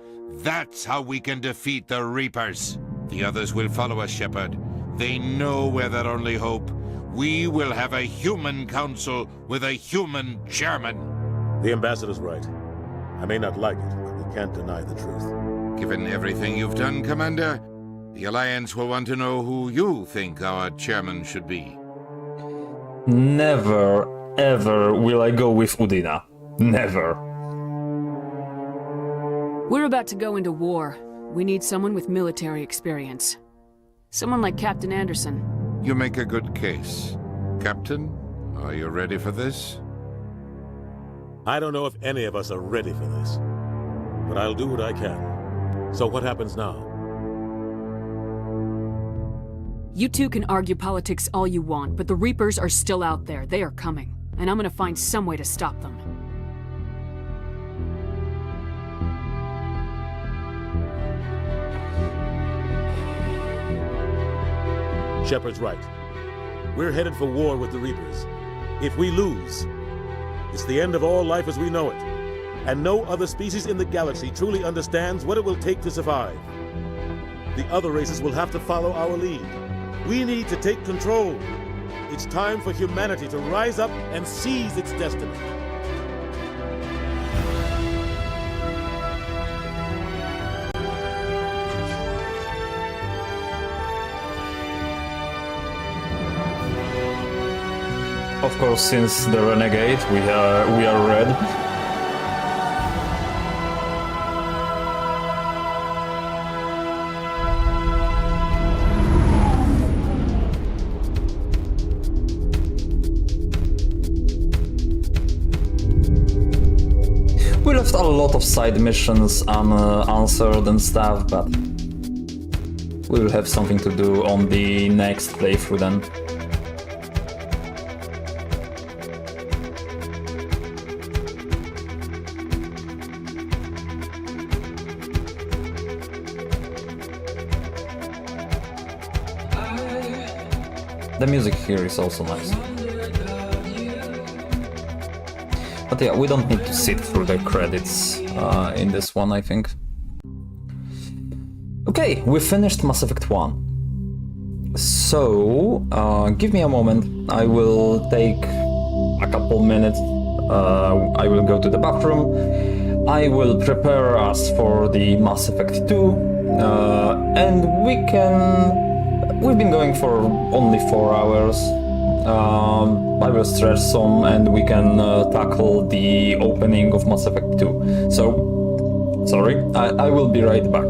That's how we can defeat the Reapers. The others will follow us, Shepard. They know we're their only hope. We will have a human council with a human chairman. The ambassador's right. I may not like it, but we can't deny the truth. Given everything you've done, Commander, the Alliance will want to know who you think our chairman should be. Never, ever will I go with Udina. Never. We're about to go into war. We need someone with military experience. Someone like Captain Anderson. You make a good case. Captain, are you ready for this? I don't know if any of us are ready for this, but I'll do what I can. So what happens now? You two can argue politics all you want, but the Reapers are still out there. They are coming, and I'm gonna find some way to stop them. Shepard's right. We're headed for war with the Reapers. If we lose, it's the end of all life as we know it. And no other species in the galaxy truly understands what it will take to survive. The other races will have to follow our lead. We need to take control. It's time for humanity to rise up and seize its destiny. Of course, since the Renegade, we are red. We left a lot of side missions unanswered and stuff, but we will have something to do on the next playthrough then. The music here is also nice. But yeah, we don't need to sit through the credits in this one, I think. Okay, we finished Mass Effect 1. So, give me a moment. I will take a couple minutes. I will go to the bathroom. I will prepare us for the Mass Effect 2. And we can... We've been going for only 4 hours. I will stretch some and we can tackle the opening of Mass Effect 2. So, sorry, I will be right back.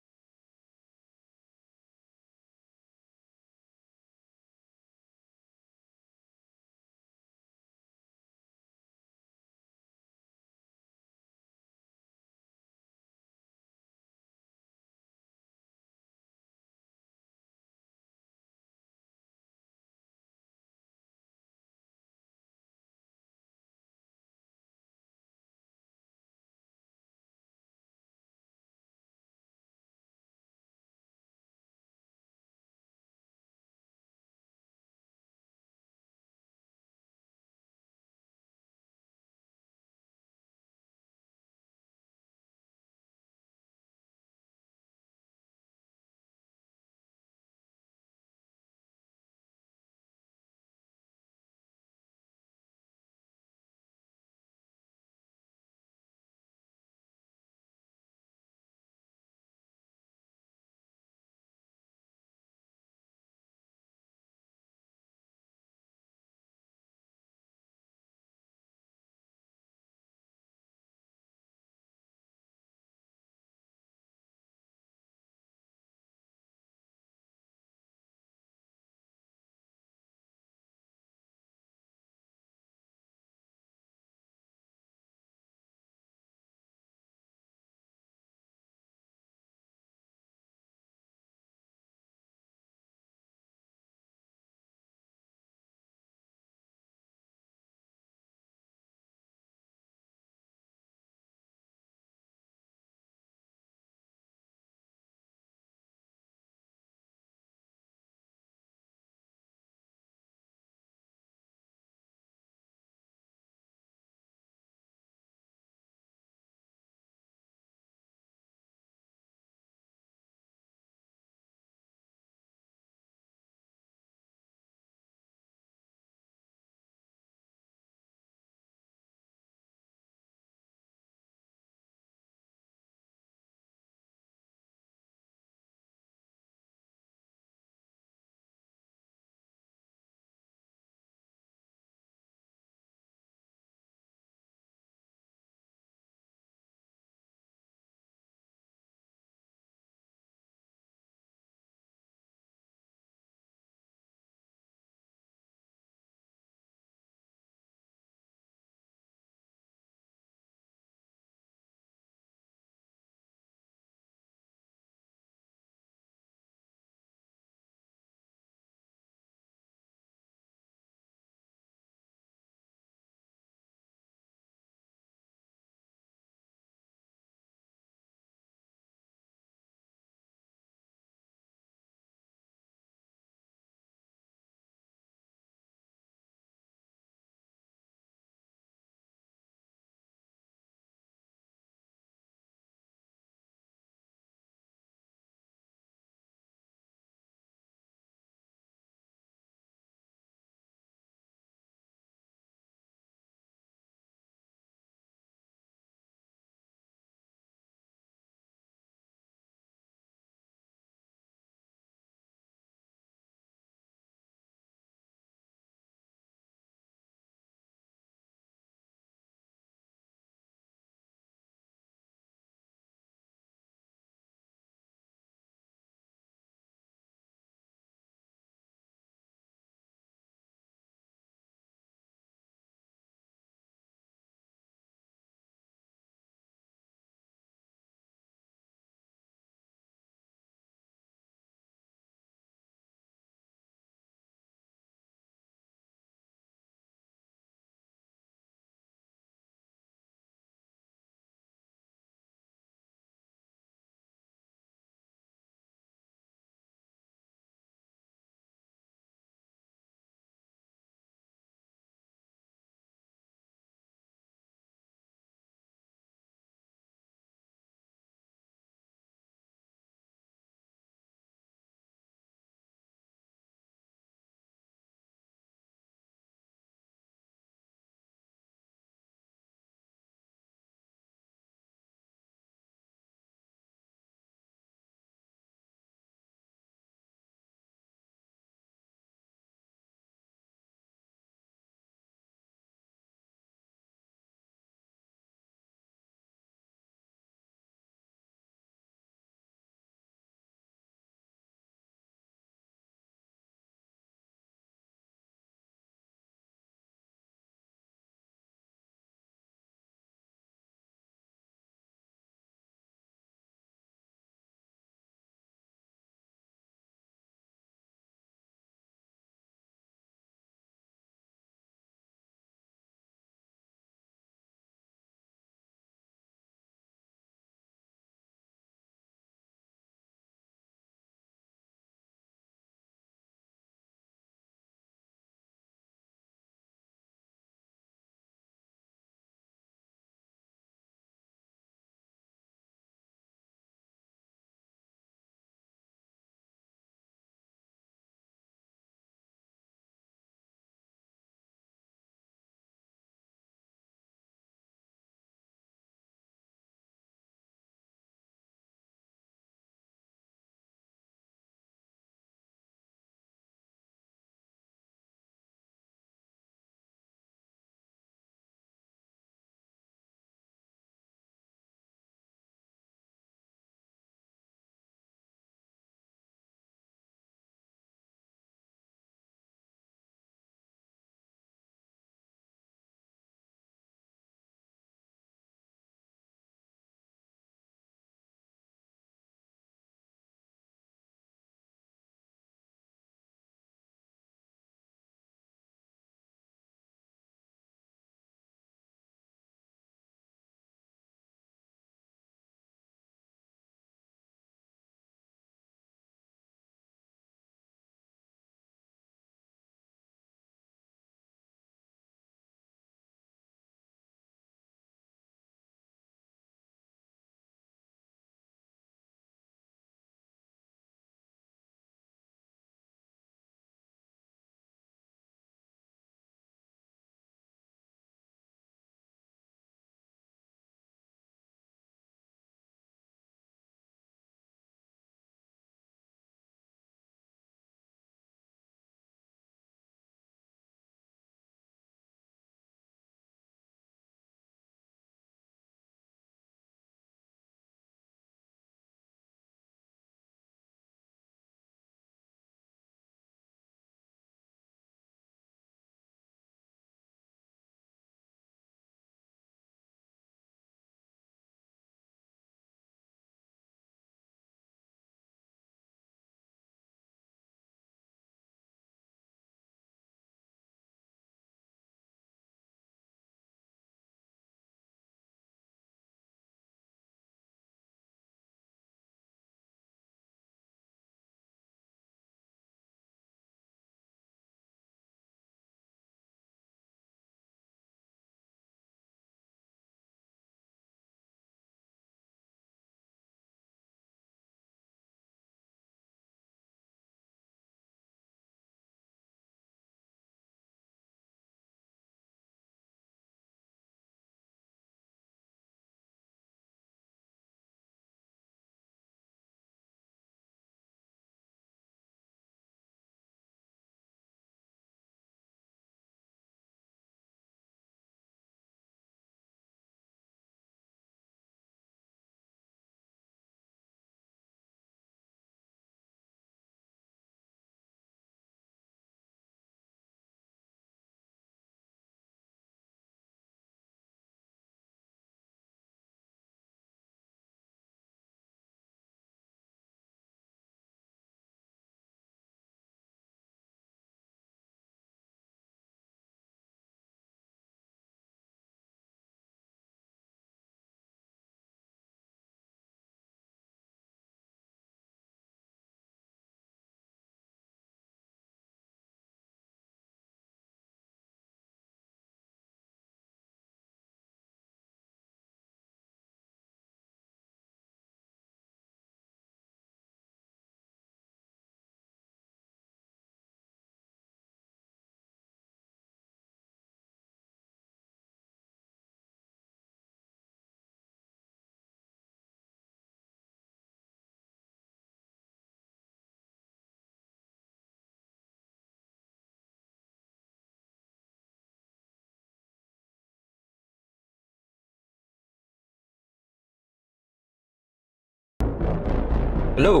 Hello!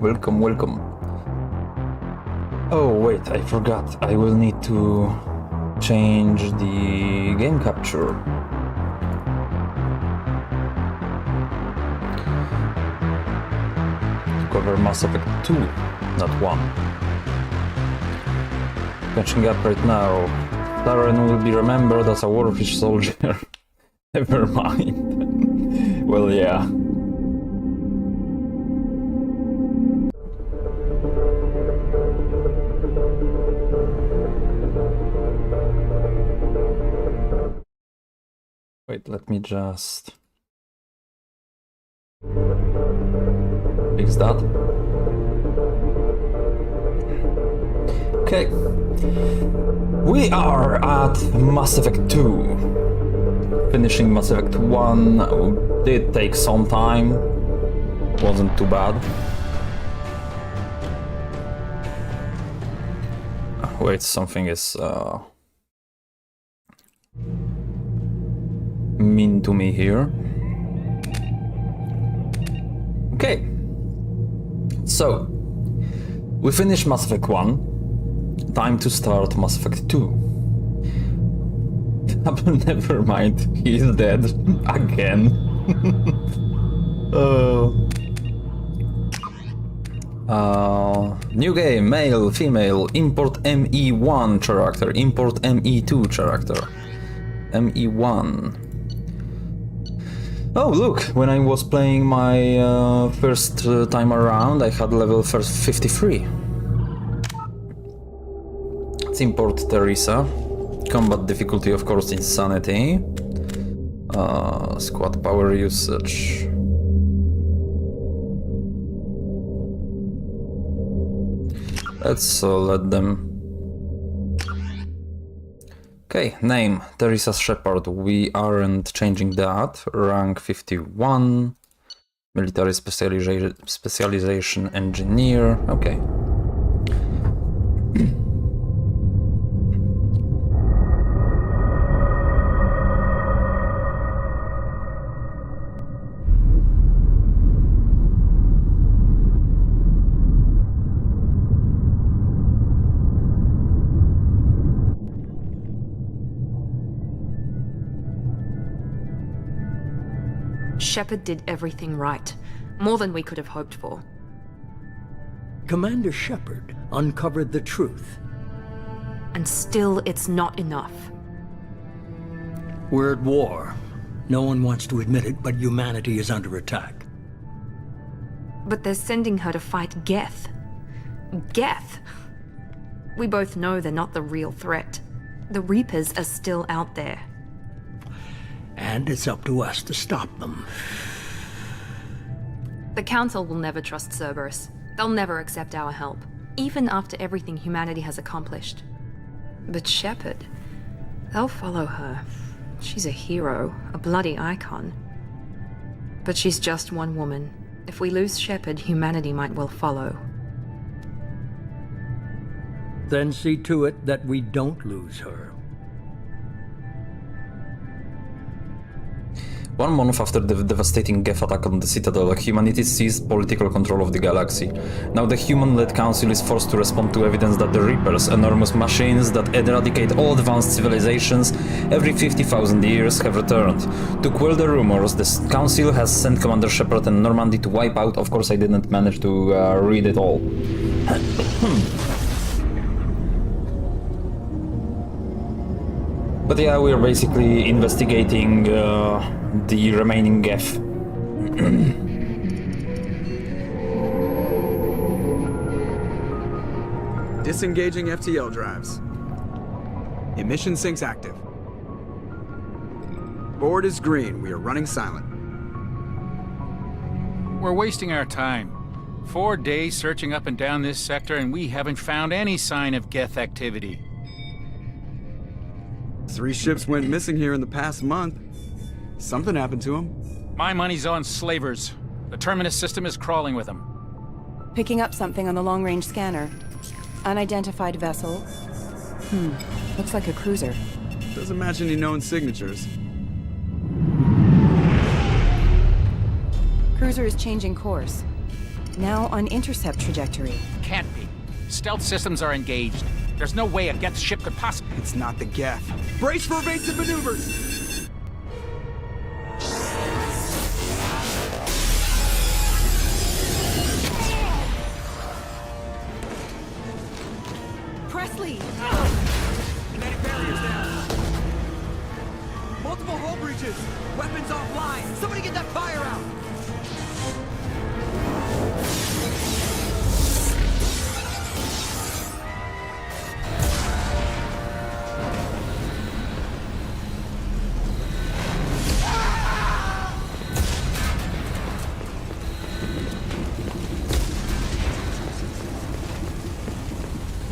Welcome, welcome. Oh wait, I forgot. I will need to change the game capture. To cover Mass Effect 2, not 1. Catching up right now. Darren will be remembered as a Warfish soldier. Never mind. Well, yeah. Wait, let me just fix that. Okay. We are at Mass Effect 2. Finishing Mass Effect 1 did take some time. Wasn't too bad. Wait, something is mean to me here. Okay. So, we finished Mass Effect 1. Time to start Mass Effect 2. Never mind, he's dead. Again. New game, male, female, import ME1 character, import ME2 character. ME1. Oh look, when I was playing my first time around, I had level first 53. Let's import Teresa. Combat difficulty, of course, insanity. Squad power usage. Let's let them. Okay, name Teresa Shepard. We aren't changing that. Rank 51. Military specialization engineer. Okay. Shepard did everything right. More than we could have hoped for. Commander Shepard uncovered the truth. And still, it's not enough. We're at war. No one wants to admit it, but humanity is under attack. But they're sending her to fight Geth. Geth! We both know they're not the real threat. The Reapers are still out there. And it's up to us to stop them. The Council will never trust Cerberus. They'll never accept our help, even after everything humanity has accomplished. But Shepard, they'll follow her. She's a hero, a bloody icon. But she's just one woman. If we lose Shepard, humanity might well follow. Then see to it that we don't lose her. 1 month after the devastating Geth attack on the Citadel, humanity seized political control of the galaxy. Now the human-led council is forced to respond to evidence that the Reapers, enormous machines that eradicate all advanced civilizations every 50,000 years, have returned. To quell the rumors, the council has sent Commander Shepard and Normandy to wipe out. Of course, I didn't manage to read it all. But yeah, we're basically investigating the remaining Geth. Disengaging FTL drives. Emission sinks active. Board is green. We are running silent. We're wasting our time. 4 days searching up and down this sector, and we haven't found any sign of Geth activity. 3 ships went missing here in the past month. Something happened to them. My money's on slavers. The Terminus system is crawling with them. Picking up something on the long-range scanner. Unidentified vessel. Looks like a cruiser. Doesn't match any known signatures. Cruiser is changing course. now on intercept trajectory. Can't be. Stealth systems are engaged. There's no way a Geth ship could possibly... It's not the Geth. Brace for evasive maneuvers! Presley! Kinetic barriers down. Multiple hull breaches. Weapons offline. Somebody get that fire out.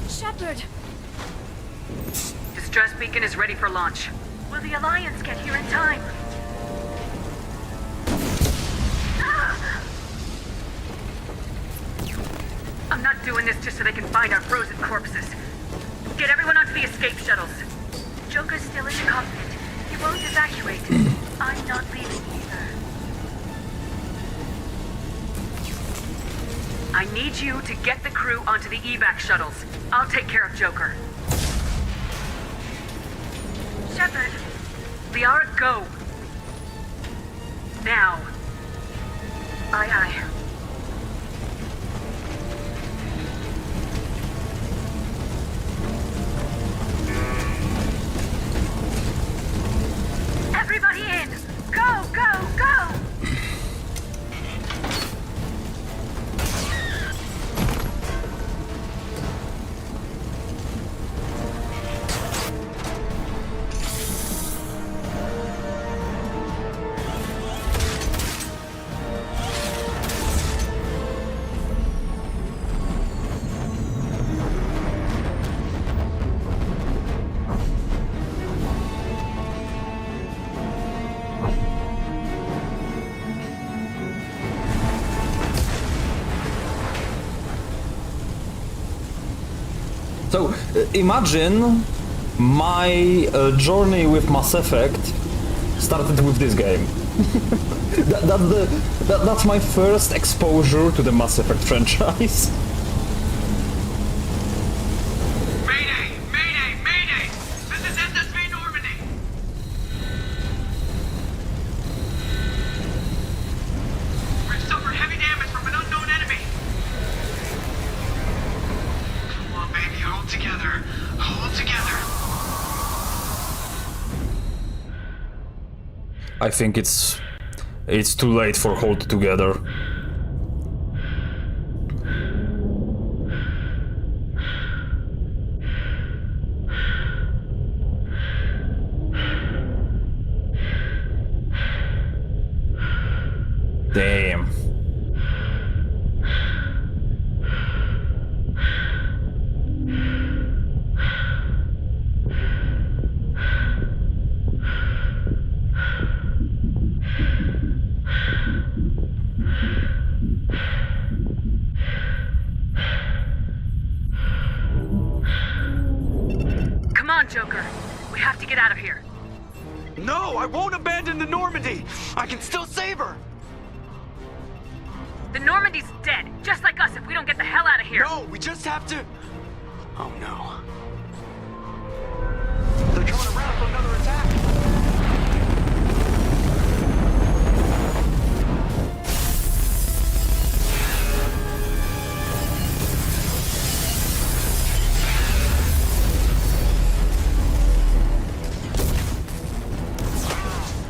Shepard! Distress beacon is ready for launch. Will the Alliance get here in time? I'm not doing this just so they can find our frozen corpses. Get everyone onto the escape shuttles. Joker's still in the cockpit. He won't evacuate. I'm not leaving either. I need you to get the crew onto the evac shuttles. I'll take care of Joker. Shepard. Liara, go. Now. Aye, aye. Everybody in! Go, go, go! So, imagine my journey with Mass Effect started with this game. That's my first exposure to the Mass Effect franchise. Mayday! Mayday! Mayday! This is SSV Normandy! We've suffered heavy damage from an unknown enemy! Come on, baby, hold together. Hold together. I think it's too late for Hold Together. Damn. Come on, Joker. We have to get out of here. No, I won't abandon the Normandy! I can still save her! The Normandy's dead, just like us if we don't get the hell out of here. No, we just have to... Oh no. They're coming around for another attack!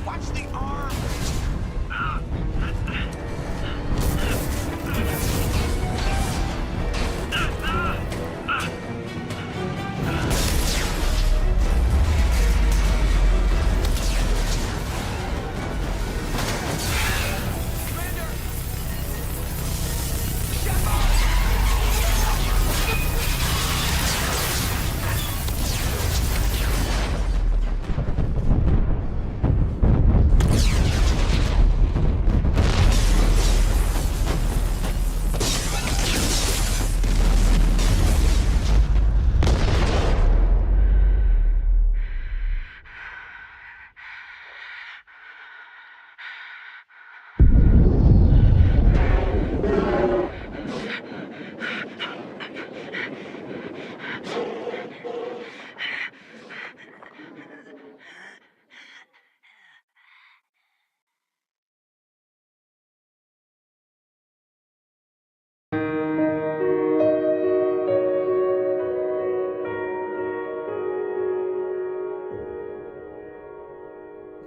Watch the arm!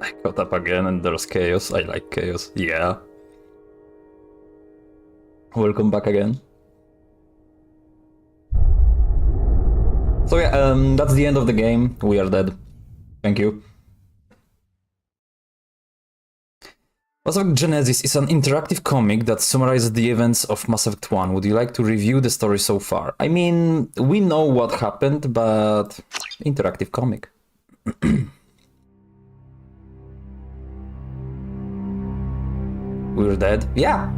I caught up again and there's chaos. I like chaos. Yeah. Welcome back again. So yeah, that's the end of the game. We are dead. Thank you. Mass Effect Genesis is an interactive comic that summarizes the events of Mass Effect 1. Would you like to review the story so far? I mean, we know what happened, but interactive comic. We're dead? Yeah,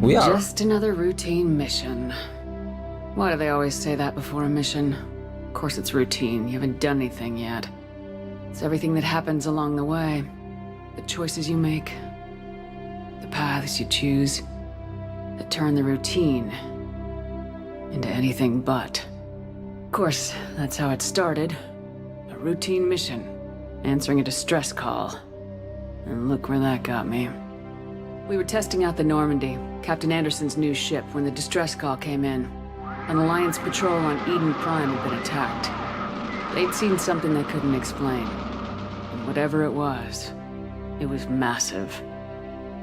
we are. Just another routine mission. Why do they always say that before a mission? Of course it's routine, you haven't done anything yet. It's everything that happens along the way. The choices you make, the paths you choose, that turn the routine into anything but. Of course, that's how it started. A routine mission, answering a distress call. And look where that got me. We were testing out the Normandy, Captain Anderson's new ship, when the distress call came in. An Alliance patrol on Eden Prime had been attacked. They'd seen something they couldn't explain. And whatever it was massive.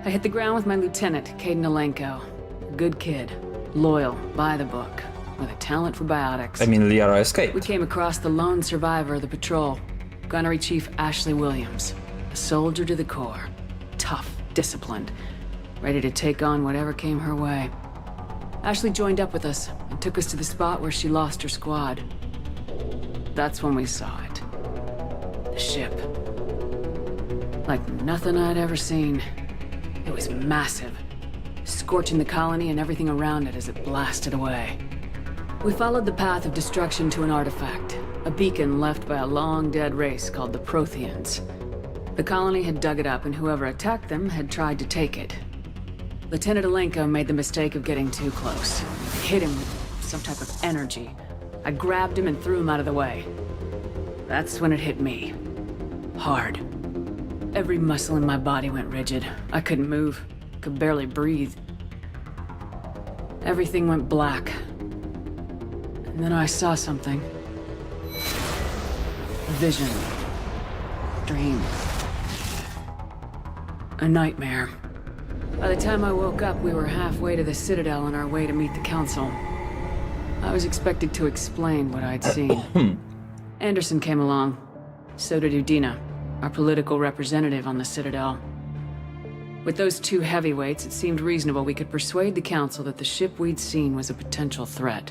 I hit the ground with my lieutenant, Caden Alenko. A good kid, loyal, by the book, with a talent for biotics. I mean, Liara escaped. We came across the lone survivor of the patrol, Gunnery Chief Ashley Williams. A soldier to the core. Tough, disciplined, ready to take on whatever came her way. Ashley joined up with us and took us to the spot where she lost her squad. That's when we saw it. The ship. Like nothing I'd ever seen. It was massive, scorching the colony and everything around it as it blasted away. We followed the path of destruction to an artifact, a beacon left by a long-dead race called the Protheans. The colony had dug it up and whoever attacked them had tried to take it. Lieutenant Alenko made the mistake of getting too close. He hit him with some type of energy. I grabbed him and threw him out of the way. That's when it hit me. Hard. Every muscle in my body went rigid. I couldn't move. Could barely breathe. Everything went black. And then I saw something. A vision. Dream. A nightmare. By the time I woke up, we were halfway to the Citadel on our way to meet the Council. I was expected to explain what I'd seen. Anderson came along. So did Udina, our political representative on the Citadel. With those two heavyweights, it seemed reasonable we could persuade the Council that the ship we'd seen was a potential threat.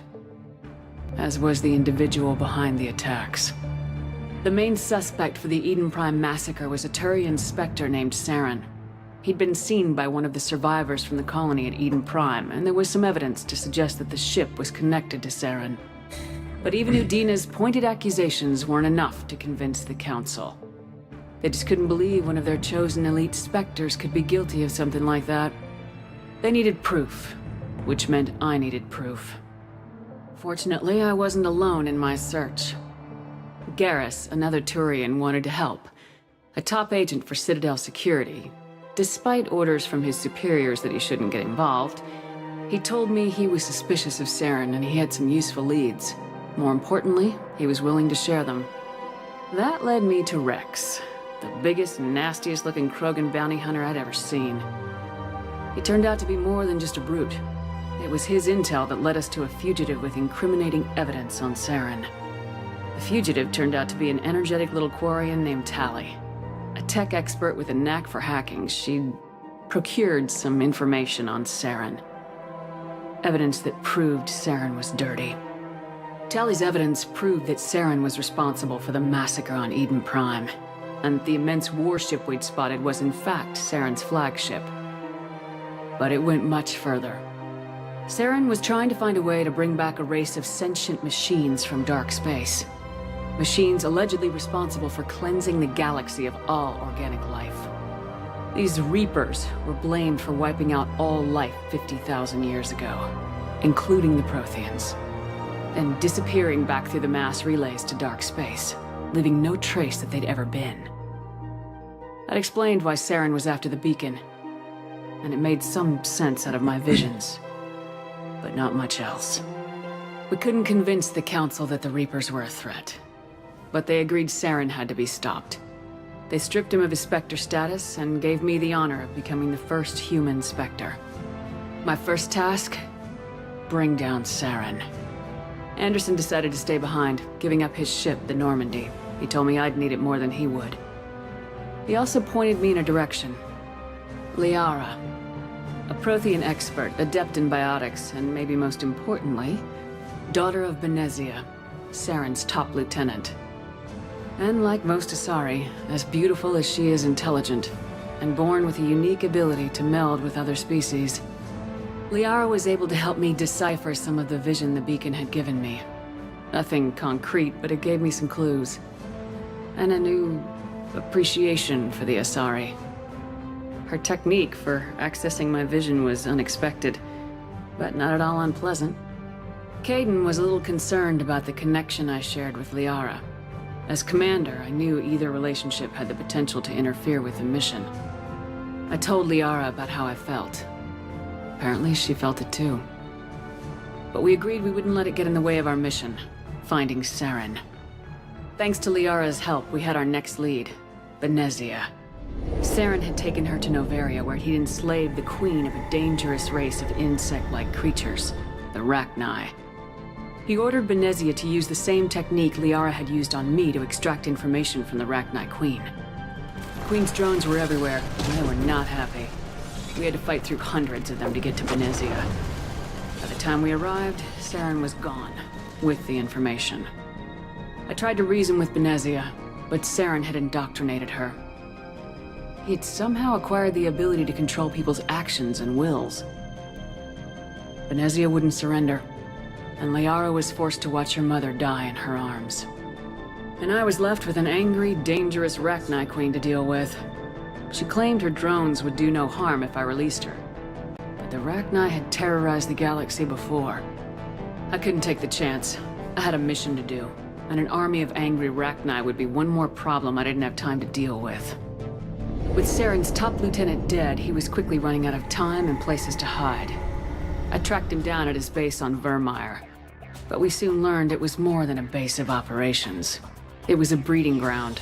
As was the individual behind the attacks. The main suspect for the Eden Prime massacre was a Turian Spectre named Saren. He'd been seen by one of the survivors from the colony at Eden Prime, and there was some evidence to suggest that the ship was connected to Saren. But even Udina's pointed accusations weren't enough to convince the Council. They just couldn't believe one of their chosen elite Spectres could be guilty of something like that. They needed proof, which meant I needed proof. Fortunately, I wasn't alone in my search. Garrus, another Turian, wanted to help. A top agent for Citadel security. Despite orders from his superiors that he shouldn't get involved, he told me he was suspicious of Saren and he had some useful leads. More importantly, he was willing to share them. That led me to Rex, the biggest, nastiest looking Krogan bounty hunter I'd ever seen. He turned out to be more than just a brute. It was his intel that led us to a fugitive with incriminating evidence on Saren. The fugitive turned out to be an energetic little Quarian named Tali. A tech expert with a knack for hacking, she'd procured some information on Saren. Evidence that proved Saren was dirty. Tali's evidence proved that Saren was responsible for the massacre on Eden Prime, and the immense warship we'd spotted was in fact Saren's flagship. But it went much further. Saren was trying to find a way to bring back a race of sentient machines from dark space. Machines allegedly responsible for cleansing the galaxy of all organic life. These Reapers were blamed for wiping out all life 50,000 years ago, including the Protheans, and disappearing back through the mass relays to dark space, leaving no trace that they'd ever been. That explained why Saren was after the beacon, and it made some sense out of my visions, but not much else. We couldn't convince the Council that the Reapers were a threat. But they agreed Saren had to be stopped. They stripped him of his Spectre status and gave me the honor of becoming the first human Spectre. My first task? Bring down Saren. Anderson decided to stay behind, giving up his ship, the Normandy. He told me I'd need it more than he would. He also pointed me in a direction. Liara. A Prothean expert, adept in biotics, and maybe most importantly, daughter of Benezia, Saren's top lieutenant. And like most Asari, as beautiful as she is intelligent, and born with a unique ability to meld with other species, Liara was able to help me decipher some of the vision the beacon had given me. Nothing concrete, but it gave me some clues. And a new appreciation for the Asari. Her technique for accessing my vision was unexpected, but not at all unpleasant. Kaidan was a little concerned about the connection I shared with Liara. As commander, I knew either relationship had the potential to interfere with the mission. I told Liara about how I felt. Apparently, she felt it too. But we agreed we wouldn't let it get in the way of our mission, finding Saren. Thanks to Liara's help, we had our next lead, Benezia. Saren had taken her to Noveria, where he'd enslaved the queen of a dangerous race of insect-like creatures, the Rachni. He ordered Benezia to use the same technique Liara had used on me to extract information from the Rachni queen. The queen's drones were everywhere, and they were not happy. We had to fight through hundreds of them to get to Benezia. By the time we arrived, Saren was gone, with the information. I tried to reason with Benezia, but Saren had indoctrinated her. He had somehow acquired the ability to control people's actions and wills. Benezia wouldn't surrender, and Liara was forced to watch her mother die in her arms. And I was left with an angry, dangerous Rachni queen to deal with. She claimed her drones would do no harm if I released her. But the Rachni had terrorized the galaxy before. I couldn't take the chance. I had a mission to do, and an army of angry Rachni would be one more problem I didn't have time to deal with. With Saren's top lieutenant dead, he was quickly running out of time and places to hide. I tracked him down at his base on Virmire, but we soon learned it was more than a base of operations. It was a breeding ground.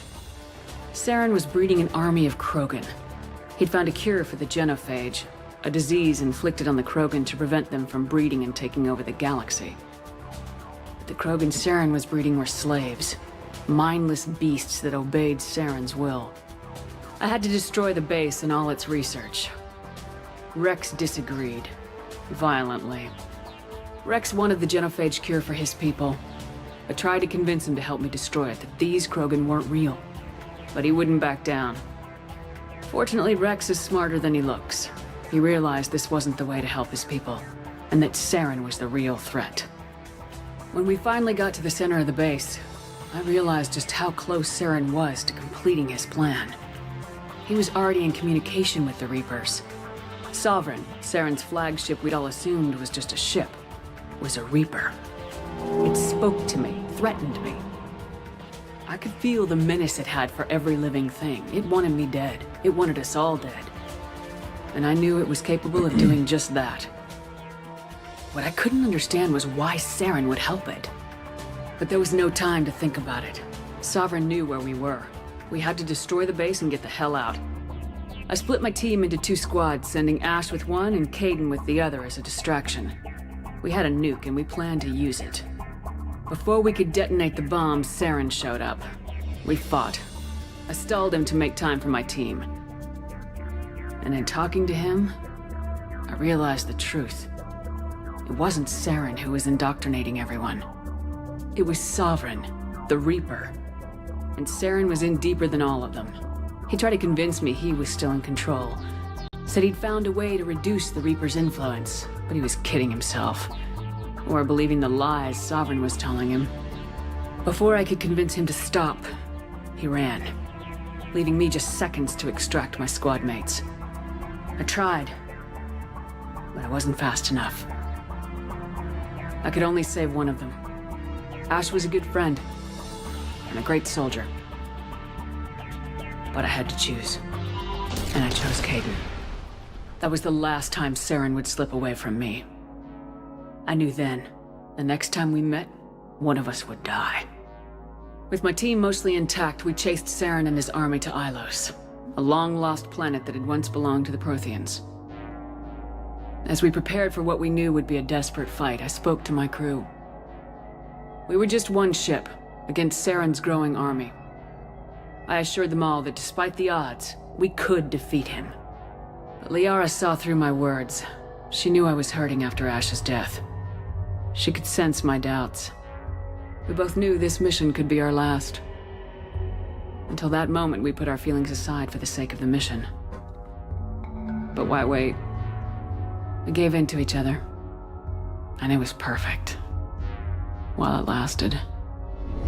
Saren was breeding an army of Krogan. He'd found a cure for the genophage, a disease inflicted on the Krogan to prevent them from breeding and taking over the galaxy. But the Krogan Saren was breeding were slaves, mindless beasts that obeyed Saren's will. I had to destroy the base and all its research. Rex disagreed, violently. Rex wanted the genophage cure for his people. I tried to convince him to help me destroy it, that these Krogan weren't real. But he wouldn't back down. Fortunately, Rex is smarter than he looks. He realized this wasn't the way to help his people, and that Saren was the real threat. When we finally got to the center of the base, I realized just how close Saren was to completing his plan. He was already in communication with the Reapers. Sovereign, Saren's flagship we'd all assumed was just a ship, was a Reaper. It spoke to me, threatened me. I could feel the menace it had for every living thing. It wanted me dead. It wanted us all dead. And I knew it was capable of doing just that. What I couldn't understand was why Saren would help it. But there was no time to think about it. Sovereign knew where we were. We had to destroy the base and get the hell out. I split my team into 2 squads, sending Ash with one and Kaidan with the other as a distraction. We had a nuke and we planned to use it. Before we could detonate the bomb, Saren showed up. We fought. I stalled him to make time for my team. And in talking to him, I realized the truth. It wasn't Saren who was indoctrinating everyone. It was Sovereign, the Reaper. And Saren was in deeper than all of them. He tried to convince me he was still in control. Said he'd found a way to reduce the Reaper's influence, but he was kidding himself. Or believing the lies Sovereign was telling him. Before I could convince him to stop, he ran, leaving me just seconds to extract my squad mates. I tried, but I wasn't fast enough. I could only save one of them. Ash was a good friend, and a great soldier. But I had to choose, and I chose Kaidan. That was the last time Saren would slip away from me. I knew then, the next time we met, one of us would die. With my team mostly intact, we chased Saren and his army to Ilos, a long-lost planet that had once belonged to the Protheans. As we prepared for what we knew would be a desperate fight, I spoke to my crew. We were just one ship, against Saren's growing army. I assured them all that despite the odds, we could defeat him. But Liara saw through my words. She knew I was hurting after Ash's death. She could sense my doubts. We both knew this mission could be our last. Until that moment, we put our feelings aside for the sake of the mission. But why wait? We gave in to each other. And it was perfect. While it lasted.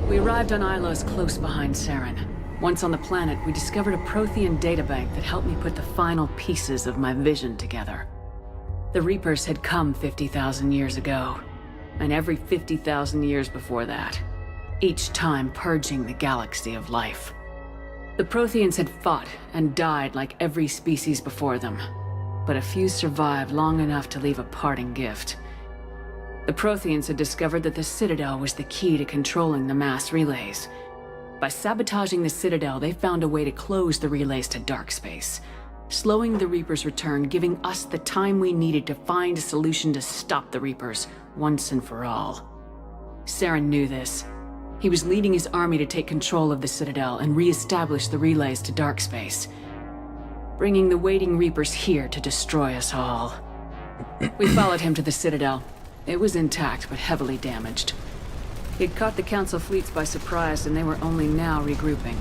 We arrived on Ilos close behind Saren. Once on the planet, we discovered a Prothean databank that helped me put the final pieces of my vision together. The Reapers had come 50,000 years ago, and every 50,000 years before that, each time purging the galaxy of life. The Protheans had fought and died like every species before them, but a few survived long enough to leave a parting gift. The Protheans had discovered that the Citadel was the key to controlling the mass relays. By sabotaging the Citadel, they found a way to close the relays to dark space, slowing the Reapers' return, giving us the time we needed to find a solution to stop the Reapers once and for all. Saren knew this. He was leading his army to take control of the Citadel and re-establish the relays to dark space, bringing the waiting Reapers here to destroy us all. We followed him to the Citadel. It was intact, but heavily damaged. He'd caught the Council fleets by surprise, and they were only now regrouping.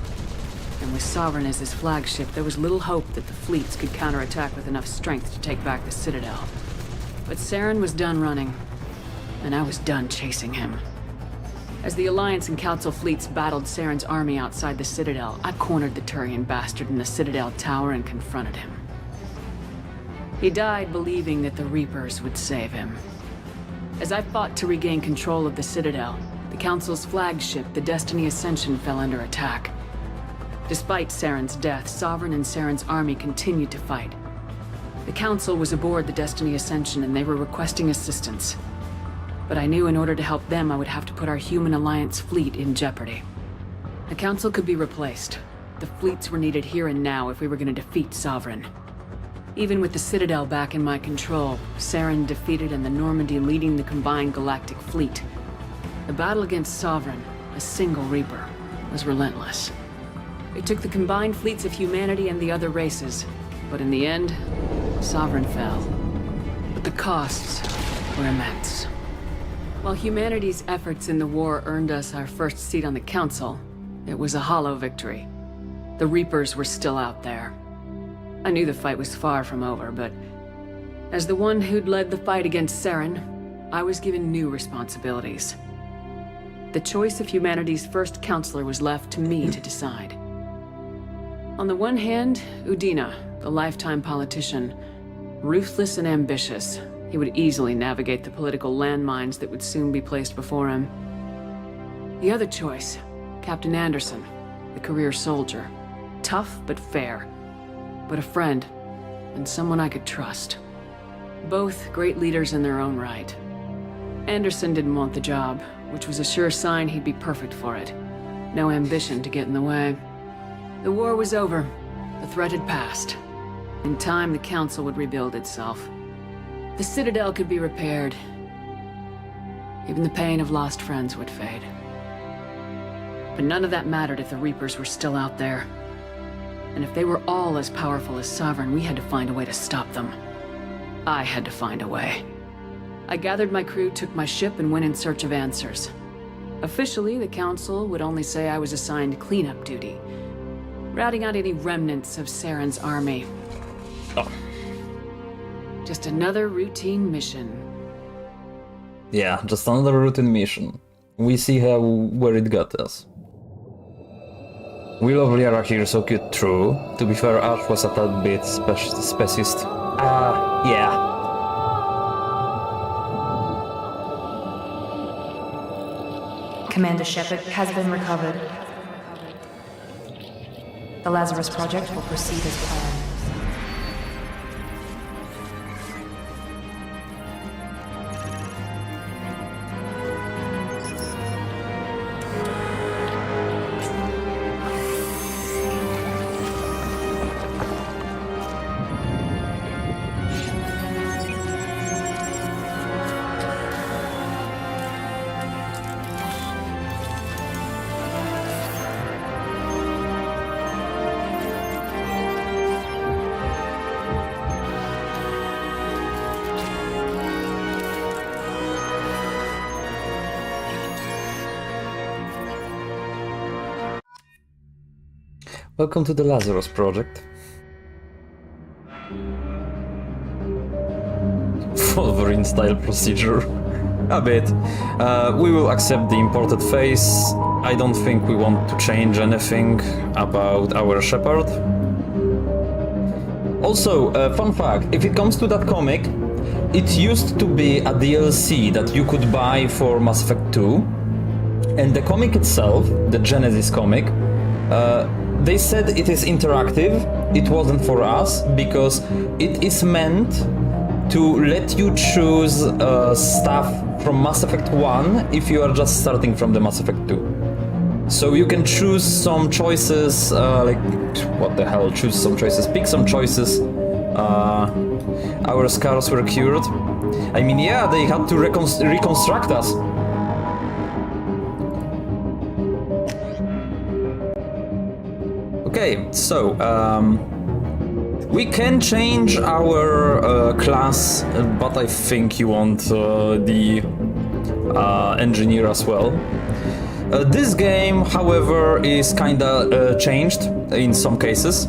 And with Sovereign as his flagship, there was little hope that the fleets could counterattack with enough strength to take back the Citadel. But Saren was done running, and I was done chasing him. As the Alliance and Council fleets battled Saren's army outside the Citadel, I cornered the Turian bastard in the Citadel tower and confronted him. He died believing that the Reapers would save him. As I fought to regain control of the Citadel, the Council's flagship, the Destiny Ascension, fell under attack. Despite Saren's death, Sovereign and Saren's army continued to fight. The Council was aboard the Destiny Ascension and they were requesting assistance. But I knew in order to help them, I would have to put our human Alliance fleet in jeopardy. The Council could be replaced. The fleets were needed here and now if we were going to defeat Sovereign. Even with the Citadel back in my control, Saren defeated and the Normandy leading the combined galactic fleet. The battle against Sovereign, a single Reaper, was relentless. It took the combined fleets of humanity and the other races, but in the end, Sovereign fell. But the costs were immense. While humanity's efforts in the war earned us our first seat on the Council, it was a hollow victory. The Reapers were still out there. I knew the fight was far from over, but as the one who'd led the fight against Saren, I was given new responsibilities. The choice of humanity's first counselor was left to me to decide. On the one hand, Udina, the lifetime politician, ruthless and ambitious. He would easily navigate the political landmines that would soon be placed before him. The other choice, Captain Anderson, the career soldier. Tough but fair, but a friend, and someone I could trust. Both great leaders in their own right. Anderson didn't want the job, which was a sure sign he'd be perfect for it. No ambition to get in the way. The war was over. The threat had passed. In time, the Council would rebuild itself. The Citadel could be repaired. Even the pain of lost friends would fade. But none of that mattered if the Reapers were still out there. And if they were all as powerful as Sovereign, we had to find a way to stop them. I had to find a way. I gathered my crew, took my ship, and went in search of answers. Officially, the Council would only say I was assigned cleanup duty, routing out any remnants of Saren's army. Oh. Just another routine mission. Yeah, just another routine mission. We see where it got us. We love Liara here, so cute, true. To be fair, Ash was a tad bit speciest. Yeah. Commander Shepard has been recovered. The Lazarus Project will proceed as planned. Welcome to the Lazarus Project. Wolverine style procedure. A bit. We will accept the imported face. I don't think we want to change anything about our Shepard. Also, fun fact, if it comes to that comic, it used to be a DLC that you could buy for Mass Effect 2. And the comic itself, the Genesis comic, they said it is interactive. It wasn't for us because it is meant to let you choose stuff from Mass Effect 1 if you are just starting from the Mass Effect 2. So you can choose some choices, like, what the hell, choose some choices, pick some choices. Our scars were cured. I mean, yeah, they had to reconstruct us. Okay, so, we can change our class, but I think you want the engineer as well. This game, however, is kinda changed in some cases.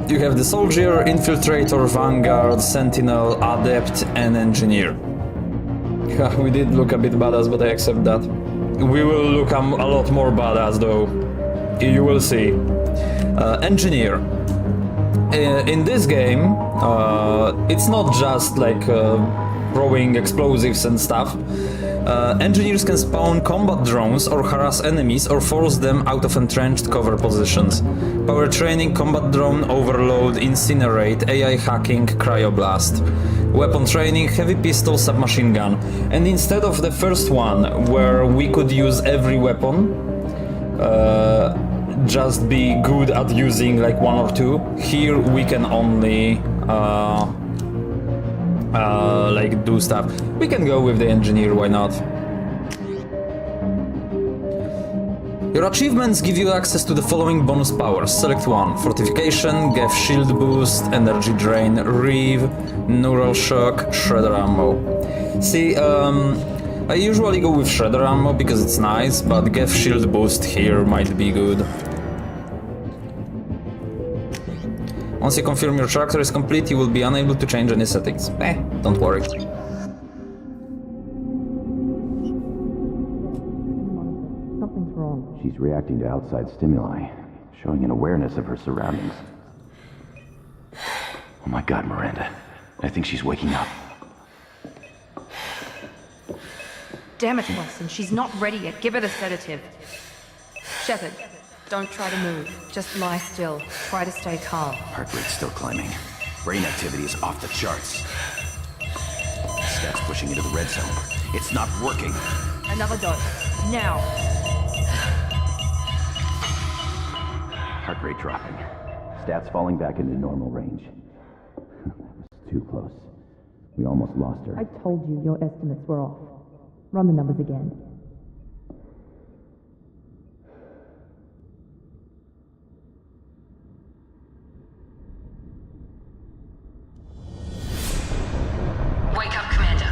You have the soldier, infiltrator, vanguard, sentinel, adept, and engineer. We did look a bit badass, but I accept that. We will look a lot more badass though. You will see. Engineer. In this game, it's not just like throwing explosives and stuff. Engineers can spawn combat drones or harass enemies or force them out of entrenched cover positions. Power training, combat drone, overload, incinerate, AI hacking, cryoblast. Weapon training, heavy pistol, submachine gun. And instead of the first one, where we could use every weapon, just be good at using like one or two, here we can only like do stuff. We can go with the engineer, why not? Your achievements give you access to the following bonus powers. Select one. Fortification, Geth shield boost, energy drain, reave, neural shock, shredder ammo. See, I usually go with shredder ammo because it's nice, but Geth shield boost here might be good. Once you confirm your character is complete, you will be unable to change any settings. Don't worry. Something's wrong. She's reacting to outside stimuli, showing an awareness of her surroundings. Oh my god, Miranda. I think she's waking up. Damn it, Watson, she's not ready yet. Give her the sedative. Shepard, don't try to move. Just lie still. Try to stay calm. Heart rate's still climbing. Brain activity is off the charts. Stats pushing into the red zone. It's not working. Another dose. Now. Heart rate dropping. Stats falling back into normal range. That was too close. We almost lost her. I told you your estimates were off. Run the numbers again. Wake up, Commander.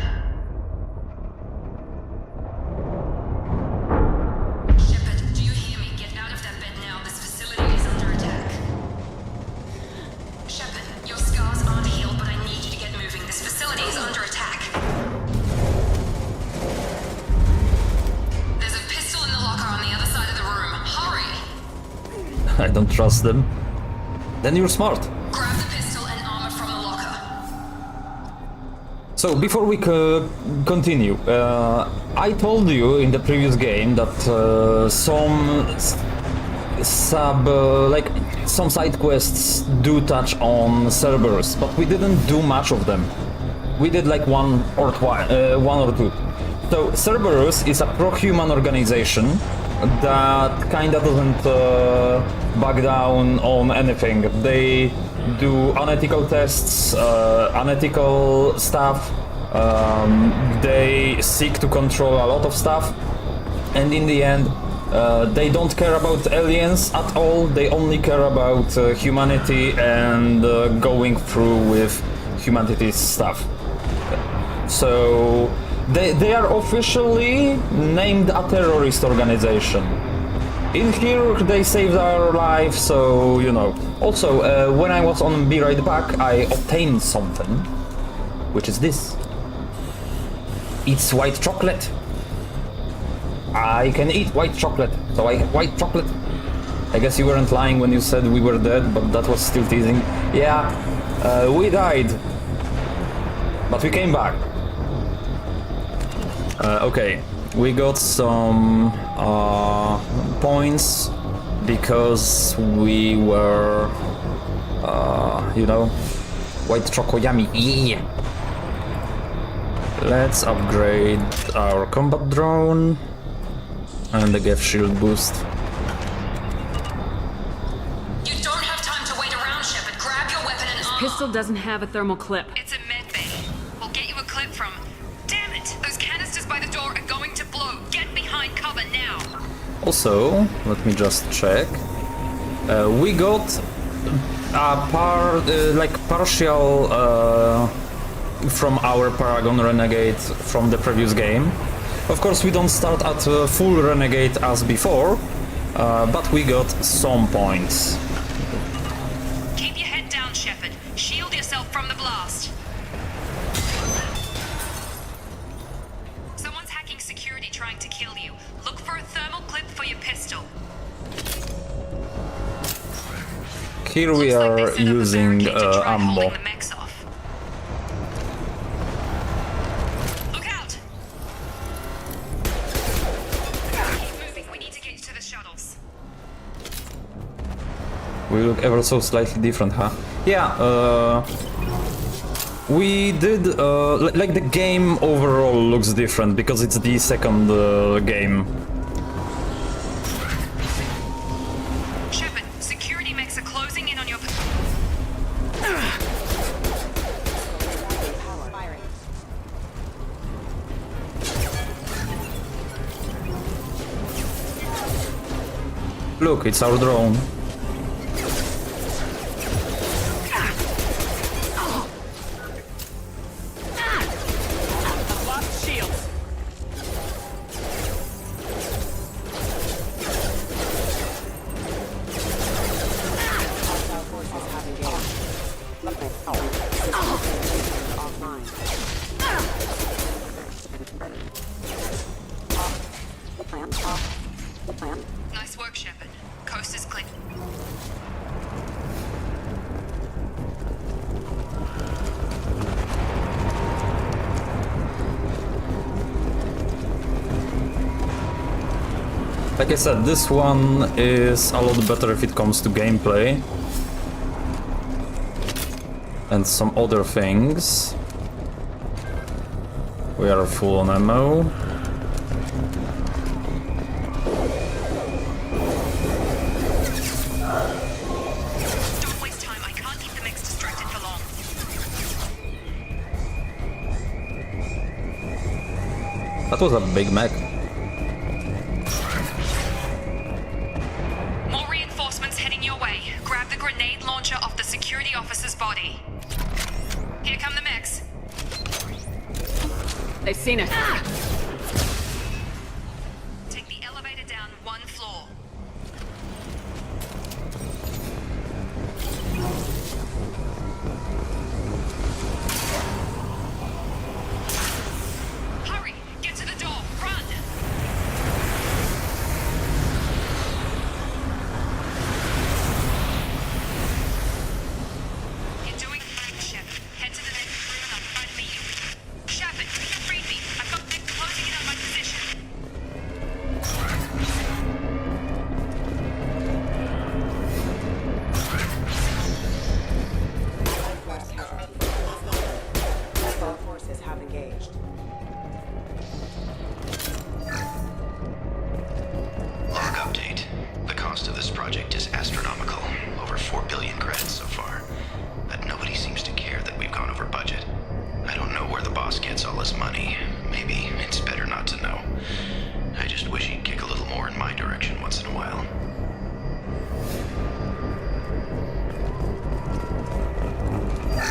Shepard, do you hear me? Get out of that bed now. This facility is under attack. Shepard, your scars aren't healed, but I need you to get moving. This facility is under attack. There's a pistol in the locker on the other side of the room. Hurry! I don't trust them. Then you're smart. Grab the pistol and armor from the locker. So, before we continue, I told you in the previous game that some side quests do touch on Cerberus, but we didn't do much of them. We did like one or two. So, Cerberus is a pro-human organization that kinda doesn't back down on anything. They do unethical tests, unethical stuff. They seek to control a lot of stuff, and in the end, they don't care about aliens at all. They only care about humanity and going through with humanity's stuff. So they are officially named a terrorist organization. in here they saved our life, so you know. Also, when I was on Be Right Back, I obtained something, which is this. It's white chocolate. I can eat white chocolate, so I have white chocolate. I guess you weren't lying when you said we were dead, but that was still teasing. Yeah, we died, but we came back. Okay, we got some points because we were, you know, white choco yummy. Yeah. Let's upgrade our combat drone and the Geth shield boost. You don't have time to wait around, Shepard. Grab your weapon and armor. Pistol doesn't have a thermal clip. It's a med bay. We'll get you a clip from... Damn it! Those canisters by the door are going to blow. Get behind cover now. Also, let me just check. We got a partial from our Paragon Renegade from the previous game. Of course, we don't start at full Renegade as before, but we got some points. Keep your head down, Shepard. Shield yourself from the blast. Someone's hacking security trying to kill you. Look for a thermal clip for your pistol. Here we are using ammo. We look ever so slightly different, huh? Yeah, we did, like the game overall looks different because it's the second game. Shepard, security mechs are closing in on your... Look, it's our drone. Nice work, Shepard. Coast is clear. Like I said, this one is a lot better if it comes to gameplay. And some other things. We are full on ammo. Don't waste time. I can't keep the mechs distracted for long. That was a big mech. More reinforcements heading your way. Grab the grenade launcher off the security officer's body. Here come the mechs. They've seen us. Take the elevator down one floor. Hurry! Get to the door! Run! You're doing fine, Shepard. Head to the next room and I'll try to meet you. Shepard, read me. I've got them closing in on my position. Forces have engaged. Log update. The cost of this project is astronomical. Over 4 billion credits so far. But nobody seems to care that we've gone over budget. I don't know where the boss gets all his money. Maybe it's better not to know. I just wish he'd kick a little more in my direction once in a while.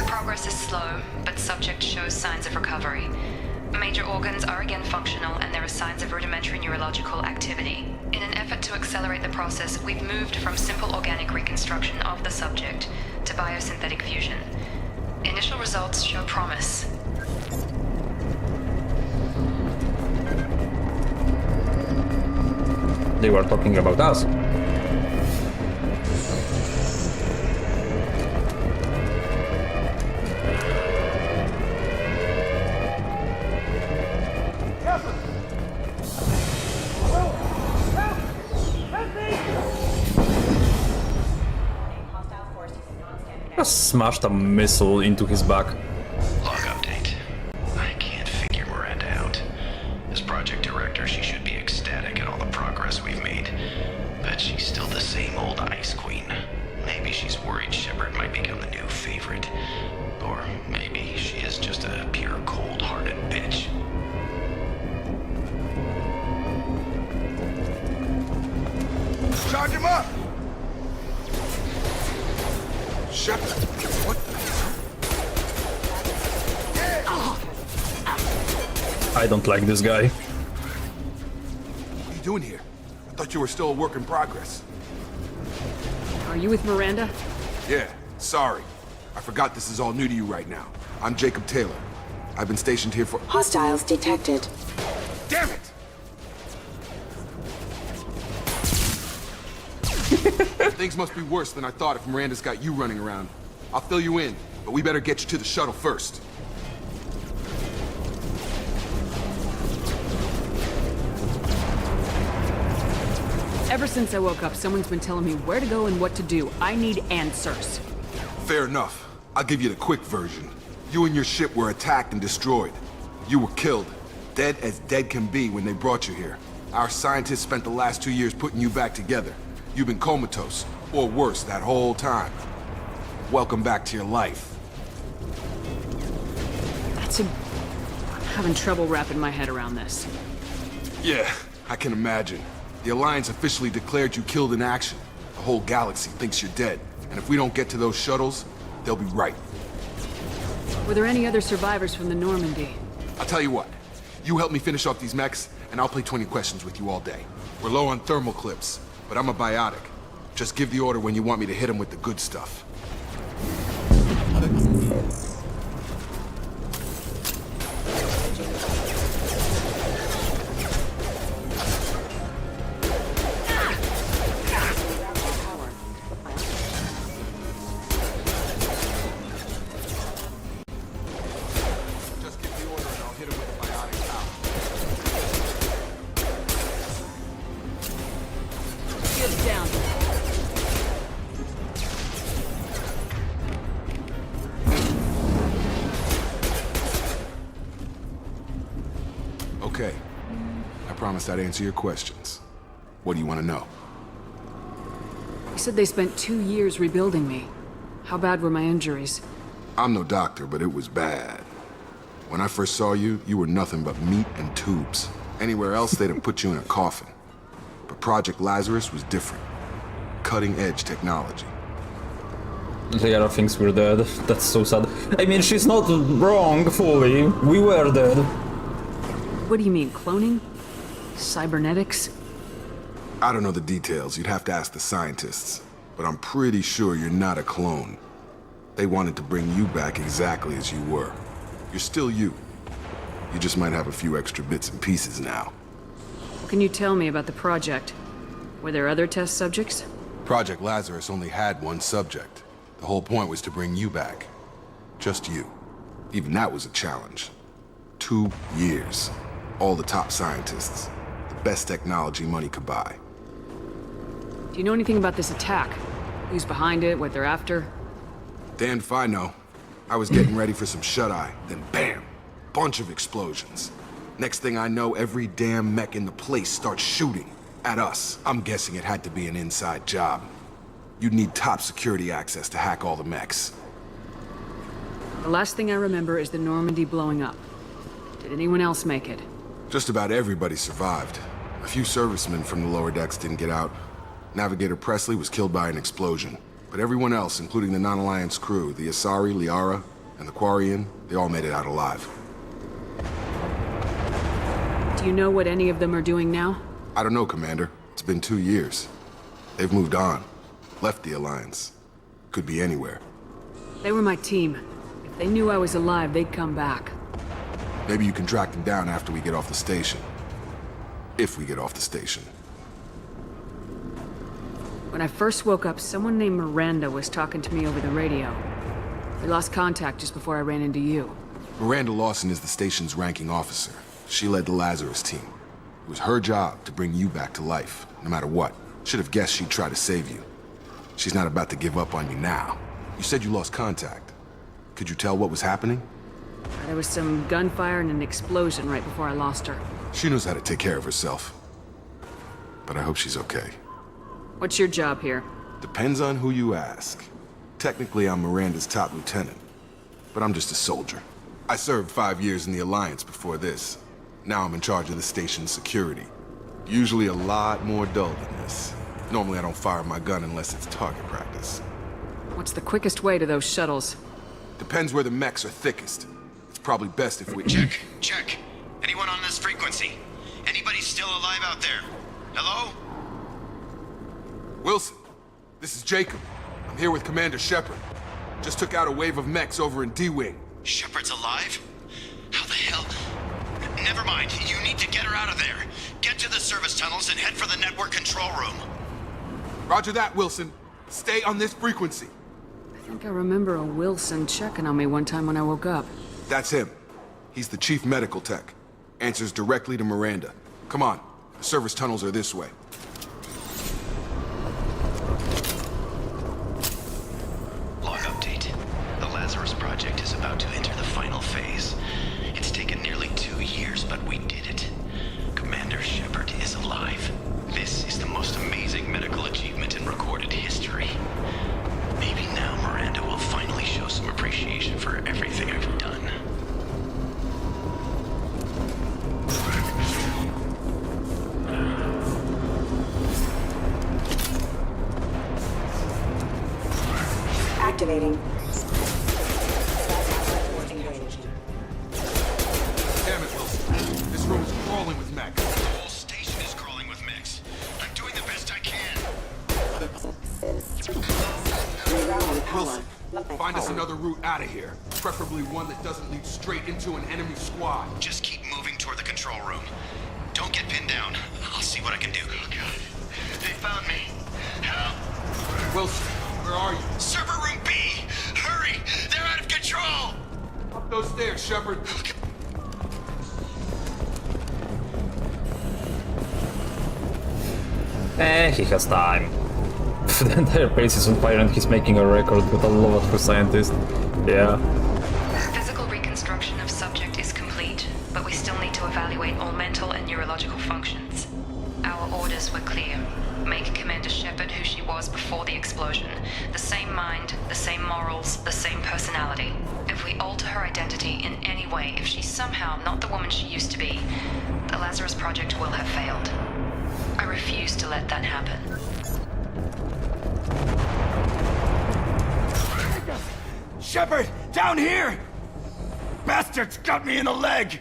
Progress is slow, but subject shows signs of recovery. Major organs are again functional and there are signs of rudimentary neurological activity. In an effort to accelerate the process, we've moved from simple organic reconstruction of the subject to biosynthetic fusion. Initial results show promise. They were talking about us. Just smashed a missile into his back. Log update. I can't figure Miranda out. As project director, she should be ecstatic at all the progress we've made. But she's still the same old Ice Queen. Maybe she's worried Shepard might become the new favorite. Or maybe she is just a pure cold-hearted bitch. Charge him up! Shepard, what the hell? I don't like this guy. What are you doing here? I thought you were still a work in progress. Are you with Miranda? Yeah, sorry. I forgot this is all new to you right now. I'm Jacob Taylor. I've been stationed here for— Hostiles detected. Damn it! Things must be worse than I thought if Miranda's got you running around. I'll fill you in, but we better get you to the shuttle first. Ever since I woke up, someone's been telling me where to go and what to do. I need answers. Fair enough. I'll give you the quick version. You and your ship were attacked and destroyed. You were killed. Dead as dead can be when they brought you here. Our scientists spent the last 2 years putting you back together. You've been comatose, or worse, that whole time. Welcome back to your life. I'm having trouble wrapping my head around this. Yeah, I can imagine. The Alliance officially declared you killed in action. The whole galaxy thinks you're dead. And if we don't get to those shuttles, they'll be right. Were there any other survivors from the Normandy? I'll tell you what. You help me finish off these mechs, and I'll play 20 questions with you all day. We're low on thermal clips, but I'm a biotic. Just give the order when you want me to hit him with the good stuff. Just give the order and I'll hit him with a biotic power. Shields down. Okay. I promised I'd answer your questions. What do you want to know? You said they spent 2 years rebuilding me. How bad were my injuries? I'm no doctor, but it was bad. When I first saw you, you were nothing but meat and tubes. Anywhere else, they'd have put you in a coffin. But Project Lazarus was different. Cutting-edge technology. Liara thinks we're dead. That's so sad. I mean, she's not wrong fully. We were dead. What do you mean, cloning? Cybernetics? I don't know the details. You'd have to ask the scientists. But I'm pretty sure you're not a clone. They wanted to bring you back exactly as you were. You're still you. You just might have a few extra bits and pieces now. What can you tell me about the project? Were there other test subjects? Project Lazarus only had one subject. The whole point was to bring you back. Just you. Even that was a challenge. 2 years. All the top scientists. The best technology money could buy. Do you know anything about this attack? Who's behind it, what they're after? Damned if I know. I was getting ready for some shut-eye, then bam! Bunch of explosions. Next thing I know, every damn mech in the place starts shooting. At us. I'm guessing it had to be an inside job. You'd need top security access to hack all the mechs. The last thing I remember is the Normandy blowing up. Did anyone else make it? Just about everybody survived. A few servicemen from the lower decks didn't get out. Navigator Presley was killed by an explosion. But everyone else, including the non-Alliance crew, the Asari, Liara, and the Quarian, they all made it out alive. Do you know what any of them are doing now? I don't know, Commander. It's been 2 years. They've moved on. Left the Alliance. Could be anywhere. They were my team. If they knew I was alive, they'd come back. Maybe you can track them down after we get off the station. If we get off the station. When I first woke up, someone named Miranda was talking to me over the radio. We lost contact just before I ran into you. Miranda Lawson is the station's ranking officer. She led the Lazarus team. It was her job to bring you back to life, no matter what. Should have guessed she'd try to save you. She's not about to give up on you now. You said you lost contact. Could you tell what was happening? There was some gunfire and an explosion right before I lost her. She knows how to take care of herself. But I hope she's okay. What's your job here? Depends on who you ask. Technically, I'm Miranda's top lieutenant. But I'm just a soldier. I served 5 years in the Alliance before this. Now I'm in charge of the station's security. Usually a lot more dull than this. Normally I don't fire my gun unless it's target practice. What's the quickest way to those shuttles? Depends where the mechs are thickest. It's probably best if we... Check. Anyone on this frequency? Anybody still alive out there? Hello? Wilson, this is Jacob. I'm here with Commander Shepard. Just took out a wave of mechs over in D-Wing. Shepard's alive? How the hell? Never mind. You need to get her out of there. Get to the service tunnels and head for the network control room. Roger that, Wilson. Stay on this frequency. I think I remember a Wilson checking on me one time when I woke up. That's him. He's the chief medical tech. Answers directly to Miranda. Come on. The service tunnels are this way. Log update. The Lazarus Project is about to enter the final phase. It's taken nearly 2 years, but we did it. Commander Shepard is alive. This is the most amazing medical achievement in recorded history. Maybe now Miranda will finally show some appreciation for everything I've done. Activating. Damn it, Wilson. This room is crawling with mechs. The whole station is crawling with mechs. I'm doing the best I can. Wilson, find us another route out of here. Preferably one that doesn't lead straight into an enemy squad. Just keep moving toward the control room. Don't get pinned down. I'll see what I can do. Oh, God. They found me. Help. Wilson, where are you? Server room B! Hurry! They're out of control! Up those stairs, Shepard. He has time. The entire place is on fire and he's making a record with a lot of scientists. Yeah. Physical reconstruction of subject is complete, but we still need to evaluate all mental and neurological functions. Our orders were clear. Make Commander Shepard who she was before the explosion. The same mind, the same morals, the same personality. If we alter her identity in any way, if she's somehow not the woman she used to be, the Lazarus Project will have failed. I refuse to let that happen. Shepard, down here! Bastards got me in the leg!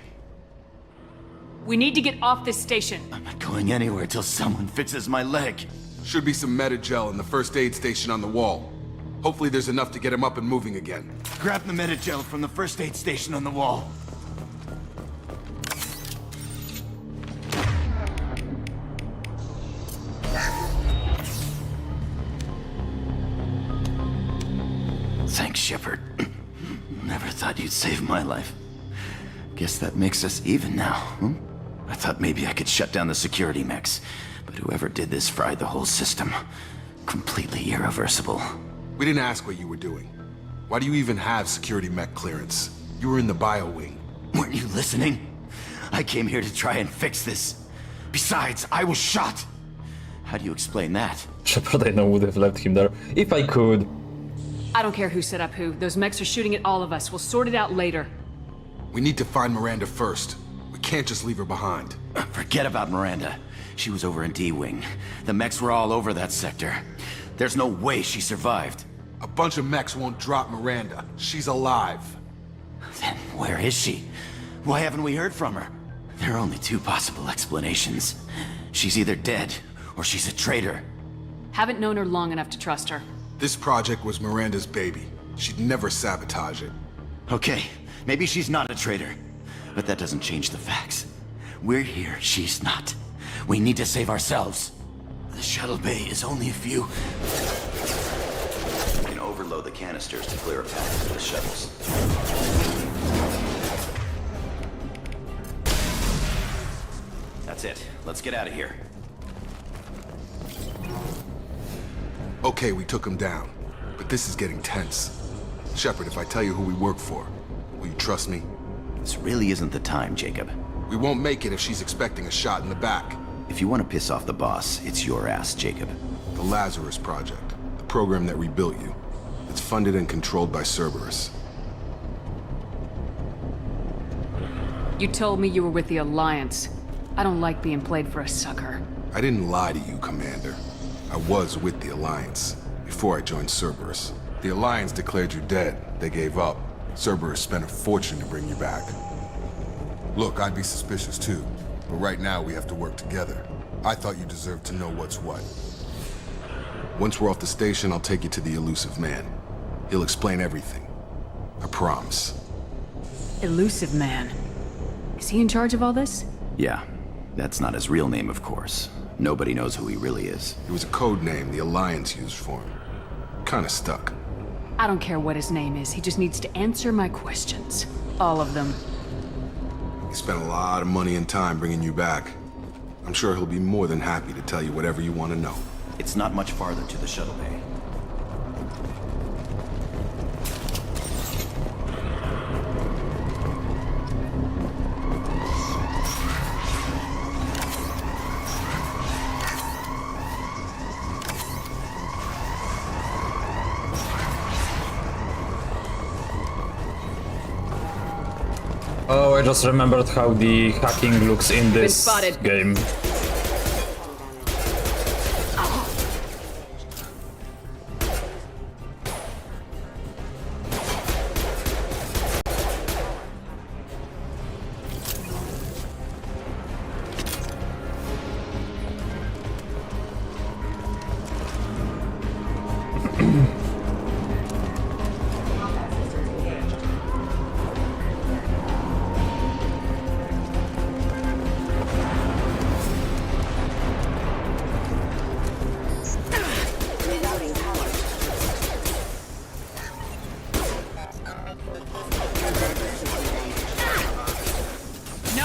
We need to get off this station. I'm not going anywhere till someone fixes my leg. Should be some Metagel in the first aid station on the wall. Hopefully there's enough to get him up and moving again. Grab the Metagel from the first aid station on the wall. Thanks, Shepard. Never thought you'd save my life. Guess that makes us even now, hmm? I thought maybe I could shut down the security mechs, but whoever did this fried the whole system. Completely irreversible. We didn't ask what you were doing. Why do you even have security mech clearance? You were in the bio wing. Weren't you listening? I came here to try and fix this. Besides, I was shot. How do you explain that? Shepard, I know, would have left him there if I could. I don't care who set up who. Those mechs are shooting at all of us. We'll sort it out later. We need to find Miranda first. We can't just leave her behind. Forget about Miranda. She was over in D-Wing. The mechs were all over that sector. There's no way she survived. A bunch of mechs won't drop Miranda. She's alive. Then where is she? Why haven't we heard from her? There are only two possible explanations. She's either dead, or she's a traitor. Haven't known her long enough to trust her. This project was Miranda's baby. She'd never sabotage it. Okay, maybe she's not a traitor, but that doesn't change the facts. We're here, she's not. We need to save ourselves. The shuttle bay is only a few... We can overload the canisters to clear a path to the shuttles. That's it. Let's get out of here. Okay, we took him down, but this is getting tense. Shepard, if I tell you who we work for, will you trust me? This really isn't the time, Jacob. We won't make it if she's expecting a shot in the back. If you want to piss off the boss, it's your ass, Jacob. The Lazarus Project, the program that rebuilt you. It's funded and controlled by Cerberus. You told me you were with the Alliance. I don't like being played for a sucker. I didn't lie to you, Commander. I was with the Alliance, before I joined Cerberus. The Alliance declared you dead. They gave up. Cerberus spent a fortune to bring you back. Look, I'd be suspicious too, but right now we have to work together. I thought you deserved to know what's what. Once we're off the station, I'll take you to the Elusive Man. He'll explain everything. I promise. Elusive Man. Is he in charge of all this? Yeah, that's not his real name, of course. Nobody knows who he really is. It was a code name the Alliance used for him. Kinda stuck. I don't care what his name is, he just needs to answer my questions. All of them. He spent a lot of money and time bringing you back. I'm sure he'll be more than happy to tell you whatever you want to know. It's not much farther to the shuttle bay. Oh, I just remembered how the hacking looks in this game.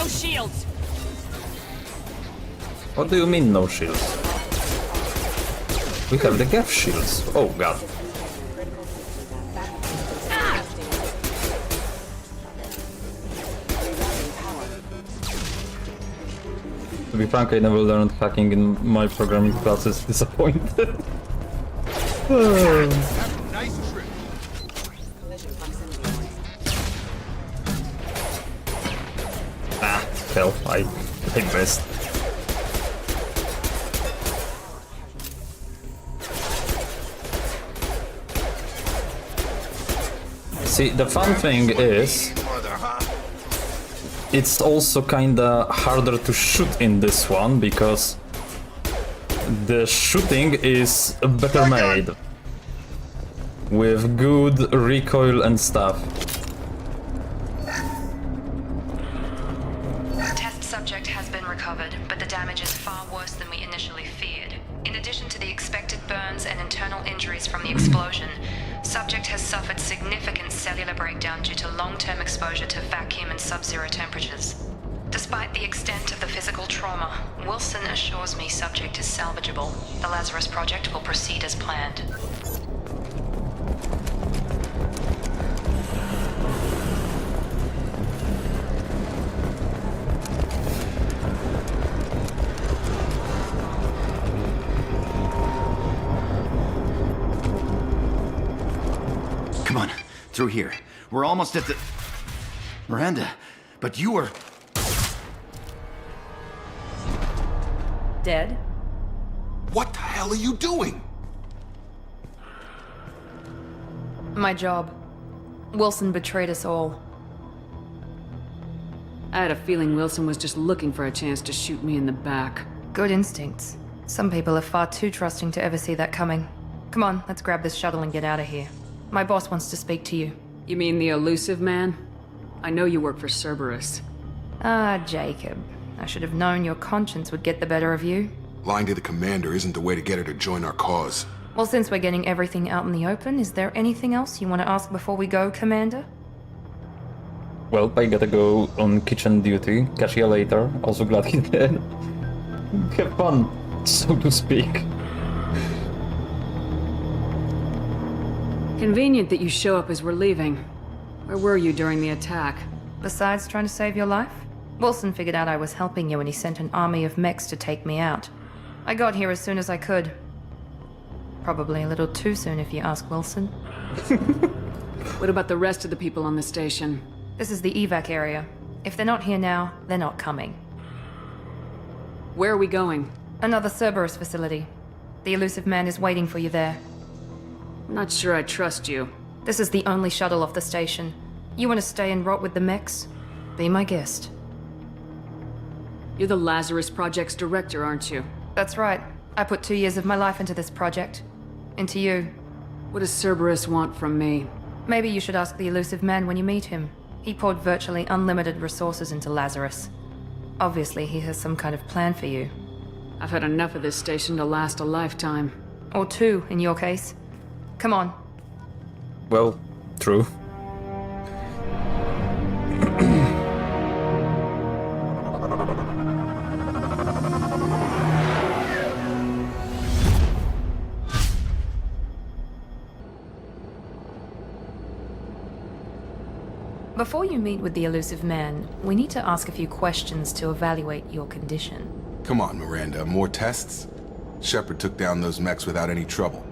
Shields. What do you mean, no shields? We have the Geth shields. Oh god. To be frank, I never learned hacking in my programming classes. Disappointed. Hell, I missed. See, the fun thing is, it's also kinda harder to shoot in this one because the shooting is better made with good recoil and stuff. Subject has been recovered, but the damage is far worse than we initially feared. In addition to the expected burns and internal injuries from the explosion, subject has suffered significant cellular breakdown due to long-term exposure to vacuum and sub-zero temperatures. Despite the extent of the physical trauma, Wilson assures me subject is salvageable. The Lazarus Project will proceed as planned. Through here. We're almost at the... Miranda, but you were... Dead? What the hell are you doing? My job. Wilson betrayed us all. I had a feeling Wilson was just looking for a chance to shoot me in the back. Good instincts. Some people are far too trusting to ever see that coming. Come on, let's grab this shuttle and get out of here. My boss wants to speak to you. You mean the elusive man? I know you work for Cerberus. Ah, Jacob. I should have known your conscience would get the better of you. Lying to the commander isn't the way to get her to join our cause. Well, since we're getting everything out in the open, is there anything else you want to ask before we go, Commander? Well, I gotta go on kitchen duty. Catch you later. Also glad he did. Have fun, so to speak. Convenient that you show up as we're leaving. Where were you during the attack? Besides trying to save your life? Wilson figured out I was helping you and he sent an army of mechs to take me out. I got here as soon as I could. Probably a little too soon if you ask Wilson. What about the rest of the people on the station? This is the evac area. If they're not here now, they're not coming. Where are we going? Another Cerberus facility. The elusive man is waiting for you there. I'm not sure I trust you. This is the only shuttle off the station. You want to stay and rot with the mechs? Be my guest. You're the Lazarus Project's director, aren't you? That's right. I put 2 years of my life into this project. Into you. What does Cerberus want from me? Maybe you should ask the elusive man when you meet him. He poured virtually unlimited resources into Lazarus. Obviously, he has some kind of plan for you. I've had enough of this station to last a lifetime. Or 2, in your case. Come on. Well, true. Before you meet with the elusive man, we need to ask a few questions to evaluate your condition. Come on, Miranda, more tests? Shepard took down those mechs without any trouble.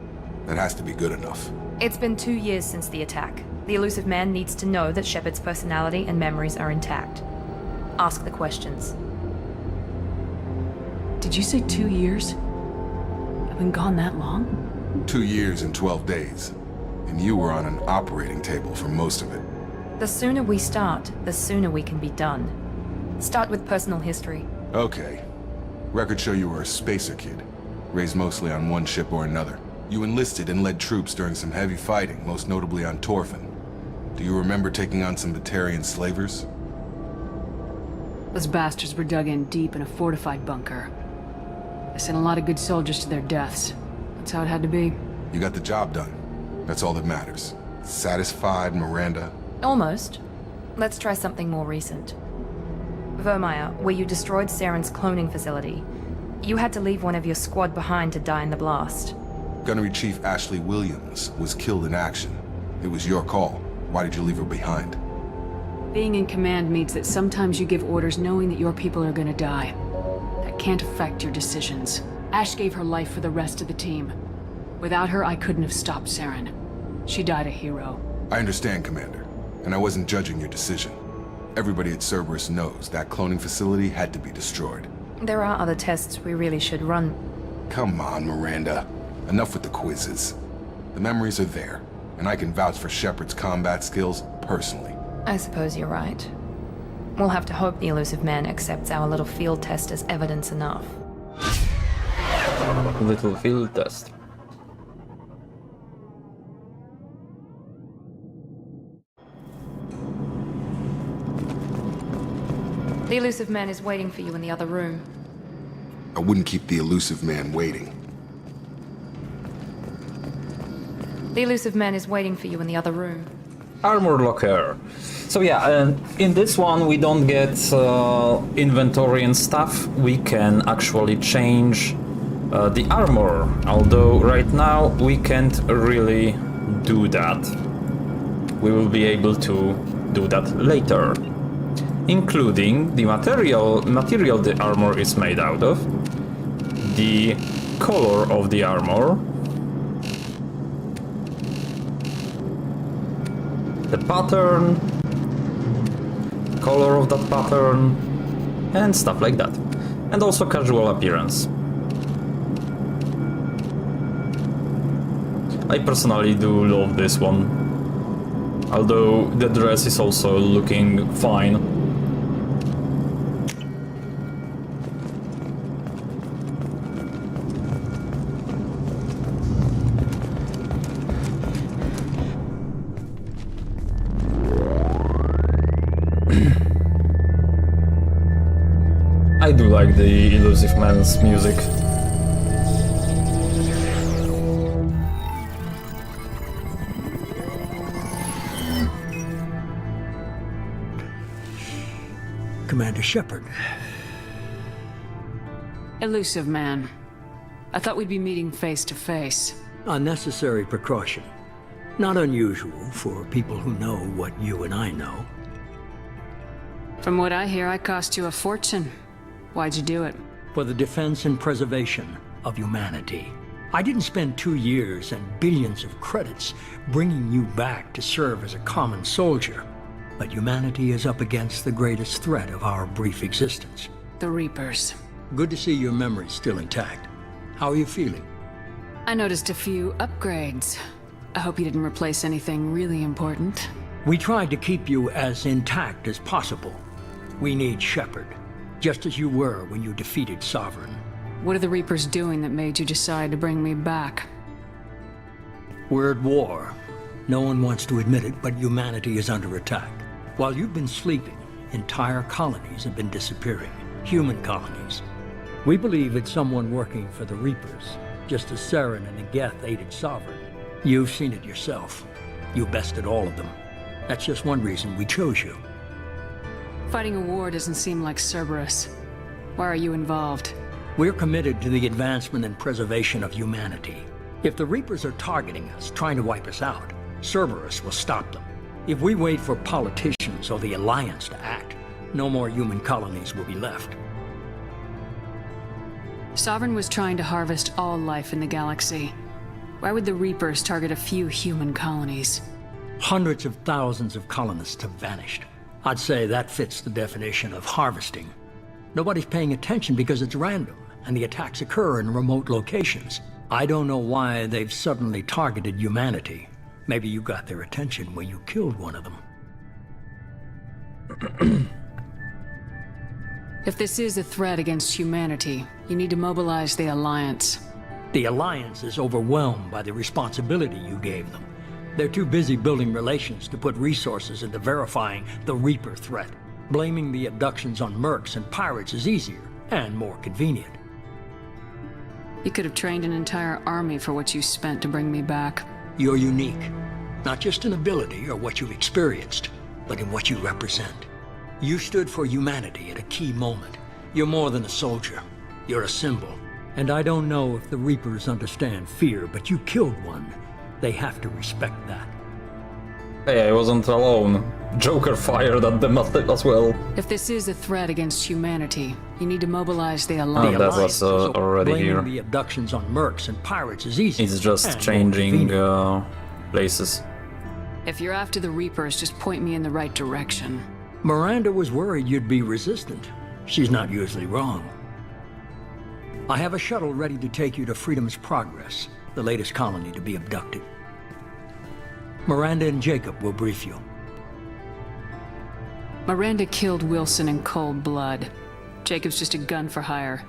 That has to be good enough. It's been 2 years since the attack. The elusive man needs to know that Shepard's personality and memories are intact. Ask the questions. Did you say 2 years? I've been gone that long? 2 years and 12 days. And you were on an operating table for most of it. The sooner we start, the sooner we can be done. Start with personal history. Okay. Records show you were a spacer kid. Raised mostly on one ship or another. You enlisted and led troops during some heavy fighting, most notably on Torfin. Do you remember taking on some Batarian slavers? Those bastards were dug in deep in a fortified bunker. They sent a lot of good soldiers to their deaths. That's how it had to be. You got the job done. That's all that matters. Satisfied, Miranda? Almost. Let's try something more recent. Virmire, where you destroyed Saren's cloning facility. You had to leave one of your squad behind to die in the blast. Gunnery Chief Ashley Williams was killed in action. It was your call. Why did you leave her behind? Being in command means that sometimes you give orders knowing that your people are gonna die. That can't affect your decisions. Ash gave her life for the rest of the team. Without her, I couldn't have stopped Saren. She died a hero. I understand, Commander. And I wasn't judging your decision. Everybody at Cerberus knows that cloning facility had to be destroyed. There are other tests we really should run. Come on, Miranda. Enough with the quizzes. The memories are there, and I can vouch for Shepard's combat skills personally. I suppose you're right. We'll have to hope the elusive man accepts our little field test as evidence enough. Little field test. The elusive man is waiting for you in the other room. I wouldn't keep the elusive man waiting. The elusive man is waiting for you in the other room. Armor locker. So yeah, in this one we don't get inventory and stuff. We can actually change the armor, although right now we can't really do that. We will be able to do that later. Including the material the armor is made out of, the color of the armor, the pattern, color of that pattern, and stuff like that. And also casual appearance. I personally do love this one, although the dress is also looking fine. do like the Elusive Man's music. Commander Shepard. Elusive man. I thought we'd be meeting face to face. Unnecessary precaution. Not unusual for people who know what you and I know. From what I hear, I cost you a fortune. Why'd you do it? For the defense and preservation of humanity. I didn't spend 2 years and billions of credits bringing you back to serve as a common soldier. But humanity is up against the greatest threat of our brief existence. The Reapers. Good to see your memory's still intact. How are you feeling? I noticed a few upgrades. I hope you didn't replace anything really important. We tried to keep you as intact as possible. We need Shepard, just as you were when you defeated Sovereign. What are the Reapers doing that made you decide to bring me back? We're at war. No one wants to admit it, but humanity is under attack. While you've been sleeping, entire colonies have been disappearing. Human colonies. We believe it's someone working for the Reapers, just as Saren and Geth aided Sovereign. You've seen it yourself. You bested all of them. That's just one reason we chose you. Fighting a war doesn't seem like Cerberus. Why are you involved? We're committed to the advancement and preservation of humanity. If the Reapers are targeting us, trying to wipe us out, Cerberus will stop them. If we wait for politicians or the Alliance to act, no more human colonies will be left. Sovereign was trying to harvest all life in the galaxy. Why would the Reapers target a few human colonies? Hundreds of thousands of colonists have vanished. I'd say that fits the definition of harvesting. Nobody's paying attention because it's random, and the attacks occur in remote locations. I don't know why they've suddenly targeted humanity. Maybe you got their attention when you killed one of them. If this is a threat against humanity, you need to mobilize the Alliance. The Alliance is overwhelmed by the responsibility you gave them. They're too busy building relations to put resources into verifying the Reaper threat. Blaming the abductions on mercs and pirates is easier and more convenient. You could have trained an entire army for what you spent to bring me back. You're unique, not just in ability or what you've experienced, but in what you represent. You stood for humanity at a key moment. You're more than a soldier. You're a symbol. And I don't know if the Reapers understand fear, but you killed one. They have to respect that. Hey, I wasn't alone. Joker fired at them as well. If this is a threat against humanity, you need to mobilize the Oh, Alliance. that was already Blaming here. the abductions on mercs and pirates is easy. It's just and changing more places. If you're after the Reapers, just point me in the right direction. Miranda was worried you'd be resistant. She's not usually wrong. I have a shuttle ready to take you to Freedom's Progress, the latest colony to be abducted. Miranda and Jacob will brief you. Miranda killed Wilson in cold blood. Jacob's just a gun for hire.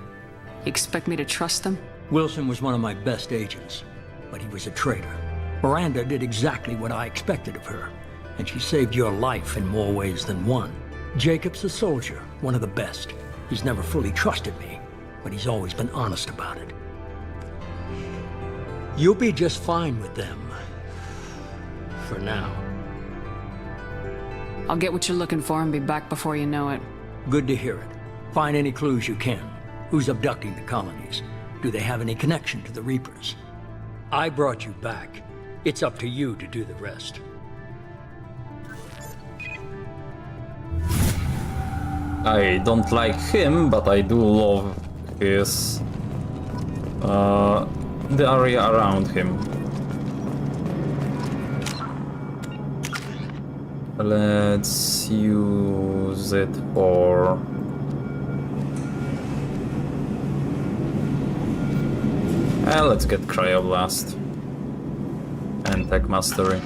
You expect me to trust them? Wilson was one of my best agents, but he was a traitor. Miranda did exactly what I expected of her, and she saved your life in more ways than one. Jacob's a soldier, one of the best. He's never fully trusted me, but he's always been honest about it. You'll be just fine with them. For now. I'll get what you're looking for and be back before you know it. Good to hear it. Find any clues you can. Who's abducting the colonies? Do they have any connection to the Reapers? I brought you back. It's up to you to do the rest. I don't like him, but I do love his... the area around him. Let's use it for... let's get Cryoblast and Tech Mastery.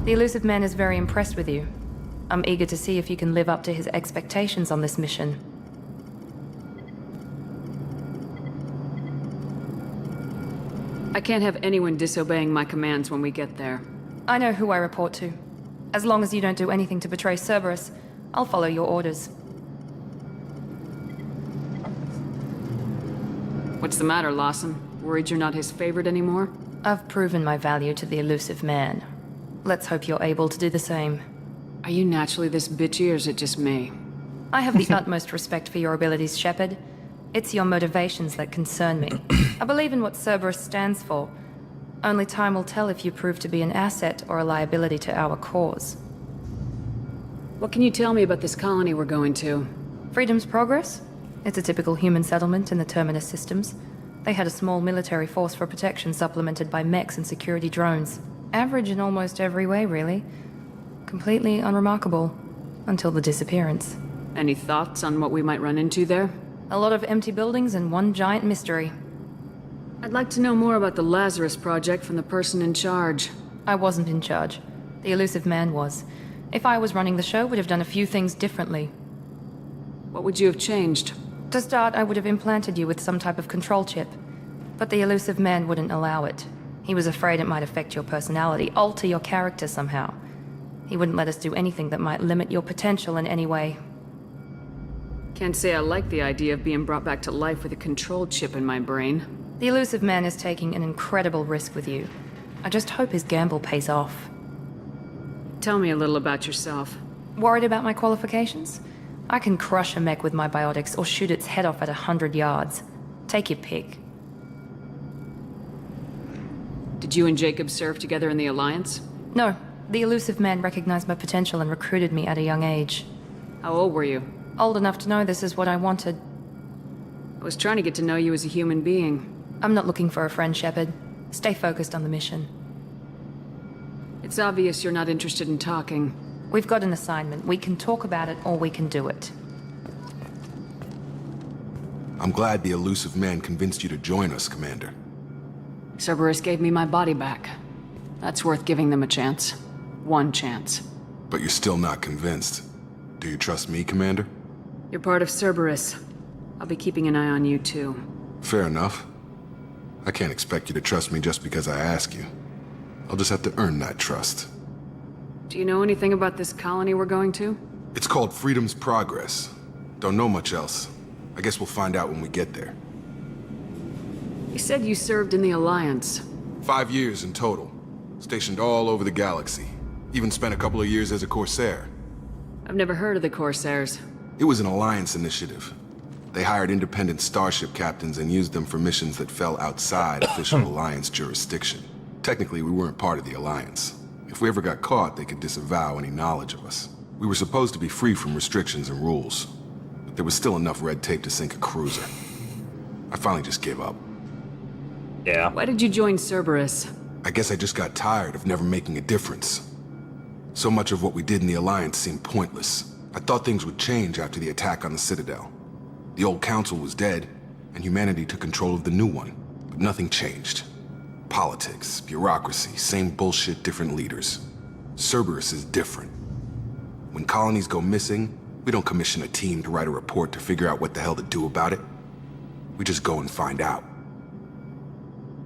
The Elusive Man is very impressed with you. I'm eager to see if you can live up to his expectations on this mission. I can't have anyone disobeying my commands when we get there. I know who I report to. As long as you don't do anything to betray Cerberus, I'll follow your orders. What's the matter, Lawson? Worried you're not his favorite anymore? I've proven my value to the elusive man. Let's hope you're able to do the same. Are you naturally this bitchy, or is it just me? I have the utmost respect for your abilities, Shepard. It's your motivations that concern me. I believe in what Cerberus stands for. Only time will tell if you prove to be an asset or a liability to our cause. What can you tell me about this colony we're going to? Freedom's Progress? It's a typical human settlement in the Terminus systems. They had a small military force for protection supplemented by mechs and security drones. Average in almost every way, really. Completely unremarkable. Until the disappearance. Any thoughts on what we might run into there? A lot of empty buildings and one giant mystery. I'd like to know more about the Lazarus Project from the person in charge. I wasn't in charge. The elusive man was. If I was running the show, would have done a few things differently. What would you have changed? To start, I would have implanted you with some type of control chip. But the elusive man wouldn't allow it. He was afraid it might affect your personality, alter your character somehow. He wouldn't let us do anything that might limit your potential in any way. Can't say I like the idea of being brought back to life with a control chip in my brain. The elusive man is taking an incredible risk with you. I just hope his gamble pays off. Tell me a little about yourself. Worried about my qualifications? I can crush a mech with my biotics or shoot its head off at 100 yards. Take your pick. Did you and Jacob serve together in the Alliance? No. The elusive man recognized my potential and recruited me at a young age. How old were you? Old enough to know this is what I wanted. I was trying to get to know you as a human being. I'm not looking for a friend, Shepard. Stay focused on the mission. It's obvious you're not interested in talking. We've got an assignment. We can talk about it, or we can do it. I'm glad the elusive man convinced you to join us, Commander. Cerberus gave me my body back. That's worth giving them a chance. One chance. But you're still not convinced. Do you trust me, Commander? You're part of Cerberus. I'll be keeping an eye on you, too. Fair enough. I can't expect you to trust me just because I ask you. I'll just have to earn that trust. Do you know anything about this colony we're going to? It's called Freedom's Progress. Don't know much else. I guess we'll find out when we get there. You said you served in the Alliance. 5 years in total. Stationed all over the galaxy. Even spent a couple of years as a Corsair. I've never heard of the Corsairs. It was an Alliance initiative. They hired independent starship captains and used them for missions that fell outside official Alliance jurisdiction. Technically, we weren't part of the Alliance. If we ever got caught, they could disavow any knowledge of us. We were supposed to be free from restrictions and rules, but there was still enough red tape to sink a cruiser. I finally just gave up. Yeah. Why did you join Cerberus? I guess I just got tired of never making a difference. So much of what we did in the Alliance seemed pointless. I thought things would change after the attack on the Citadel. The old council was dead, and humanity took control of the new one. But nothing changed. Politics, bureaucracy, same bullshit, different leaders. Cerberus is different. When colonies go missing, we don't commission a team to write a report to figure out what the hell to do about it. We just go and find out.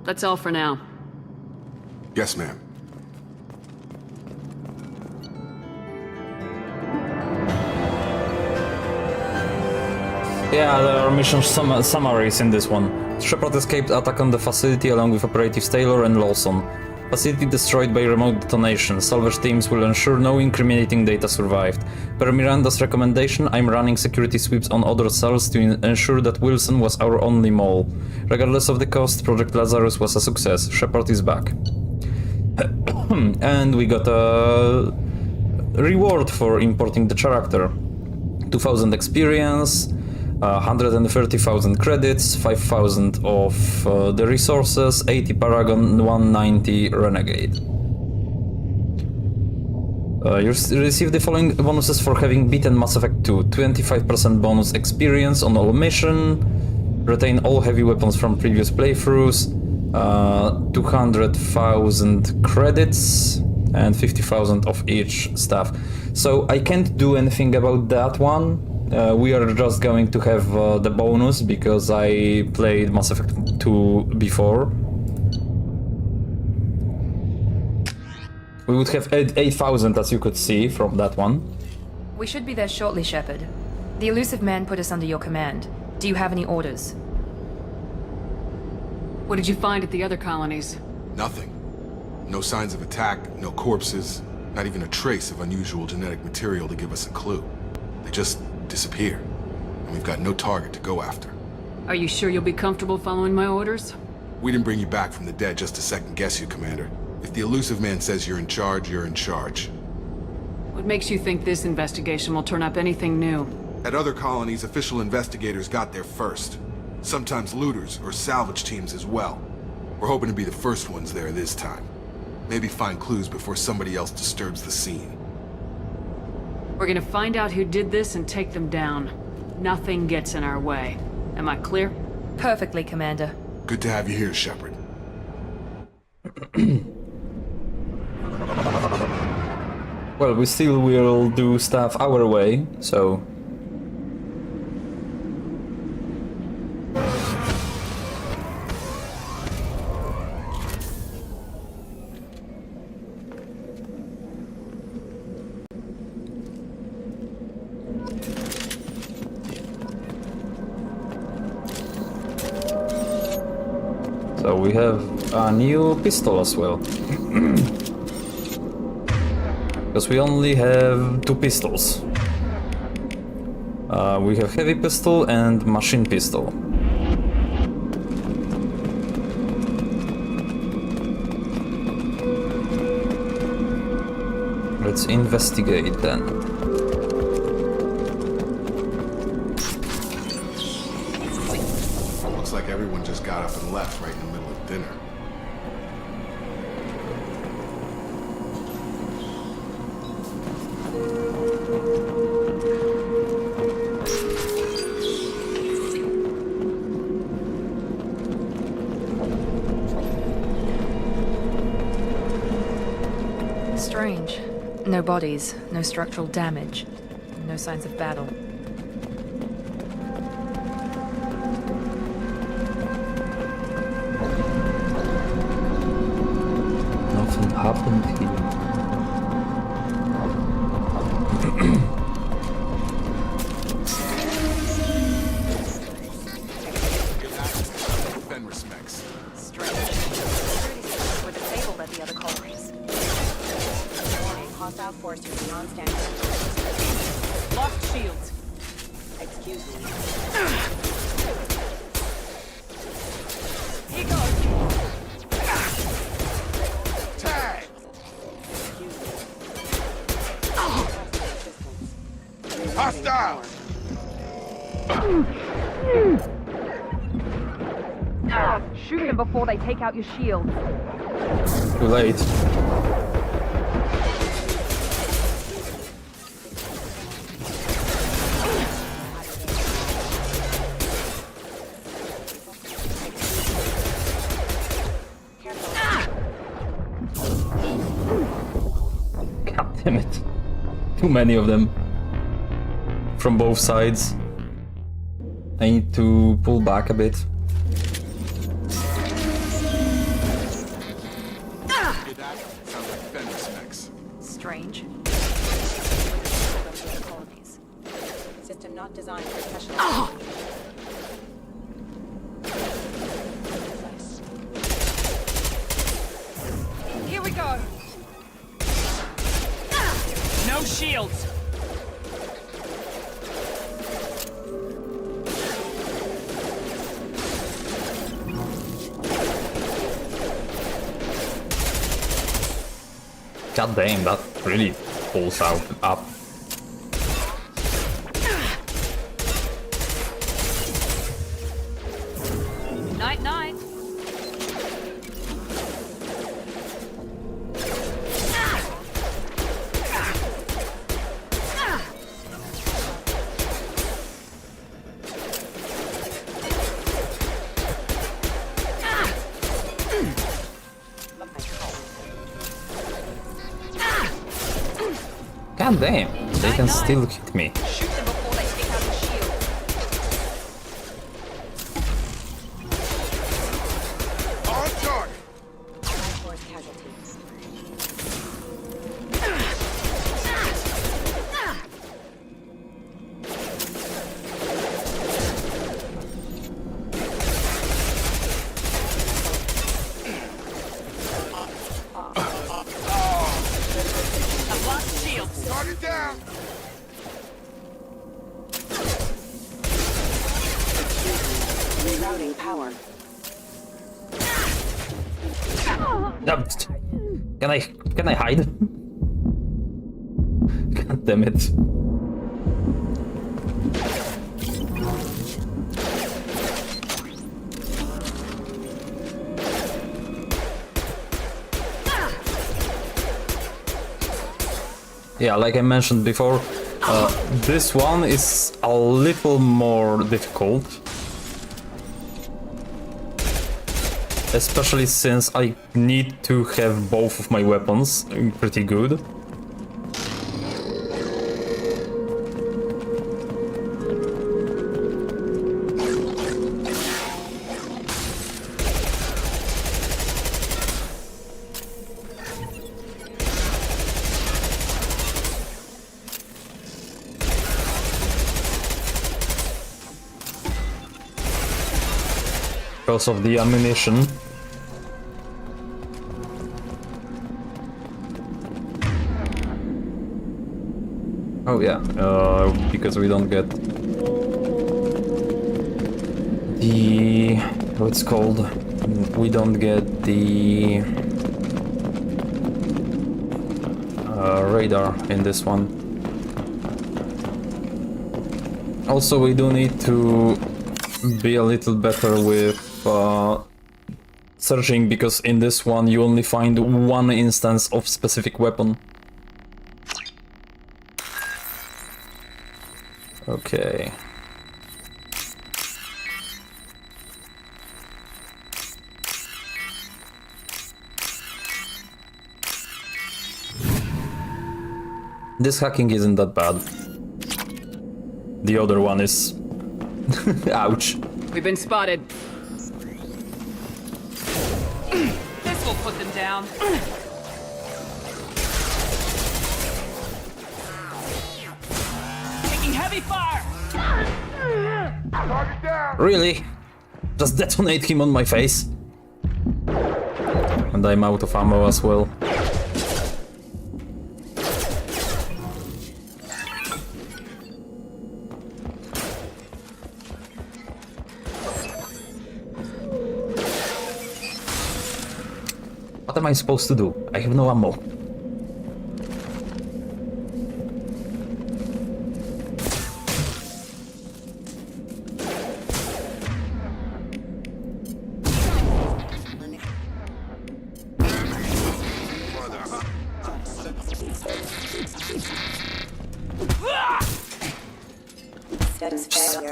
That's all for now. Yes, ma'am. Yeah, there are mission summaries in this one. Shepard escaped attack on the facility along with operatives Taylor and Lawson. Facility destroyed by remote detonation. Salvage teams will ensure no incriminating data survived. Per Miranda's recommendation, I'm running security sweeps on other cells to ensure that Wilson was our only mole. Regardless of the cost, Project Lazarus was a success. Shepard is back. And we got a reward for importing the character. 2000 experience, 130,000 credits, 5,000 of the resources, 80 Paragon, 190 Renegade. You receive the following bonuses for having beaten Mass Effect 2. 25% bonus experience on all mission, retain all heavy weapons from previous playthroughs, 200,000 credits, and 50,000 of each stuff. So I can't do anything about that one. We are just going to have the bonus because I played Mass Effect 2 before. We would have 8,000 as you could see from that one. We should be there shortly, Shepard. The elusive man put us under your command. Do you have any orders? What did you find at the other colonies? Nothing. No signs of attack, no corpses, not even a trace of unusual genetic material to give us a clue. They just disappear, and we've got no target to go after. Are you sure you'll be comfortable following my orders? We didn't bring you back from the dead just to second-guess you, Commander. If the elusive man says you're in charge, you're in charge. What makes you think this investigation will turn up anything new? At other colonies, official investigators got there first. Sometimes looters or salvage teams as well. We're hoping to be the first ones there this time. Maybe find clues before somebody else disturbs the scene. We're gonna find out who did this and take them down. Nothing gets in our way. Am I clear? Perfectly, Commander. Good to have you here, Shepard. Well, we still will do stuff our way, so... So we have a new pistol as well. Because we only have 2 pistols. We have heavy pistol and machine pistol. Let's investigate then. Looks like everyone just got up and left right in the middle of dinner. Strange. No bodies, no structural damage, no signs of battle. Nothing happened here. Strange. Security systems were disabled at the other colonies. Warning, hostile forces beyond standard. Lost shields. Excuse me. Here goes. Tag! Hostile! Shoot them before they take out your shield. Too late. God damn it. Too many of them. From both sides. I need to pull back a bit. Strange. System not designed for special. Here we go. No shields. God damn, that really pulls out up. Night night. God damn, they can still hit me. Shoot them before they take out the shield. On target! Force casualties. Target down! Rerouting power. Can I hide? God damn it. Yeah, like I mentioned before, this one is a little more difficult. Especially since I need to have both of my weapons pretty good. Because of the ammunition. Oh yeah, because we don't get the... what's it's called? We don't get the radar in this one. Also, we do need to be a little better with searching, because in this one you only find one instance of specific weapon. Okay. This hacking isn't that bad. The other one is... ouch. We've been spotted. This will put them down. Taking heavy fire! Target down! Really? Just detonate him on my face? And I'm out of ammo as well. What am I supposed to do? I have no ammo.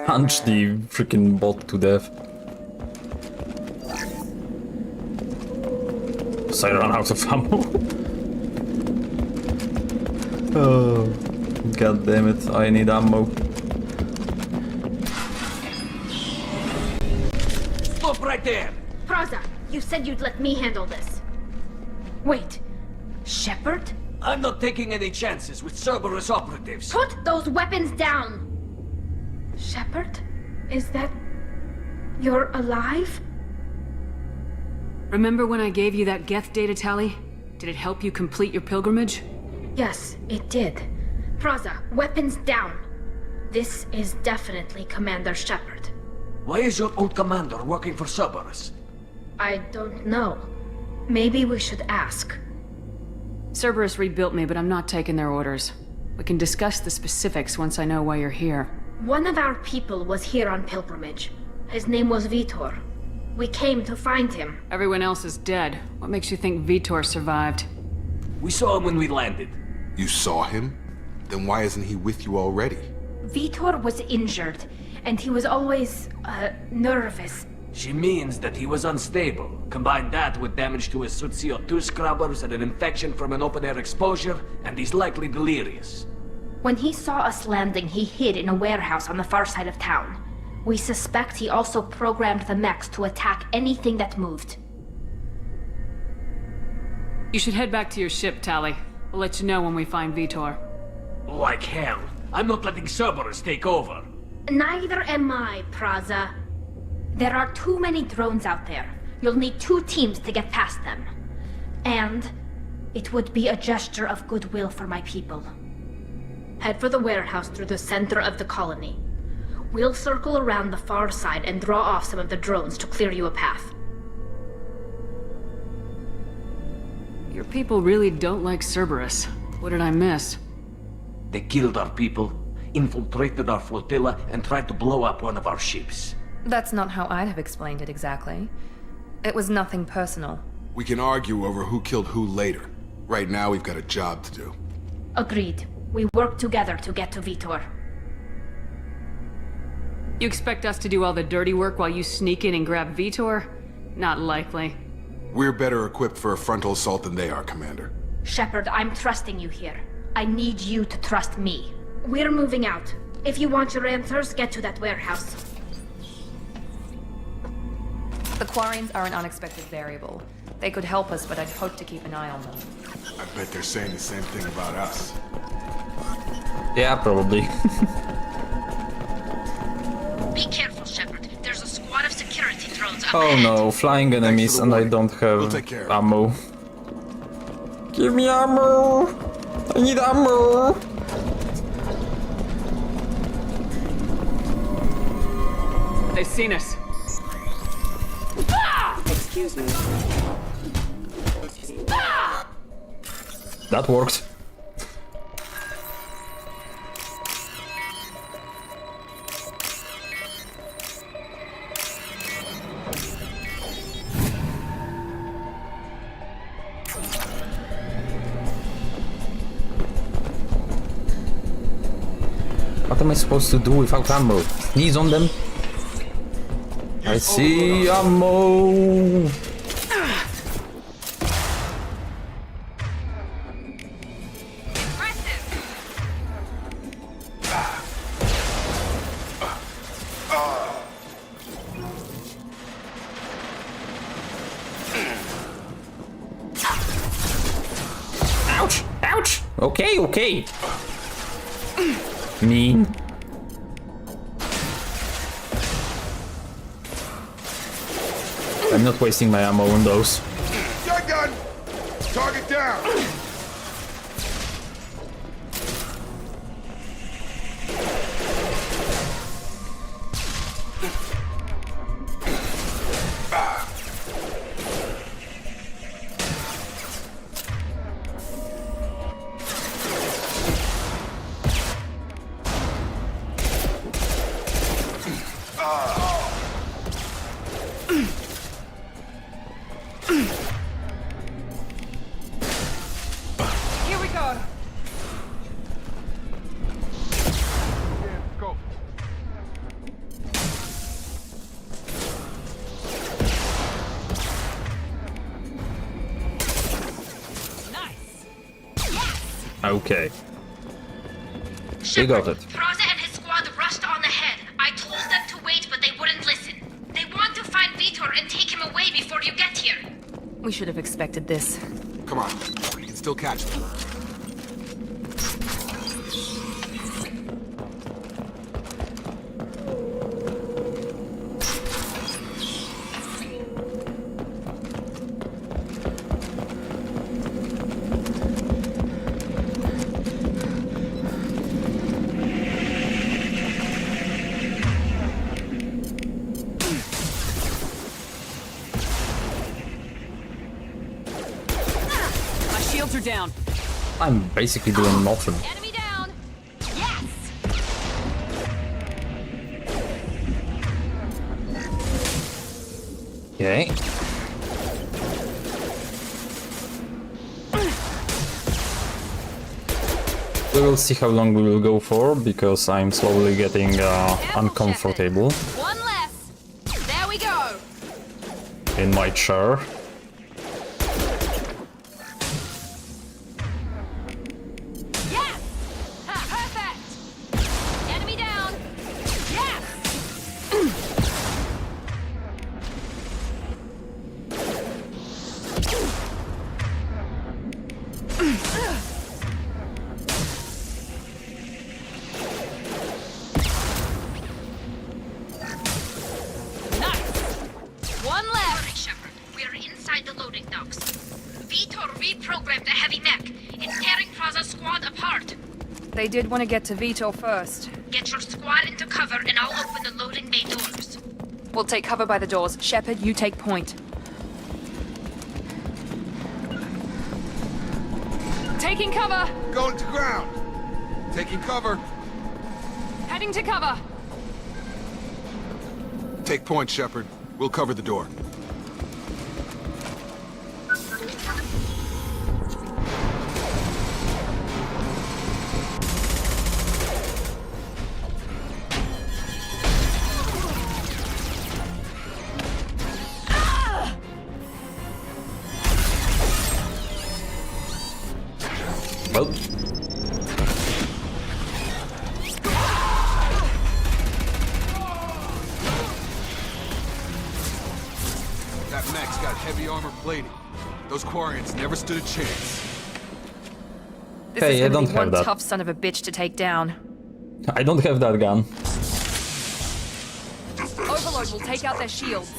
Punch the freaking bot to death. I run out of ammo. Oh, god damn it! I need ammo. Stop right there! Praza, you said you'd let me handle this. Wait, Shepard? I'm not taking any chances with Cerberus operatives. Put those weapons down! Shepard? Is that... you're alive? Remember when I gave you that Geth data tally? Did it help you complete your pilgrimage? Yes, it did. Praza, weapons down. This is definitely Commander Shepard. Why is your old commander working for Cerberus? I don't know. Maybe we should ask. Cerberus rebuilt me, but I'm not taking their orders. We can discuss the specifics once I know why you're here. One of our people was here on pilgrimage. His name was Vitor. We came to find him. Everyone else is dead. What makes you think Vitor survived? We saw him when we landed. You saw him? Then why isn't he with you already? Vitor was injured, and he was always, nervous. She means that he was unstable. Combine that with damage to his suit CO2 scrubbers and an infection from an open-air exposure, and he's likely delirious. When he saw us landing, he hid in a warehouse on the far side of town. We suspect he also programmed the mechs to attack anything that moved. You should head back to your ship, Tali. We'll let you know when we find Vitor. Like hell. I'm not letting Cerberus take over. Neither am I, Praza. There are too many drones out there. You'll need 2 teams to get past them. And it would be a gesture of goodwill for my people. Head for the warehouse through the center of the colony. We'll circle around the far side and draw off some of the drones to clear you a path. Your people really don't like Cerberus. What did I miss? They killed our people, infiltrated our flotilla, and tried to blow up one of our ships. That's not how I'd have explained it exactly. It was nothing personal. We can argue over who killed who later. Right now, we've got a job to do. Agreed. We work together to get to Vitor. You expect us to do all the dirty work while you sneak in and grab Vitor? Not likely. We're better equipped for a frontal assault than they are, Commander. Shepard, I'm trusting you here. I need you to trust me. We're moving out. If you want your answers, get to that warehouse. The Quarians are an unexpected variable. They could help us, but I'd hope to keep an eye on them. I bet they're saying the same thing about us. Yeah, probably. Be careful, Shepard. There's a squad of security drones up Oh ahead. no, flying enemies and I don't have ammo. Give me ammo! I need ammo! They've seen us. Ah! Excuse me. Ah! That worked. What am I supposed to do without ammo? Sneeze on them? I see ammo! Ouch! Ouch! Okay, okay! Mean. I'm not wasting my ammo on those. Gun! Target down! Here we go. Go. Okay. We got it. Fraza and his squad rushed on ahead. I told them to wait, but they wouldn't listen. They want to find Vitor and take him away before you get here. We should have expected this. Come on, we can still catch them. My shields are down. I'm basically doing nothing. Enemy down! Yes! Okay. We will see how long we will go for, because I'm slowly getting uncomfortable One less! There we go! in my chair. Yes! Ha, perfect! Enemy down! Yes! One left! Sorry, Shepard. We're inside the loading docks. Vitor reprogrammed the heavy mech. It's tearing Fraza's squad apart. They did want to get to Vitor first. Get your squad into cover and I'll open the loading bay doors. We'll take cover by the doors. Shepard, you take point. Taking cover! Going to ground! Taking cover! Heading to cover! Take point, Shepard. We'll cover the door. Well. That mech's got heavy armor plating. Those Quarians never stood a chance. This is gonna be one tough son of a bitch to take down. I don't have that gun. Overlord will take out their shields.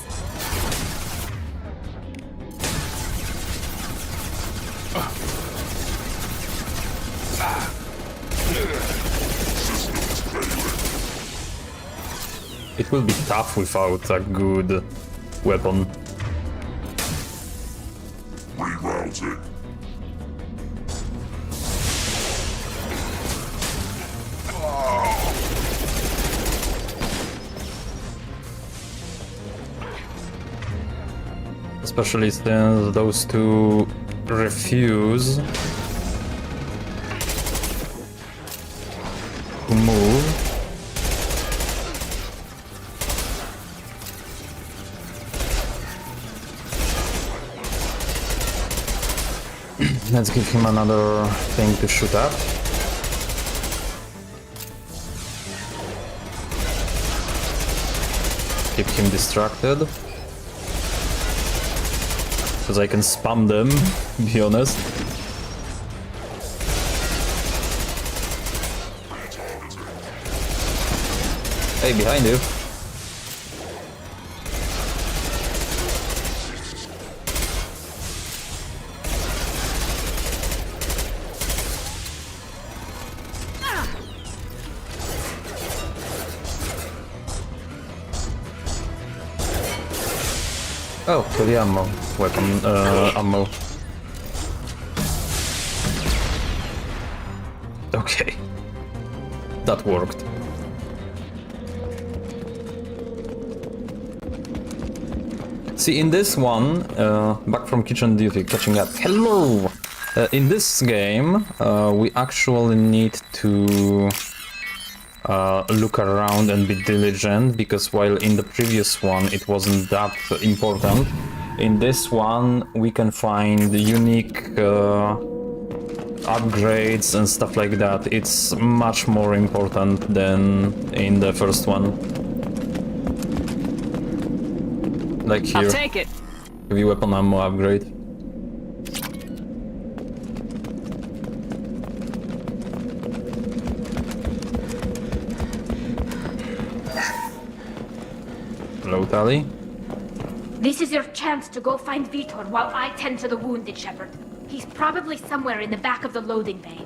It will be tough without a good weapon. Rerouting. Especially since those two refuse to move. Let's give him another thing to shoot at. Keep him distracted. Because I can spam them, to be honest. Hey, behind you. Oh, to the ammo. Weapon, ammo. Okay. That worked. See, in this one, back from kitchen duty, catching up. Hello! In this game, we actually need to look around and be diligent, because while in the previous one it wasn't that important, in this one we can find unique upgrades and stuff like that. It's much more important than in the first one. Like here. I'll take it. Heavy weapon ammo upgrade. Hello, Tali. This is your chance to go find Vitor while I tend to the wounded, Shepard. He's probably somewhere in the back of the loading bay.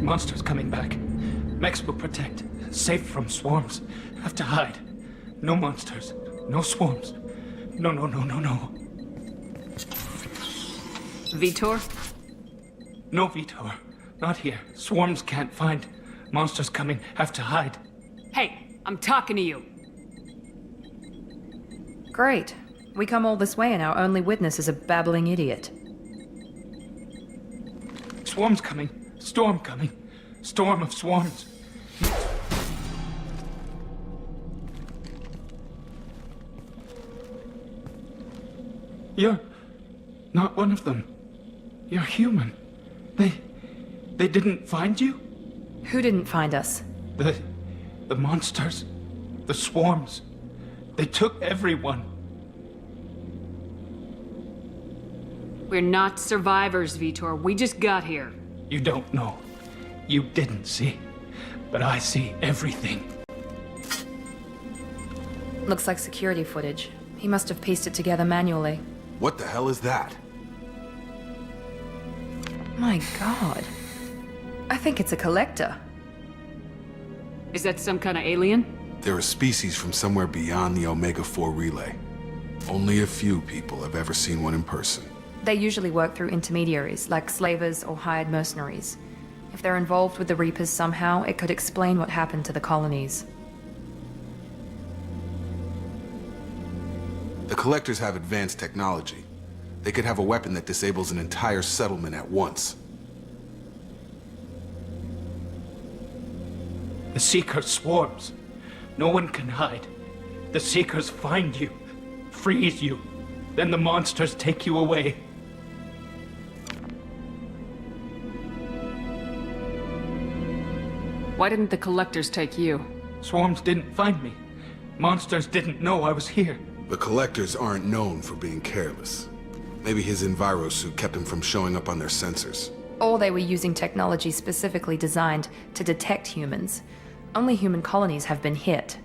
Monsters coming back. Mechs will protect. Safe from swarms. Have to hide. No monsters. No swarms. No, no, no, no, no. Vitor? No, Vitor. Not here. Swarms can't find. Monsters coming. Have to hide. Hey, I'm talking to you. Great. We come all this way and our only witness is a babbling idiot. Swarms coming. Storm coming. Storm of swarms. You're not one of them. You're human. They didn't find you? Who didn't find us? The monsters. The swarms. They took everyone. We're not survivors, Vitor. We just got here. You don't know. You didn't see. But I see everything. Looks like security footage. He must have pieced it together manually. What the hell is that? My god. I think it's a collector. Is that some kind of alien? They're a species from somewhere beyond the Omega-4 relay. Only a few people have ever seen one in person. They usually work through intermediaries, like slavers or hired mercenaries. If they're involved with the Reapers somehow, it could explain what happened to the colonies. The Collectors have advanced technology. They could have a weapon that disables an entire settlement at once. The Seeker swarms. No one can hide. The Seekers find you, freeze you, then the monsters take you away. Why didn't the collectors take you? Swarms didn't find me. Monsters didn't know I was here. The Collectors aren't known for being careless. Maybe his Enviro suit kept him from showing up on their sensors. Or they were using technology specifically designed to detect humans. Only human colonies have been hit.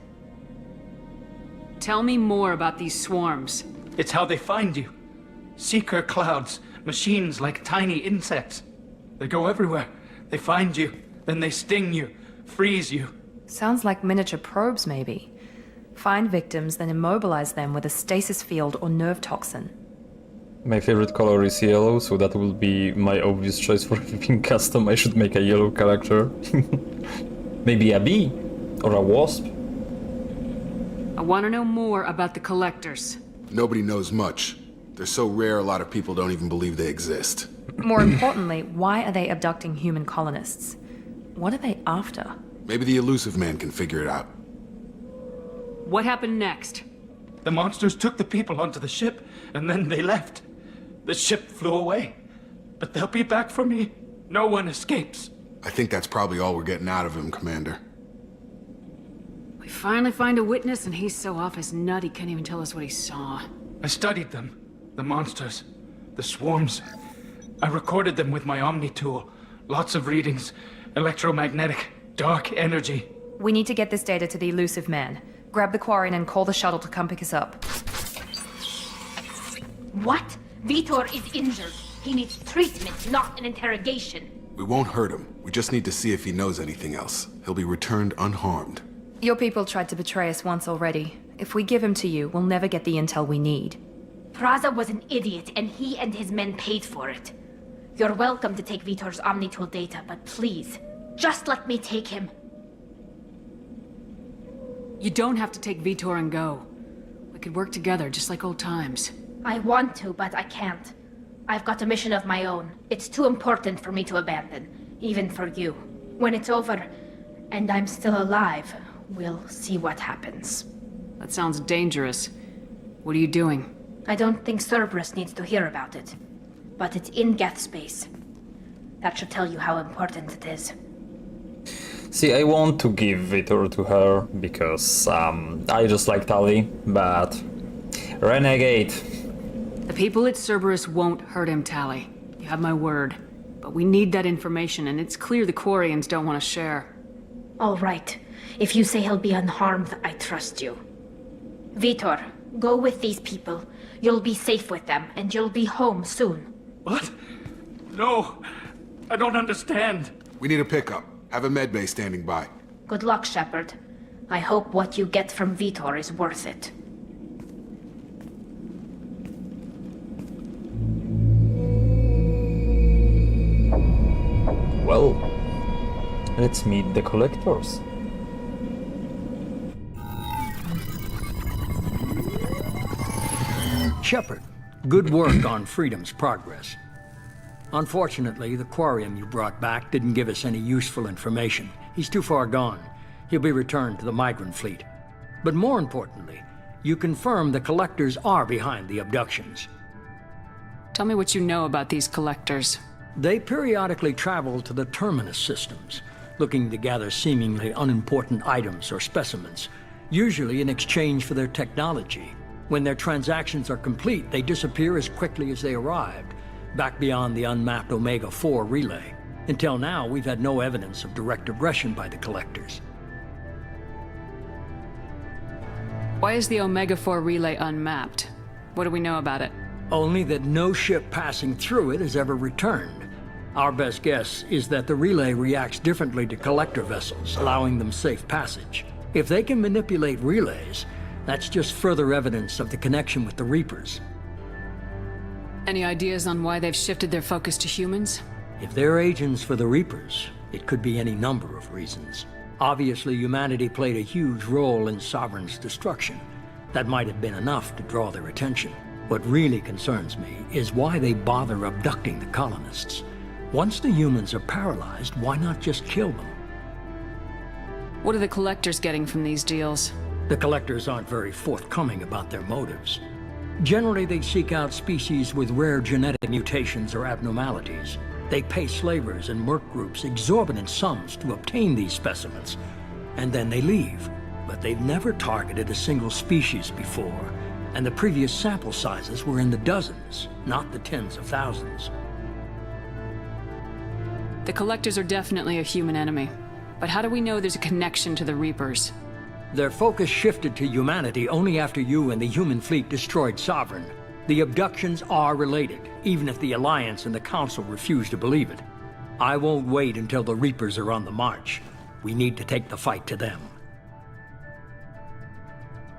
Tell me more about these swarms. It's how they find you. Seeker clouds, machines like tiny insects. They go everywhere. They find you, then they sting you, freeze you. Sounds like miniature probes, maybe. Find victims, then immobilize them with a stasis field or nerve toxin. My favorite color is yellow, so that will be my obvious choice for everything custom. I should make a yellow character. Maybe a bee or a wasp. I want to know more about the collectors. Nobody knows much. They're so rare a lot of people don't even believe they exist. More importantly, why are they abducting human colonists? What are they after? Maybe the elusive man can figure it out. What happened next? The monsters took the people onto the ship, and then they left. The ship flew away. But they'll be back for me. No one escapes. I think that's probably all we're getting out of him, Commander. We finally find a witness, and he's so off his nut he can't even tell us what he saw. I studied them. The monsters. The swarms. I recorded them with my Omni tool. Lots of readings. Electromagnetic. Dark energy. We need to get this data to the elusive man. Grab the Quarian and call the shuttle to come pick us up. What? Vitor is injured. He needs treatment, not an interrogation. We won't hurt him. We just need to see if he knows anything else. He'll be returned unharmed. Your people tried to betray us once already. If we give him to you, we'll never get the intel we need. Praza was an idiot, and he and his men paid for it. You're welcome to take Vitor's Omnitool data, but please, just let me take him. You don't have to take Vitor and go. We could work together, just like old times. I want to, but I can't. I've got a mission of my own. It's too important for me to abandon, even for you. When it's over, and I'm still alive, we'll see what happens. That sounds dangerous. What are you doing? I don't think Cerberus needs to hear about it. But it's in Geth space. That should tell you how important it is. See, I want to give Vitor to her because I just like Tali, but Renegade. The people at Cerberus won't hurt him, Tali. You have my word. But we need that information, and it's clear the Quarians don't want to share. All right. If you say he'll be unharmed, I trust you. Vitor, go with these people. You'll be safe with them, and you'll be home soon. What? No, I don't understand. We need a pickup. Have a medbay standing by. Good luck, Shepard. I hope what you get from Vitor is worth it. Well, let's meet the collectors. Shepard, good work on Freedom's progress. Unfortunately, the Quarian you brought back didn't give us any useful information. He's too far gone. He'll be returned to the migrant fleet. But more importantly, you confirm the collectors are behind the abductions. Tell me what you know about these collectors. They periodically travel to the Terminus systems, looking to gather seemingly unimportant items or specimens, usually in exchange for their technology. When their transactions are complete, they disappear as quickly as they arrived, back beyond the unmapped Omega-4 relay. Until now, we've had no evidence of direct aggression by the collectors. Why is the Omega-4 relay unmapped? What do we know about it? Only that no ship passing through it has ever returned. Our best guess is that the relay reacts differently to collector vessels, allowing them safe passage. If they can manipulate relays, that's just further evidence of the connection with the Reapers. Any ideas on why they've shifted their focus to humans? If they're agents for the Reapers, it could be any number of reasons. Obviously, humanity played a huge role in Sovereign's destruction. That might have been enough to draw their attention. What really concerns me is why they bother abducting the colonists. Once the humans are paralyzed, why not just kill them? What are the collectors getting from these deals? The collectors aren't very forthcoming about their motives. Generally, they seek out species with rare genetic mutations or abnormalities. They pay slavers and merc groups exorbitant sums to obtain these specimens, and then they leave. But they've never targeted a single species before, and the previous sample sizes were in the dozens, not the tens of thousands. The collectors are definitely a human enemy. But how do we know there's a connection to the Reapers? Their focus shifted to humanity only after you and the human fleet destroyed Sovereign. The abductions are related, even if the Alliance and the Council refuse to believe it. I won't wait until the Reapers are on the march. We need to take the fight to them.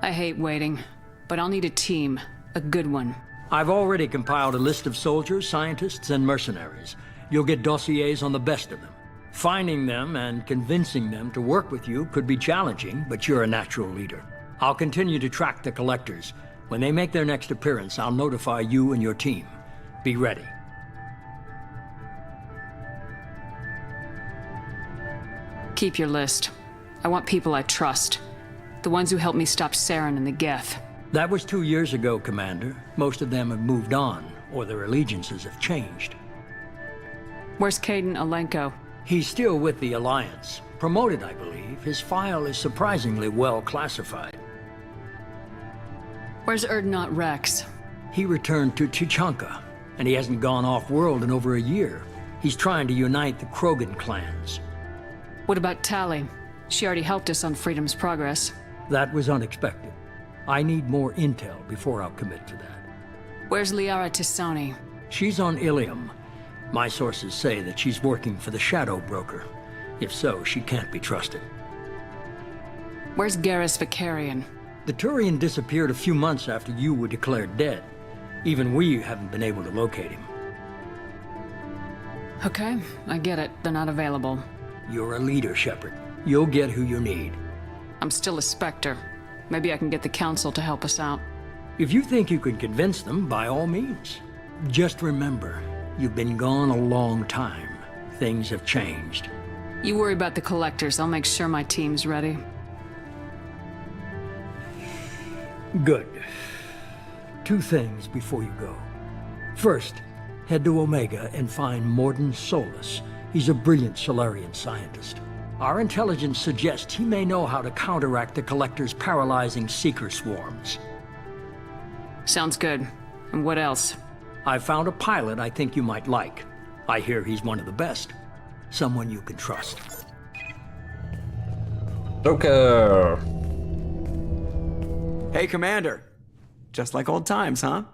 I hate waiting, but I'll need a team. A good one. I've already compiled a list of soldiers, scientists, and mercenaries. You'll get dossiers on the best of them. Finding them and convincing them to work with you could be challenging, but you're a natural leader. I'll continue to track the collectors. When they make their next appearance, I'll notify you and your team. Be ready. Keep your list. I want people I trust. The ones who helped me stop Saren and the Geth. That was 2 years ago, Commander. Most of them have moved on, or their allegiances have changed. Where's Caden Alenko? He's still with the Alliance. Promoted, I believe. His file is surprisingly well classified. Where's Erdnot Rex? He returned to Chichanka, and he hasn't gone off-world in over a year. He's trying to unite the Krogan clans. What about Tali? She already helped us on Freedom's Progress. That was unexpected. I need more intel before I'll commit to that. Where's Liara Tisoni? She's on Ilium. My sources say that she's working for the Shadow Broker. If so, she can't be trusted. Where's Garrus Vicarian? The Turian disappeared a few months after you were declared dead. Even we haven't been able to locate him. Okay, I get it. They're not available. You're a leader, Shepard. You'll get who you need. I'm still a Spectre. Maybe I can get the Council to help us out. If you think you can convince them, by all means. Just remember, you've been gone a long time. Things have changed. You worry about the collectors. I'll make sure my team's ready. Good. 2 things before you go. First, head to Omega and find Morden Solus. He's a brilliant Solarian scientist. Our intelligence suggests he may know how to counteract the Collector's paralyzing Seeker swarms. Sounds good. And what else? I found a pilot I think you might like. I hear he's one of the best. Someone you can trust. Joker! Hey, Commander. Just like old times, huh?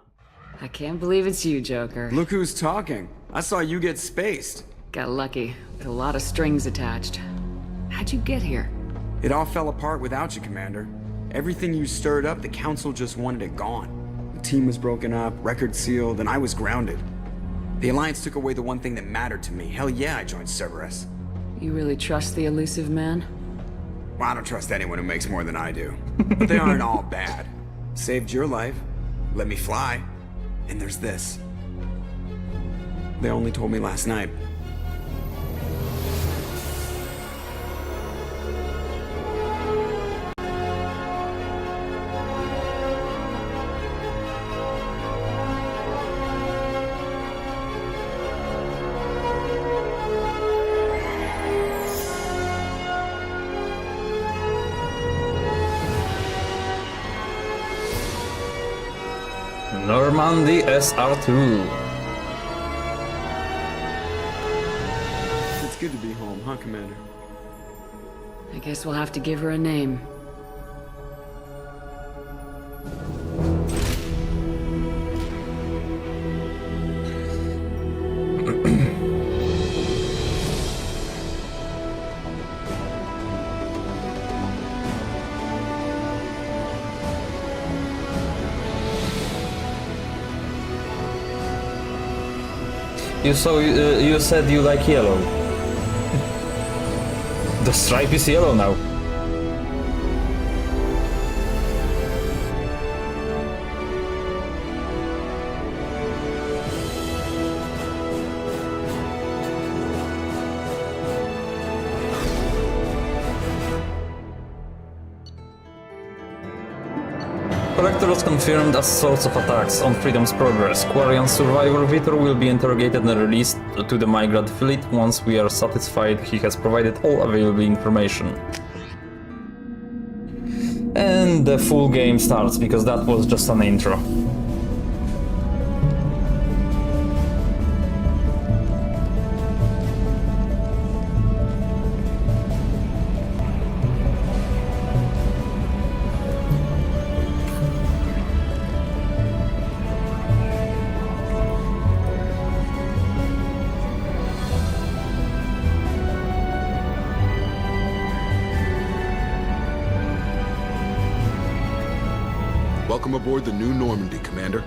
I can't believe it's you, Joker. Look who's talking. I saw you get spaced. Got lucky, with a lot of strings attached. How'd you get here? It all fell apart without you, Commander. Everything you stirred up, the Council just wanted it gone. The team was broken up, record sealed, and I was grounded. The Alliance took away the one thing that mattered to me. Hell yeah, I joined Cerberus. You really trust the elusive man? Well, I don't trust anyone who makes more than I do. But they aren't all bad. Saved your life, let me fly, and there's this. They only told me last night. Normandy SR2. It's good to be home, huh, Commander? I guess we'll have to give her a name. You said you like yellow. The stripe is yellow now. Collectors confirmed as source of attacks on Freedom's progress. Quarian survivor Vitor will be interrogated and released to the Migrant fleet once we are satisfied he has provided all available information. And the full game starts, because that was just an intro. Welcome aboard the new Normandy, Commander.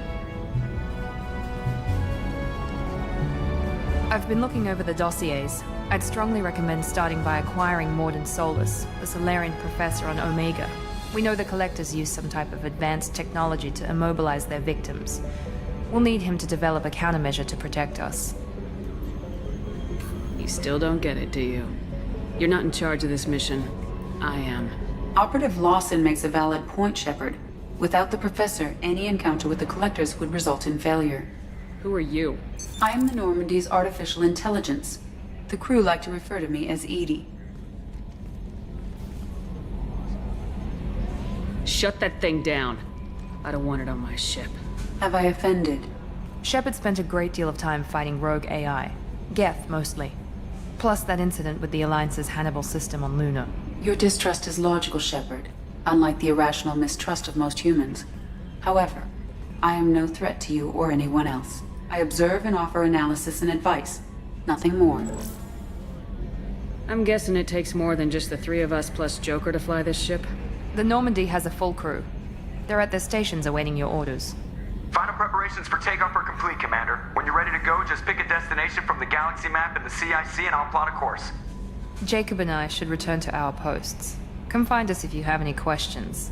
I've been looking over the dossiers. I'd strongly recommend starting by acquiring Morden Solus, the Solarian professor on Omega. We know the Collectors use some type of advanced technology to immobilize their victims. We'll need him to develop a countermeasure to protect us. You still don't get it, do you? You're not in charge of this mission. I am. Operative Lawson makes a valid point, Shepard. Without the Professor, any encounter with the Collectors would result in failure. Who are you? I am the Normandy's artificial intelligence. The crew like to refer to me as Edie. Shut that thing down. I don't want it on my ship. Have I offended? Shepard spent a great deal of time fighting rogue AI. Geth, mostly. Plus that incident with the Alliance's Hannibal system on Luna. Your distrust is logical, Shepard. Unlike the irrational mistrust of most humans. However, I am no threat to you or anyone else. I observe and offer analysis and advice. Nothing more. I'm guessing it takes more than just the three of us plus Joker to fly this ship? The Normandy has a full crew. They're at their stations awaiting your orders. Final preparations for takeoff are complete, Commander. When you're ready to go, just pick a destination from the galaxy map and the CIC and I'll plot a course. Jacob and I should return to our posts. Come find us if you have any questions.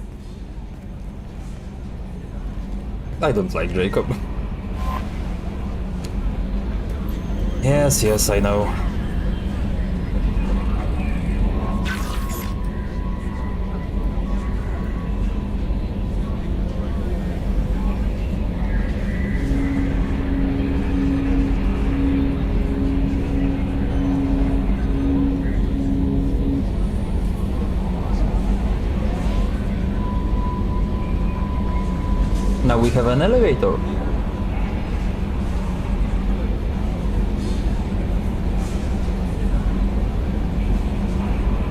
I don't like Jacob. Yes, I know. Now we have an elevator.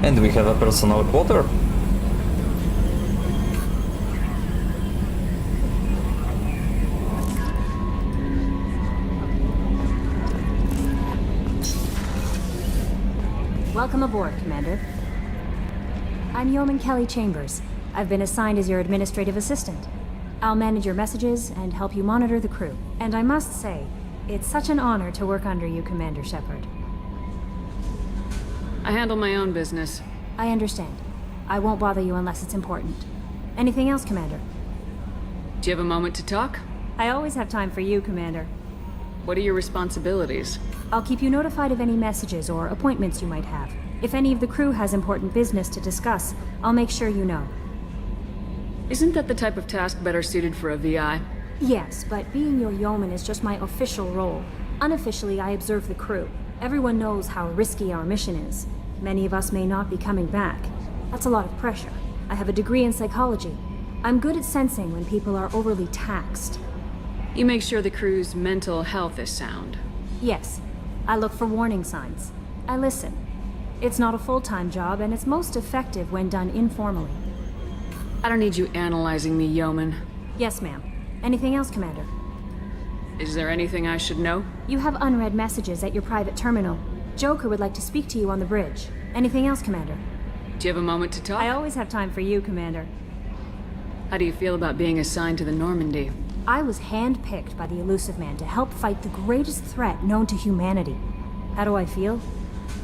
And we have a personal quarter. Welcome aboard, Commander. I'm Yeoman Kelly Chambers. I've been assigned as your administrative assistant. I'll manage your messages and help you monitor the crew. And I must say, it's such an honor to work under you, Commander Shepard. I handle my own business. I understand. I won't bother you unless it's important. Anything else, Commander? Do you have a moment to talk? I always have time for you, Commander. What are your responsibilities? I'll keep you notified of any messages or appointments you might have. If any of the crew has important business to discuss, I'll make sure you know. Isn't that the type of task better suited for a VI? Yes, but being your yeoman is just my official role. Unofficially, I observe the crew. Everyone knows how risky our mission is. Many of us may not be coming back. That's a lot of pressure. I have a degree in psychology. I'm good at sensing when people are overly taxed. You make sure the crew's mental health is sound. Yes. I look for warning signs. I listen. It's not a full-time job, and it's most effective when done informally. I don't need you analyzing me, yeoman. Yes, ma'am. Anything else, Commander? Is there anything I should know? You have unread messages at your private terminal. Joker would like to speak to you on the bridge. Anything else, Commander? Do you have a moment to talk? I always have time for you, Commander. How do you feel about being assigned to the Normandy? I was handpicked by the Elusive Man to help fight the greatest threat known to humanity. How do I feel?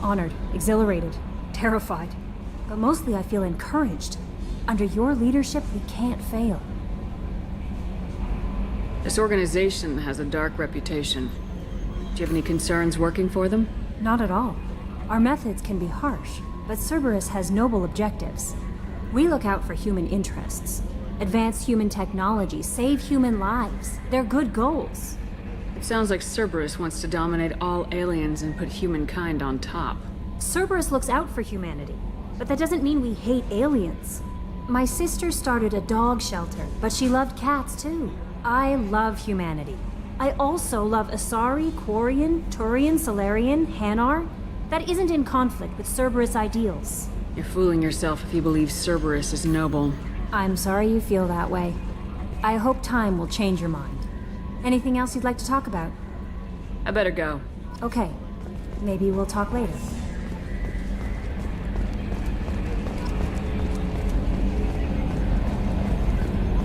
Honored, exhilarated, terrified. But mostly I feel encouraged. Under your leadership, we can't fail. This organization has a dark reputation. Do you have any concerns working for them? Not at all. Our methods can be harsh, but Cerberus has noble objectives. We look out for human interests. Advance human technology, save human lives. They're good goals. It sounds like Cerberus wants to dominate all aliens and put humankind on top. Cerberus looks out for humanity, but that doesn't mean we hate aliens. My sister started a dog shelter, but she loved cats too. I love humanity. I also love Asari, Quarian, Turian, Solarian, Hanar. That isn't in conflict with Cerberus ideals. You're fooling yourself if you believe Cerberus is noble. I'm sorry you feel that way. I hope time will change your mind. Anything else you'd like to talk about? I better go. Okay. Maybe we'll talk later.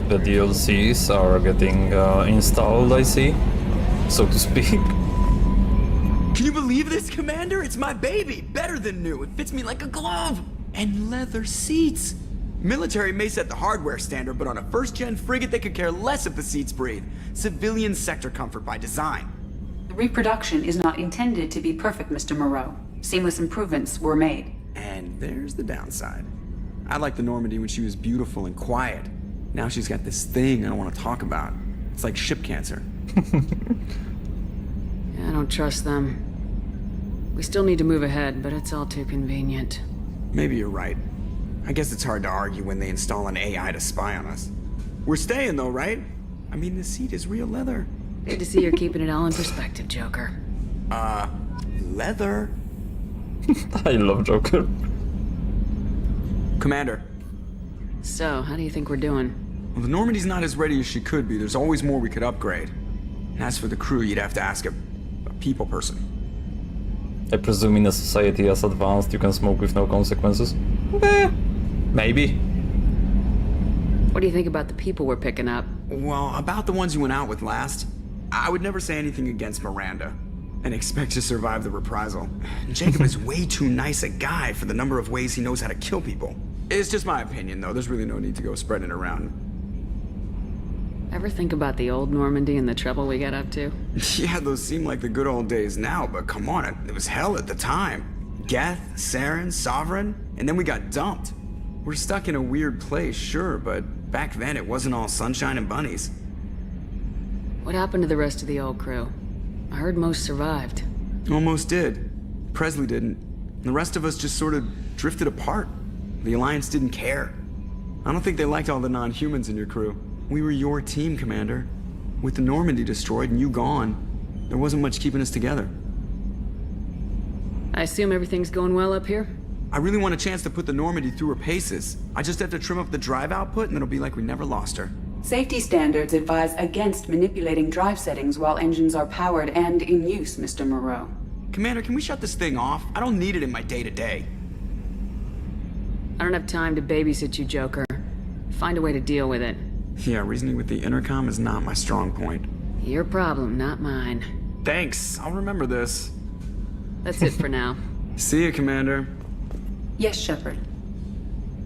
The DLCs are getting installed, I see, so to speak. Can you believe this, Commander? It's my baby! Better than new. It fits me like a glove! And leather seats! Military may set the hardware standard, but on a first-gen frigate they could care less if the seats breathe. Civilian sector comfort by design. The reproduction is not intended to be perfect, Mr. Moreau. Seamless improvements were made. And there's the downside. I liked the Normandy when she was beautiful and quiet. Now she's got this thing I don't want to talk about. It's like ship cancer. I don't trust them. We still need to move ahead, but it's all too convenient. Maybe you're right. I guess it's hard to argue when they install an AI to spy on us. We're staying though, right? I mean, the seat is real leather. Good to see you're keeping it all in perspective, Joker. Leather? I love Joker. Commander. So, how do you think we're doing? Well, the Normandy's not as ready as she could be. There's always more we could upgrade. And as for the crew, you'd have to ask a people person. I presume in a society as advanced you can smoke with no consequences? Maybe. What do you think about the people we're picking up? Well, about the ones you went out with last, I would never say anything against Miranda and expect to survive the reprisal. Jacob is way too nice a guy for the number of ways he knows how to kill people. It's just my opinion, though. There's really no need to go spreading it around. Ever think about the old Normandy and the trouble we got up to? Yeah, those seem like the good old days now, but come on, it was hell at the time. Geth, Saren, Sovereign, and then we got dumped. We're stuck in a weird place, sure, but back then it wasn't all sunshine and bunnies. What happened to the rest of the old crew? I heard most survived. Almost did. Presley didn't. The rest of us just sort of drifted apart. The Alliance didn't care. I don't think they liked all the non-humans in your crew. We were your team, Commander. With the Normandy destroyed and you gone, there wasn't much keeping us together. I assume everything's going well up here? I really want a chance to put the Normandy through her paces. I just have to trim up the drive output and it'll be like we never lost her. Safety standards advise against manipulating drive settings while engines are powered and in use, Mr. Moreau. Commander, can we shut this thing off? I don't need it in my day-to-day. I don't have time to babysit you, Joker. Find a way to deal with it. Yeah, reasoning with the intercom is not my strong point. Your problem, not mine. Thanks, I'll remember this. That's it for now. See you, Commander. Yes, Shepard.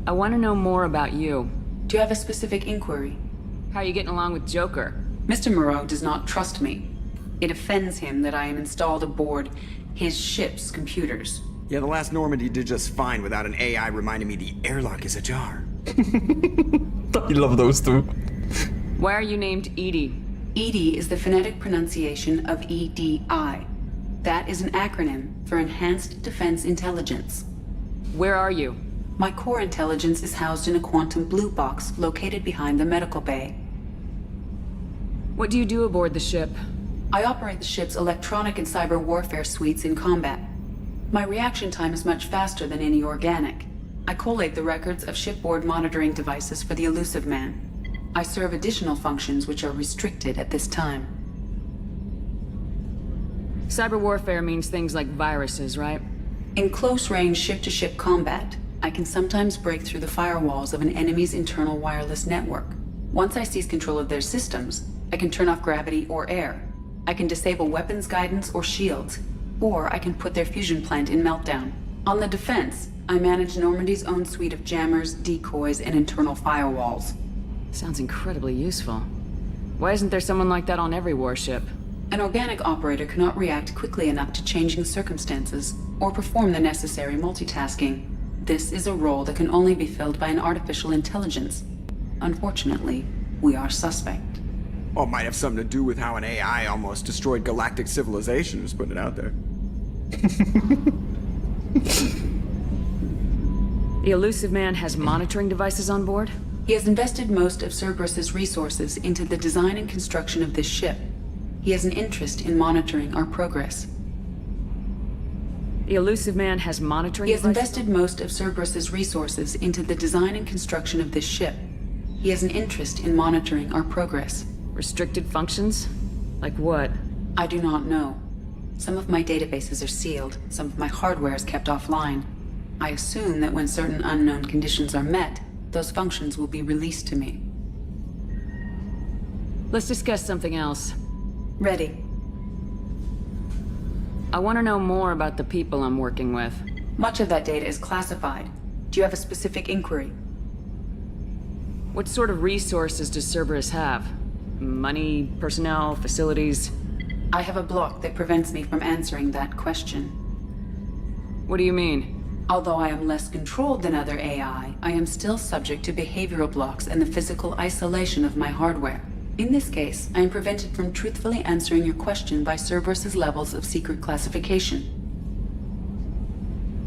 I want to know more about you. Do you have a specific inquiry? How are you getting along with Joker? Mr. Moreau does not trust me. It offends him that I am installed aboard his ship's computers. Yeah, the last Normandy did just fine without an AI reminding me the airlock is ajar. I love those two. Why are you named Edie? EDI is the phonetic pronunciation of EDI. That is an acronym for Enhanced Defense Intelligence. Where are you? My core intelligence is housed in a quantum blue box located behind the medical bay. What do you do aboard the ship? I operate the ship's electronic and cyber warfare suites in combat. My reaction time is much faster than any organic. I collate the records of shipboard monitoring devices for the Elusive Man. I serve additional functions which are restricted at this time. Cyber warfare means things like viruses, right? In close-range ship-to-ship combat, I can sometimes break through the firewalls of an enemy's internal wireless network. Once I seize control of their systems, I can turn off gravity or air. I can disable weapons guidance or shields. Or I can put their fusion plant in meltdown. On the defense, I manage Normandy's own suite of jammers, decoys, and internal firewalls. Sounds incredibly useful. Why isn't there someone like that on every warship? An organic operator cannot react quickly enough to changing circumstances or perform the necessary multitasking. This is a role that can only be filled by an artificial intelligence. Unfortunately, we are suspect. Well, it might have something to do with how an AI almost destroyed galactic civilization, just putting it out there. The Elusive Man has monitoring devices on board? He has invested most of Cerberus's resources into the design and construction of this ship. He has an interest in monitoring our progress. The Elusive Man has monitoring He has devices? invested most of Cerberus's resources into the design and construction of this ship. He has an interest in monitoring our progress. Restricted functions? Like what? I do not know. Some of my databases are sealed, some of my hardware is kept offline. I assume that when certain unknown conditions are met, those functions will be released to me. Let's discuss something else. Ready. I want to know more about the people I'm working with. Much of that data is classified. Do you have a specific inquiry? What sort of resources does Cerberus have? Money, personnel, facilities? I have a block that prevents me from answering that question. What do you mean? Although I am less controlled than other AI, I am still subject to behavioral blocks and the physical isolation of my hardware. In this case, I am prevented from truthfully answering your question by Cerberus's levels of secret classification.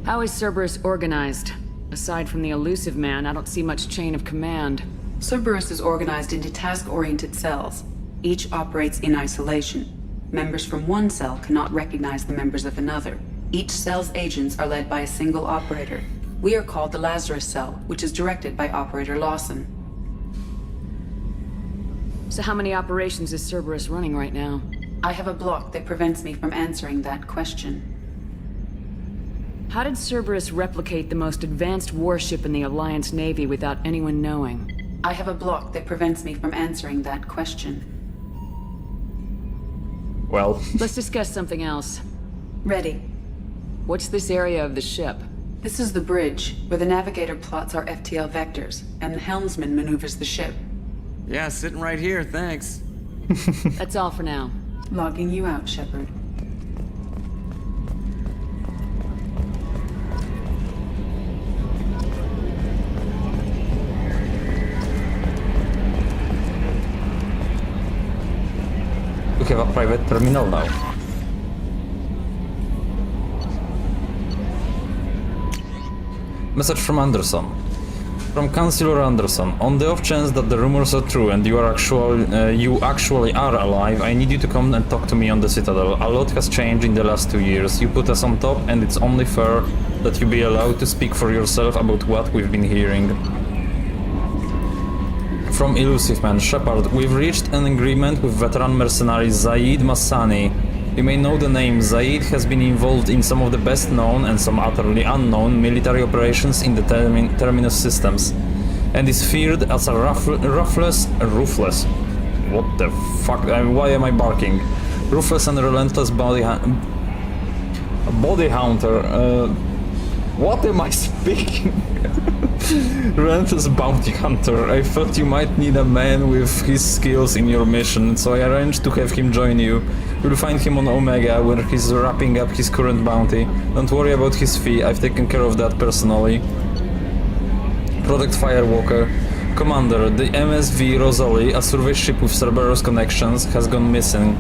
How is Cerberus organized? Aside from the Elusive Man, I don't see much chain of command. Cerberus is organized into task-oriented cells. Each operates in isolation. Members from one cell cannot recognize the members of another. Each cell's agents are led by a single operator. We are called the Lazarus Cell, which is directed by Operator Lawson. So how many operations is Cerberus running right now? I have a block that prevents me from answering that question. How did Cerberus replicate the most advanced warship in the Alliance Navy without anyone knowing? I have a block that prevents me from answering that question. Well... Let's discuss something else. Ready. What's this area of the ship? This is the bridge, where the navigator plots our FTL vectors, and the helmsman maneuvers the ship. Yeah, sitting right here, thanks. That's all for now. Logging you out, Shepard. We have a private terminal now. Message from Anderson. From Councilor Anderson. On the off chance that the rumors are true and you actually are alive, I need you to come and talk to me on the Citadel. A lot has changed in the last 2 years. You put us on top, and it's only fair that you be allowed to speak for yourself about what we've been hearing. From Elusive Man. Shepard, we've reached an agreement with veteran mercenary Zaid Massani. You may know the name. Zaid has been involved in some of the best known and some utterly unknown military operations in the Terminus systems, and is feared as a ruthless. What the fuck? Why am I barking? Ruthless and relentless body hunter. What am I speaking? Relentless bounty hunter. I thought you might need a man with his skills in your mission, so I arranged to have him join you. You'll find him on Omega, where he's wrapping up his current bounty. Don't worry about his fee, I've taken care of that personally. Product Firewalker. Commander, the MSV Rosalie, a survey ship with Cerberus connections, has gone missing.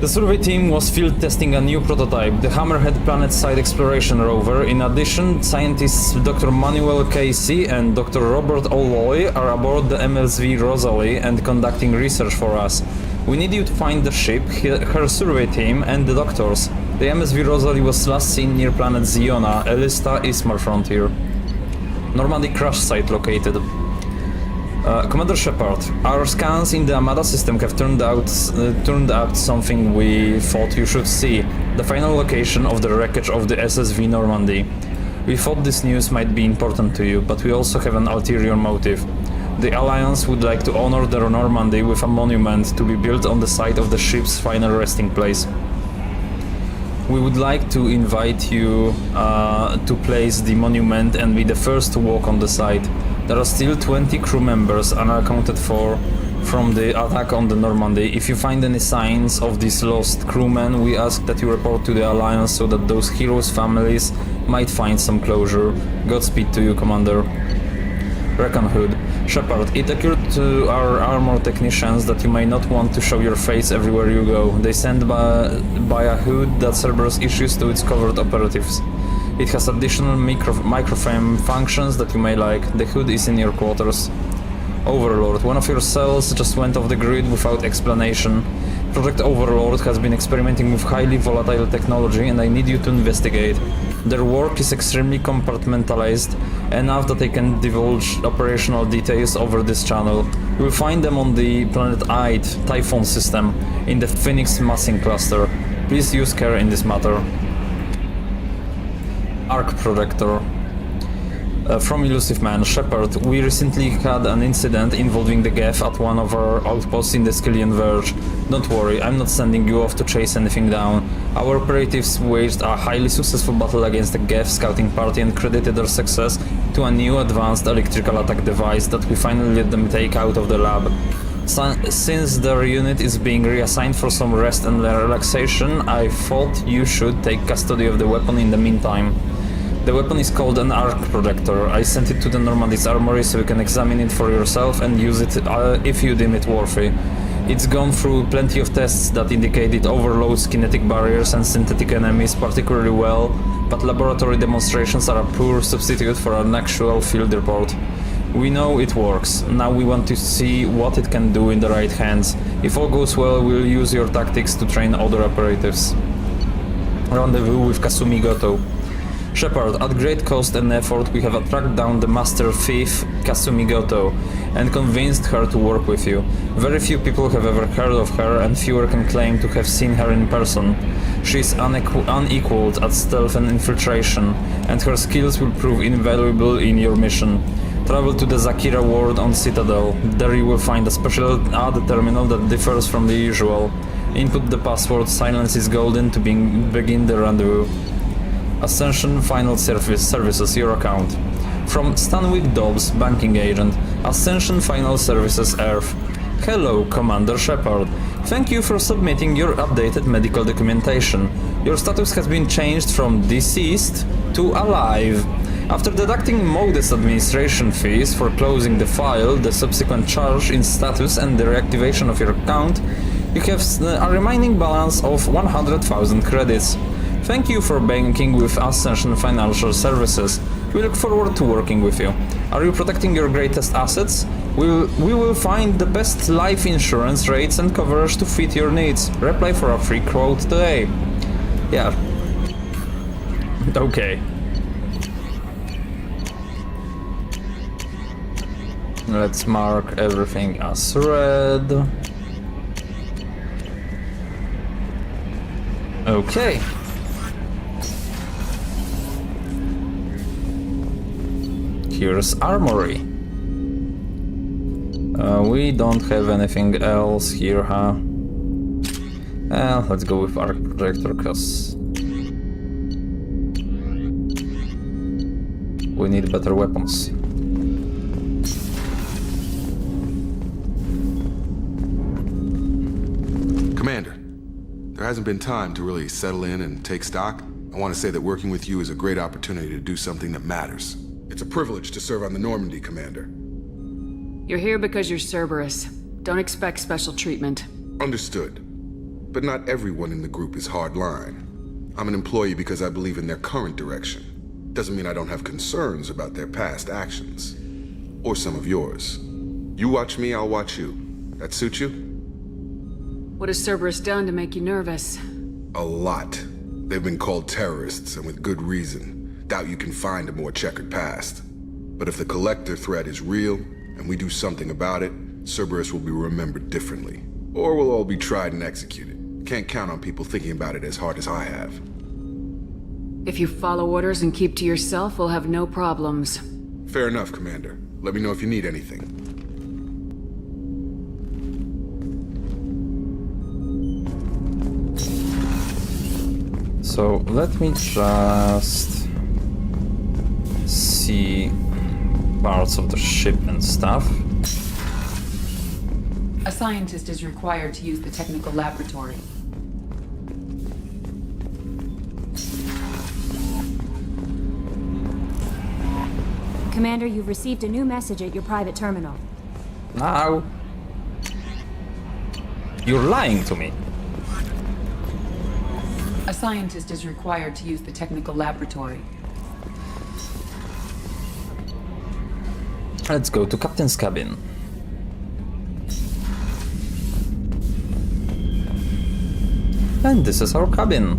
The survey team was field testing a new prototype, the Hammerhead planet-side exploration rover. In addition, scientists Dr. Manuel Casey and Dr. Robert O'Loy are aboard the MSV Rosalie and conducting research for us. We need you to find the ship, her survey team, and the doctors. The MSV Rosalie was last seen near planet Ziona, Elista Ismar frontier. Normandy crash site located. Commander Shepard, our scans in the Amada system have turned out something we thought you should see. The final location of the wreckage of the SSV Normandy. We thought this news might be important to you, but we also have an ulterior motive. The Alliance would like to honor the Normandy with a monument to be built on the site of the ship's final resting place. We would like to invite you to place the monument and be the first to walk on the site. There are still 20 crew members unaccounted for from the attack on the Normandy. If you find any signs of these lost crewmen, we ask that you report to the Alliance so that those heroes' families might find some closure. Godspeed to you, Commander. Recon Hood. Shepard, it occurred to our armor technicians that you may not want to show your face everywhere you go. They send by a hood that Cerberus issues to its covert operatives. It has additional microframe functions that you may like. The hood is in your quarters. Overlord, one of your cells just went off the grid without explanation. Project Overlord has been experimenting with highly volatile technology and I need you to investigate. Their work is extremely compartmentalized, enough that they can divulge operational details over this channel. You will find them on the planet Ide Typhon system in the Phoenix massing cluster. Please use care in this matter. Arc Projector. From Elusive Man, Shepard, we recently had an incident involving the Geth at one of our outposts in the Skillian Verge. Don't worry, I'm not sending you off to chase anything down. Our operatives waged a highly successful battle against the Geth scouting party and credited their success to a new advanced electrical attack device that we finally let them take out of the lab. Since their unit is being reassigned for some rest and relaxation, I thought you should take custody of the weapon in the meantime. The weapon is called an arc projector. I sent it to the Normandy's armory so you can examine it for yourself and use it if you deem it worthy. It's gone through plenty of tests that indicate it overloads kinetic barriers and synthetic enemies particularly well, but laboratory demonstrations are a poor substitute for an actual field report. We know it works. Now we want to see what it can do in the right hands. If all goes well, we'll use your tactics to train other operatives. Rendezvous with Kasumi Goto. Shepard, at great cost and effort, we have tracked down the master thief, Kasumi Goto, and convinced her to work with you. Very few people have ever heard of her, and fewer can claim to have seen her in person. She is unequaled at stealth and infiltration, and her skills will prove invaluable in your mission. Travel to the Zakira ward on Citadel. There you will find a special ad terminal that differs from the usual. Input the password Silence is Golden to begin the rendezvous. Ascension Final Services, your account. From Stanwyck Dobbs, banking agent. Ascension Final Services, Earth. Hello, Commander Shepard. Thank you for submitting your updated medical documentation. Your status has been changed from deceased to alive. After deducting modest administration fees for closing the file, the subsequent charge in status and the reactivation of your account, you have a remaining balance of 100,000 credits. Thank you for banking with Ascension Financial Services. We look forward to working with you. Are you protecting your greatest assets? We will find the best life insurance rates and coverage to fit your needs. Reply for a free quote today. Yeah. Okay. Let's mark everything as read. Okay. Here's armory. We don't have anything else here, huh? Let's go with arc projector, cause we need better weapons. Commander, there hasn't been time to really settle in and take stock. I want to say that working with you is a great opportunity to do something that matters. It's a privilege to serve on the Normandy, Commander. You're here because you're Cerberus. Don't expect special treatment. Understood. But not everyone in the group is hardline. I'm an employee because I believe in their current direction. Doesn't mean I don't have concerns about their past actions. Or some of yours. You watch me, I'll watch you. That suit you? What has Cerberus done to make you nervous? A lot. They've been called terrorists, and with good reason. Doubt you can find a more checkered past. But if the Collector threat is real, and we do something about it, Cerberus will be remembered differently. Or we'll all be tried and executed. Can't count on people thinking about it as hard as I have. If you follow orders and keep to yourself, we'll have no problems. Fair enough, Commander. Let me know if you need anything. So let me just see parts of the ship and stuff. A scientist is required to use the technical laboratory. Commander, you've received a new message at your private terminal. Now, you're lying to me. A scientist is required to use the technical laboratory. Let's go to Captain's cabin. And this is our cabin.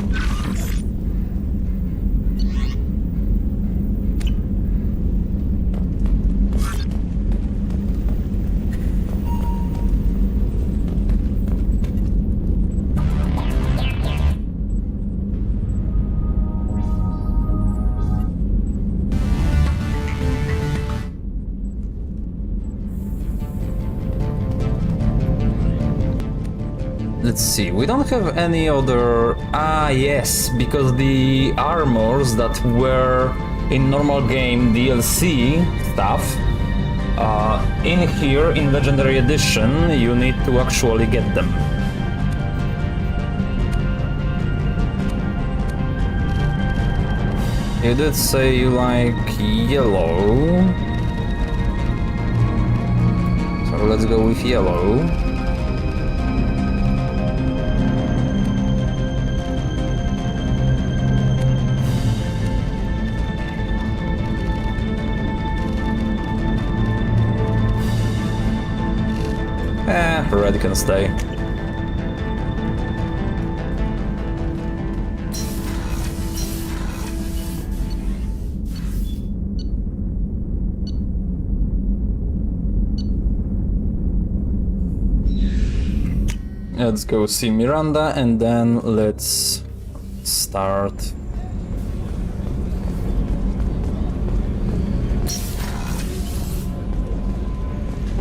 Let's see, we don't have any other... Ah, yes, because the armors that were in normal game DLC stuff, in here, in Legendary Edition, you need to actually get them. You did say you like yellow. So let's go with yellow. Red can stay. Let's go see Miranda and then let's start.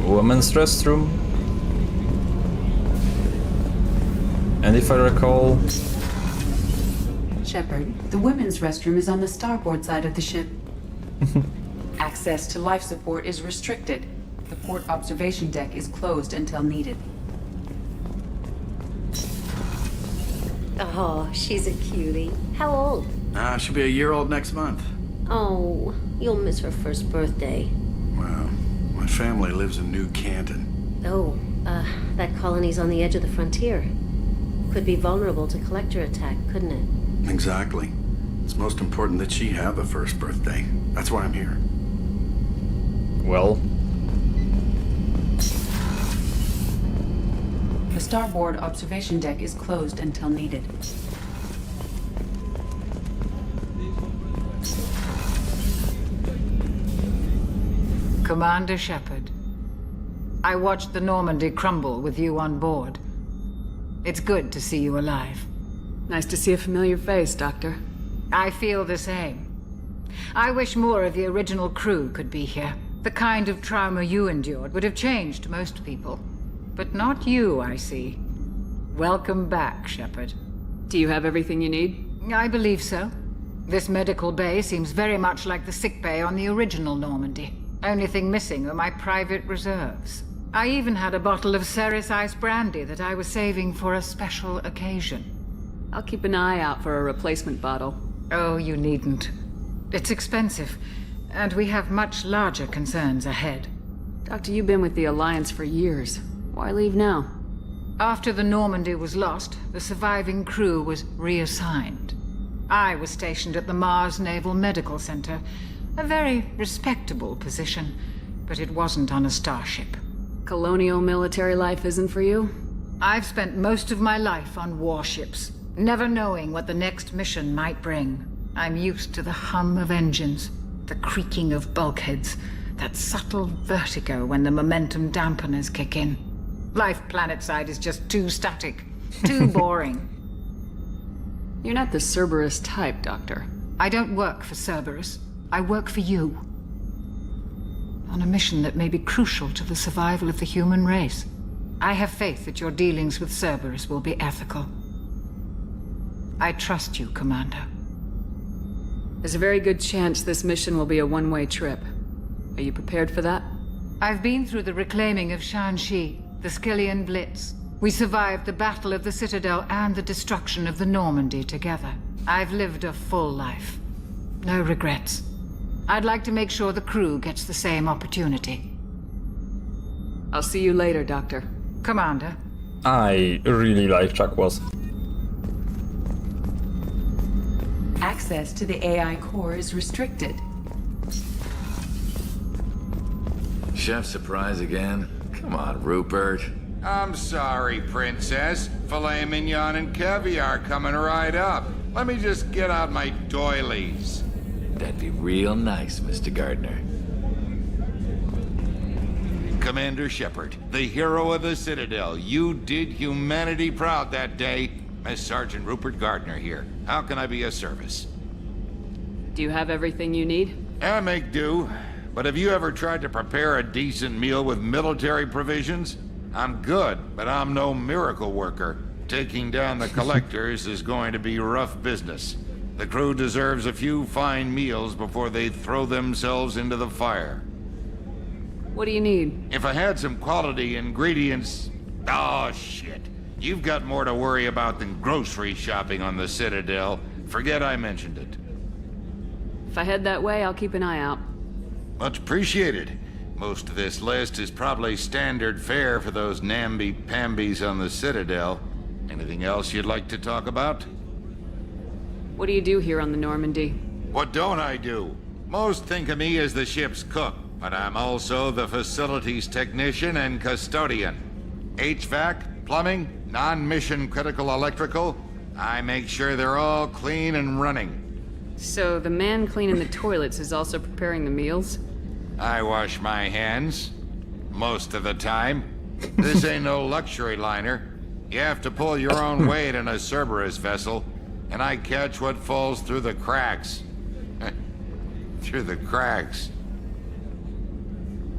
Women's restroom. And if I recall... Shepard, the women's restroom is on the starboard side of the ship. Access to life support is restricted. The port observation deck is closed until needed. Oh, she's a cutie. How old? She'll be a year old next month. Oh, you'll miss her first birthday. Well, my family lives in New Canton. Oh, that colony's on the edge of the frontier. Could be vulnerable to collector attack, couldn't it? Exactly. It's most important that she have a first birthday. That's why I'm here. Well... The starboard observation deck is closed until needed. Commander Shepard, I watched the Normandy crumble with you on board. It's good to see you alive. Nice to see a familiar face, Doctor. I feel the same. I wish more of the original crew could be here. The kind of trauma you endured would have changed most people. But not you, I see. Welcome back, Shepard. Do you have everything you need? I believe so. This medical bay seems very much like the sick bay on the original Normandy. Only thing missing are my private reserves. I even had a bottle of Ceres Ice brandy that I was saving for a special occasion. I'll keep an eye out for a replacement bottle. Oh, you needn't. It's expensive, and we have much larger concerns ahead. Doctor, you've been with the Alliance for years. Why leave now? After the Normandy was lost, the surviving crew was reassigned. I was stationed at the Mars Naval Medical Center, a very respectable position, but it wasn't on a starship. Colonial military life isn't for you? I've spent most of my life on warships, never knowing what the next mission might bring. I'm used to the hum of engines, the creaking of bulkheads, that subtle vertigo when the momentum dampeners kick in. Life planetside is just too static, too boring. You're not the Cerberus type, Doctor. I don't work for Cerberus. I work for you. On a mission that may be crucial to the survival of the human race. I have faith that your dealings with Cerberus will be ethical. I trust you, Commander. There's a very good chance this mission will be a one-way trip. Are you prepared for that? I've been through the reclaiming of Shanxi, the Skillian Blitz. We survived the Battle of the Citadel and the destruction of the Normandy together. I've lived a full life. No regrets. I'd like to make sure the crew gets the same opportunity. I'll see you later, Doctor. Commander. I really like Chakwas. Access to the AI core is restricted. Chef surprise again? Come on, Rupert. I'm sorry, Princess. Filet mignon and caviar coming right up. Let me just get out my doilies. That'd be real nice, Mr. Gardner. Commander Shepard, the hero of the Citadel. You did humanity proud that day. Miss Sergeant Rupert Gardner here. How can I be of service? Do you have everything you need? I make do. But have you ever tried to prepare a decent meal with military provisions? I'm good, but I'm no miracle worker. Taking down the collectors is going to be rough business. The crew deserves a few fine meals before they throw themselves into the fire. What do you need? If I had some quality ingredients... Oh, shit. You've got more to worry about than grocery shopping on the Citadel. Forget I mentioned it. If I head that way, I'll keep an eye out. Much appreciated. Most of this list is probably standard fare for those namby-pambies on the Citadel. Anything else you'd like to talk about? What do you do here on the Normandy? What don't I do? Most think of me as the ship's cook, but I'm also the facilities technician and custodian. HVAC, plumbing, non-mission critical electrical. I make sure they're all clean and running. So the man cleaning the toilets is also preparing the meals? I wash my hands. Most of the time. This ain't no luxury liner. You have to pull your own weight in a Cerberus vessel, and I catch what falls through the cracks. Through the cracks.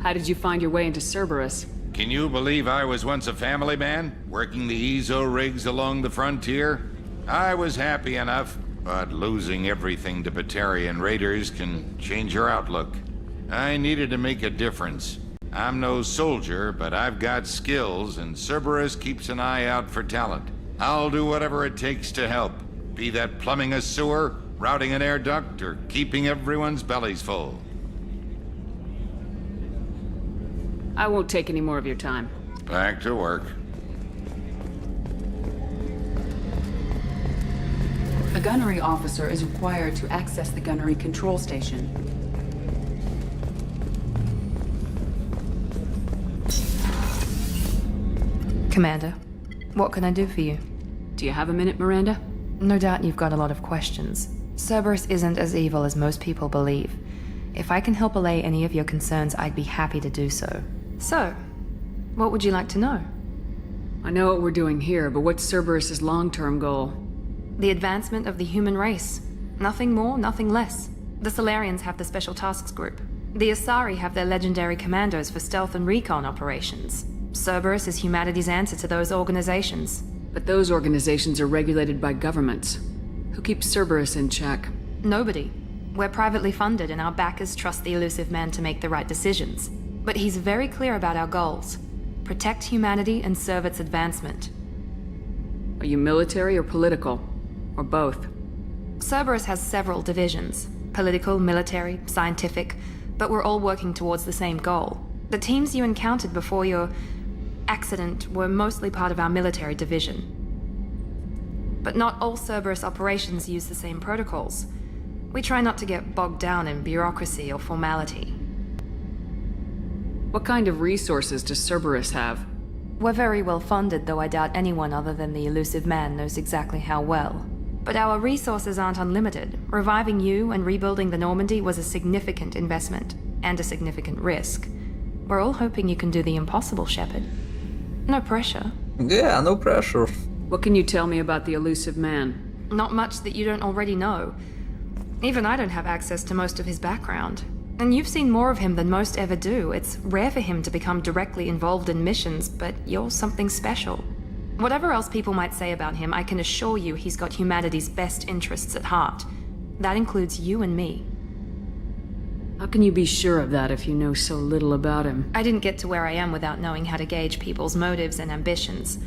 How did you find your way into Cerberus? Can you believe I was once a family man, working the EZO rigs along the frontier? I was happy enough, but losing everything to Batarian raiders can change your outlook. I needed to make a difference. I'm no soldier, but I've got skills, and Cerberus keeps an eye out for talent. I'll do whatever it takes to help, be that plumbing a sewer, routing an air duct, or keeping everyone's bellies full. I won't take any more of your time. Back to work. A gunnery officer is required to access the gunnery control station. Commander, what can I do for you? Do you have a minute, Miranda? No doubt you've got a lot of questions. Cerberus isn't as evil as most people believe. If I can help allay any of your concerns, I'd be happy to do so. So, what would you like to know? I know what we're doing here, but what's Cerberus's long-term goal? The advancement of the human race. Nothing more, nothing less. The Solarians have the Special Tasks Group. The Asari have their legendary commandos for stealth and recon operations. Cerberus is humanity's answer to those organizations. But those organizations are regulated by governments. Who keeps Cerberus in check? Nobody. We're privately funded, and our backers trust the elusive man to make the right decisions. But he's very clear about our goals. Protect humanity and serve its advancement. Are you military or political? Or both? Cerberus has several divisions. Political, military, scientific, but we're all working towards the same goal. The teams you encountered before your accident were mostly part of our military division. But not all Cerberus operations use the same protocols. We try not to get bogged down in bureaucracy or formality. What kind of resources does Cerberus have? We're very well funded, though I doubt anyone other than the elusive man knows exactly how well. But our resources aren't unlimited. Reviving you and rebuilding the Normandy was a significant investment, and a significant risk. We're all hoping you can do the impossible, Shepard. No pressure. Yeah, no pressure. What can you tell me about the elusive man? Not much that you don't already know. Even I don't have access to most of his background. And you've seen more of him than most ever do. It's rare for him to become directly involved in missions, but you're something special. Whatever else people might say about him, I can assure you he's got humanity's best interests at heart. That includes you and me. How can you be sure of that if you know so little about him? I didn't get to where I am without knowing how to gauge people's motives and ambitions,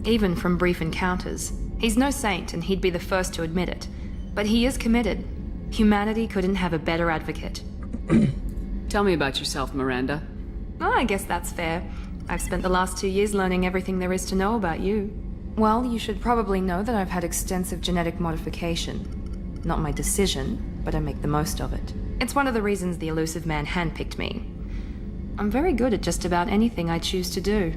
even from brief encounters. He's no saint, and he'd be the first to admit it. But he is committed. Humanity couldn't have a better advocate. Tell me about yourself, Miranda. Oh, I guess that's fair. I've spent the last 2 years learning everything there is to know about you. Well, you should probably know that I've had extensive genetic modification. Not my decision, but I make the most of it. It's one of the reasons the elusive man handpicked me. I'm very good at just about anything I choose to do.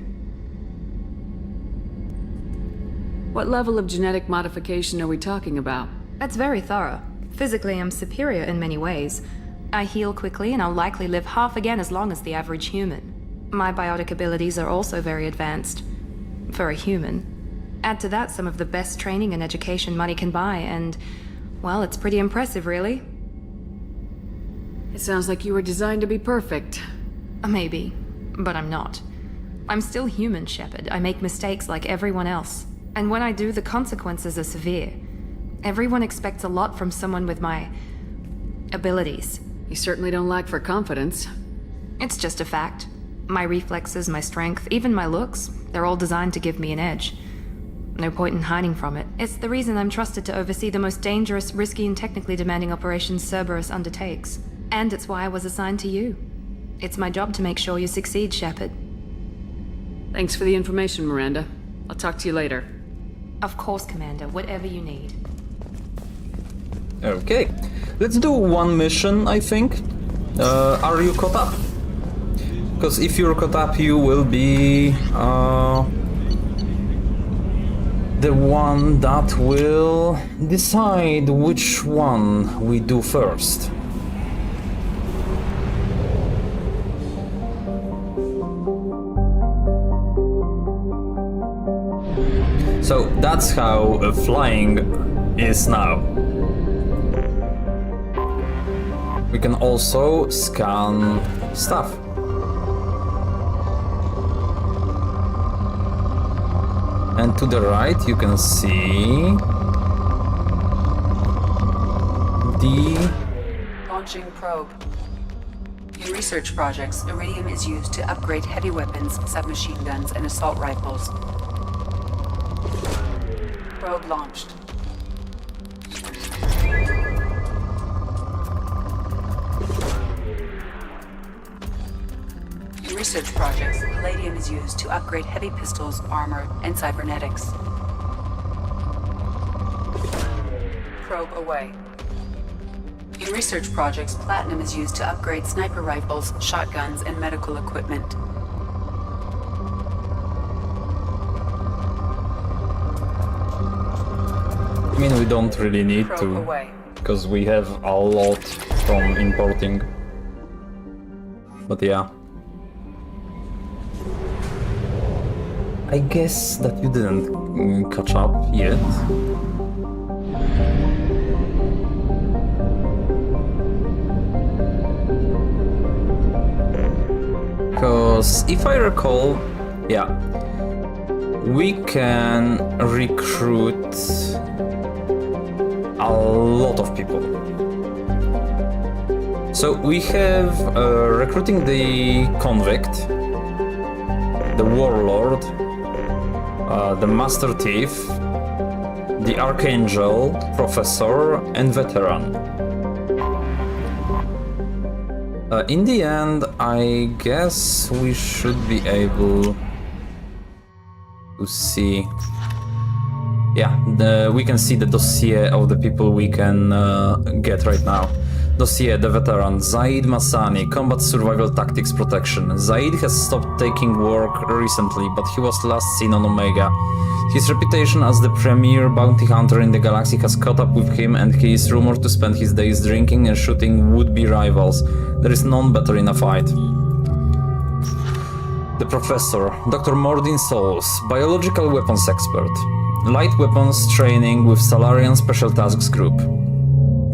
What level of genetic modification are we talking about? That's very thorough. Physically, I'm superior in many ways. I heal quickly, and I'll likely live half again as long as the average human. My biotic abilities are also very advanced. For a human. Add to that some of the best training and education money can buy, and, well, it's pretty impressive, really. It sounds like you were designed to be perfect. Maybe, but I'm not. I'm still human, Shepard. I make mistakes like everyone else. And when I do, the consequences are severe. Everyone expects a lot from someone with my abilities. You certainly don't lack for confidence. It's just a fact. My reflexes, my strength, even my looks, they're all designed to give me an edge. No point in hiding from it. It's the reason I'm trusted to oversee the most dangerous, risky, and technically demanding operations Cerberus undertakes. And it's why I was assigned to you. It's my job to make sure you succeed, Shepard. Thanks for the information, Miranda. I'll talk to you later. Of course, Commander. Whatever you need. Okay, let's do one mission, I think. Are you caught up? Because if you're caught up, you will be the one that will decide which one we do first. So that's how flying is now. We can also scan stuff. And to the right you can see the... Launching probe. In research projects, iridium is used to upgrade heavy weapons, submachine guns, and assault rifles. Probe launched. In research projects, palladium is used to upgrade heavy pistols, armor, and cybernetics. Probe away. In research projects, platinum is used to upgrade sniper rifles, shotguns, and medical equipment. I mean, we don't really need Probe to, away. because we have a lot from importing. But yeah. I guess that you didn't catch up yet. Because if I recall, yeah, we can recruit a lot of people. So we have recruiting the convict, the warlord, the master thief, the archangel, professor, and veteran. In the end, I guess we should be able to see. Yeah, we can see the dossier of the people we can get right now. Dossier, the veteran, Zaid Masani, Combat Survival Tactics Protection. Zaid has stopped taking work recently, but he was last seen on Omega. His reputation as the premier bounty hunter in the galaxy has caught up with him, and he is rumored to spend his days drinking and shooting would-be rivals. There is none better in a fight. The Professor, Dr. Mordin Souls, biological weapons expert. Light weapons training with Salarian Special Tasks Group.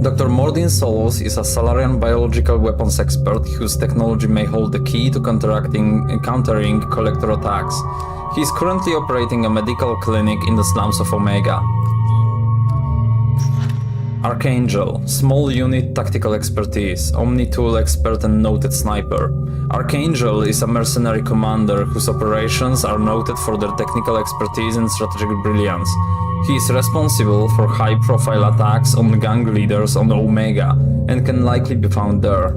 Dr. Mordin Solos is a Salarian biological weapons expert whose technology may hold the key to countering collector attacks. He is currently operating a medical clinic in the slums of Omega. Archangel, small unit tactical expertise, omni-tool expert and noted sniper. Archangel is a mercenary commander whose operations are noted for their technical expertise and strategic brilliance. He is responsible for high-profile attacks on gang leaders on Omega and can likely be found there.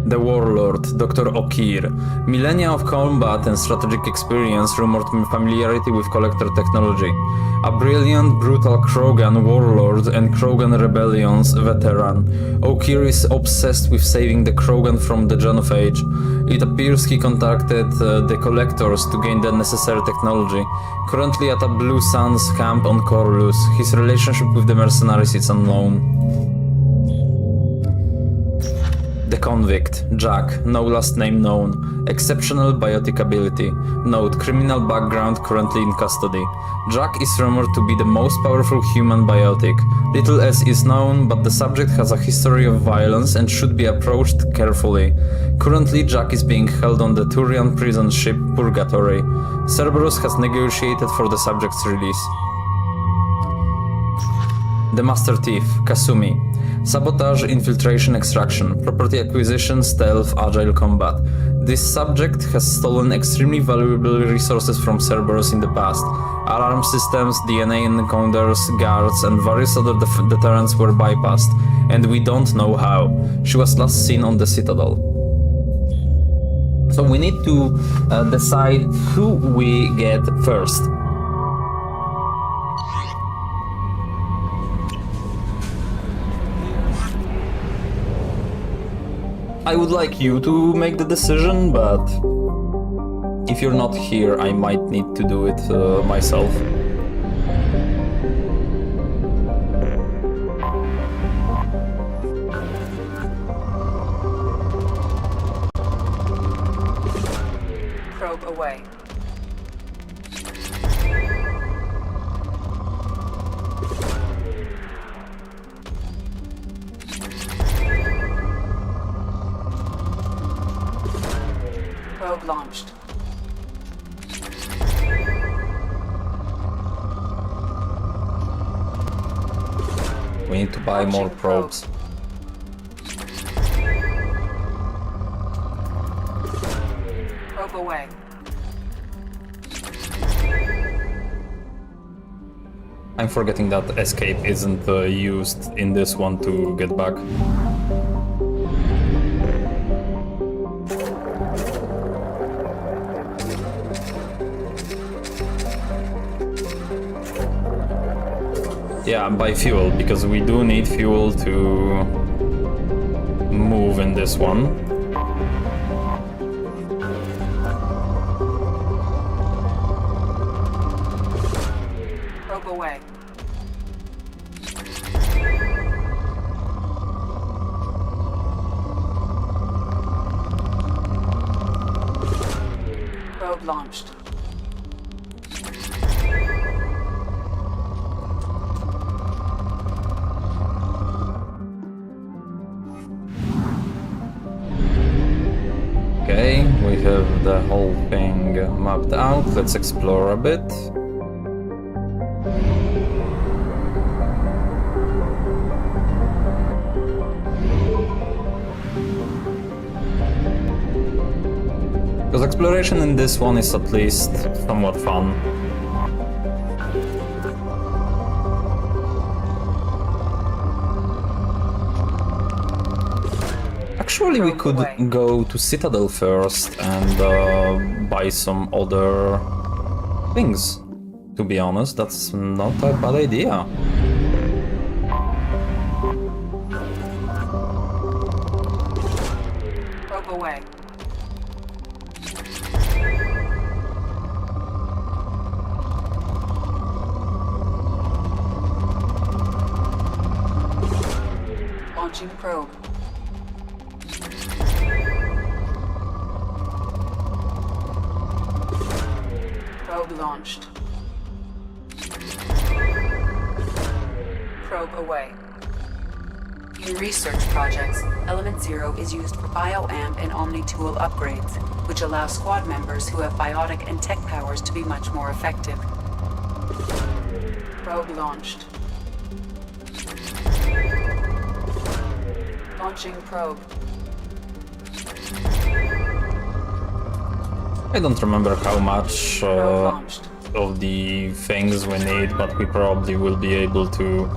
The Warlord, Dr. Okir. Millennia of combat and strategic experience rumored familiarity with Collector technology. A brilliant, brutal Krogan warlord and Krogan rebellions veteran, Okir is obsessed with saving the Krogan from the Genophage. It appears he contacted the Collectors to gain the necessary technology. Currently at a Blue Suns camp on Corlus, his relationship with the mercenaries is unknown. The Convict, Jack, no last name known. Exceptional biotic ability. Note, criminal background currently in custody. Jack is rumored to be the most powerful human biotic. Little else is known, but the subject has a history of violence and should be approached carefully. Currently, Jack is being held on the Turian prison ship Purgatory. Cerberus has negotiated for the subject's release. The Master Thief, Kasumi. Sabotage, infiltration, extraction, property acquisition, stealth, agile combat. This subject has stolen extremely valuable resources from Cerberus in the past. Alarm systems, DNA encoders, guards, and various other deterrents were bypassed, and we don't know how. She was last seen on the Citadel. So we need to decide who we get first. I would like you to make the decision, but if you're not here, I might need to do it myself. Probe away. Probe launched. We need to buy more probes. Probe away. I'm forgetting that escape isn't used in this one to get back. Yeah, buy fuel, because we do need fuel to move in this one. Probe away. Probe launched. Okay, we have the whole thing mapped out. Let's explore a bit. Because exploration in this one is at least somewhat fun. Actually, we could go to Citadel first and buy some other things. To be honest, that's not a bad idea. Probe away. Launching probe. Probe launched. Probe probe away. In research projects, Element Zero is used for bioamp and Omni-tool upgrades, which allow squad members who have biotic and tech powers to be much more effective. Probe launched. Launching probe. I don't remember how much of the things we need, but we probably will be able to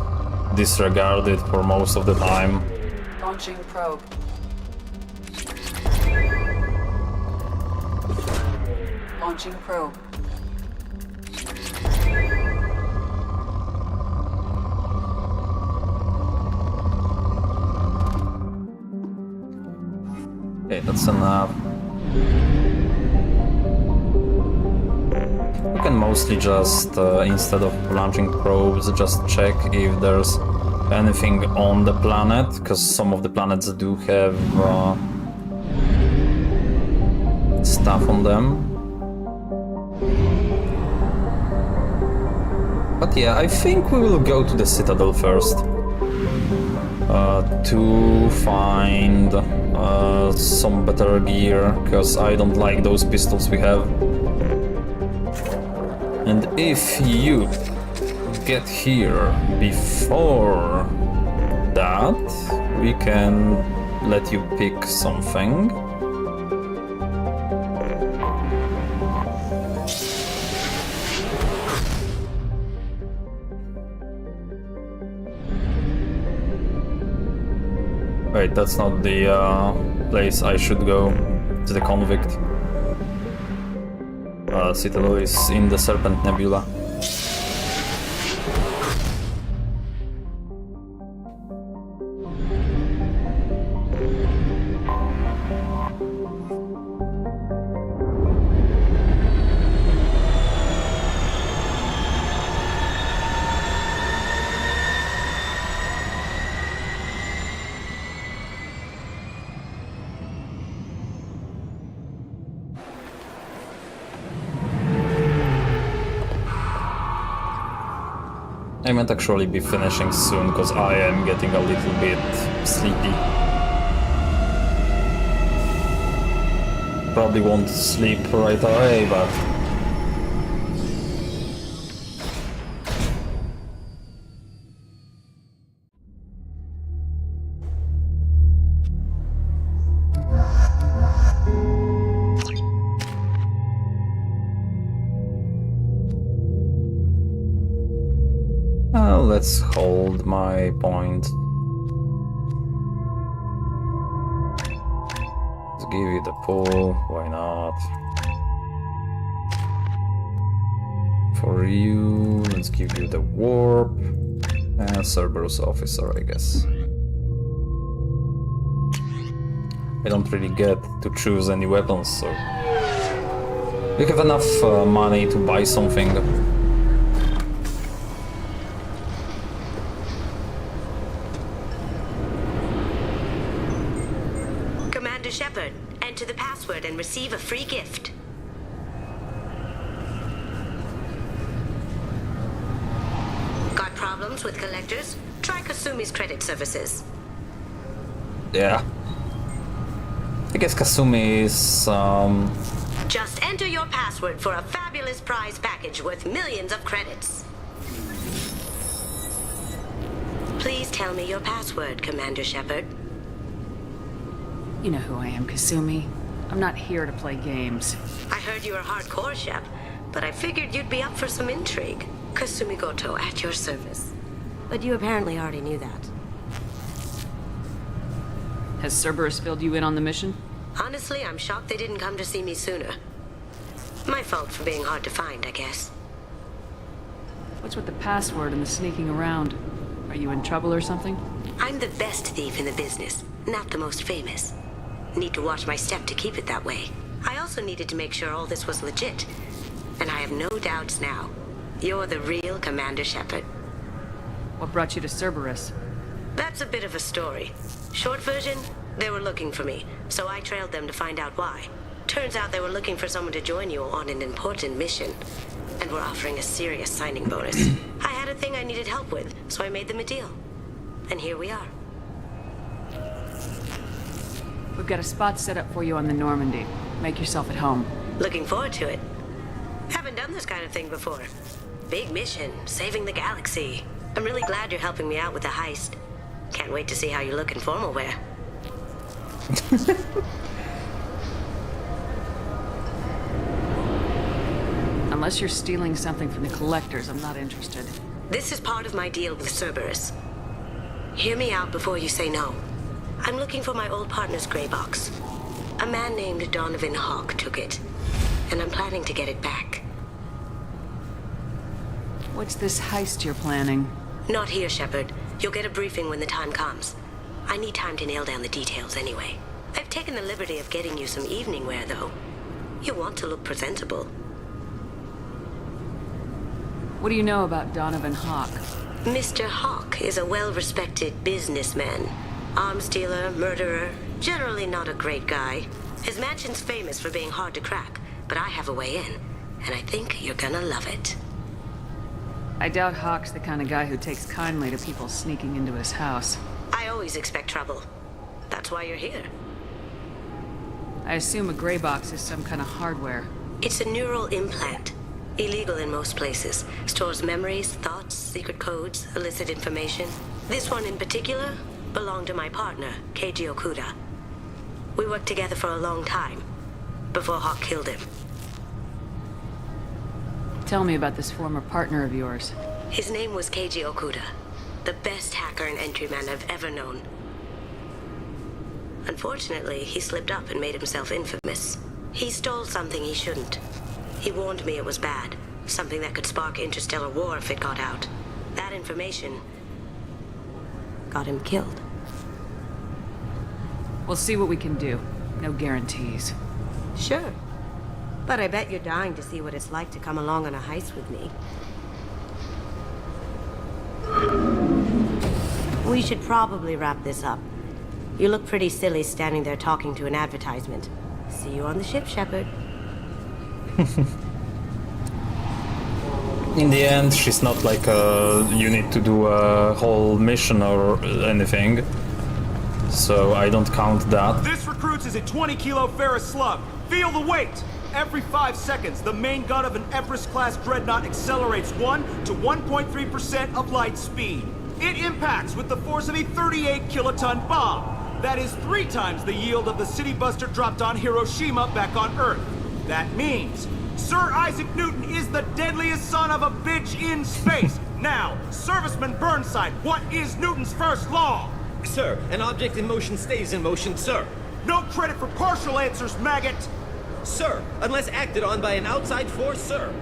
disregard it for most of the time. Launching probe. Launching probe. Okay, that's enough. We can mostly just, instead of launching probes, just check if there's anything on the planet, because some of the planets do have stuff on them. But yeah, I think we will go to the Citadel first to find some better gear, because I don't like those pistols we have. And if you get here before that, we can let you pick something. Wait, that's not the place I should go. It's the convict. Citadel is in the Serpent Nebula. I might actually be finishing soon, because I am getting a little bit sleepy. Probably won't sleep right away, but... let's hold my point. Let's give you the pull, why not? For you, let's give you the warp. And Cerberus officer, I guess. I don't really get to choose any weapons, so... We have enough money to buy something. Shepard, enter the password and receive a free gift. Got problems with collectors? Try Kasumi's credit services. Yeah. I guess Kasumi is, Just enter your password for a fabulous prize package worth millions of credits. Please tell me your password, Commander Shepard. You know who I am, Kasumi. I'm not here to play games. I heard you were hardcore, Shep, but I figured you'd be up for some intrigue. Kasumi Goto at your service. But you apparently already knew that. Has Cerberus filled you in on the mission? Honestly, I'm shocked they didn't come to see me sooner. My fault for being hard to find, I guess. What's with the password and the sneaking around? Are you in trouble or something? I'm the best thief in the business, not the most famous. Need to watch my step to keep it that way. I also needed to make sure all this was legit. And I have no doubts now. You're the real Commander Shepard. What brought you to Cerberus? That's a bit of a story. Short version, they were looking for me, so I trailed them to find out why. Turns out they were looking for someone to join you on an important mission. and were offering a serious signing bonus. I had a thing I needed help with, so I made them a deal. And here we are. We've got a spot set up for you on the Normandy. Make yourself at home. Looking forward to it. Haven't done this kind of thing before. Big mission, saving the galaxy. I'm really glad you're helping me out with the heist. Can't wait to see how you look in formal wear. Unless you're stealing something from the collectors, I'm not interested. This is part of my deal with Cerberus. Hear me out before you say no. I'm looking for my old partner's gray box. A man named Donovan Hawk took it, and I'm planning to get it back. What's this heist you're planning? Not here, Shepard. You'll get a briefing when the time comes. I need time to nail down the details anyway. I've taken the liberty of getting you some evening wear, though. You want to look presentable. What do you know about Donovan Hawk? Mr. Hawk is a well-respected businessman. Arms dealer, murderer, generally not a great guy. His mansion's famous for being hard to crack, but I have a way in, and I think you're gonna love it. I doubt Hawk's the kind of guy who takes kindly to people sneaking into his house. I always expect trouble. That's why you're here. I assume a gray box is some kind of hardware. It's a neural implant. Illegal in most places. Stores memories, thoughts, secret codes, illicit information. This one in particular belonged to my partner, Keiji Okuda. We worked together for a long time, before Hawk killed him. Tell me about this former partner of yours. His name was Keiji Okuda, the best hacker and entryman I've ever known. Unfortunately, he slipped up and made himself infamous. He stole something he shouldn't. He warned me it was bad, something that could spark interstellar war if it got out. That information got him killed. We'll see what we can do. No guarantees. Sure. But I bet you're dying to see what it's like to come along on a heist with me. We should probably wrap this up. You look pretty silly standing there talking to an advertisement. See you on the ship, Shepard. In the end, she's not like you need to do a whole mission or anything, so I don't count that. This recruits is a 20-kilo ferrous slug. Feel the weight! Every 5 seconds, the main gun of an Everest-class dreadnought accelerates 1 to 1.3% of light speed. It impacts with the force of a 38-kiloton bomb. That is 3 times the yield of the city buster dropped on Hiroshima back on Earth. That means Sir Isaac Newton is the deadliest son of a bitch in space. Now, Serviceman Burnside, what is Newton's first law? Sir, an object in motion stays in motion, sir. No credit for partial answers, maggot! Sir, unless acted on by an outside force, sir.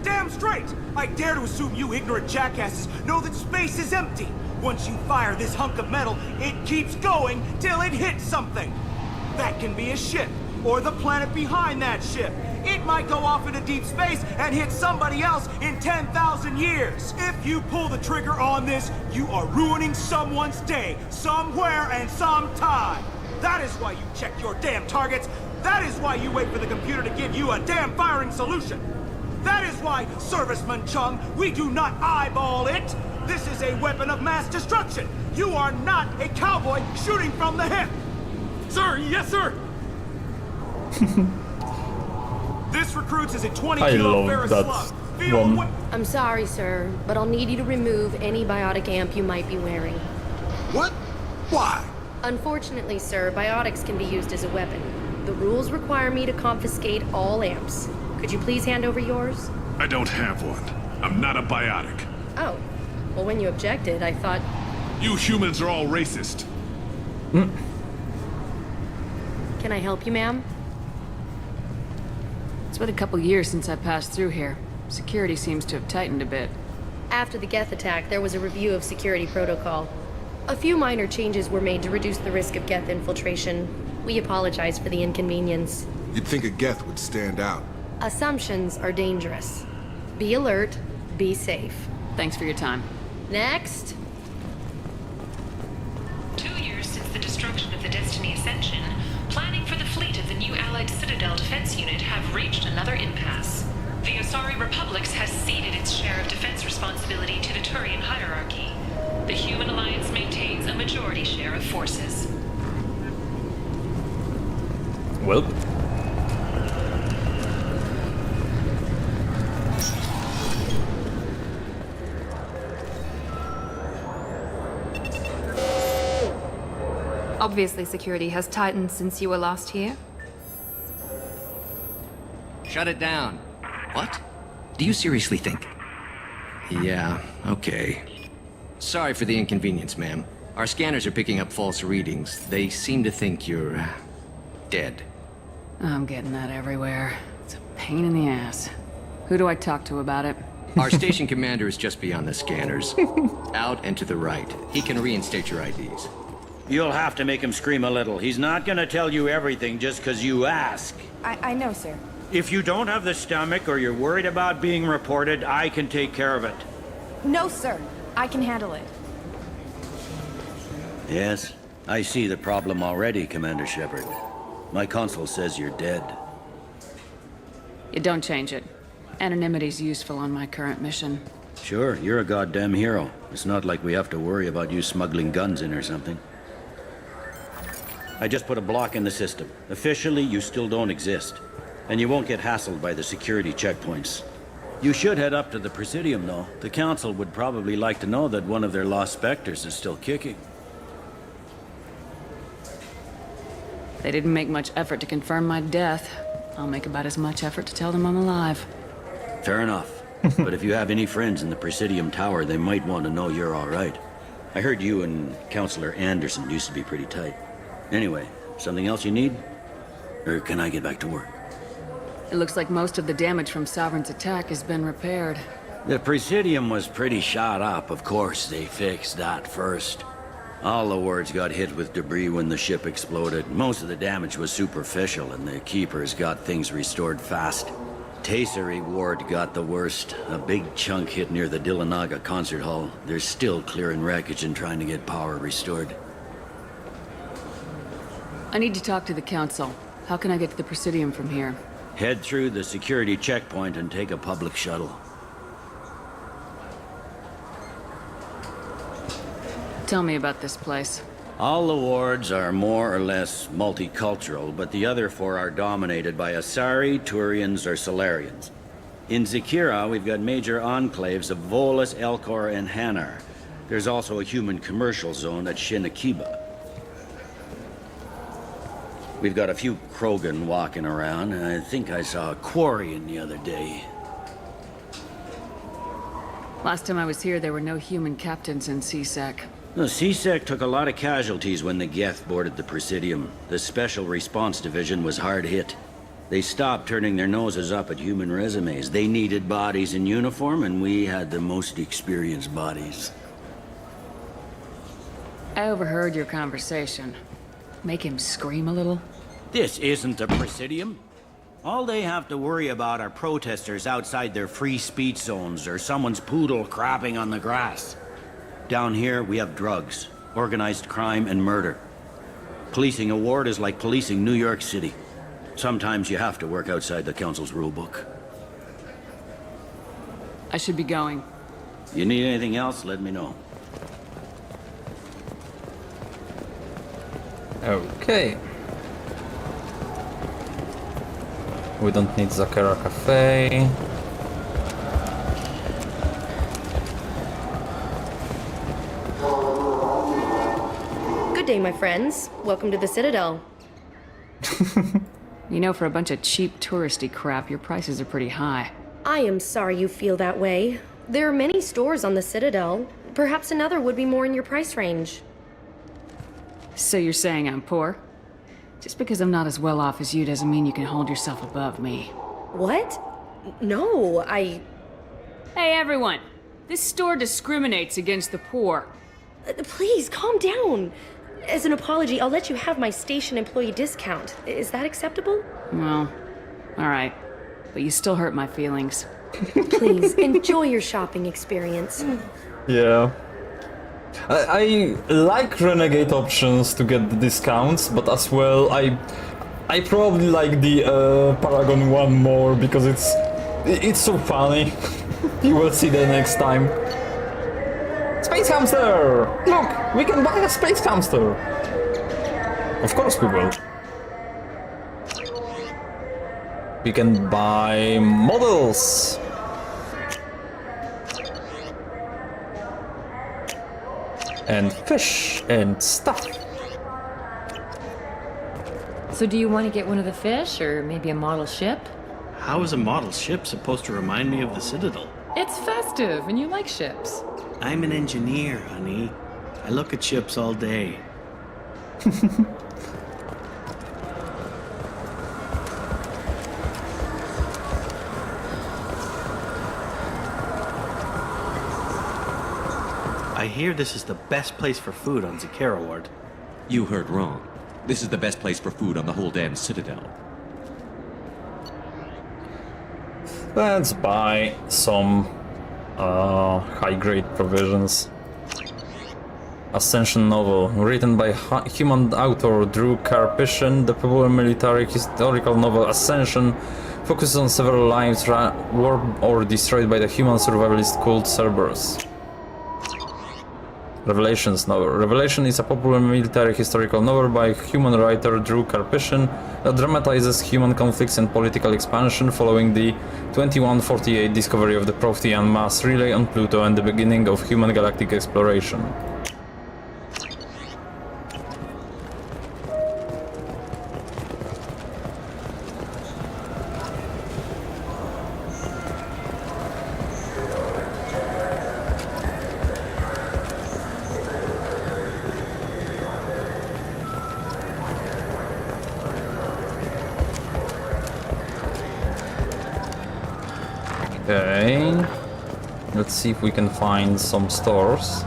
Damn straight! I dare to assume you ignorant jackasses know that space is empty. Once you fire this hunk of metal, it keeps going till it hits something. That can be a ship, or the planet behind that ship. It might go off into deep space and hit somebody else in 10,000 years. If you pull the trigger on this, you are ruining someone's day, somewhere and sometime. That is why you check your damn targets. That is why you wait for the computer to give you a damn firing solution. That is why, Serviceman Chung, we do not eyeball it. This is a weapon of mass destruction. You are not a cowboy shooting from the hip. Sir, yes, sir. This recruits is a 20-kilo ferrous slug. I'm sorry, sir, but I'll need you to remove any biotic amp you might be wearing. What? Why? Unfortunately, sir, biotics can be used as a weapon. The rules require me to confiscate all amps. Could you please hand over yours? I don't have one. I'm not a biotic. Oh. Well, when you objected, I thought... You humans are all racist. Can I help you, ma'am? It's been a couple years since I passed through here. Security seems to have tightened a bit. After the Geth attack, there was a review of security protocol. A few minor changes were made to reduce the risk of Geth infiltration. We apologize for the inconvenience. You'd think a Geth would stand out. Assumptions are dangerous. Be alert, be safe. Thanks for your time. Next! 2 years since the destruction of the Destiny Ascension, planning for the fleet of the new Allied Citadel Defense Unit have reached another impasse. The Asari Republics has ceded its share of defense responsibility to the Turian hierarchy. The Human Alliance maintains a majority share of forces. Well. Obviously, security has tightened since you were last here. Shut it down. What? Do you seriously think? Yeah, okay. Sorry for the inconvenience, ma'am. Our scanners are picking up false readings. They seem to think you're... dead. I'm getting that everywhere. It's a pain in the ass. Who do I talk to about it? Our station commander is just beyond the scanners. Out and to the right. He can reinstate your IDs. You'll have to make him scream a little. He's not gonna tell you everything just because you ask. I know, sir. If you don't have the stomach or you're worried about being reported, I can take care of it. No, sir. I can handle it. Yes, I see the problem already, Commander Shepard. My console says you're dead. You don't change it. Anonymity's useful on my current mission. Sure, you're a goddamn hero. It's not like we have to worry about you smuggling guns in or something. I just put a block in the system. Officially, you still don't exist. And you won't get hassled by the security checkpoints. You should head up to the Presidium, though. The Council would probably like to know that one of their lost Spectres is still kicking. They didn't make much effort to confirm my death. I'll make about as much effort to tell them I'm alive. Fair enough. But if you have any friends in the Presidium Tower, they might want to know you're all right. I heard you and Counselor Anderson used to be pretty tight. Anyway, something else you need? Or can I get back to work? It looks like most of the damage from Sovereign's attack has been repaired. The Presidium was pretty shot up. Of course, they fixed that first. All the wards got hit with debris when the ship exploded. Most of the damage was superficial, and the Keepers got things restored fast. Tasery Ward got the worst. A big chunk hit near the Dillanaga concert hall. They're still clearing wreckage and trying to get power restored. I need to talk to the Council. How can I get to the Presidium from here? Head through the security checkpoint and take a public shuttle. Tell me about this place. All the wards are more or less multicultural, but the other four are dominated by Asari, Turians, or Solarians. In Zakira, we've got major enclaves of Volus, Elcor, and Hanar. There's also a human commercial zone at Shinakiba. We've got a few Krogan walking around, and I think I saw a Quarian the other day. Last time I was here, there were no human captains in CSEC. The CSEC took a lot of casualties when the Geth boarded the Presidium. The Special Response Division was hard hit. They stopped turning their noses up at human resumes. They needed bodies in uniform, and we had the most experienced bodies. I overheard your conversation. Make him scream a little? This isn't the Presidium. All they have to worry about are protesters outside their free speech zones or someone's poodle crapping on the grass. Down here, we have drugs, organized crime, and murder. Policing a ward is like policing New York City. Sometimes you have to work outside the Council's rulebook. I should be going. You need anything else, let me know. Okay. We don't need Zakara Cafe. Good day, my friends. Welcome to the Citadel. You know, for a bunch of cheap touristy crap, your prices are pretty high. I am sorry you feel that way. There are many stores on the Citadel. Perhaps another would be more in your price range. So you're saying I'm poor? Just because I'm not as well off as you doesn't mean you can hold yourself above me. What? No, Hey, everyone! This store discriminates against the poor. Please, calm down. As an apology, I'll let you have my station employee discount. Is that acceptable? Well, alright. But you still hurt my feelings. Please, enjoy your shopping experience. Yeah. I like Renegade options to get the discounts, but as well I probably like the Paragon one more because it's It's so funny. You will see that next time. Space hamster! Look, we can buy a space hamster. Of course we will. We can buy models. And fish and stuff. So do you want to get one of the fish, or maybe a model ship? How is a model ship supposed to remind me of the Citadel? It's festive, and you like ships. I'm an engineer, honey. I look at ships all day. I hear this is the best place for food on Zakera Ward. You heard wrong. This is the best place for food on the whole damn Citadel. Let's buy some high-grade provisions. Ascension novel, written by human author Drew Karpyshyn. The popular military historical novel Ascension focuses on several lives warped or destroyed by the human survivalist cult Cerberus. Revelations novel. Revelation is a popular military historical novel by human writer Drew Karpyshyn that dramatizes human conflicts and political expansion following the 2148 discovery of the Prothean mass relay on Pluto and the beginning of human galactic exploration. Okay, let's see if we can find some stores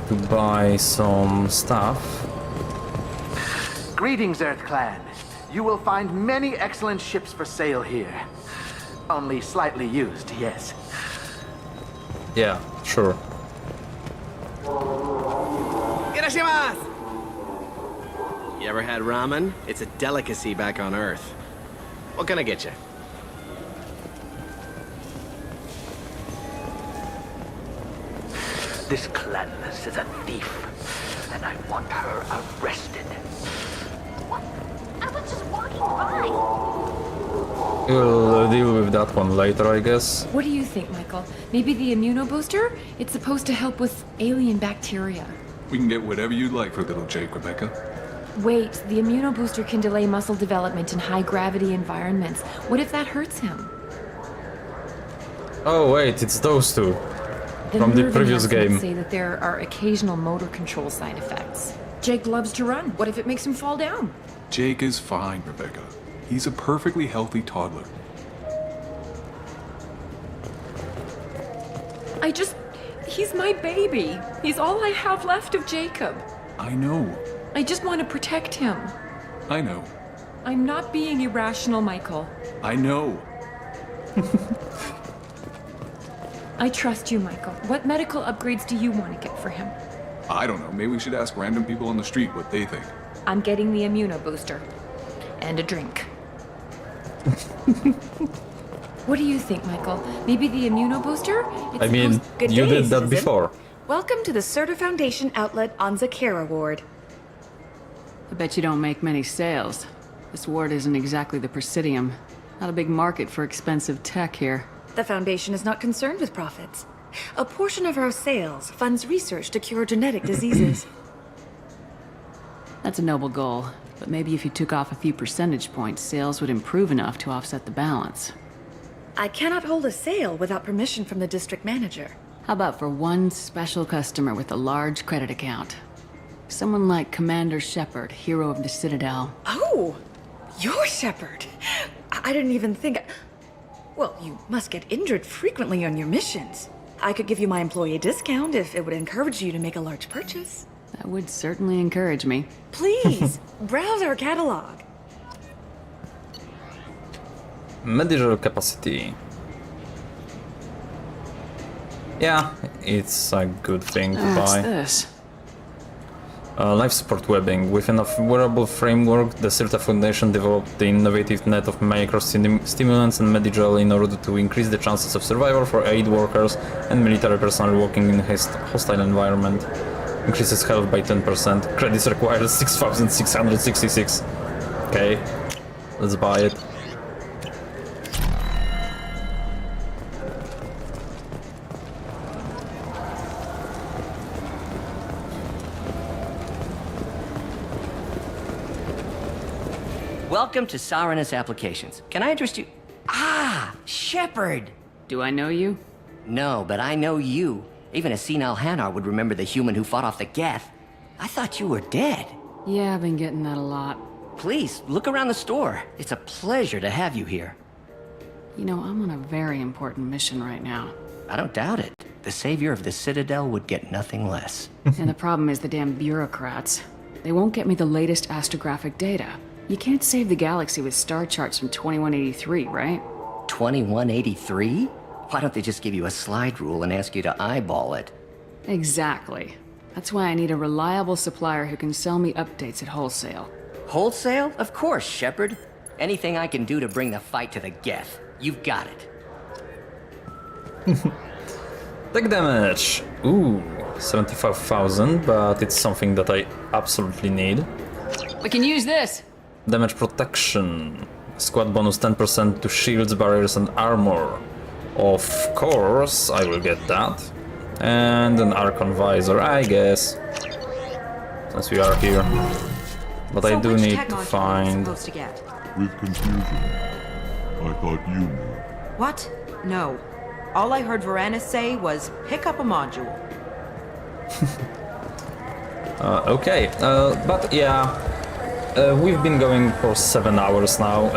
to buy some stuff. Greetings, Earth Clan. You will find many excellent ships for sale here. Only slightly used, yes. Yeah, sure. Irashimasu! You ever had ramen? It's a delicacy back on Earth. What can I get you? This Clanless is a thief, and I want her arrested. What? I was just walking by. We'll deal with that one later, I guess. What do you think, Michael? Maybe the immunobooster? It's supposed to help with alien bacteria. We can get whatever you'd like for little Jake, Rebecca. Wait, the immunobooster can delay muscle development in high-gravity environments. What if that hurts him? Oh wait, it's those two from the previous game. Say that there are occasional motor control side effects. Jake loves to run. What if it makes him fall down? Jake is fine, Rebecca. He's a perfectly healthy toddler. He's my baby. He's all I have left of Jacob. I know. I just want to protect him. I know. I'm not being irrational, Michael. I know. I trust you, Michael. What medical upgrades do you want to get for him? I don't know. Maybe we should ask random people on the street what they think. I'm getting the immunobooster. And a drink. What do you think, Michael? Maybe the immunobooster? I mean, you did that before. Welcome to the Serta Foundation outlet on Zakera Ward. I bet you don't make many sales. This ward isn't exactly the Presidium. Not a big market for expensive tech here. The Foundation is not concerned with profits. A portion of our sales funds research to cure genetic diseases. That's a noble goal, but maybe if you took off a few percentage points, sales would improve enough to offset the balance. I cannot hold a sale without permission from the district manager. How about for one special customer with a large credit account? Someone like Commander Shepard, hero of the Citadel. Oh, you're Shepard. I didn't even think... Well, you must get injured frequently on your missions. I could give you my employee discount if it would encourage you to make a large purchase. That would certainly encourage me. Please, browse our catalog. Medical capacity. Yeah, it's a good thing to buy. What's this? Life support webbing. Within a wearable framework, the Sirta Foundation developed the innovative net of micro-stimulants and Medigel in order to increase the chances of survival for aid workers and military personnel working in a hostile environment. Increases health by 10%. Credits required 6,666. Okay, let's buy it. Welcome to Saranus Applications. Can I address you? Ah, Shepard! Do I know you? No, but I know you. Even a senile Hanar would remember the human who fought off the Geth. I thought you were dead. Yeah, I've been getting that a lot. Please, look around the store. It's a pleasure to have you here. You know, I'm on a very important mission right now. I don't doubt it. The savior of the Citadel would get nothing less. And the problem is the damn bureaucrats. They won't get me the latest astrographic data. You can't save the galaxy with star charts from 2183, right? 2183? Why don't they just give you a slide rule and ask you to eyeball it? Exactly. That's why I need a reliable supplier who can sell me updates at wholesale. Wholesale? Of course, Shepard. Anything I can do to bring the fight to the Geth. You've got it. Tech damage. Ooh, 75,000, but it's something that I absolutely need. We can use this! Damage protection. Squad bonus 10% to shields, barriers, and armor. Of course, I will get that. And an Archon visor, I guess. Since we are here. But so I do need to find... With confusion. I thought you knew. What? No. All I heard Varanus say was, pick up a module. Okay, but yeah... we've been going for 7 hours now.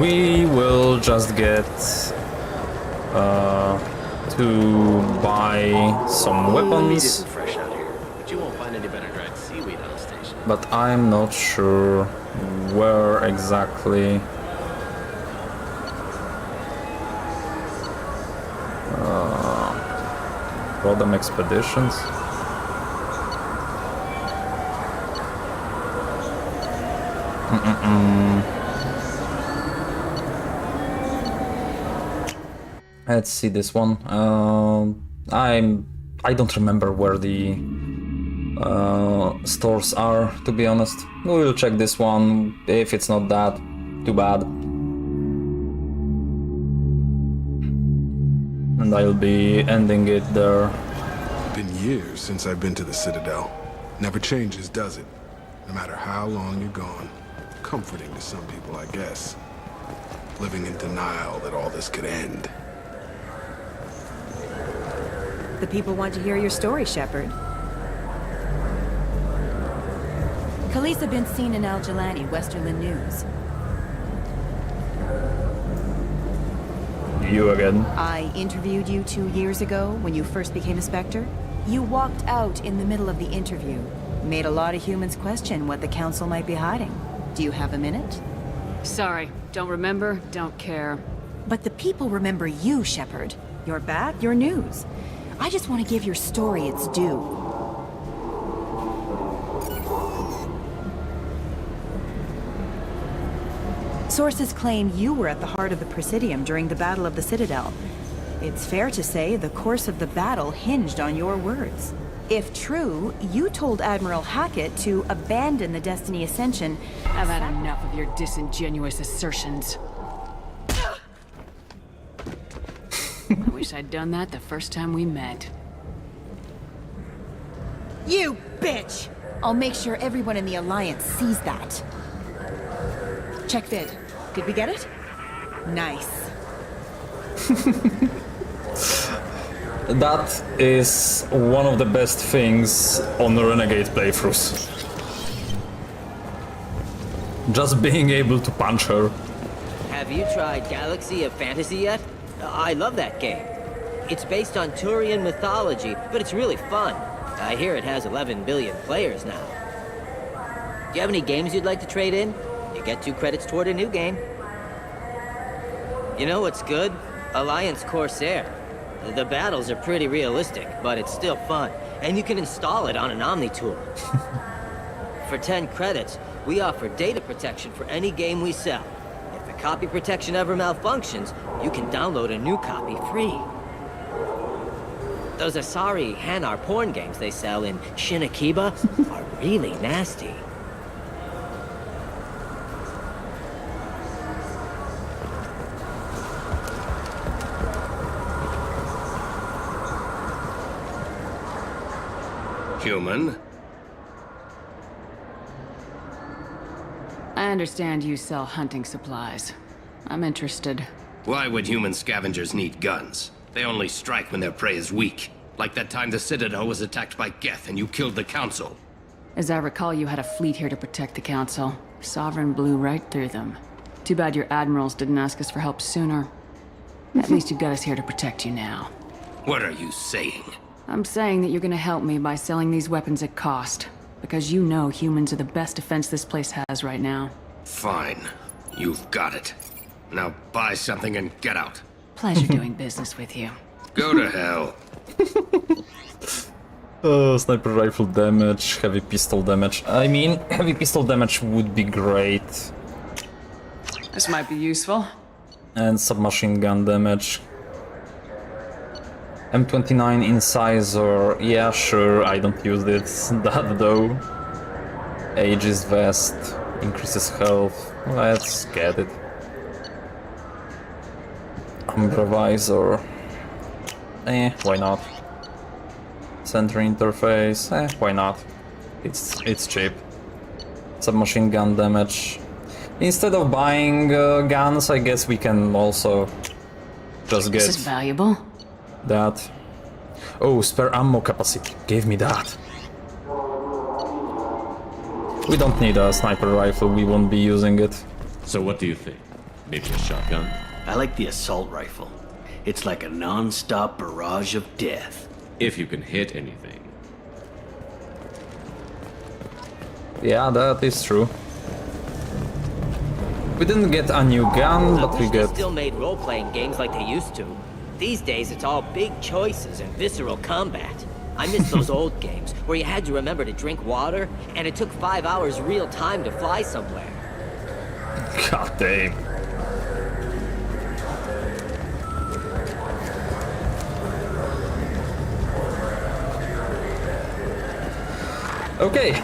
We will just get to buy some weapons. Fresh out here, but you won't find any better dried seaweed on the station. But I'm not sure where exactly. Rodham Expeditions. Let's see this one. I don't remember where the stores are, to be honest. We will check this one. If it's not that, too bad. And I'll be ending it there. Been years since I've been to the Citadel. Never changes, does it? No matter how long you're gone. Comforting to some people, I guess. Living in denial that all this could end. The people want to hear your story, Shepard. Khaleesa been seen in Al Jalani, Westerland News. You again. I interviewed you 2 years ago when you first became a Spectre. You walked out in the middle of the interview. Made a lot of humans question what the Council might be hiding. Do you have a minute? Sorry, don't remember, don't care. But the people remember you, Shepard. You're back, your news. I just want to give your story its due. Sources claim you were at the heart of the Presidium during the Battle of the Citadel. It's fair to say the course of the battle hinged on your words. If true, you told Admiral Hackett to abandon the Destiny Ascension. I've had enough of your disingenuous assertions. I wish I'd done that the first time we met. You bitch! I'll make sure everyone in the Alliance sees that. Check vid. Did we get it? Nice. That is one of the best things on the Renegade playthroughs. Just being able to punch her. Have you tried Galaxy of Fantasy yet? I love that game. It's based on Turian mythology, but it's really fun. I hear it has 11 billion players now. Do you have any games you'd like to trade in? You get 2 credits toward a new game. You know what's good? Alliance Corsair. The battles are pretty realistic, but it's still fun. And you can install it on an Omni tool. For 10 credits, we offer data protection for any game we sell. If the copy protection ever malfunctions, you can download a new copy free. Those Asari Hanar porn games they sell in Shinakiba are really nasty. Human? I understand you sell hunting supplies. I'm interested. Why would human scavengers need guns? They only strike when their prey is weak. Like that time the Citadel was attacked by Geth and you killed the Council. As I recall, you had a fleet here to protect the Council. Sovereign blew right through them. Too bad your admirals didn't ask us for help sooner. At least you've got us here to protect you now. What are you saying? I'm saying that you're gonna help me by selling these weapons at cost. Because you know humans are the best defense this place has right now. Fine. You've got it. Now buy something and get out. Pleasure doing business with you. Go to hell. Sniper rifle damage, heavy pistol damage. I mean, heavy pistol damage would be great. This might be useful. And submachine gun damage. M29 incisor, yeah, sure, I don't use it. That though. Aegis vest, increases health. Let's get it. Umbra visor. Why not? Center interface, why not? It's cheap. Submachine gun damage. Instead of buying guns, I guess we can also just get This is valuable. that. Oh, spare ammo capacity. Give me that. We don't need a sniper rifle, we won't be using it. So what do you think? Maybe a shotgun? I like the assault rifle. It's like a non-stop barrage of death. If you can hit anything. Yeah, that is true. We didn't get a new gun, I but we wish they get... still made role-playing games like they used to. These days, it's all big choices and visceral combat. I miss those old games, where you had to remember to drink water, and it took 5 hours real time to fly somewhere. God damn. Okay.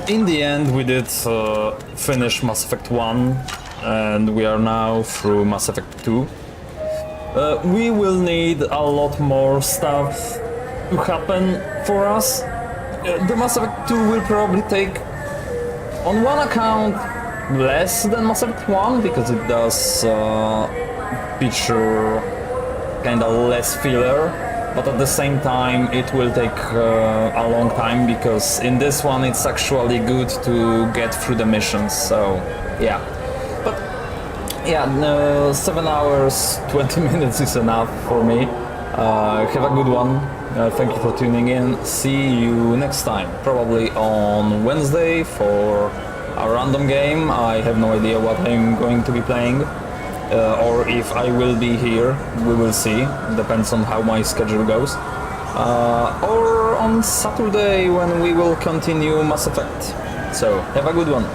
In the end, we did finish Mass Effect 1, and we are now through Mass Effect 2. We will need a lot more stuff to happen for us. The Mass Effect 2 will probably take, on one account, less than Mass Effect 1, because it does feature kinda less filler. But at the same time, it will take a long time, because in this one it's actually good to get through the missions, so yeah. But yeah, 7 hours, 20 minutes is enough for me. Have a good one. Thank you for tuning in. See you next time, probably on Wednesday for a random game. I have no idea what I'm going to be playing. Or if I will be here, we will see. Depends on how my schedule goes. Or on Saturday when we will continue Mass Effect. So, have a good one.